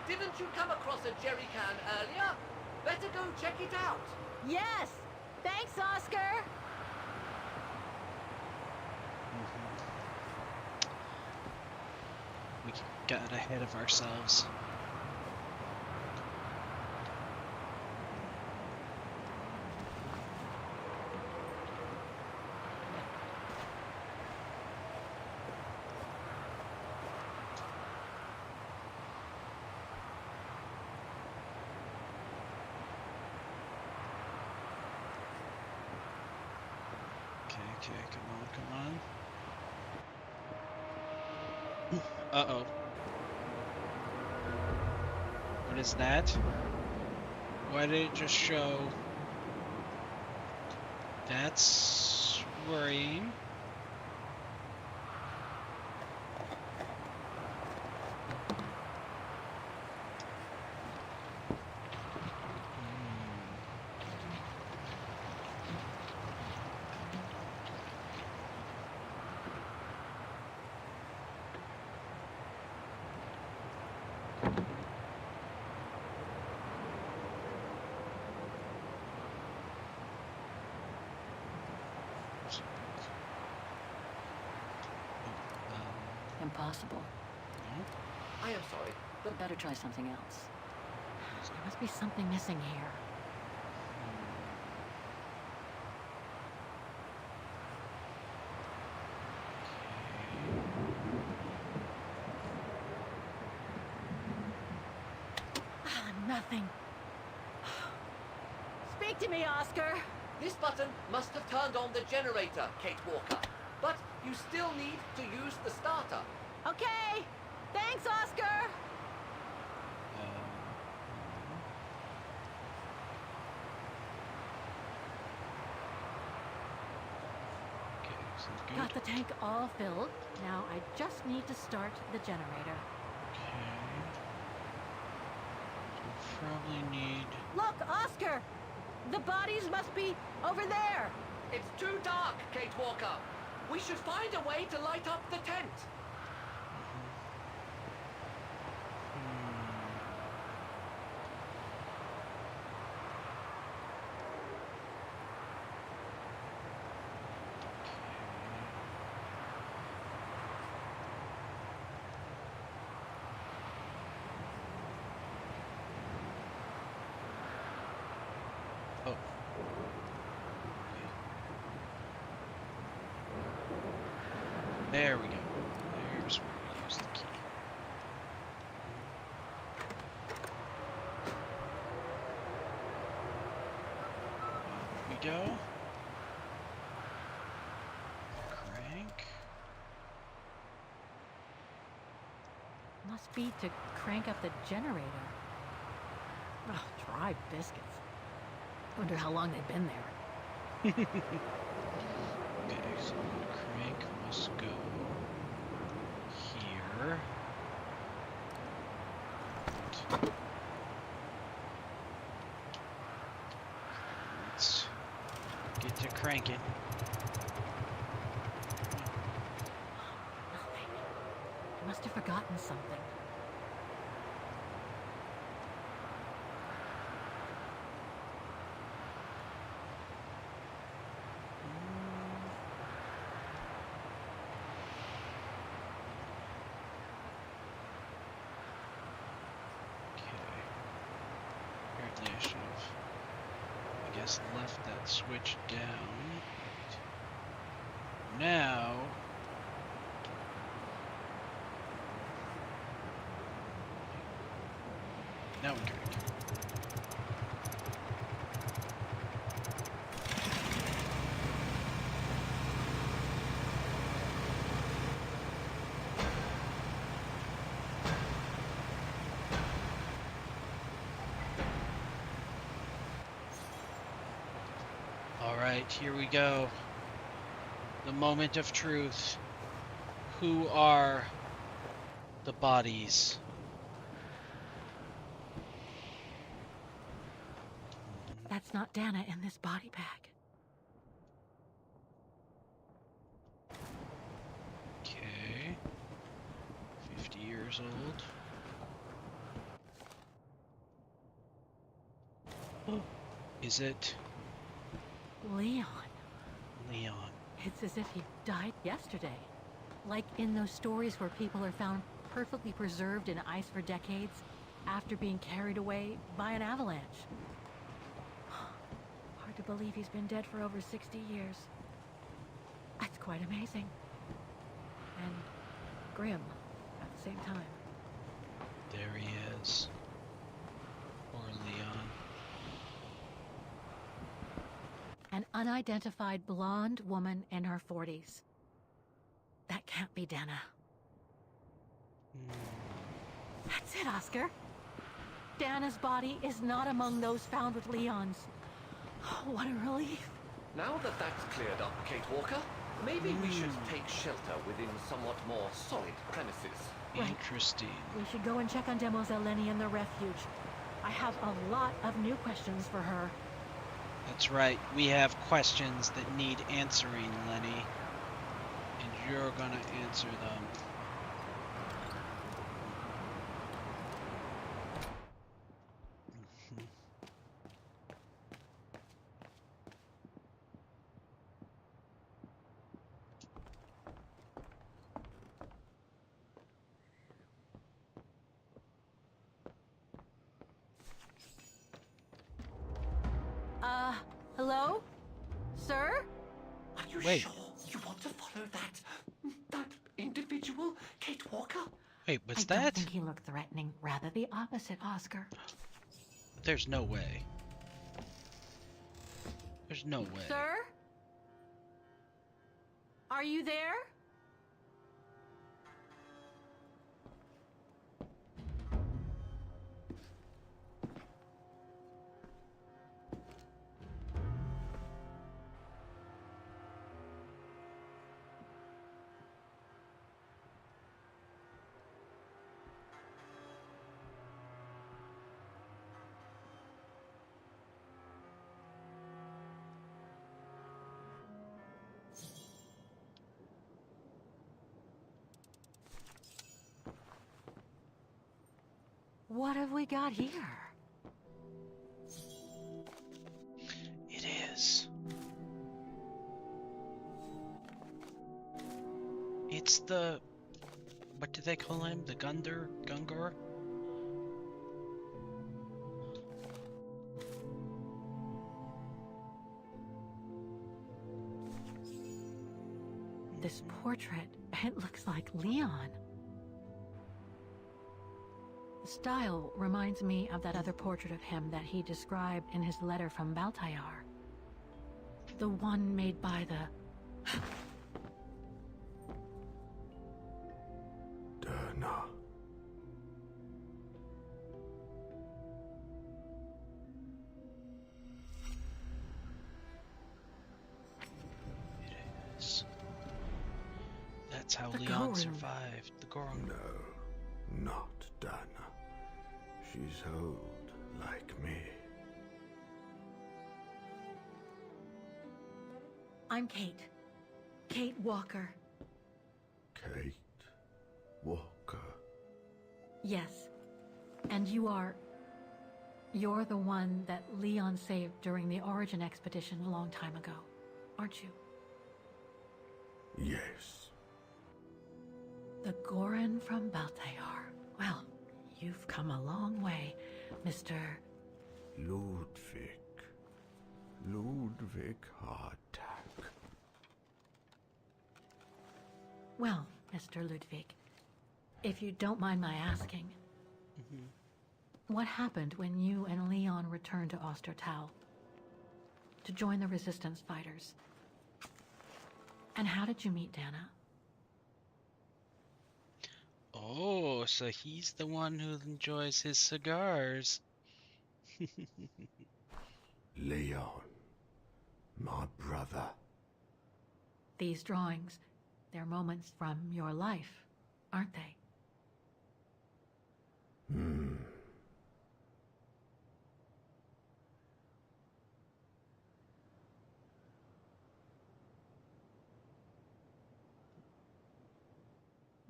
we go. Didn't you come across a jerry can earlier? Better go check it out. Yes! Thanks, Oscar! We got ahead of ourselves. Okay, come on. Uh-oh. What is that? Why did it just show? That's worrying. Impossible. I am sorry, but better try something else. There must be something missing here. Nothing. Speak to me, Oscar. This button must have turned on the generator, Kate Walker. But you still need to use the starter. Okay. Thanks, Oscar. Got the tank all filled. Now I just need to start the generator. Probably need... Look, Oscar! The bodies must be over there! It's too dark, Kate Walker. We should find a way to light up the tent. Oh. There we go. There's where we use the key. There we go. Crank. Must be to crank up the generator. Oh, dry biscuits. Wonder how long they've been there. Okay, so the crank must go here. Let's get to cranking. Nothing. I must have forgotten something. I should have, I guess, left that switch down. Now, we crank. Alright, here we go. The moment of truth. Who are the bodies? That's not Dana in this body bag. Okay. 50 years old. Is it? Leon. Leon. It's as if he died yesterday. Like in those stories where people are found perfectly preserved in ice for decades after being carried away by an avalanche. Hard to believe he's been dead for over 60 years. That's quite amazing. And grim at the same time. There he is. Poor Leon. An unidentified blonde woman in her 40s. That can't be Dana. That's it, Oscar. Dana's body is not among those found with Leon's. Oh, what a relief. Now that that's cleared up, Kate Walker, maybe we should take shelter within somewhat more solid premises. Right. Interesting. We should go and check on Demoiselle Lenny in the refuge. I have a lot of new questions for her. That's right. We have questions that need answering, Lenny. And you're gonna answer them. Hello? Sir? Are you Wait. sure you want to follow that individual, Kate Walker? Wait, what's I don't that? think he looked threatening. Rather the opposite, Oscar. There's no way. There's no way. Sir? Are you there? What have we got here? It is. It's the... What do they call him? The Gungar? This portrait, it looks like Leon. The style reminds me of that other portrait of him that he described in his letter from Baltayar. The one made by the... Dana. It is. That's how The Leon Gorn. survived. The Gorn. No, not Dana. She's old, like me. I'm Kate. Kate Walker. Kate Walker. Yes. And you're the one that Leon saved during the Origin expedition a long time ago, aren't you? Yes. The Goran from Baltayar. Well, you've come a long way, Mr. Ludwig. Ludwig Hardtack. Well, Mr. Ludwig, if you don't mind my asking, what happened when you and Leon returned to Ostertal to join the Resistance fighters? And how did you meet Dana? Oh, so he's the one who enjoys his cigars. Leon. My brother. These drawings, they're moments from your life, aren't they?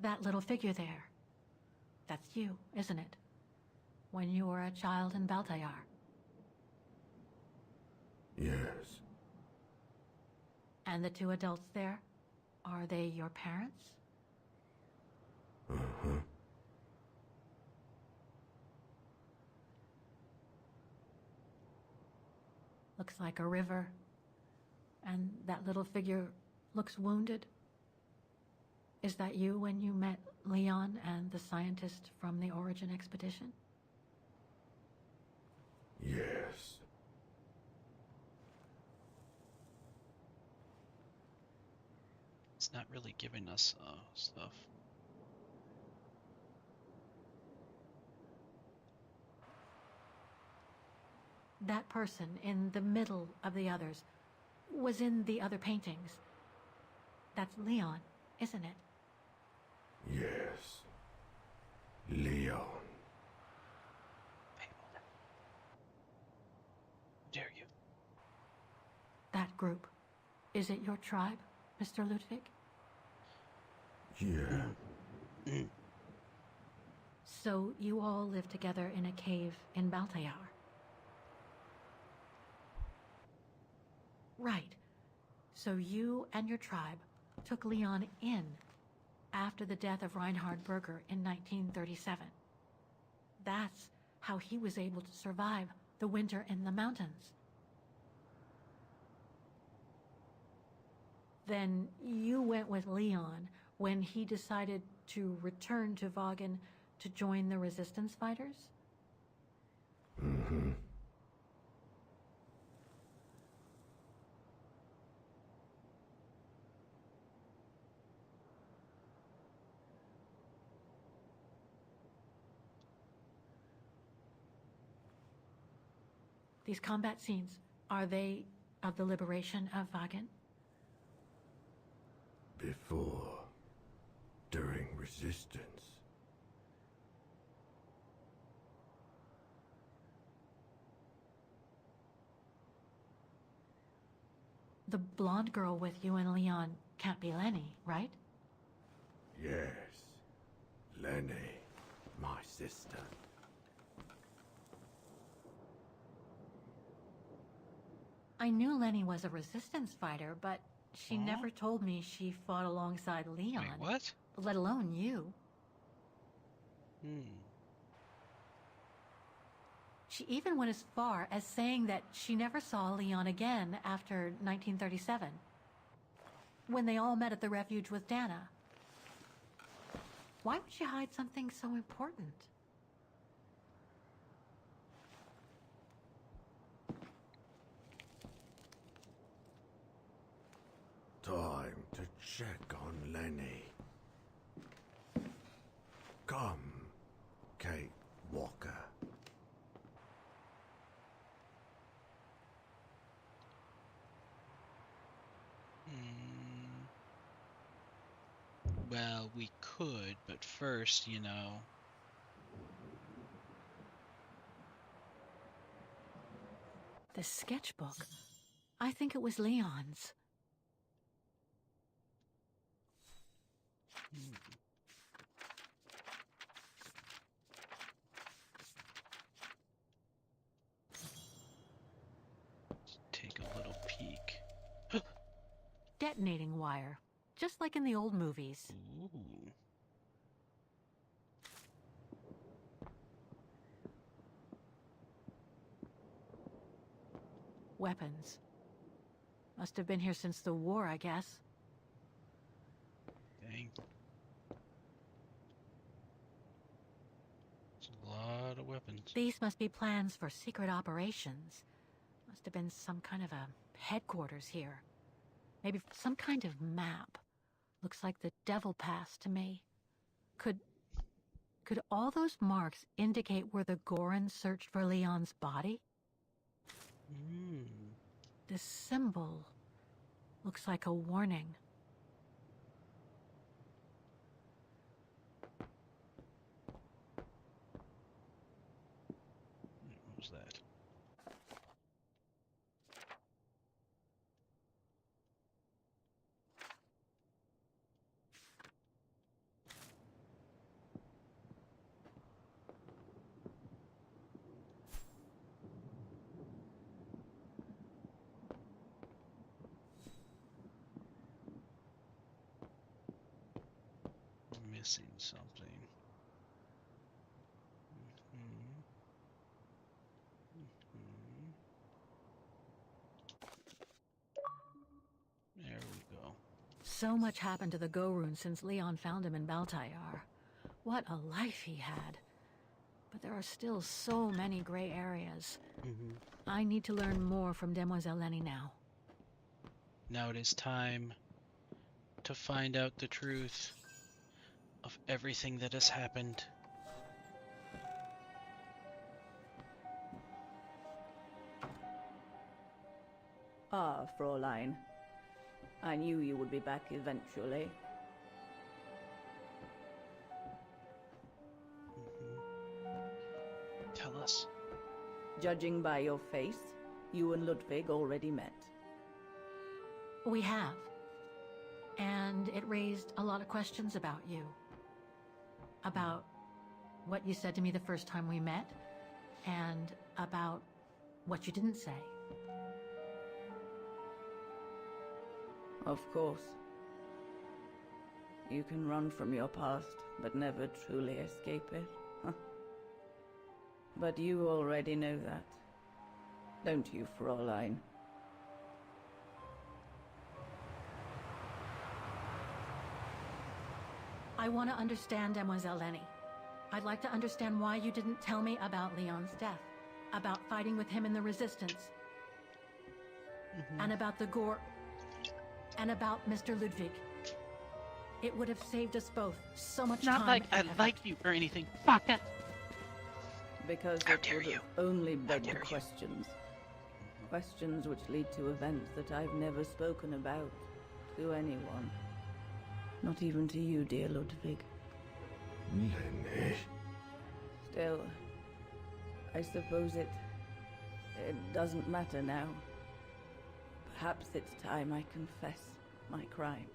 That little figure there, that's you, isn't it? When you were a child in Baltayar. Yes. And the two adults there, are they your parents? Uh-huh. Looks like a river. And that little figure looks wounded. Is that you when you met Leon and the scientist from the Origin expedition? Yes. It's not really giving us stuff. That person in the middle of the others was in the other paintings. That's Leon, isn't it? Yes. Leon. Dare you? That group. Is it your tribe, Mr. Ludwig? Yeah. So you all live together in a cave in Baltayar? Right. So you and your tribe took Leon in after the death of Reinhard Berger in 1937. That's how he was able to survive the winter in the mountains. Then you went with Leon when he decided to return to Vaughan to join the resistance fighters? Mm-hmm. These combat scenes, are they of the liberation of Vaughan? Before. During resistance. The blonde girl with you and Leon can't be Lenny, right? Yes. Lenny. My sister. I knew Lenny was a resistance fighter, but she never told me she fought alongside Leon. Wait, what? Let alone you. She even went as far as saying that she never saw Leon again after 1937, when they all met at the refuge with Dana. Why would she hide something so important? Time to check on Lenny. Come, Kate Walker. Well, we could, but first, you know. The sketchbook. I think it was Leon's. Let's take a little peek. Detonating wire. Just like in the old movies. Ooh. Weapons. Must have been here since the war, I guess. Dang. It's a lot of weapons. These must be plans for secret operations. Must have been some kind of a headquarters here. Maybe some kind of map. Looks like the Devil Pass to me. Could all those marks indicate where the Gorons searched for Leon's body? This symbol looks like a warning. What was that? Missing something. There we go. So much happened to the Gorun since Leon found him in Baltayar. What a life he had. But there are still so many gray areas. I need to learn more from Demoiselle Lenny now. Now it is time to find out the truth of everything that has happened. Ah, Fräulein. I knew you would be back eventually. Tell us. Judging by your face, you and Ludwig already met. We have. And it raised a lot of questions about you. About what you said to me the first time we met, and about what you didn't say. Of course. You can run from your past, but never truly escape it. But you already know that. Don't you, Fräulein? I want to understand Demoiselle Lenny. I'd like to understand why you didn't tell me about Leon's death, about fighting with him in the Resistance, and about the Gore, and about Mr. Ludwig. It would have saved us both so much time. Not like I like you or anything. Fuck it. Because How it dare would you? have only begged dare you? questions. Questions which lead to events that I've never spoken about to anyone. Not even to you, dear Ludwig. Lenny. Still, I suppose it doesn't matter now. Perhaps it's time I confess my crime.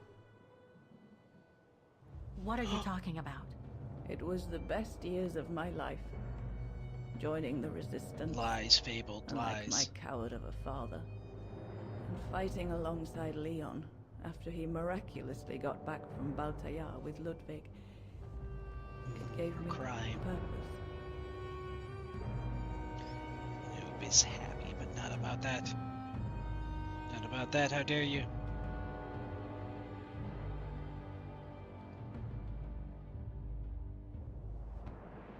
What are you talking about? It was the best years of my life. Joining the Resistance. Lies, fabled unlike lies. my coward of a father. And fighting alongside Leon after he miraculously got back from Baltayar with Ludwig. It gave me Crime. purpose. Noob is happy, but not about that. Not about that, how dare you?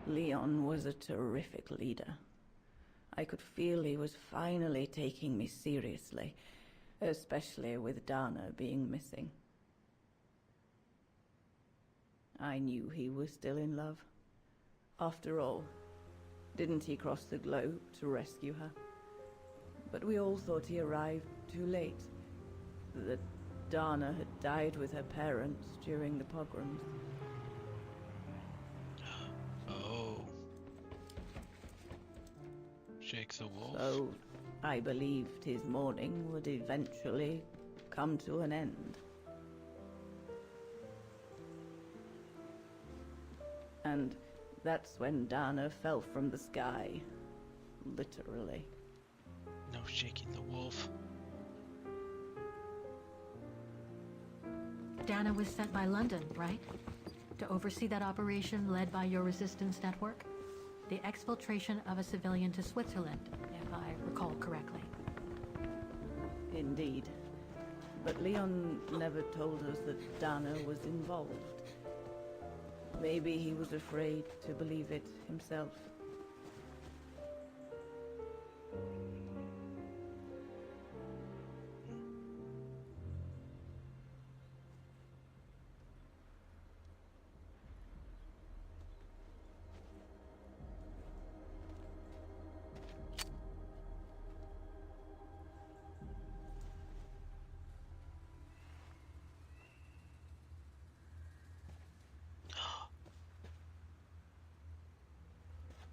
Leon was a terrific leader. I could feel he was finally taking me seriously, especially with Dana being missing. I knew he was still in love. After all, didn't he cross the globe to rescue her? But we all thought he arrived too late. That Dana had died with her parents during the pogroms. Oh. Shake the wolf. So, I believed his mourning would eventually come to an end. And that's when Dana fell from the sky. Literally. No shaking the wolf. Dana was sent by London, right? To oversee that operation led by your resistance network? The exfiltration of a civilian to Switzerland, if I recall correctly. Indeed. But Leon never told us that Dana was involved. Maybe he was afraid to believe it himself.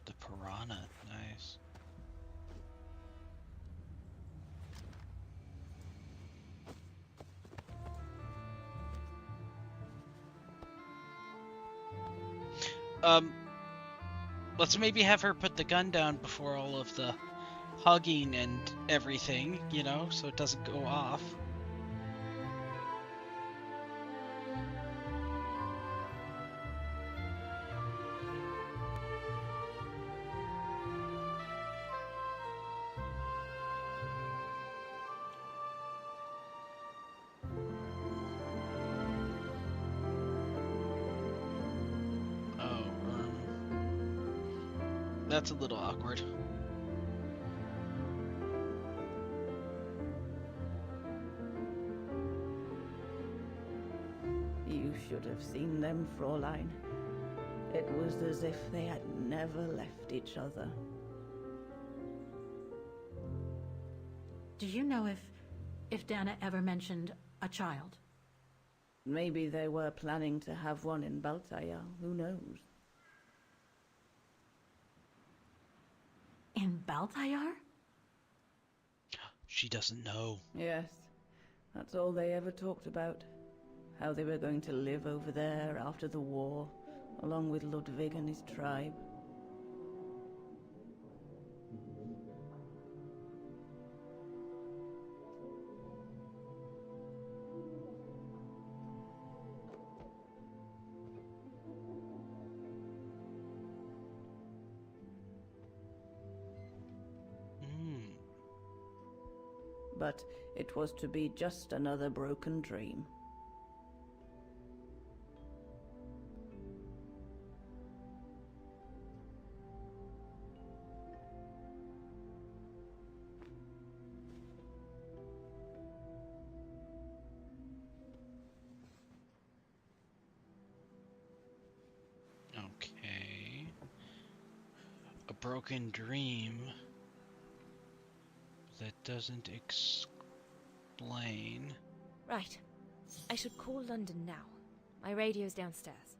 The piranha, nice. Let's maybe have her put the gun down before all of the hugging and everything, you know, so it doesn't go off. That's a little awkward. should have seen them, Fräulein. It was as if they had never left each other. Do you know if Dana ever mentioned a child? Maybe they were planning to have one in Baltaya, who knows? In Baltayar? She doesn't know. Yes, that's all they ever talked about. How they were going to live over there after the war, along with Ludwig and his tribe. But it was to be just another broken dream. Okay. A broken dream. That doesn't explain. Right. I should call London now. My radio's downstairs.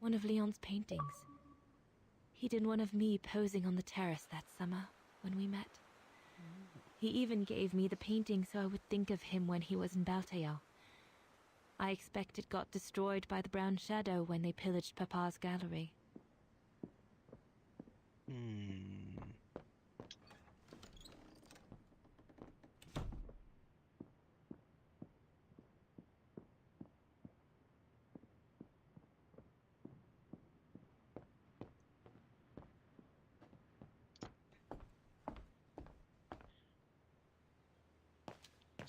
One of Leon's paintings. He did one of me posing on the terrace that summer when we met. He even gave me the painting so I would think of him when he was in Baltayar. I expect it got destroyed by the Brown Shadow when they pillaged Papa's gallery.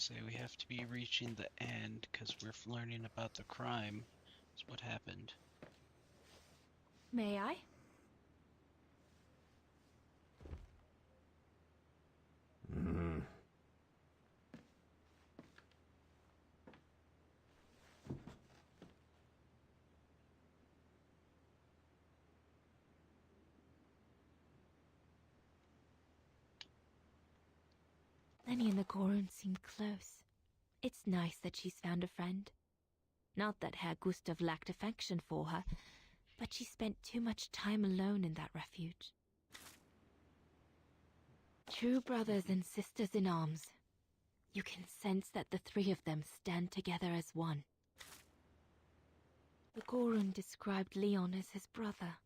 Say we have to be reaching the end because we're learning about the crime. That's what happened. May I? Lenny and the Gorun seemed close. It's nice that she's found a friend. Not that Herr Gustav lacked affection for her, but she spent too much time alone in that refuge. True brothers and sisters in arms. You can sense that the three of them stand together as one. The Gorun described Leon as his brother.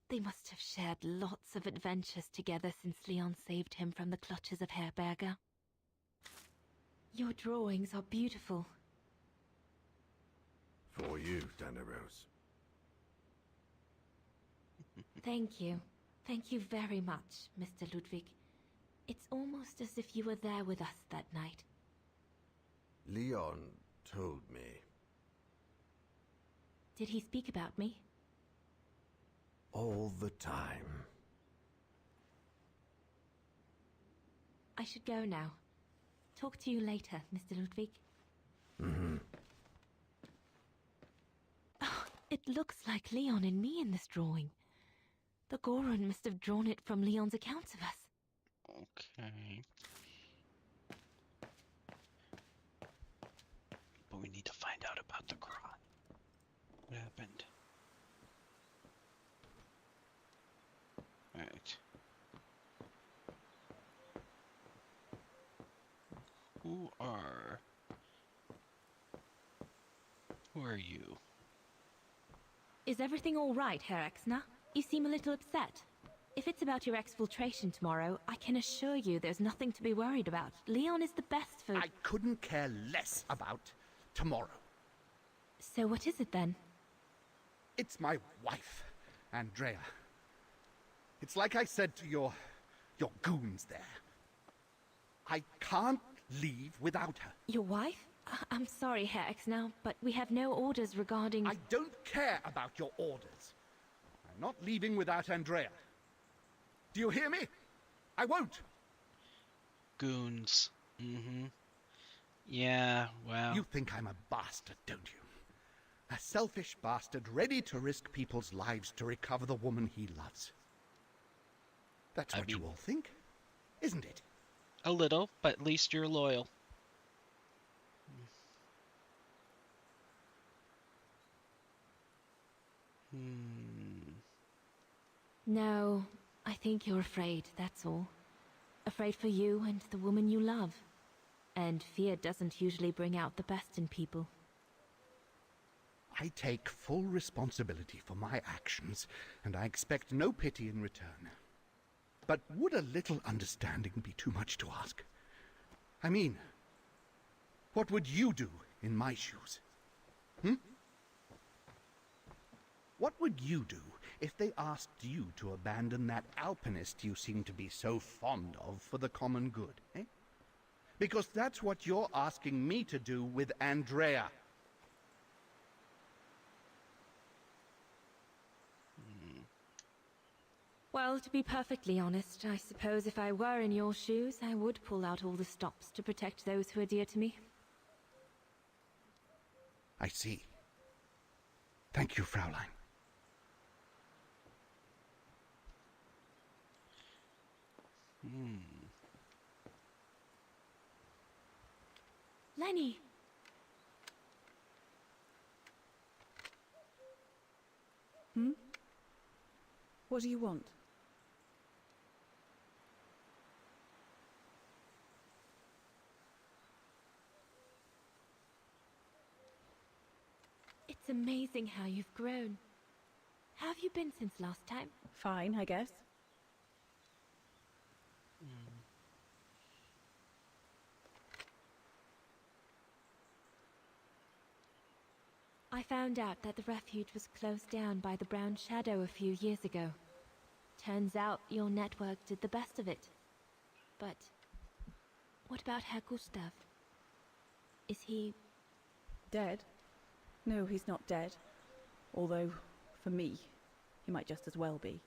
They must have shared lots of adventures together since Leon saved him from the clutches of Herberger. Your drawings are beautiful. For you, Dana Rose. Thank you. Thank you very much, Mr. Ludwig. It's almost as if you were there with us that night. Leon told me. Did he speak about me? All the time. I should go now. Talk to you later, Mr. Ludwig. Oh, it looks like Leon and me in this drawing. The Gorun must have drawn it from Leon's accounts of us. Okay. But we need to find out about the crime. What happened? Alright. Who are you? Is everything all right, Herr Exner? You seem a little upset. If it's about your exfiltration tomorrow, I can assure you there's nothing to be worried about. Leon is the best for... I couldn't care less about tomorrow. So what is it then? It's my wife, Andrea. It's like I said to your goons there. I can't leave without her. Your wife? I'm sorry, Herr Exner, but we have no orders regarding... I don't care about your orders. I'm not leaving without Andrea. Do you hear me? I won't! Goons. Mm-hmm. Yeah, wow. You think I'm a bastard, don't you? A selfish bastard ready to risk people's lives to recover the woman he loves. That's what you all think, isn't it? A little, but at least you're loyal. No, I think you're afraid, that's all. Afraid for you and the woman you love. And fear doesn't usually bring out the best in people. I take full responsibility for my actions, and I expect no pity in return. But would a little understanding be too much to ask? I mean, what would you do in my shoes? What would you do if they asked you to abandon that alpinist you seem to be so fond of for the common good, eh? Because that's what you're asking me to do with Andrea. Well, to be perfectly honest, I suppose if I were in your shoes, I would pull out all the stops to protect those who are dear to me. I see. Thank you, Fraulein. Lenny! What do you want? It's amazing how you've grown. How have you been since last time? Fine, I guess. I found out that the refuge was closed down by the Brown Shadow a few years ago. Turns out your network did the best of it. But what about Herr Gustav? Is he... dead? No, he's not dead. Although, for me, he might just as well be.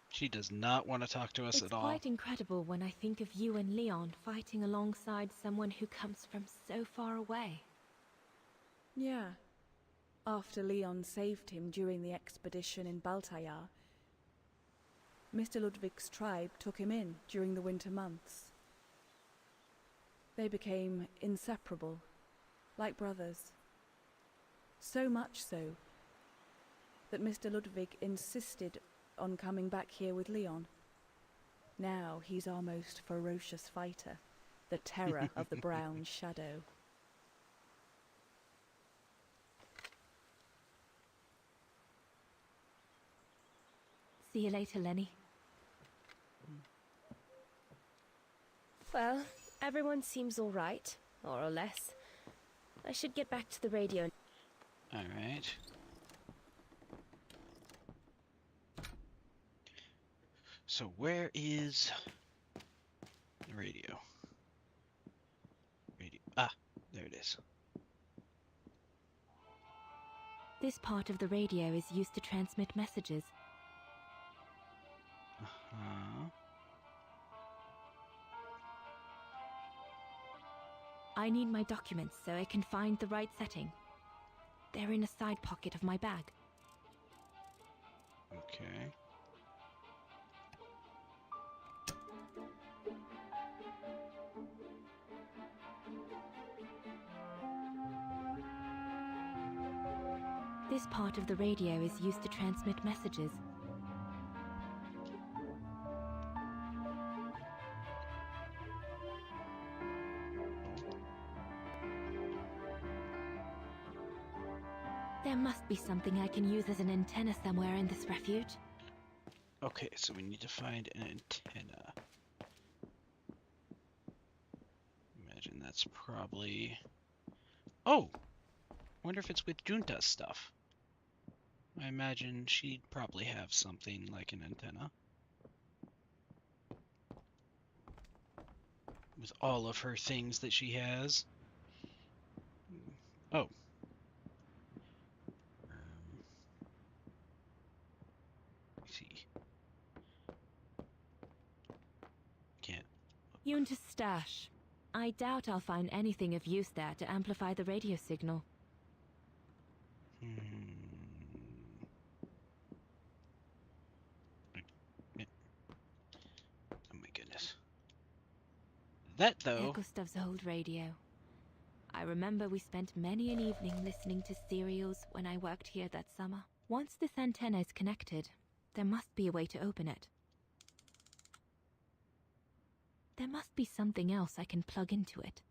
She does not want to talk to us at all. It's quite incredible when I think of you and Leon fighting alongside someone who comes from so far away. Yeah. After Leon saved him during the expedition in Baltayar, Mr. Ludwig's tribe took him in during the winter months. They became inseparable, like brothers. So much so that Mr. Ludwig insisted on coming back here with Leon. Now he's our most ferocious fighter, the terror of the Brown Shadow. See you later, Lenny. Well, everyone seems all right, more or less. I should get back to the radio. All right. So where is the radio? There it is. This part of the radio is used to transmit messages. I need my documents so I can find the right setting. They're in a side pocket of my bag. Okay. This part of the radio is used to transmit messages. There must be something I can use as an antenna somewhere in this refuge. Okay, so we need to find an antenna. Imagine that's probably... Oh! Wonder if it's with Junta's stuff. I imagine she'd probably have something like an antenna. With all of her things that she has. Oh. down to Stash. I doubt I'll find anything of use there to amplify the radio signal. Oh my goodness. That, though... There Gustav's old radio. I remember we spent many an evening listening to serials when I worked here that summer. Once this antenna is connected, there must be a way to open it. There must be something else I can plug into it.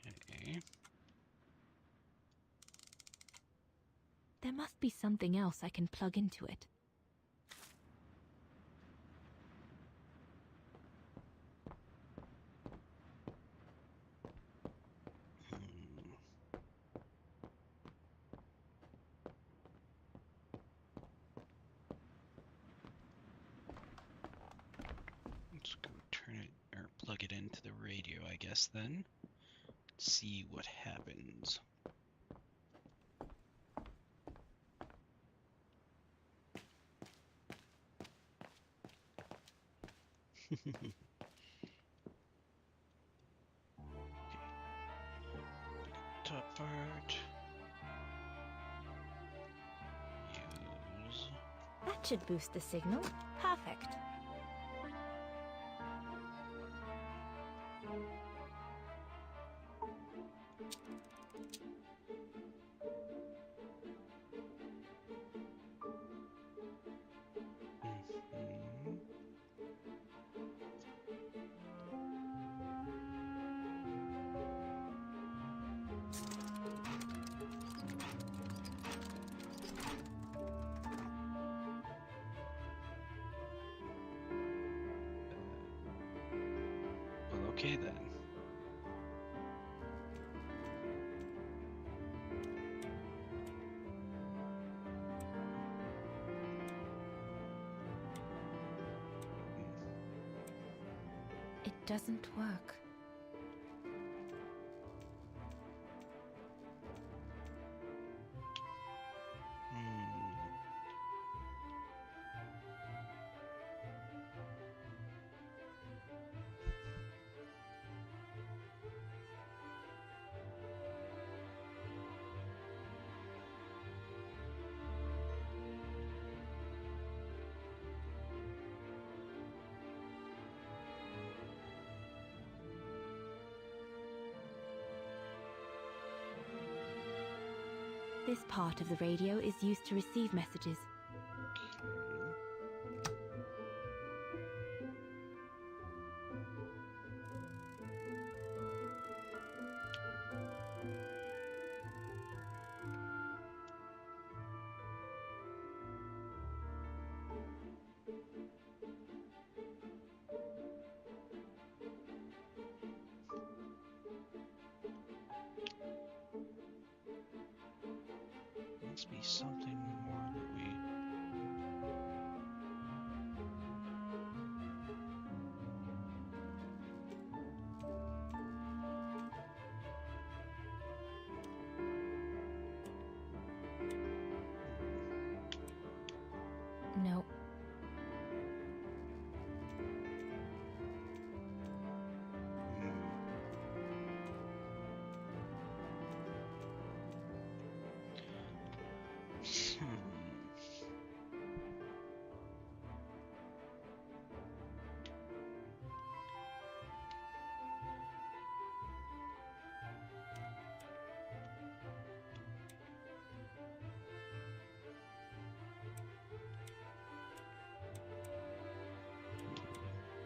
Okay. There must be something else I can plug into it. Let's go turn it, or plug it into the radio, I guess, then. See what happens. Okay. Top part. Use. That should boost the signal. Perfect. Well, okay then. It doesn't work. This part of the radio is used to receive messages. Must be something more that we... No.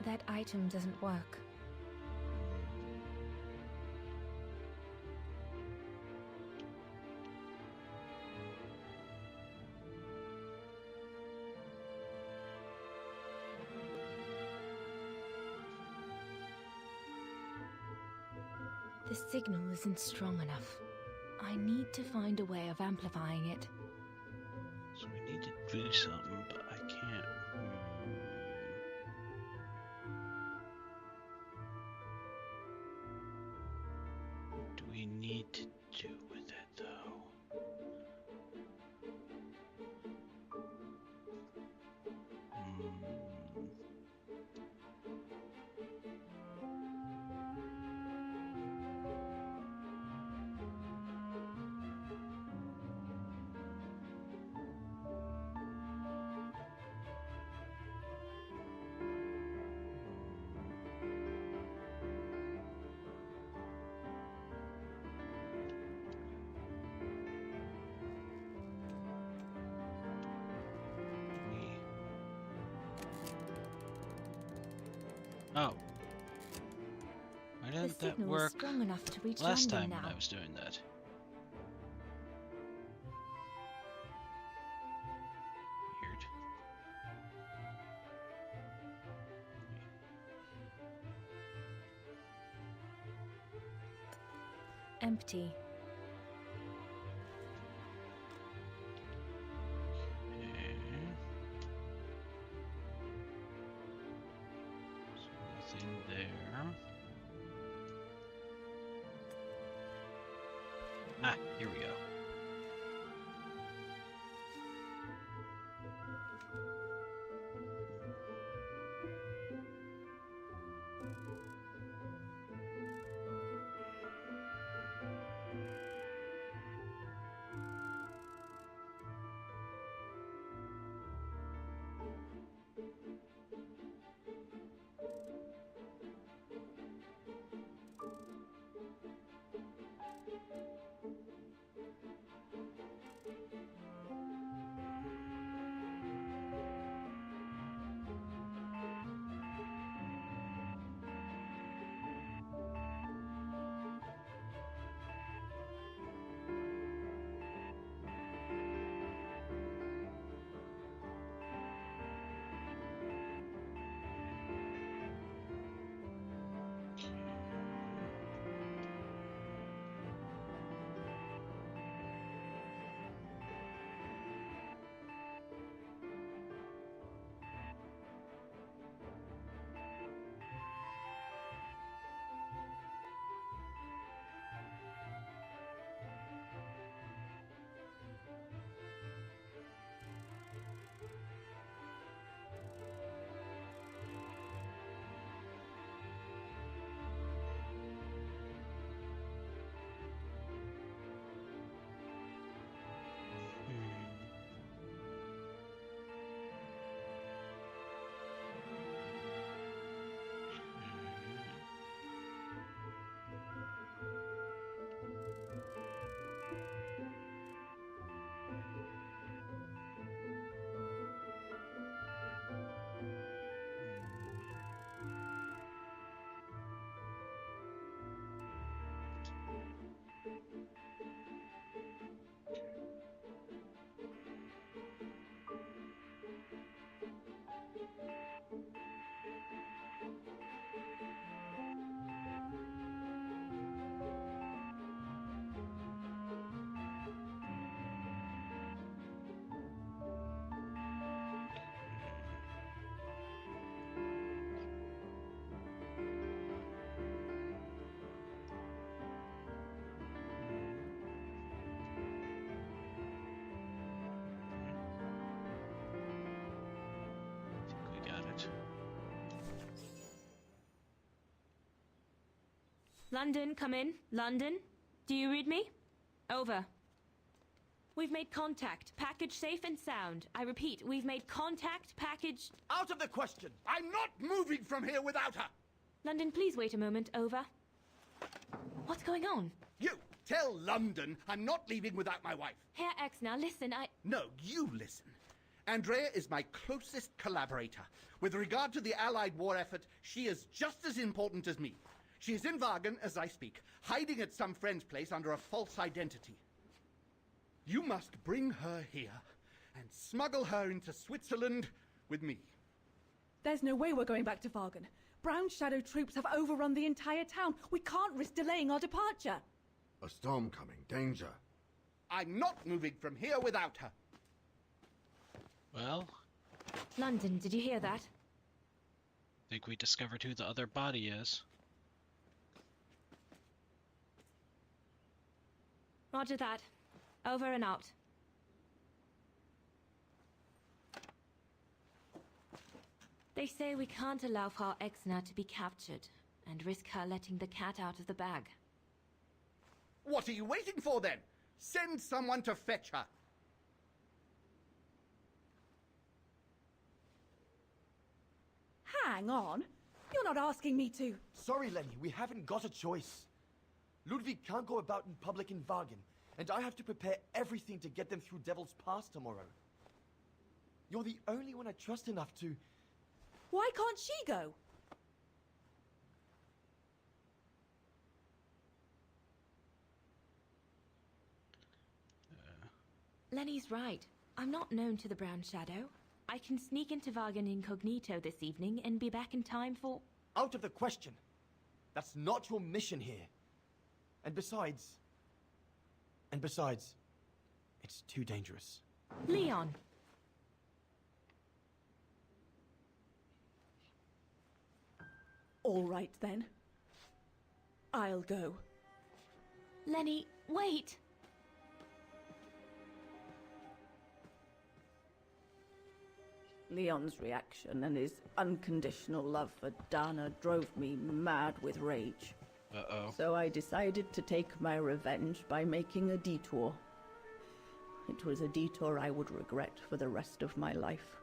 That item doesn't work. The signal isn't strong enough. I need to find a way of amplifying it. So we need to do something, but I can't... we need to do with it, though? Oh. Why didn't that signal is work strong enough to reach last London time when now. I was doing that? Weird. Empty. Nothing there. Ah, here we go. London, come in. London? Do you read me? Over. We've made contact. Package safe and sound. I repeat, we've made contact. Package... Out of the question! I'm not moving from here without her! London, please wait a moment. Over. What's going on? You! Tell London I'm not leaving without my wife. Herr X, now listen, No, you listen. Andrea is my closest collaborator. With regard to the Allied war effort, she is just as important as me. She is in Wagen as I speak, hiding at some friend's place under a false identity. You must bring her here and smuggle her into Switzerland with me. There's no way we're going back to Wagen. Brown Shadow troops have overrun the entire town. We can't risk delaying our departure. A storm coming. Danger. I'm not moving from here without her. Well... London, did you hear that? think we discovered who the other body is. Roger that. Over and out. They say we can't allow Frau Exner to be captured and risk her letting the cat out of the bag. What are you waiting for then? Send someone to fetch her. Hang on. You're not asking me to. Sorry, Lenny, we haven't got a choice. Ludwig can't go about in public in Wagen, and I have to prepare everything to get them through Devil's Pass tomorrow. You're the only one I trust enough to... Why can't she go? Lenny's right. I'm not known to the Brown Shadow. I can sneak into Wagen incognito this evening and be back in time for... Out of the question. That's not your mission here. And besides, it's too dangerous. Leon! All right, then. I'll go. Lenny, wait! Leon's reaction and his unconditional love for Dana drove me mad with rage. Uh-oh. So I decided to take my revenge by making a detour. It was a detour I would regret for the rest of my life.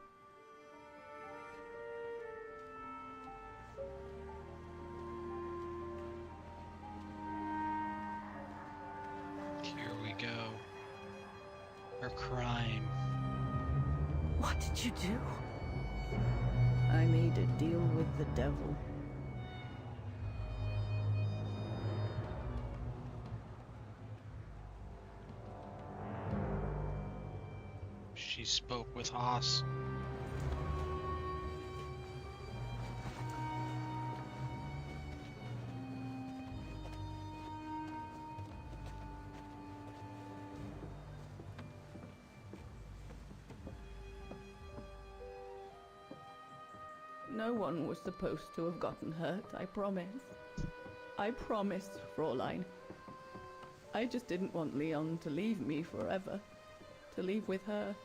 Here we go. Her crime. What did you do? I made a deal with the devil. She spoke with Haas. No one was supposed to have gotten hurt, I promise. I promise, Fräulein. I just didn't want Leon to leave me forever. To leave with her.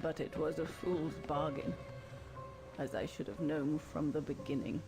But it was a fool's bargain, as I should have known from the beginning.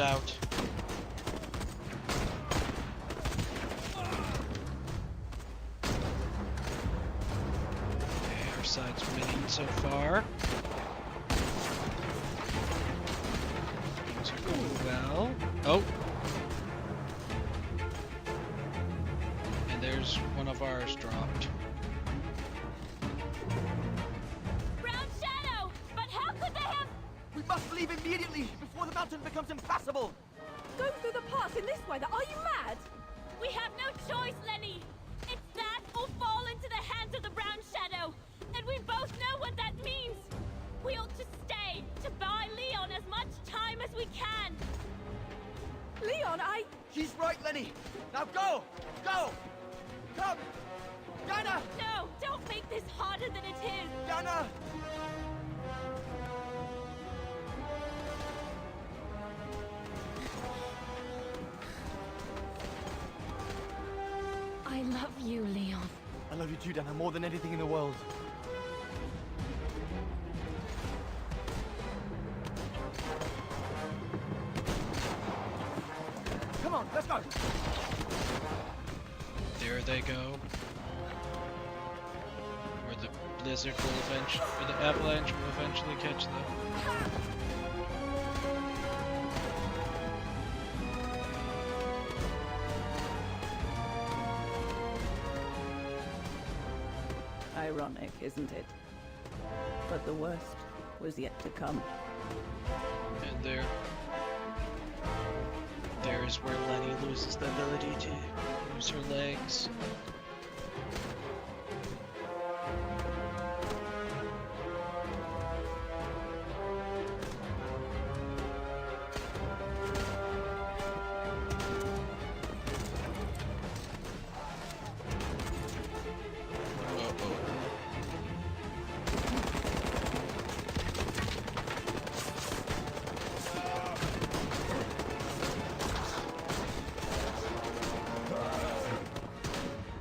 Out. Okay, our side's winning so far. Things are going well. Oh! And there's one of ours dropped. Brown Shadow! But how could they have... We must must leave immediately before the mountain becomes impassable! Go through the pass in this weather? Are you mad? We have no choice, Lenny! It's that or fall into the hands of the Brown Shadow! And we both know what that means! We ought to stay, to buy Leon as much time as we can! Leon, She's right, Lenny! Now go! Go! Come! Diana! No! Don't make this harder than it is! Diana! I love you, Leon. I love you too, Diana, more than anything in the world. Come on, let's go! There they go. Or the blizzard will eventually, or the avalanche will eventually catch them. Ironic, isn't it? But the worst was yet to come. And there's where Lenny loses the ability to use her legs.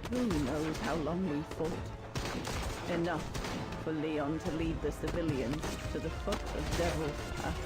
Who knows how long we fought? Enough for Leon to lead the civilians to the foot of Devil's Path.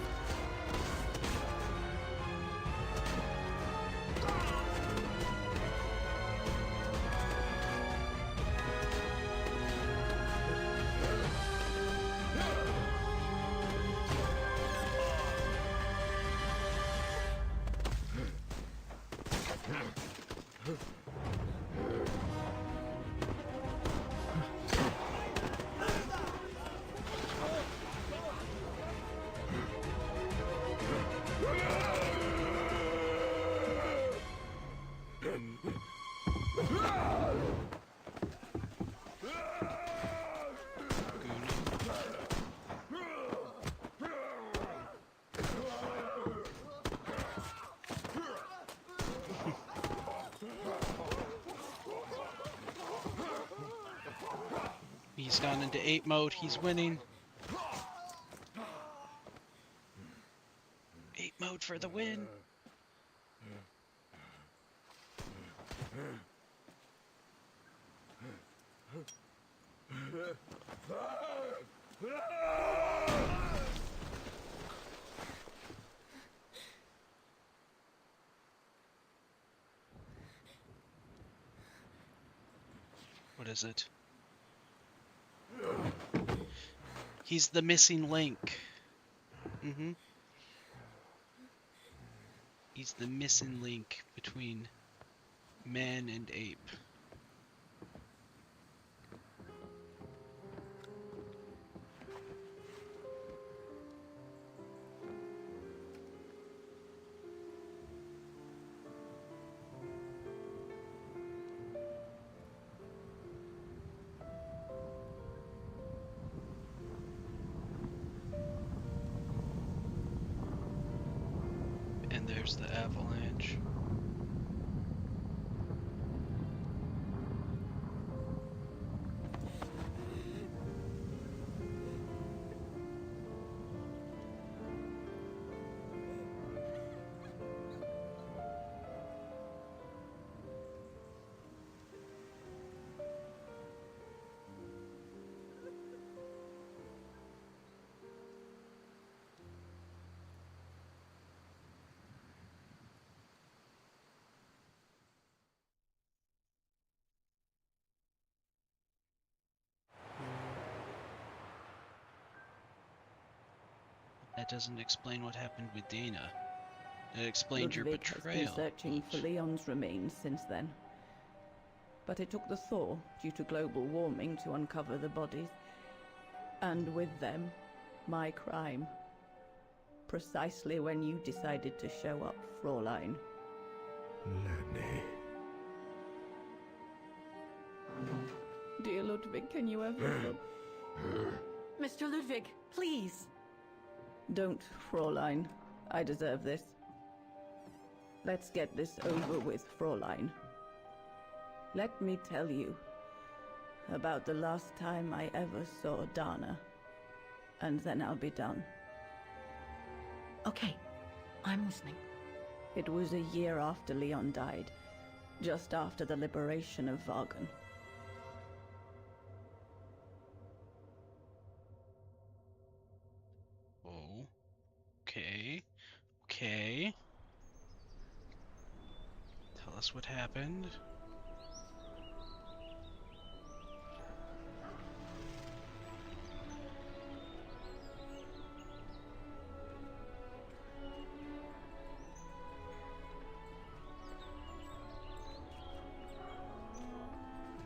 He's gone into 8 mode, he's winning. 8 mode for the win. What is it? He's the missing link. He's the missing link between man and ape. And there's the avalanche. That doesn't explain what happened with Dana. It explains your Ludwig betrayal. has been searching for Leon's remains since then. But it took the thaw due to global warming to uncover the bodies. And with them, my crime. precisely when you decided to show up, Fräulein. Lenny. Dear Ludwig, can you ever look? Mr. Ludwig, please! Don't, Fräulein. I deserve this. Let's get this over with, Fräulein. Let me tell you about the last time I ever saw Dana, and then I'll be done. Okay, I'm listening. It was a year after Leon died, just after the liberation of Vagen. Oh. Okay. Okay. Tell us what happened.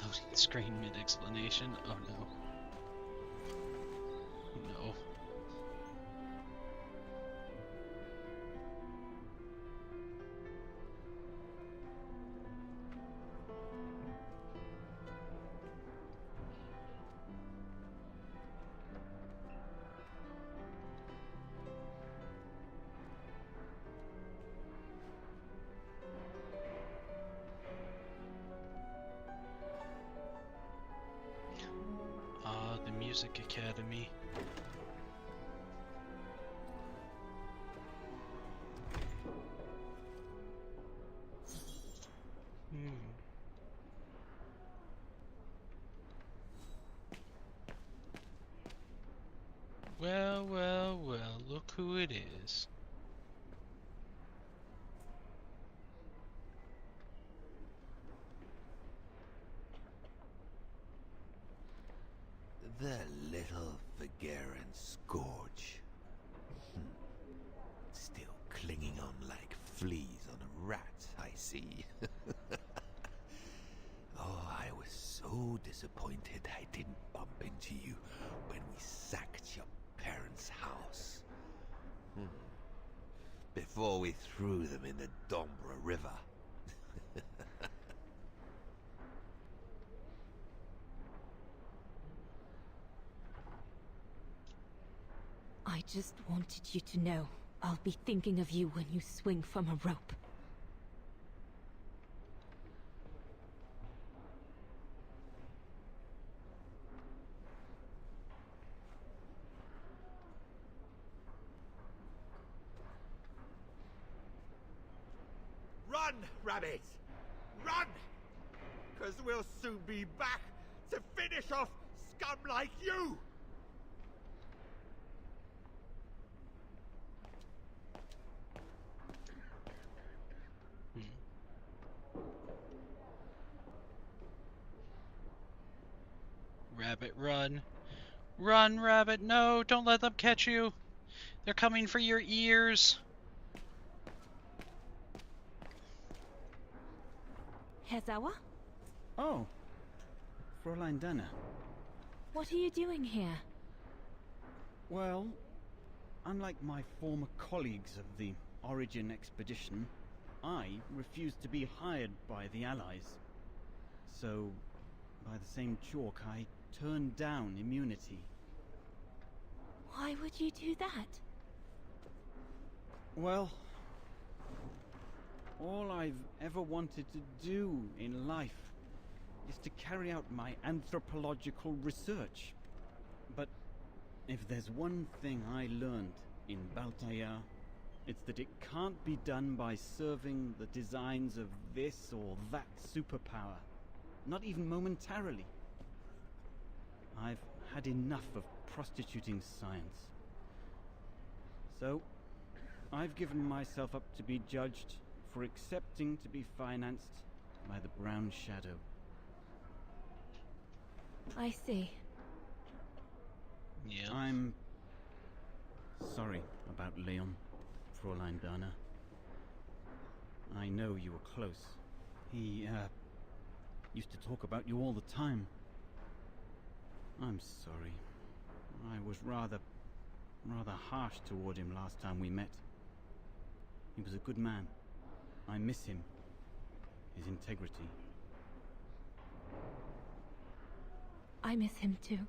Loading screen mid-explanation? Oh no. No. The Music Academy. Well, well, well, look who it is. The little Vageran scourge. Still clinging on like fleas on a rat, I see. Oh, I was so disappointed I didn't bump into you when we sacked your parents' house. Before we threw them in the Dombra River. I just wanted you to know I'll be thinking of you when you swing from a rope. Run, Rabbit! Run! 'Cause we'll soon be back to finish off scum like you! Rabbit, run. Run, Rabbit, no, don't let them catch you. They're coming for your ears. Herr Sauer? Oh, Fräulein Dana. What are you doing here? Well, unlike my former colleagues of the Origin expedition, I refused to be hired by the Allies. So, by the same chalk, I turned down immunity. Why would you do that? Well, all I've ever wanted to do in life is to carry out my anthropological research. But if there's one thing I learned in Baltayar, it's that it can't be done by serving the designs of this or that superpower. Not even momentarily. I've had enough of prostituting science. So, I've given myself up to be judged for accepting to be financed by the Brown Shadow. I see. Yeah. I'm sorry about Leon, Fräulein Dana. I know you were close. He, used to talk about you all the time. I'm sorry. I was rather rather harsh toward him last time we met. He was a good man. I miss him. His integrity. I miss him too.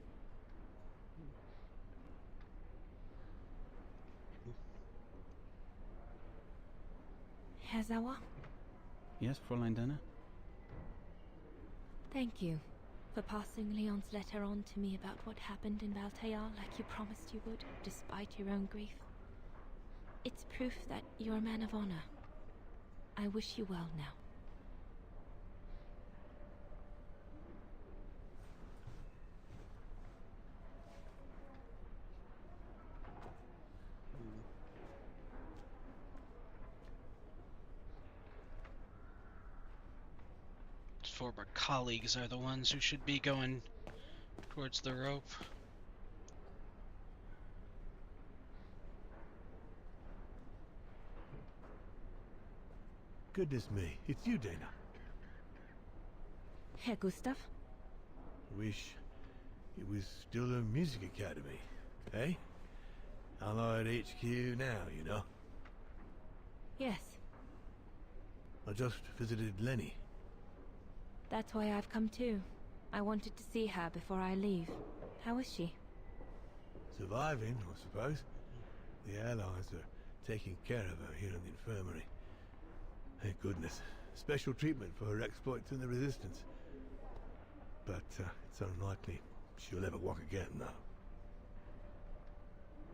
Herr Sauer? Yes, Fräulein Dana? Thank you for passing Leon's letter on to me about what happened in Valtayar like you promised you would, despite your own grief. It's proof that you're a man of honor. I wish you well now. Former colleagues are the ones who should be going towards the rope. Goodness me, it's you, Dana. Herr Gustav? Wish it was still a music academy, eh? Allied HQ now, you know. Yes, I just visited Lenny. that's why I've come too. I wanted to see her before I leave. How is she? Surviving, I suppose. The Allies are taking care of her here in the infirmary. Thank goodness. Special treatment for her exploits in the Resistance. But it's unlikely she'll ever walk again now.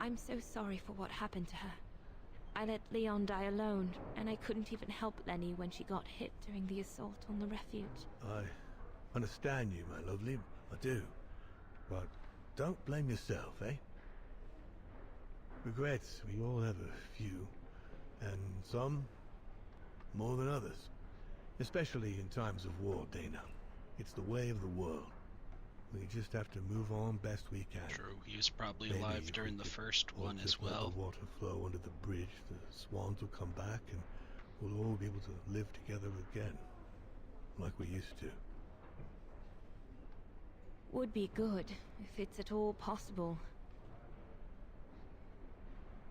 I'm so sorry for what happened to her. I let Leon die alone, and I couldn't even help Lenny when she got hit during the assault on the refuge. I understand you, my lovely. I do. But don't blame yourself, eh? Regrets, we all have a few. And some more than others. Especially in times of war, Dana. It's the way of the world. We just have to move on best we can. True, he was probably Maybe alive if during we the could first all one just as let well. the water flow under the bridge, the swans will come back, and we'll all be able to live together again. Like we used to. Would be good, if it's at all possible.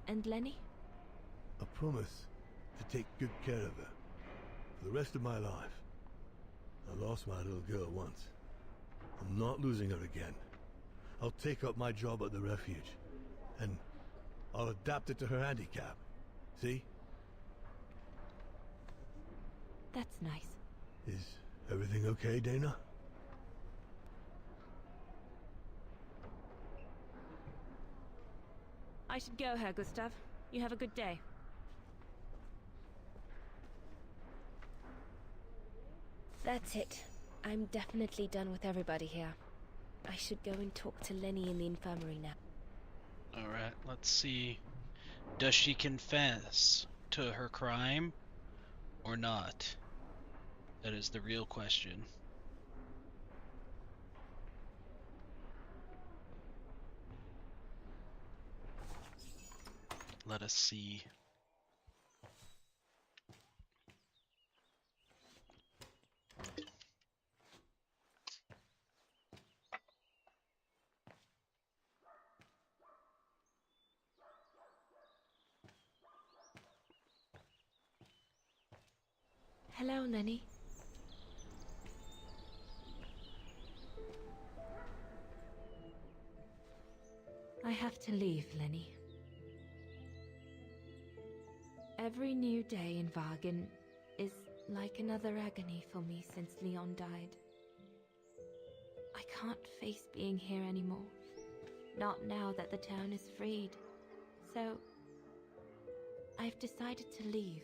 And Lenny? I promise to take good care of her. For the rest of my life. I lost my little girl once. I'm not losing her again. I'll take up my job at the refuge. And I'll adapt it to her handicap. See? That's nice. Is everything okay, Dana? I should go, Herr Gustav. You have a good day. That's it. I'm definitely done with everybody here. I should go and talk to Lenny in the infirmary now. Alright, let's see. Does she confess to her crime or not? That is the real question. Let us see. Hello, Lenny. I have to leave, Lenny. Every new day in Wagen is like another agony for me since Leon died. I can't face being here anymore. Not now that the town is freed. So, I've decided to leave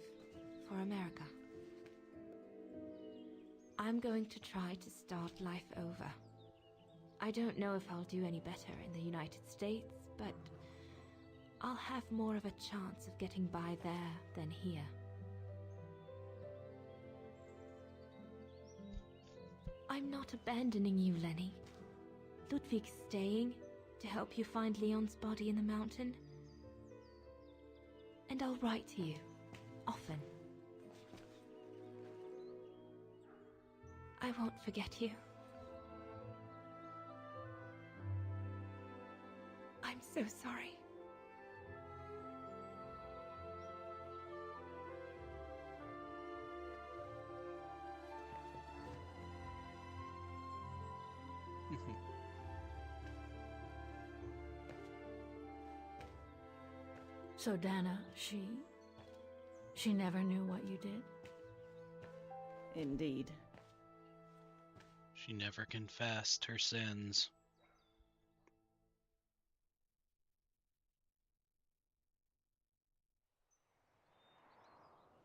for America. I'm going to try to start life over. I don't know if I'll do any better in the United States, but I'll have more of a chance of getting by there than here. I'm not abandoning you, Lenny. Ludwig's staying to help you find Leon's body in the mountain. And I'll write to you, often. I won't forget you. I'm so sorry. So Dana, she never knew what you did? Indeed. She never confessed her sins.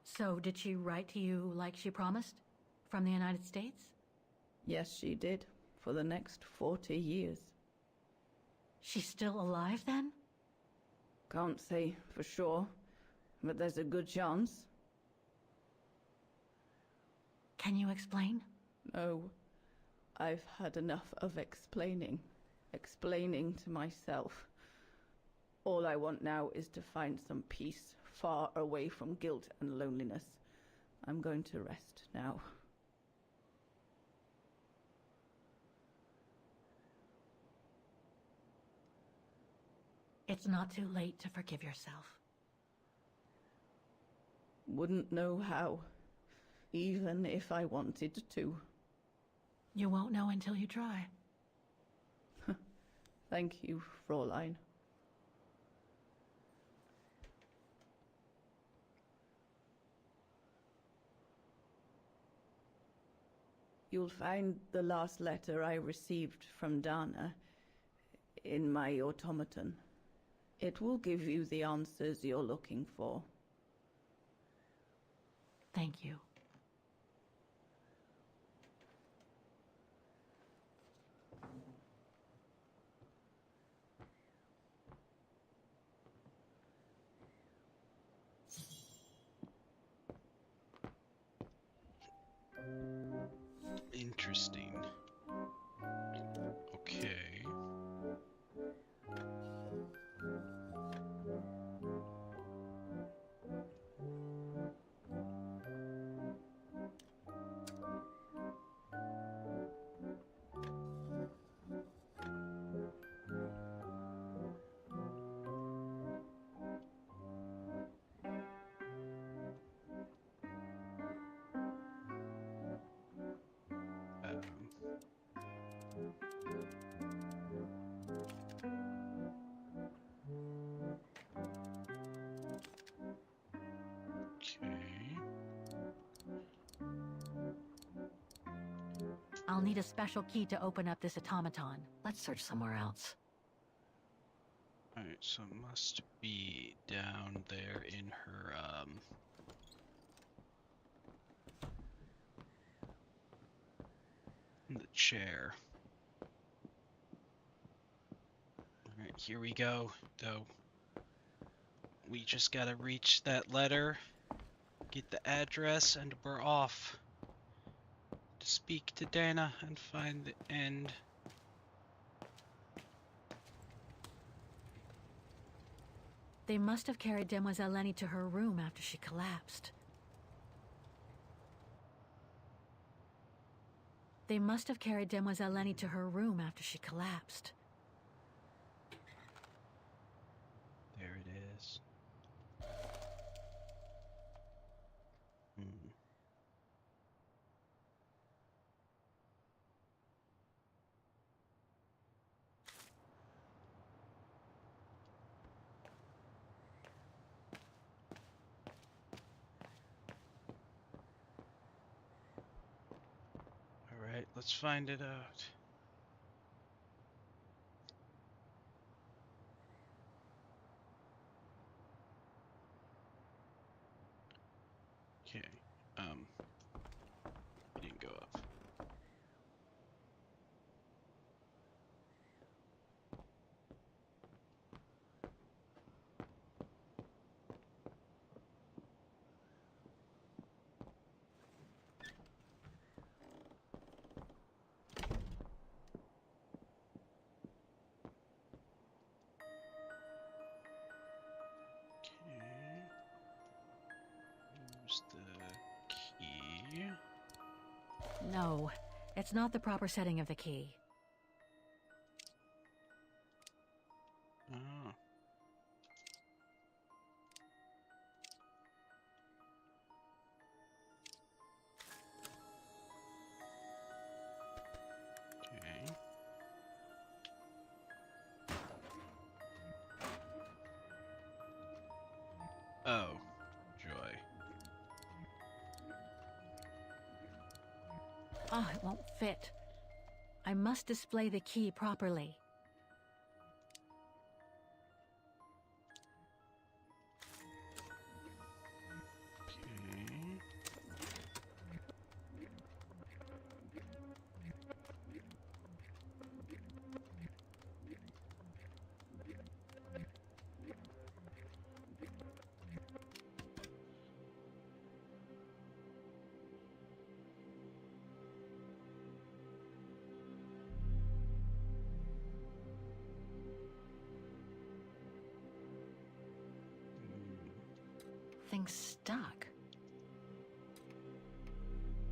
So did she write to you like she promised? From the United States? Yes, she did. For the next 40 years. She's still alive then? Can't say for sure, but there's a good chance. Can you explain? No. I've had enough of explaining. Explaining to myself. All I want now is to find some peace, far away from guilt and loneliness. I'm going to rest now. It's not too late to forgive yourself. Wouldn't know how, even if I wanted to. You won't know until you try. Thank you, Fräulein. You'll find the last letter I received from Dana in my automaton. It will give you the answers you're looking for. Thank you. Interesting. Okay. I'll need a special key to open up this automaton. Let's search somewhere else. Alright, so it must be down there in her, in the chair. Alright, here we go, though. We just gotta reach that letter, get the address, and we're off. To speak to Dana and find the end. They must have carried Demoiselle Lenny to her room after she collapsed. They must have carried Demoiselle Lenny to her room after she collapsed. There it is. Alright, let's find it out. Okay, didn't go up. Use the key. No, it's not the proper setting of the key. Oh. Okay. Oh, joy. Oh, it won't fit. I must display the key properly. Thing's stuck.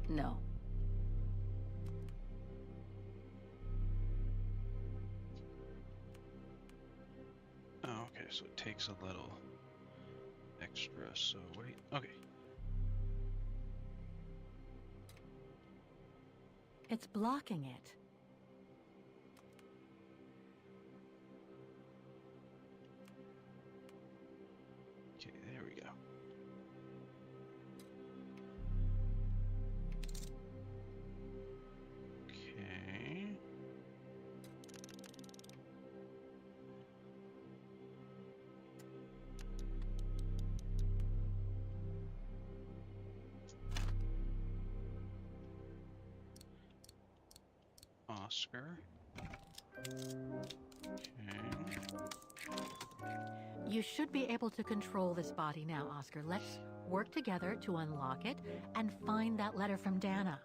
No. Oh, okay, so it takes a little extra, so wait, okay. It's blocking it. Okay, there we go. Okay. Oscar. Okay. You should be able to control this body now, Oscar. Let's work together to unlock it and find that letter from Dana.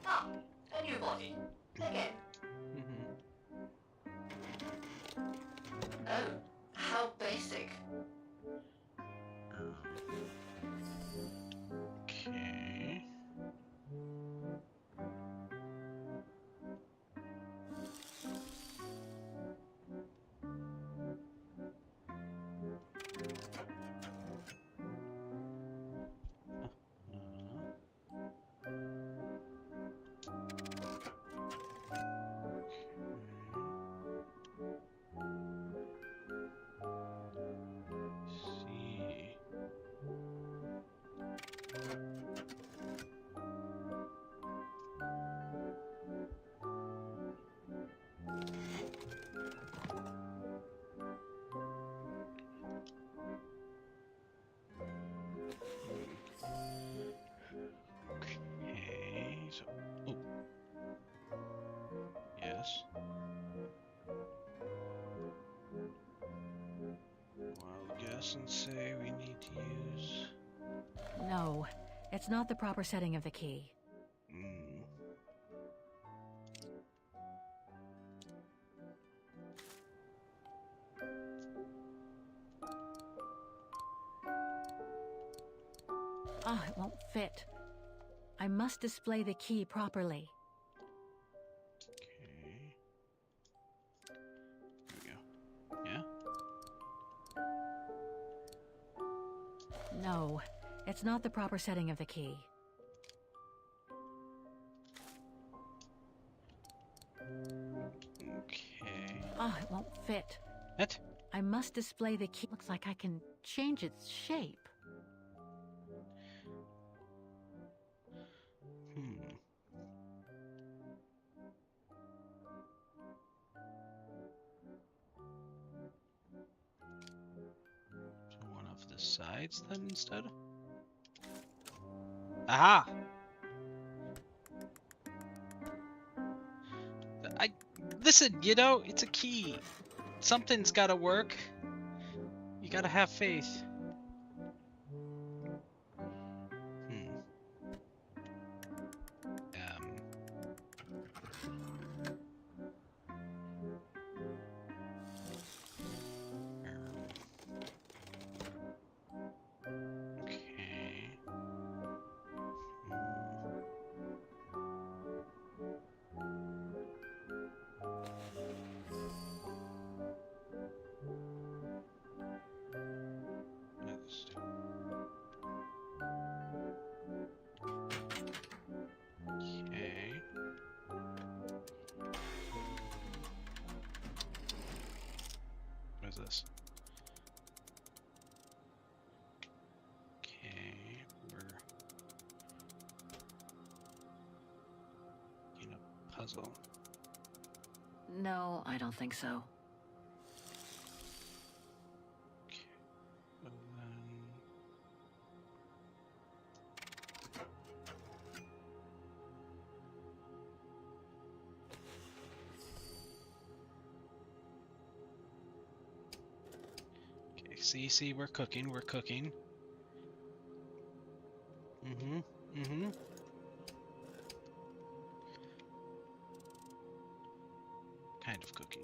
Ah, a new body. Again. Oh, how basic. Okay. See. Okay, so, oh. Yes. Wild guess and say we need to use... No, it's not the proper setting of the key. Ah, it won't fit. I must display the key properly. Okay. There we go. Yeah? No, it's not the proper setting of the key. Okay. Ah, it won't fit. What? I must display the key. Looks like I can change its shape. So one of the sides then instead? Aha! Listen, you know, it's a key. Something's gotta work. You gotta have faith. puzzle. No, I don't think so. And then... Okay, see, we're cooking. Mm-hmm. Kind of cooking.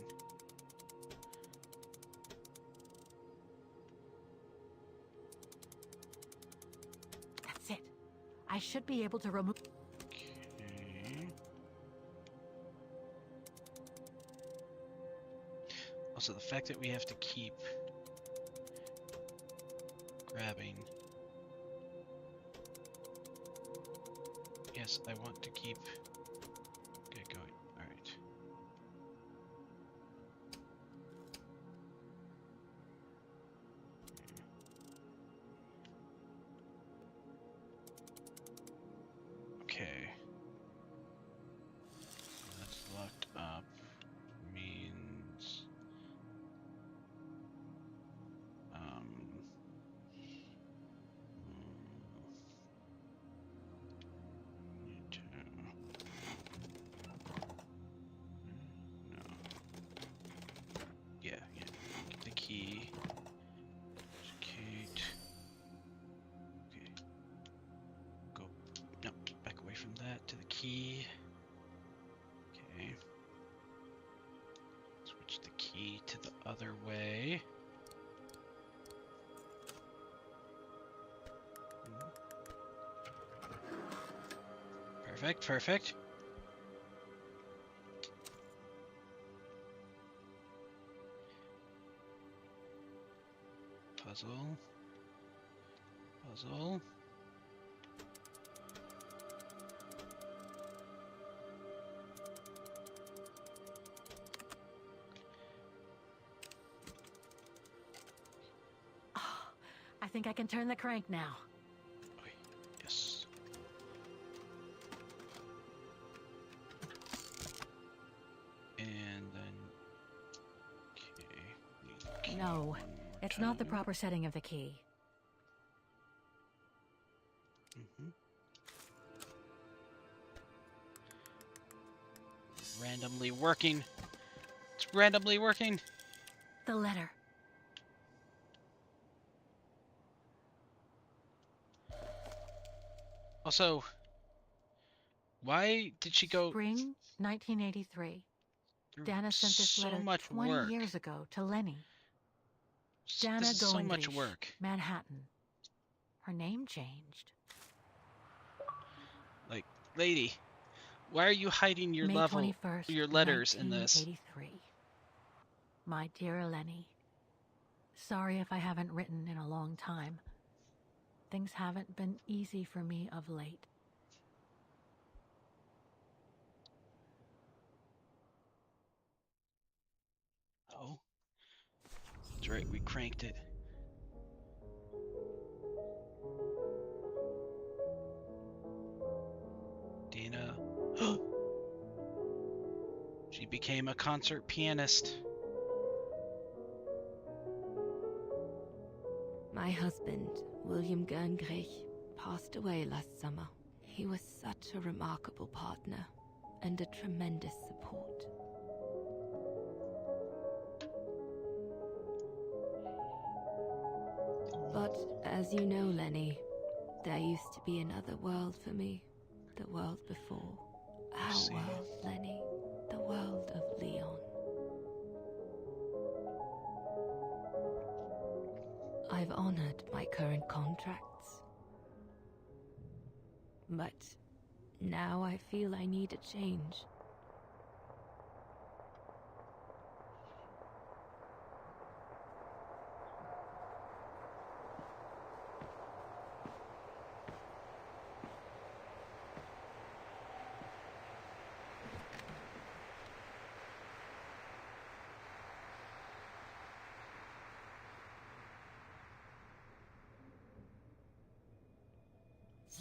That's it. I should be able to remove... Okay. Also, the fact that we have to keep grabbing. Yes, I want to keep get going. All right. Okay. That's locked up. Means need to no. Yeah. Get the key. Kate. Okay. Go. No, back away from that to the key. Okay. Switch the key to the other way. Perfect. Puzzle. Oh, I think I can turn the crank now. Okay. Yes. And then... Okay. No, it's not the proper setting of the key. Randomly working. It's randomly working. The letter. Also, why did she go? Spring 1983. Dana sent this so letter much 20 work. years ago to Lenny. Dana This is so much Goingleash, work. Manhattan. Her name changed. Like, lady, why are you hiding your May level, 21st, your letters in this? 1983. My dear Lenny, sorry if I haven't written in a long time. Things haven't been easy for me of late. Oh, that's right. We cranked it. Dana. She became a concert pianist. My husband, William Gerngrich, passed away last summer. He was such a remarkable partner and a tremendous support. But as you know, Lenny, there used to be another world for me. The world before. Our world, Lenny. The world of Leon. I've honored my current contracts. But now I feel I need a change.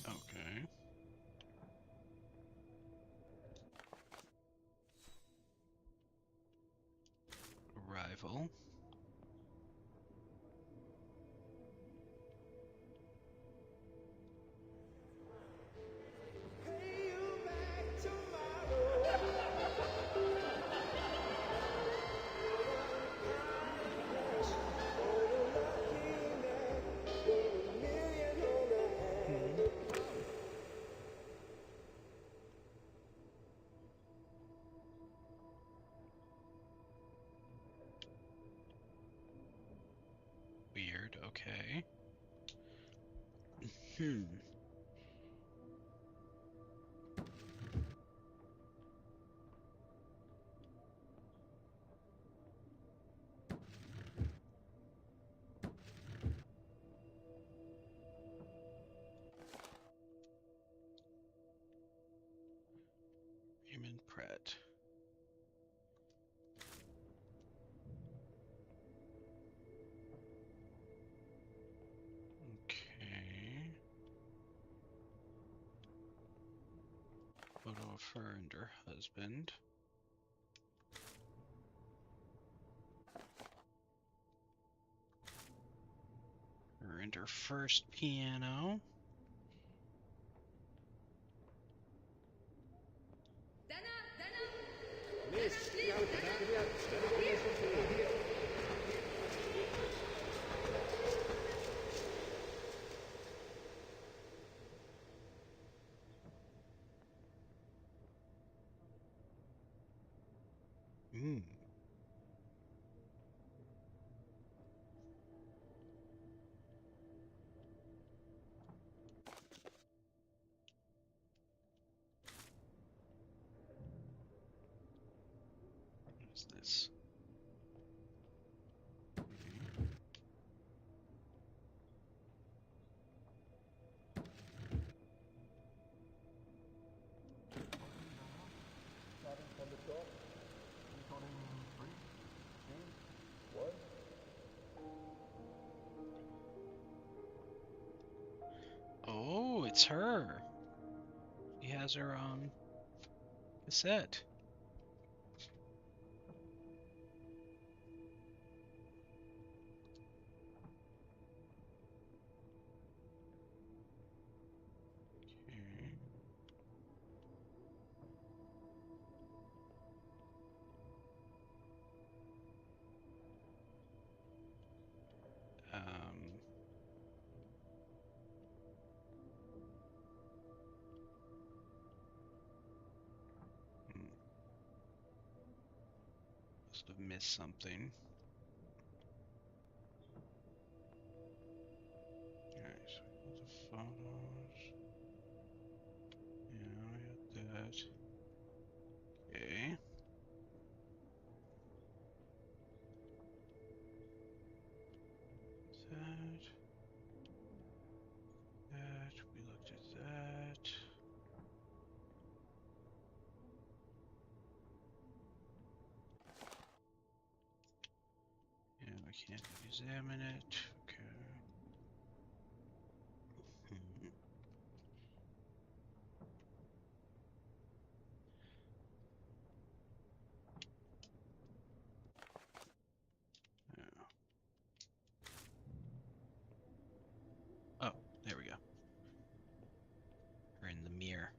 Okay. Okay. Raymond Pratt. Okay. Photo of her and her husband. Her and her first piano. Mm. What's this? Oh, it's her. She has her cassette. Okay. Must have missed something. Alright, so the photos. Yeah, I got that. Okay. That. That. We looked at that. Yeah, we can't examine it. Okay. Yeah. Oh, there we go. We're in the mirror.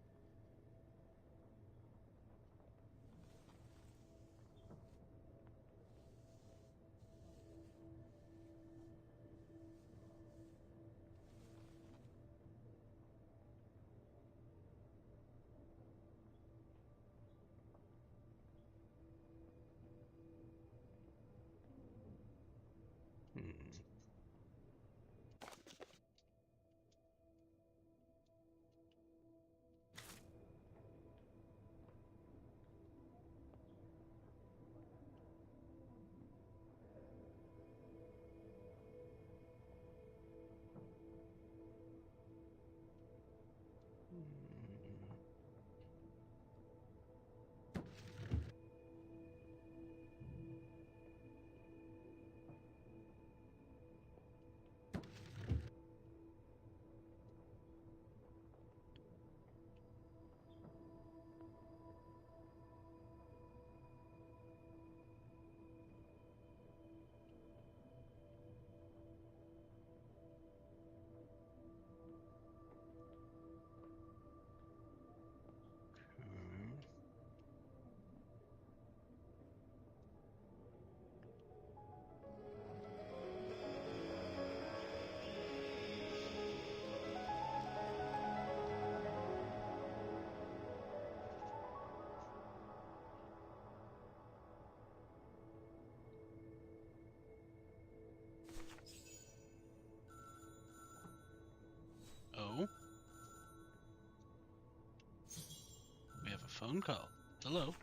phone call. Hello.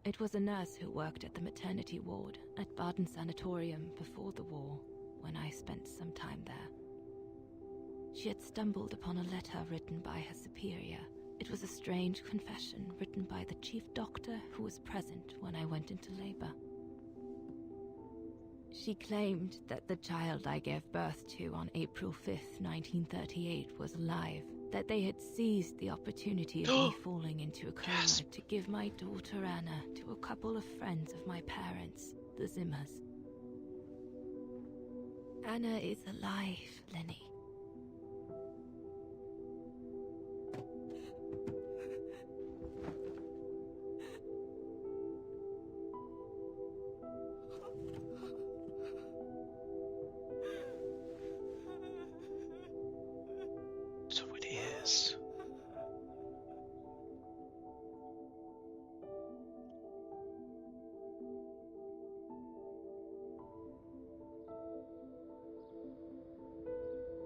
It was a nurse who worked at the maternity ward at Baden Sanatorium before the war, when I spent some time there. She had stumbled upon a letter written by her superior. It was a strange confession written by the chief doctor who was present when I went into labor. She claimed that the child I gave birth to on April 5th, 1938 was alive, that they had seized the opportunity of me falling into a coma to give my daughter Anna to a couple of friends of my parents, the Zimmers. Anna is alive, Lenny. So it is.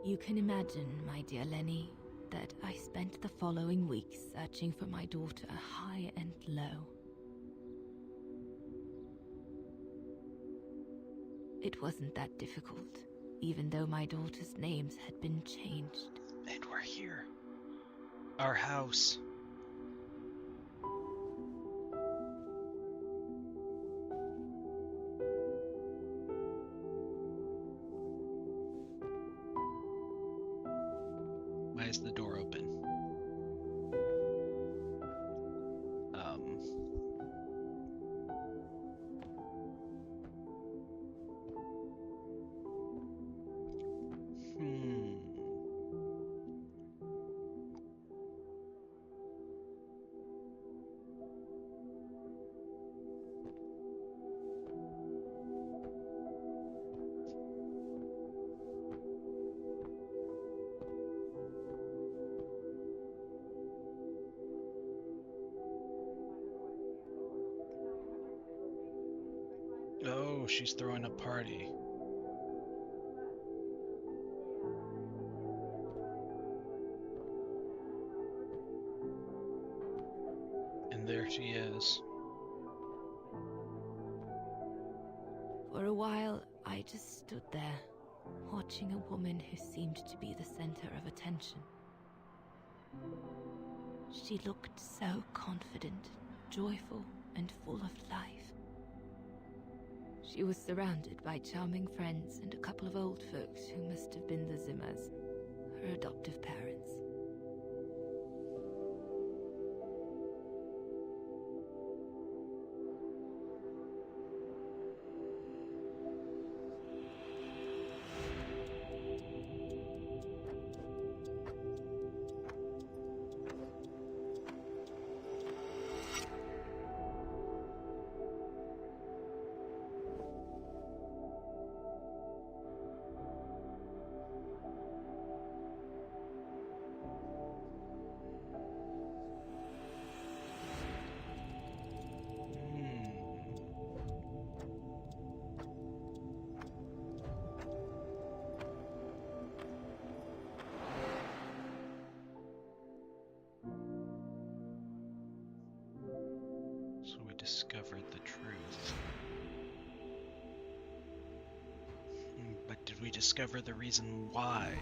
You can imagine, my dear Lenny, that I spent the following weeks searching for my daughter high and low. It wasn't that difficult, even though my daughter's names had been changed. And we're here. Our house. Why is the door open? Oh, she's throwing a party. And there she is. For a while, I just stood there, watching a woman who seemed to be the center of attention. She looked so confident, joyful, and full of life. She was surrounded by charming friends and a couple of old folks who must have been the Zimmers, her adoptive parents. So we discovered the truth. But did we discover the reason why?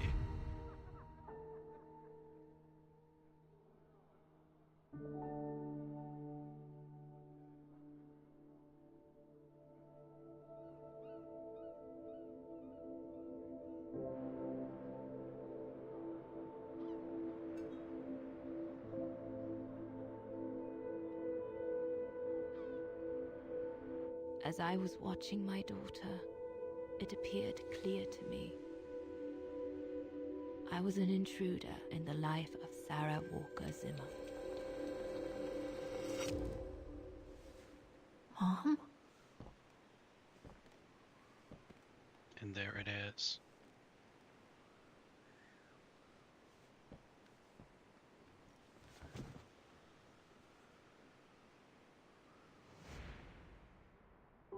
As I was watching my daughter, it appeared clear to me. I was an intruder in the life of Sarah Walker Zimmer. Mom? And there it is.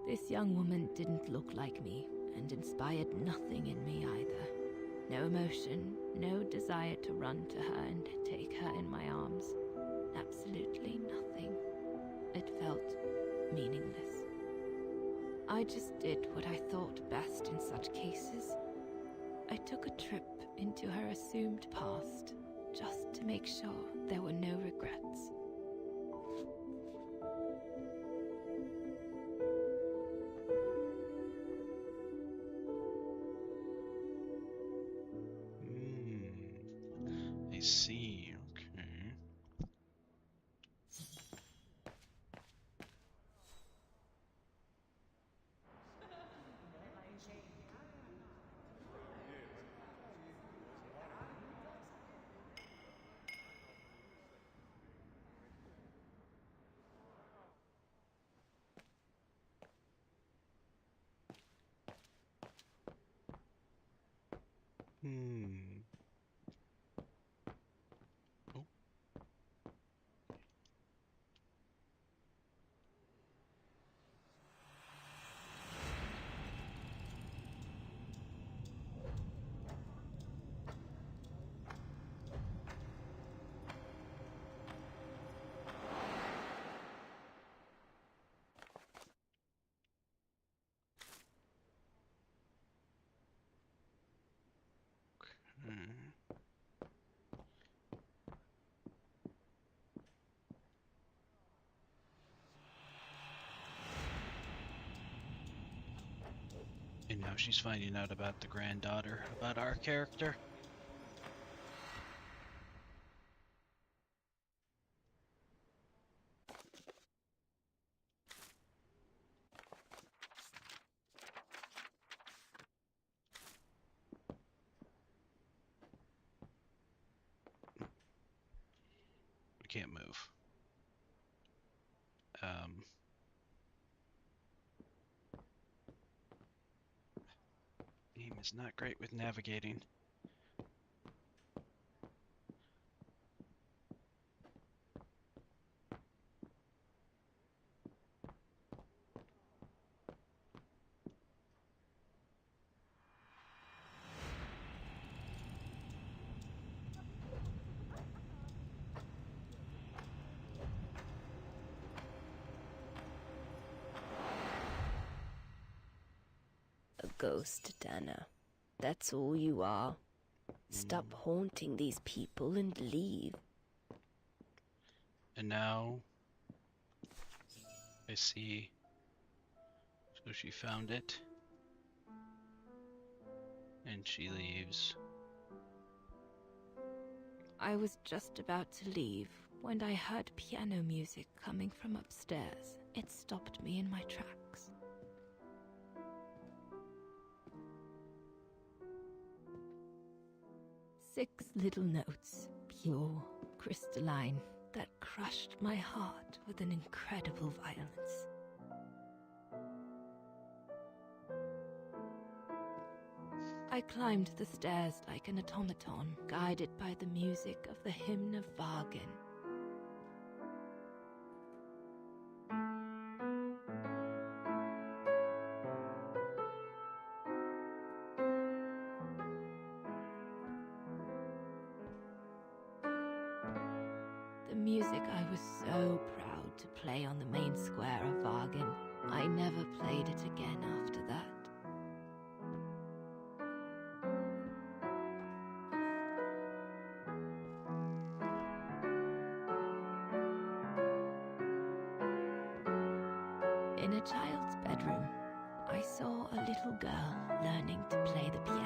This young woman didn't look like me, and inspired nothing in me either. No emotion, no desire to run to her and take her in my arms. Absolutely nothing. It felt meaningless. I just did what I thought best in such cases. I took a trip into her assumed past, just to make sure there were no regrets. I see. Okay. Oh. And now she's finding out about the granddaughter, about our character. We can't move. Game is not great with navigating. A ghost, Dana. That's all you are. Stop haunting these people and leave. And now I see. So she found it. And she leaves. I was just about to leave when I heard piano music coming from upstairs. It stopped me in my tracks. Six little notes, pure, crystalline, that crushed my heart with an incredible violence. I climbed the stairs like an automaton, guided by the music of the hymn of Vargan. The music I was so proud to play on the main square of Vargan. I never played it again after that. In a child's bedroom, I saw a little girl learning to play the piano.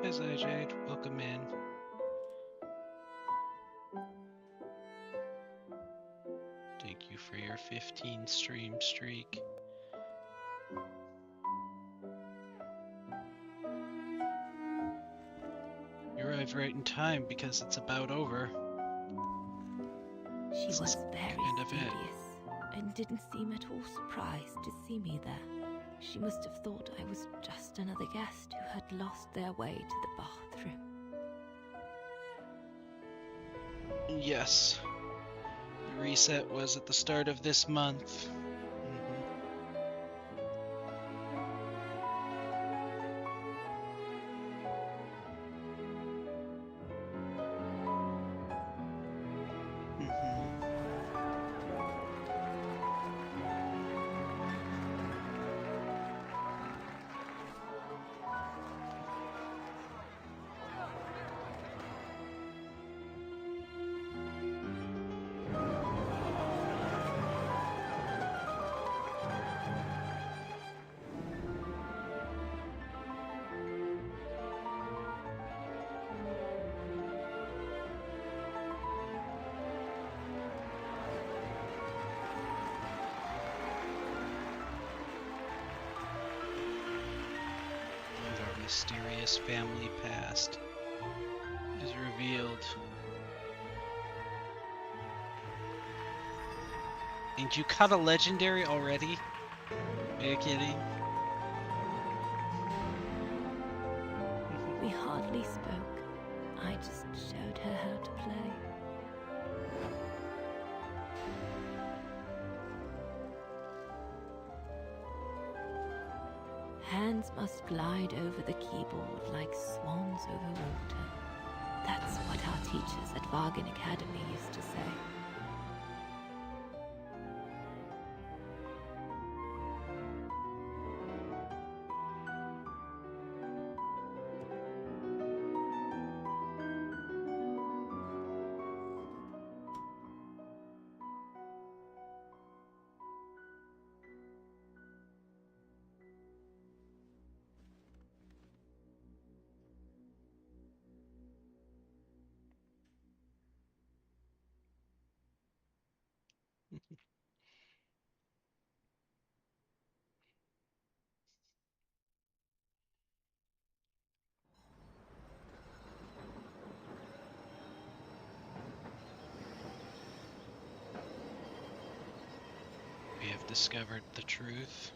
Hi, Jade. Welcome in. Thank you for your 15 stream streak. You arrived right in time because it's about over. She was very serious and didn't seem at all surprised to see me there. She must have thought I was just another guest who had lost their way to the bathroom. Yes. There reset was at the start of this month. Mysterious family past is revealed. And you caught a legendary already? Are you kidding? We hardly spoke. I just showed her how to play. Hands must glide over the keyboard like swans over water. That's what our teachers at Vargan Academy used to say. We have discovered the truth.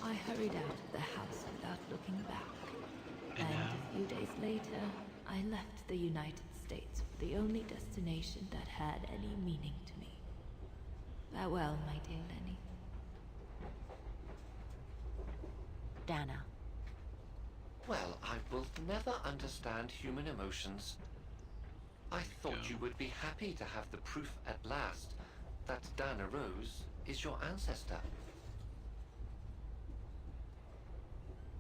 I hurried out of the house without looking back. And a few days later, I left the United States for the only destination that had any meaning to me. Farewell, my dear Lenny. Dana. Well, I will never understand human emotions. I thought you would be happy to have the proof at last that Dana Rose is your ancestor.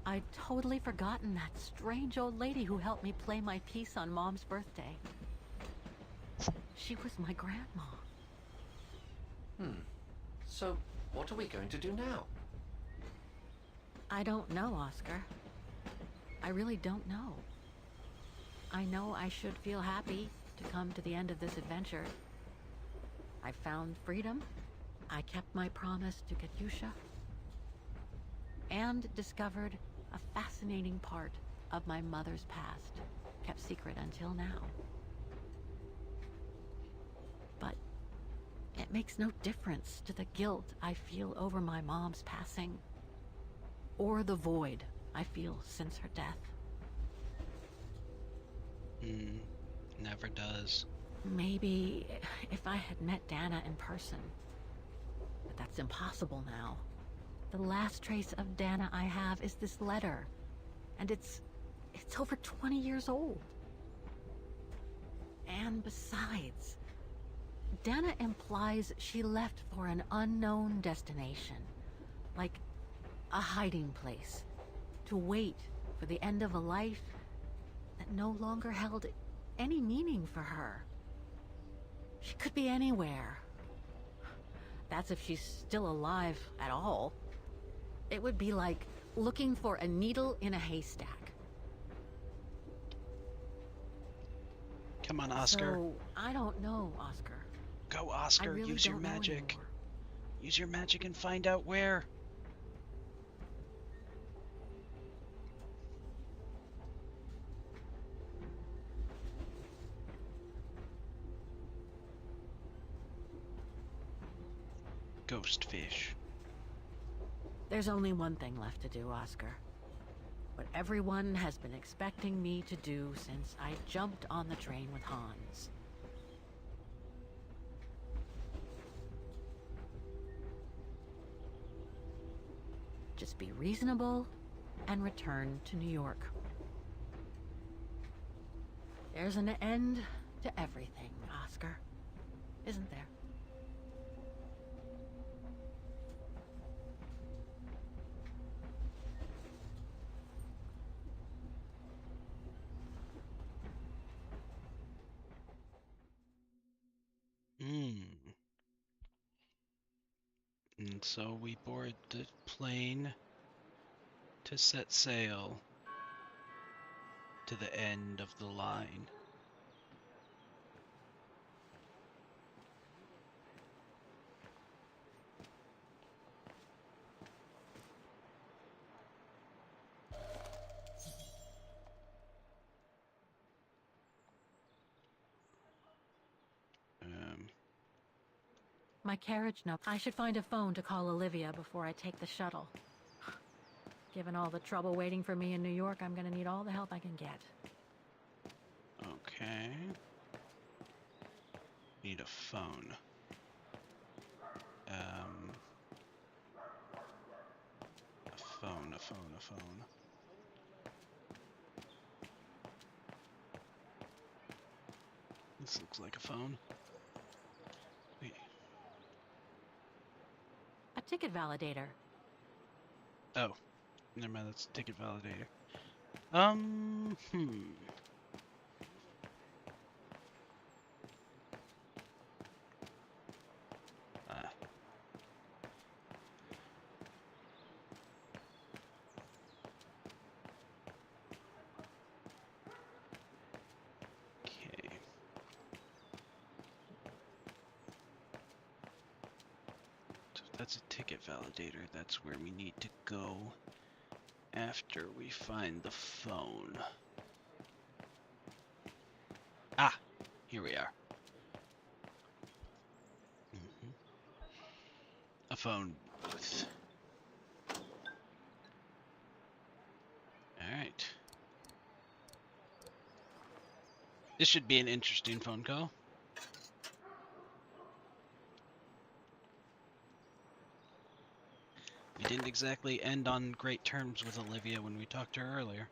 I'd totally forgotten that strange old lady who helped me play my piece on Mom's birthday. She was my grandma. So, what are we going to do now? I don't know, Oscar. I really don't know. I know I should feel happy to come to the end of this adventure. I found freedom. I kept my promise to Katyusha. And discovered a fascinating part of my mother's past, kept secret until now. But it makes no difference to the guilt I feel over my mom's passing, or the void I feel since her death. Never does. Maybe if I had met Dana in person, but that's impossible now. The last trace of Dana I have is this letter, and it's over 20 years old. And besides, Dana implies she left for an unknown destination, like a hiding place, to wait for the end of a life that no longer held any meaning for her. She could be anywhere. That's if she's still alive at all. It would be like looking for a needle in a haystack. Come on, Oscar. So, I don't know, Oscar. Go, Oscar. Really Use your magic. Use your magic and find out where. Ghost fish. There's only one thing left to do, Oscar. What everyone has been expecting me to do since I jumped on the train with Hans. be reasonable, and return to New York. There's an end to everything, Oscar. Isn't there? And so we board the plane to set sail to the end of the line. My carriage note. I should find a phone to call Olivia before I take the shuttle. Given all the trouble waiting for me in New York, I'm gonna need all the help I can get. Okay. Need a phone. A phone. This looks like a phone. Wait. A ticket validator. Oh. Never mind, that's a ticket validator. That's a ticket validator. That's where we need to go after we find the phone. Ah, here we are. A phone booth. Alright. This should be an interesting phone call. We didn't exactly end on great terms with Olivia when we talked to her earlier.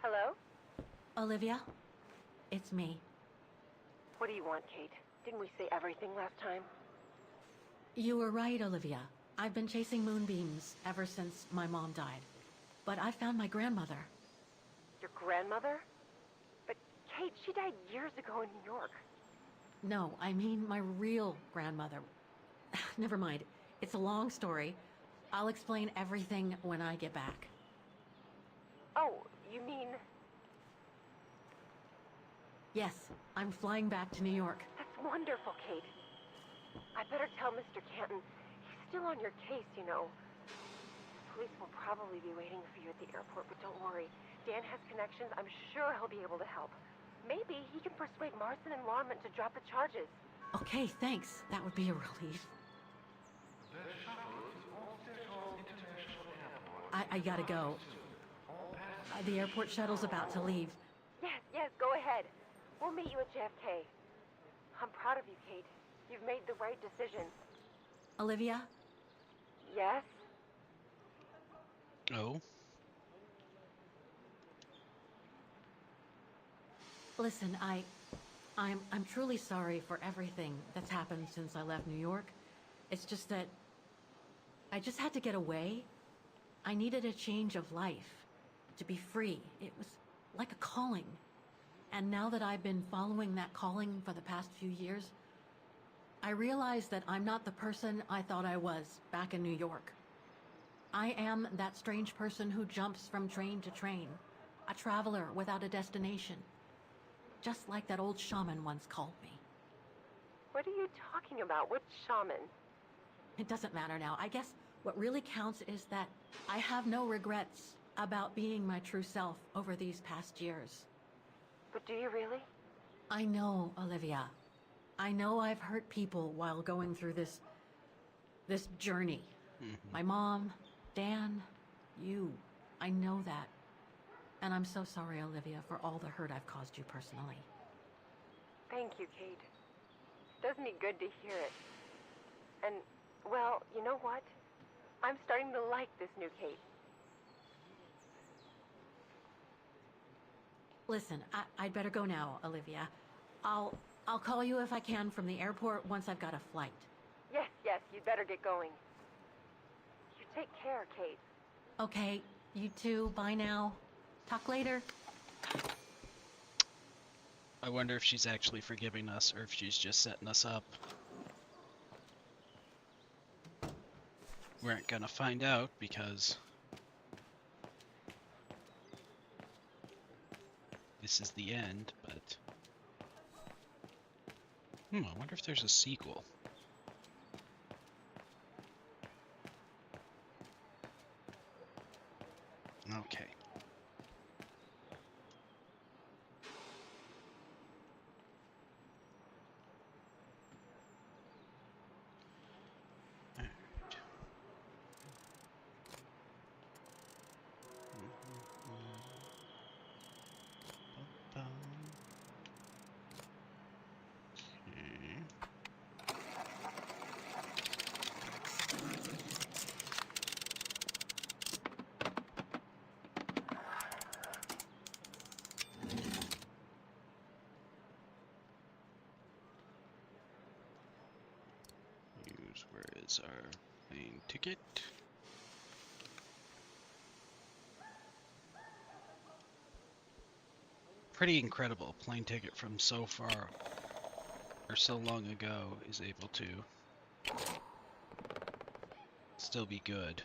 Hello? Olivia? It's me. What do you want, Kate? Didn't we say everything last time? You were right, Olivia. I've been chasing moonbeams ever since my mom died. But I found my grandmother. Your grandmother? But, Kate, she died years ago in New York. No, I mean my real grandmother. Never mind. It's a long story. I'll explain everything when I get back. Oh, you mean... Yes, I'm flying back to New York. That's wonderful, Kate. I better tell Mr. Canton. He's still on your case, you know. Police will probably be waiting for you at the airport, but don't worry. Dan has connections. I'm sure he'll be able to help. Maybe he can persuade Marston and Lorman to drop the charges. Okay, thanks. That would be a relief. I gotta go. The airport shuttle's about to leave. Yes, go ahead. We'll meet you at JFK. I'm proud of you, Kate. You've made the right decision. Olivia? Yes? Oh? Listen, I'm truly sorry for everything that's happened since I left New York. It's just that I just had to get away. I needed a change of life, to be free. It was like a calling. And now that I've been following that calling for the past few years, I realize that I'm not the person I thought I was back in New York. I am that strange person who jumps from train to train, a traveler without a destination. Just like that old shaman once called me. What are you talking about? Which shaman? It doesn't matter now. I guess what really counts is that I have no regrets about being my true self over these past years. But do you really? I know, Olivia. I know I've hurt people while going through this This journey. My mom, Dan, you. I know that. And I'm so sorry, Olivia, for all the hurt I've caused you personally. Thank you, Kate. It does me good to hear it. And, well, you know what? I'm starting to like this new Kate. Listen, I'd better go now, Olivia. I'll call you if I can from the airport once I've got a flight. Yes, you'd better get going. You take care, Kate. Okay, you too. Bye now. Talk later. I wonder if she's actually forgiving us or if she's just setting us up. We aren't gonna find out because this is the end, but I wonder if there's a sequel. Okay. Where is our plane ticket? Pretty incredible. Plane ticket from so far or so long ago is able to still be good.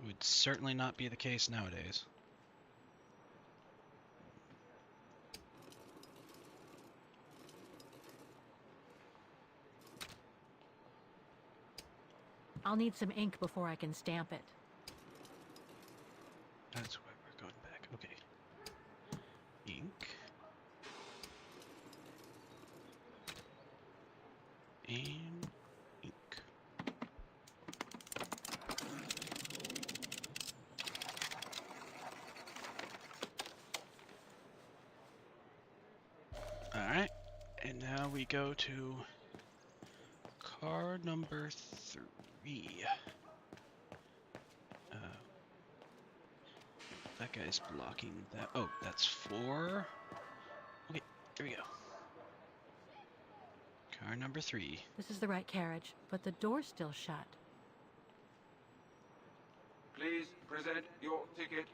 Would certainly not be the case nowadays. I'll need some ink before I can stamp it. That's why we're going back. Okay. Ink. And ink. Alright. And now we go to car number 3. That guy's blocking that. Oh, that's 4. Okay, here we go. Car number 3. This is the right carriage, but the door's still shut. Please present your ticket.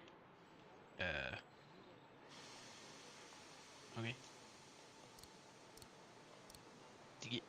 Okay. Ticket.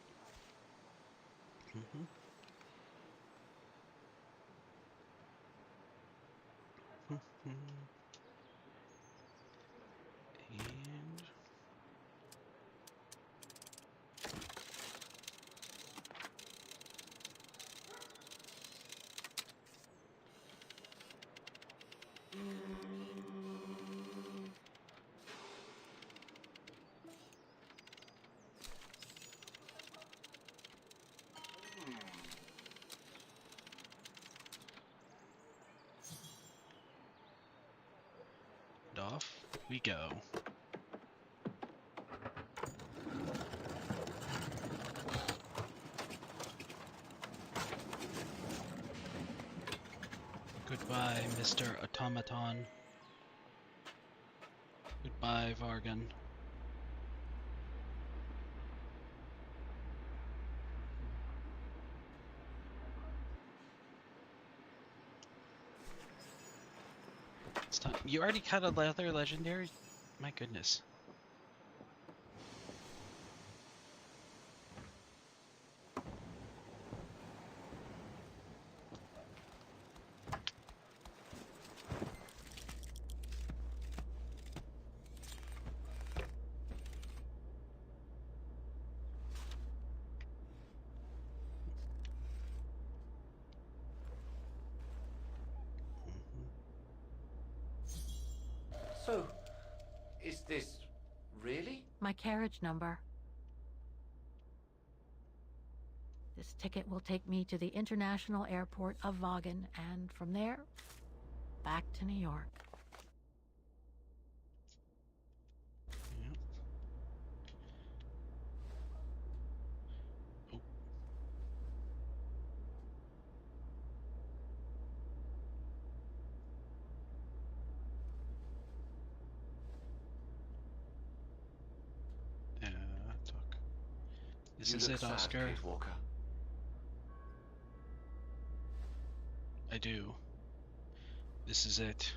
And off we go. Goodbye, Mr. Automaton. Goodbye, Vargan. It's time. You already caught a leather legendary? My goodness. So, is this really? My carriage number. This ticket will take me to the international airport of Vaughan, and from there, back to New York. Yep. Oh. Talk. This You is look it, sad, Oscar. Kate Walker. I do. This is it.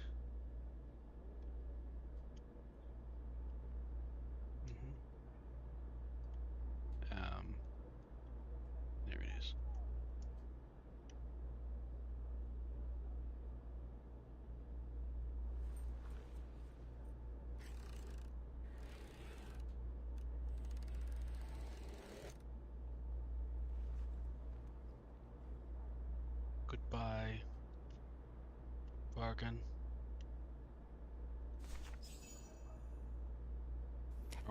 There it is. Goodbye, Bargain.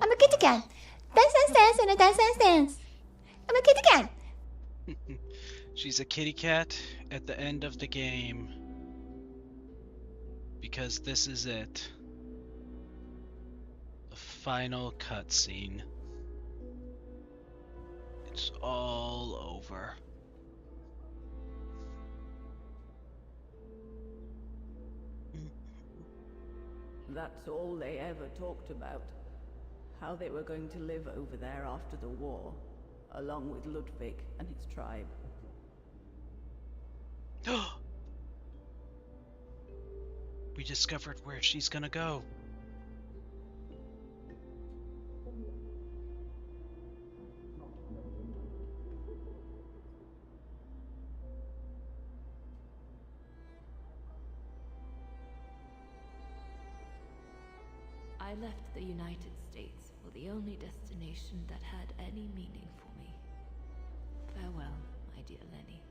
I'm a kitty cat. Dance, dance, dance, and a dance, dance, dance. I'm a kitty cat. She's a kitty cat at the end of the game. Because this is it. The final cutscene. It's all over. That's all they ever talked about. How they were going to live over there after the war, along with Ludwig and his tribe. We discovered where she's gonna go. I left the United States for the only destination that had any meaning for me. Farewell, my dear Lenny.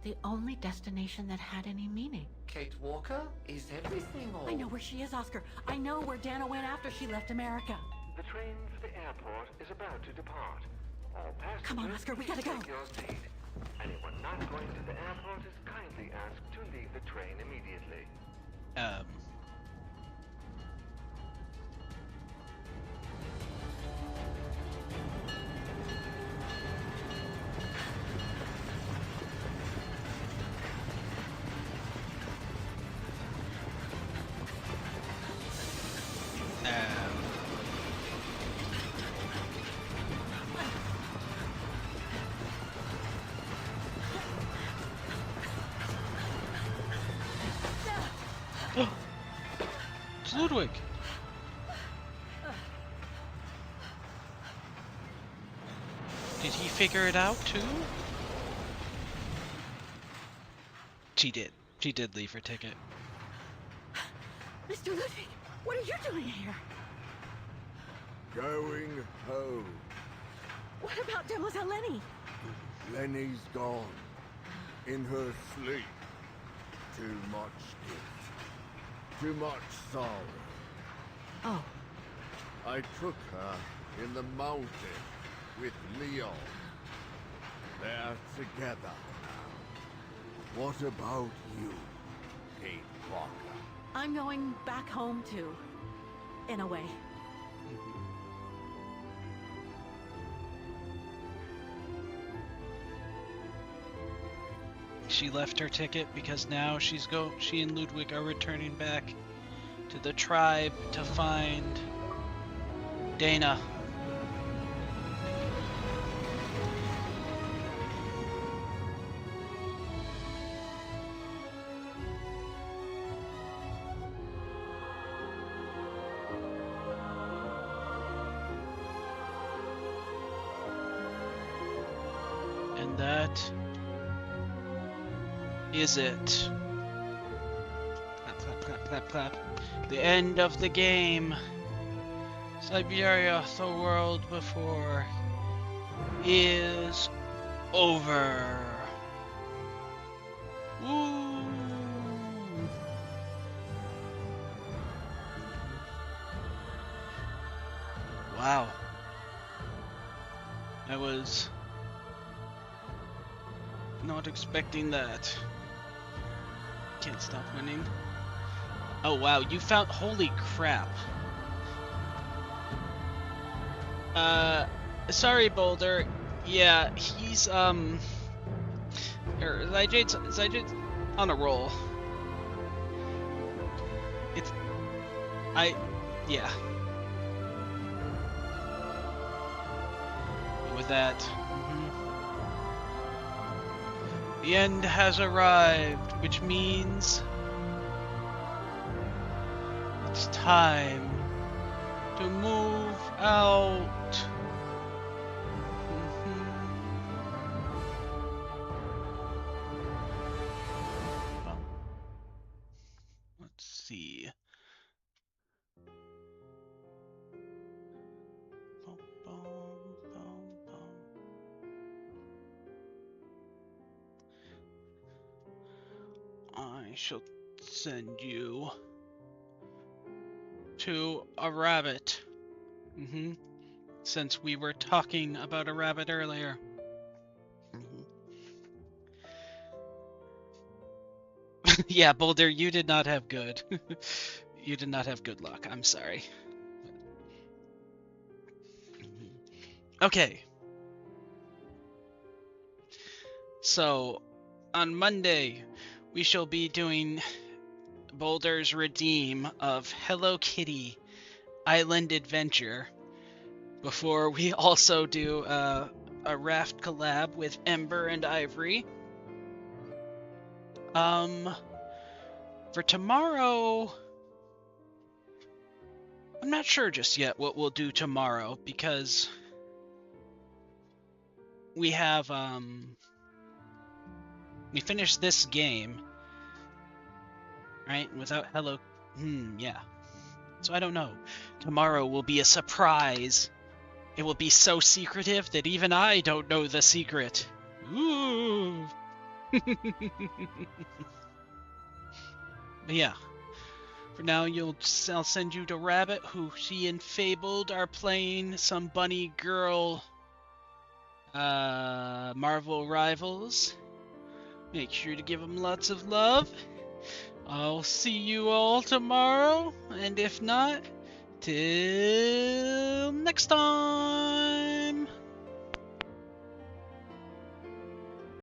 The only destination that had any meaning. Kate Walker? Is everything all... I know where she is, Oscar. I know where Dana went after she left America. The train for the airport is about to depart. All passengers, Come on, Oscar, we gotta please go. take your seat. Anyone not going to the airport is kindly asked to leave the train immediately. It's Ludwig. Did he figure it out too? She did. She did leave her ticket. Mr. Ludwig, what are you doing here? Going home. What about Demoiselle Lenny? Lenny's gone. In her sleep. Too much guilt. Too much sorrow. Oh. I took her in the mountain with Leon. They're together now. What about you, Kate Walker? I'm going back home too. In a way. She left her ticket because now she and Ludwig are returning back to the tribe to find Dana. And that is it. Clap, clap, clap, clap, clap. The end of the game. Syberia, the world before, is over. Woo! Wow. Not expecting that. Can't stop winning. Oh wow, you found... Holy crap. Sorry Boulder. Yeah, he's, Zyjade's on a roll. Yeah. With that, the end has arrived, which means it's time to move out. Well, let's see. I shall send you to a rabbit. Since we were talking about a rabbit earlier. Yeah, Boulder, you did not have good. You did not have good luck. I'm sorry. Okay. So, on Monday, we shall be doing Boulder's Redeem of Hello Kitty Island Adventure before we also do a raft collab with Ember and Ivory. For tomorrow, I'm not sure just yet what we'll do tomorrow because we have, we finished this game, right? Without Hello, yeah. So I don't know. Tomorrow will be a surprise. It will be so secretive that even I don't know the secret. Ooh. But yeah. For now, I'll send you to Rabbit, who she and Fabled are playing some bunny girl Marvel Rivals. Make sure to give them lots of love. I'll see you all tomorrow, and if not, till next time!